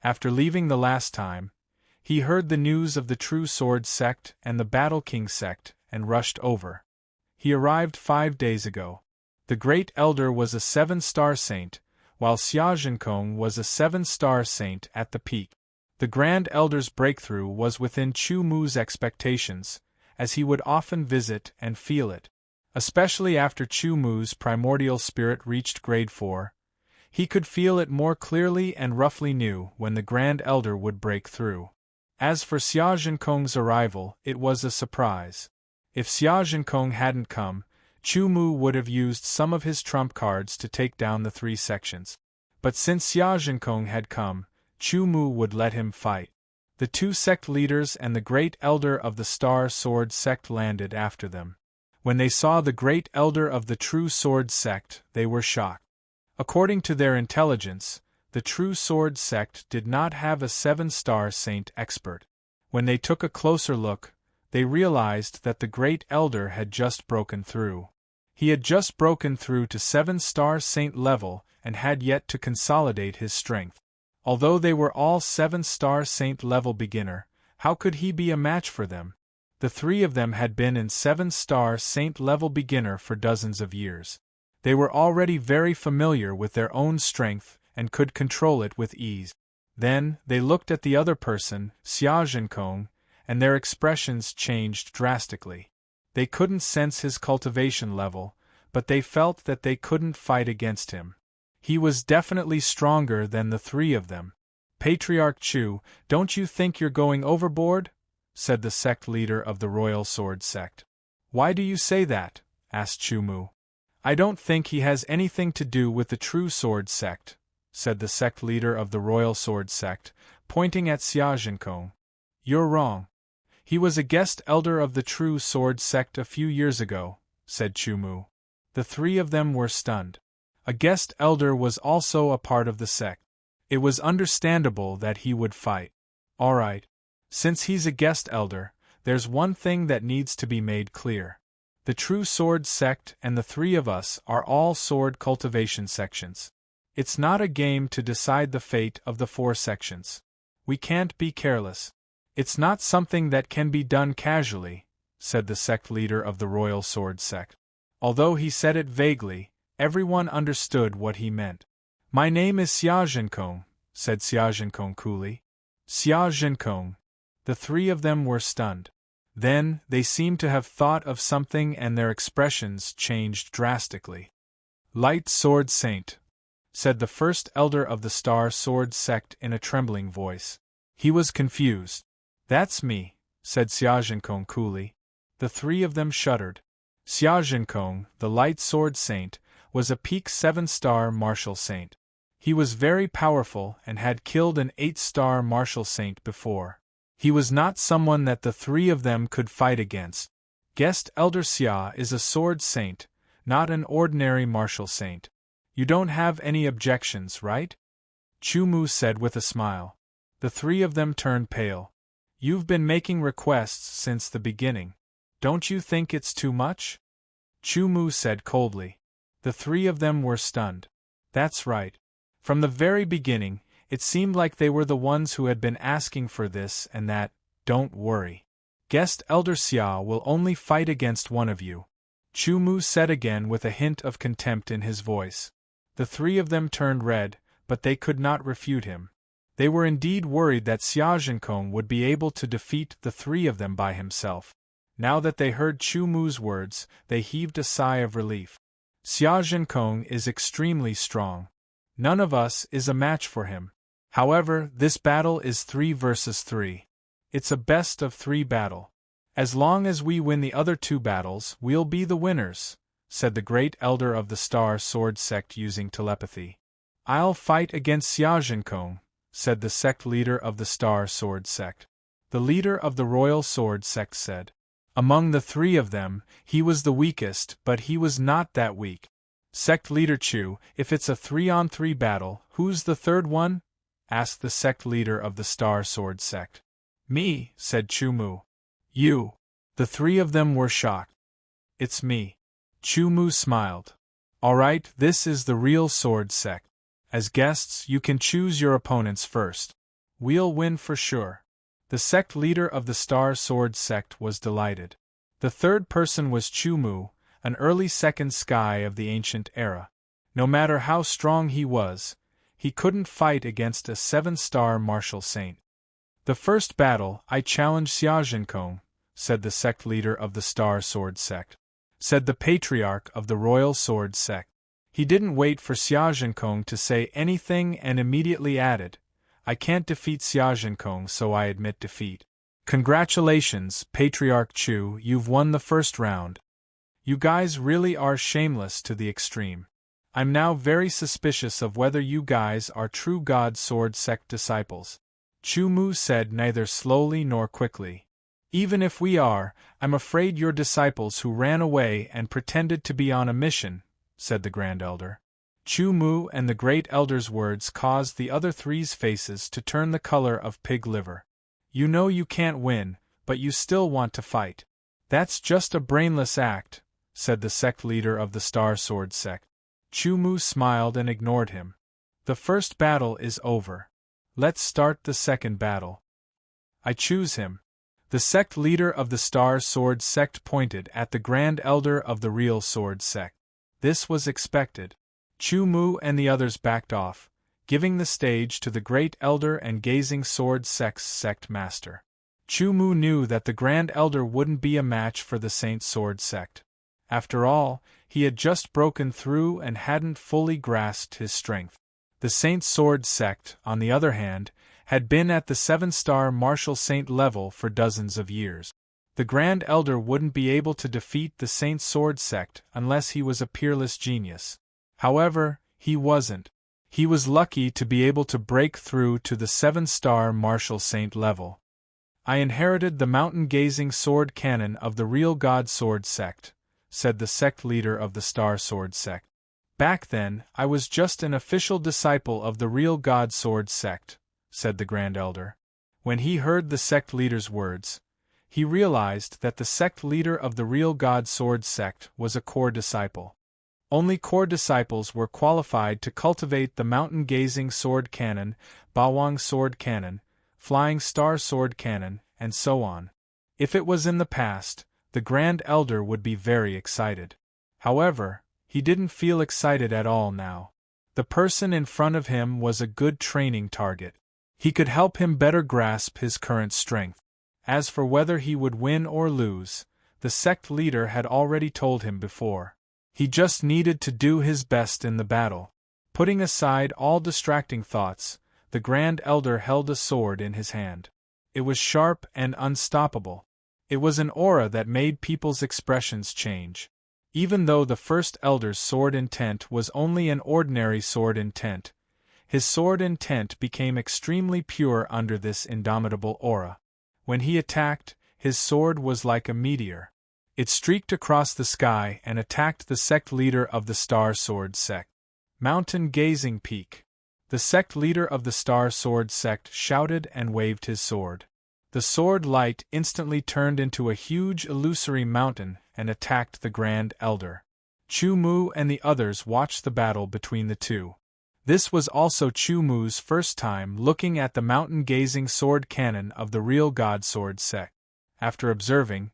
After leaving the last time, he heard the news of the True Sword sect and the Battle King sect and rushed over. He arrived 5 days ago. The Great Elder was a 7-star saint, while Xia Zhenkong was a 7-star saint at the peak. The Grand Elder's breakthrough was within Chumu's expectations, as he would often visit and feel it. Especially after Chumu's primordial spirit reached grade 4, he could feel it more clearly and roughly knew when the Grand Elder would break through. As for Xia Zhenkong's arrival, it was a surprise. If Xia Zhenkong hadn't come, Chumu would have used some of his trump cards to take down the 3 sections. But since Xia Zhenkong had come, Chumu would let him fight. The 2 sect leaders and the Great Elder of the Star Sword sect landed after them. When they saw the Great Elder of the True Sword sect, they were shocked. According to their intelligence, the True Sword sect did not have a 7-star saint expert. When they took a closer look, they realized that the Great Elder had just broken through. He had just broken through to 7-star saint level and had yet to consolidate his strength. Although they were all 7-star saint level beginner, how could he be a match for them? The three of them had been in 7-star saint level beginner for dozens of years. They were already very familiar with their own strength and could control it with ease. Then, they looked at the other person, Xia Zhenkong, and their expressions changed drastically. They couldn't sense his cultivation level, but they felt that they couldn't fight against him. He was definitely stronger than the three of them. Patriarch Chu, don't you think you're going overboard? Said the sect leader of the Royal Sword Sect. Why do you say that? Asked Chu Mu. I don't think he has anything to do with the True Sword Sect, said the sect leader of the Royal Sword Sect, pointing at Xia Zhenkong. You're wrong. He was a guest elder of the True Sword Sect a few years ago, said Chu Mu. The three of them were stunned. A guest elder was also a part of the sect. It was understandable that he would fight. All right. Since he's a guest elder, there's one thing that needs to be made clear. The True Sword Sect and the three of us are all sword cultivation sections. It's not a game to decide the fate of the 4 sections. We can't be careless. It's not something that can be done casually, said the sect leader of the Royal Sword Sect. Although he said it vaguely, everyone understood what he meant. My name is Xia Zhenkong, said Xia Zhenkong coolly. Xia Zhenkong. The three of them were stunned. Then, they seemed to have thought of something and their expressions changed drastically. Light Sword Saint, said the first elder of the Star Sword Sect in a trembling voice. He was confused. That's me, said Xia Zhenkong coolly. The three of them shuddered. Xia Zhenkong, the Light Sword Saint, was a peak 7-star martial saint. He was very powerful and had killed an 8-star martial saint before. He was not someone that the three of them could fight against. Guest Elder Xia is a sword saint, not an ordinary martial saint. You don't have any objections, right? Chu Mu said with a smile. The three of them turned pale. You've been making requests since the beginning. Don't you think it's too much? Chu Mu said coldly. The three of them were stunned. That's right. From the very beginning, it seemed like they were the ones who had been asking for this and that. Don't worry. Guest Elder Xia will only fight against one of you. Chu Mu said again with a hint of contempt in his voice. The three of them turned red, but they could not refute him. They were indeed worried that Xia Zhenkong would be able to defeat the three of them by himself. Now that they heard Chu Mu's words, they heaved a sigh of relief. Xia Zhenkong is extremely strong. None of us is a match for him. However, this battle is 3 versus 3. It's a best-of-3 battle. As long as we win the other 2 battles, we'll be the winners, said the great elder of the Star Sword Sect using telepathy. I'll fight against Xia Zhenkong, said the sect leader of the Star Sword Sect. The leader of the Royal Sword Sect said. Among the 3 of them, he was the weakest, but he was not that weak. Sect leader Chu, if it's a 3-on-3 battle, who's the third one? Asked the sect leader of the Star Sword Sect. Me, said Chu Mu. You. The 3 of them were shocked. It's me. Chu Mu smiled. All right, this is the real Sword Sect. As guests, you can choose your opponents first. We'll win for sure. The sect leader of the Star Sword Sect was delighted. The third person was Chu Mu, an early second sky of the ancient era. No matter how strong he was, he couldn't fight against a 7-star martial saint. The first battle, I challenge Xia Zhenkong, said the sect leader of the Star Sword Sect. Said the patriarch of the Royal Sword Sect. He didn't wait for Xia Zhenkong to say anything and immediately added, I can't defeat Xia Zhenkong, so I admit defeat. Congratulations, Patriarch Chu, you've won the first round. You guys really are shameless to the extreme. I'm now very suspicious of whether you guys are true God Sword Sect disciples. Chu Mu said neither slowly nor quickly. Even if we are, I'm afraid you're disciples who ran away and pretended to be on a mission, said the Grand Elder. Chu Mu and the Great Elder's words caused the other 3's faces to turn the color of pig liver. You know you can't win, but you still want to fight. That's just a brainless act, said the sect leader of the Star Sword Sect. Chu Mu smiled and ignored him. The first battle is over. Let's start the second battle. I choose him. The sect leader of the Star Sword sect pointed at the Grand Elder of the Real Sword sect. This was expected. Chu Mu and the others backed off, giving the stage to the Great Elder and Gazing Sword sect's sect master. Chu Mu knew that the Grand Elder wouldn't be a match for the Saint Sword sect. After all, he had just broken through and hadn't fully grasped his strength. The Saint Sword sect, on the other hand, had been at the 7-star martial saint level for dozens of years. The Grand Elder wouldn't be able to defeat the Saint Sword sect unless he was a peerless genius. However, he wasn't. He was lucky to be able to break through to the 7-star martial saint level. I inherited the mountain-gazing sword cannon of the Real God Sword sect, said the sect leader of the Star Sword sect. Back then, I was just an official disciple of the Real God Sword sect, said the Grand Elder. When he heard the sect leader's words, he realized that the sect leader of the Real God Sword sect was a core disciple. Only core disciples were qualified to cultivate the mountain-gazing sword cannon, Bawang sword cannon, flying star sword cannon, and so on. If it was in the past, the Grand Elder would be very excited. However, he didn't feel excited at all now. The person in front of him was a good training target. He could help him better grasp his current strength. As for whether he would win or lose, the sect leader had already told him before. He just needed to do his best in the battle. Putting aside all distracting thoughts, the Grand Elder held a sword in his hand. It was sharp and unstoppable. It was an aura that made people's expressions change. Even though the First Elder's sword intent was only an ordinary sword intent, his sword intent became extremely pure under this indomitable aura. When he attacked, his sword was like a meteor. It streaked across the sky and attacked the sect leader of the Star Sword sect. Mountain Gazing Peak. The sect leader of the Star Sword sect shouted and waved his sword. The sword light instantly turned into a huge illusory mountain and attacked the Grand Elder. Chu Mu and the others watched the battle between the two. This was also Chu Mu's first time looking at the mountain-gazing sword cannon of the Real God Sword sect. After observing,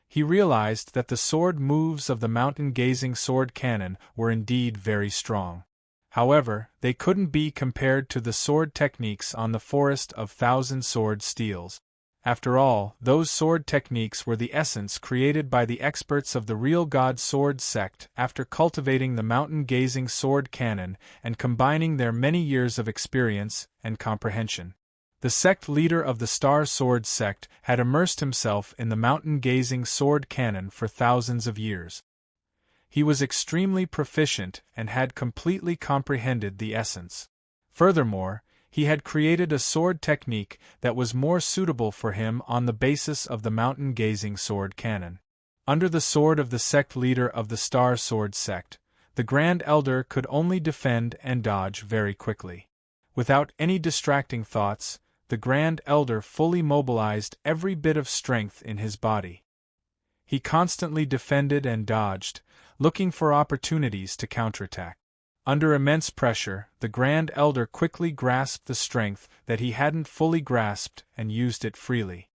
he realized that the sword moves of the mountain-gazing sword cannon were indeed very strong. However, they couldn't be compared to the sword techniques on the Forest of Thousand Sword Steels. After all, those sword techniques were the essence created by the experts of the Real God Sword sect after cultivating the mountain-gazing sword cannon and combining their many years of experience and comprehension. The sect leader of the Star Sword sect had immersed himself in the mountain-gazing sword cannon for thousands of years. He was extremely proficient and had completely comprehended the essence. Furthermore, he had created a sword technique that was more suitable for him on the basis of the mountain-gazing sword cannon. Under the sword of the sect leader of the Star Sword sect, the Grand Elder could only defend and dodge very quickly. Without any distracting thoughts, the Grand Elder fully mobilized every bit of strength in his body. He constantly defended and dodged, looking for opportunities to counterattack. Under immense pressure, the Grand Elder quickly grasped the strength that he hadn't fully grasped and used it freely.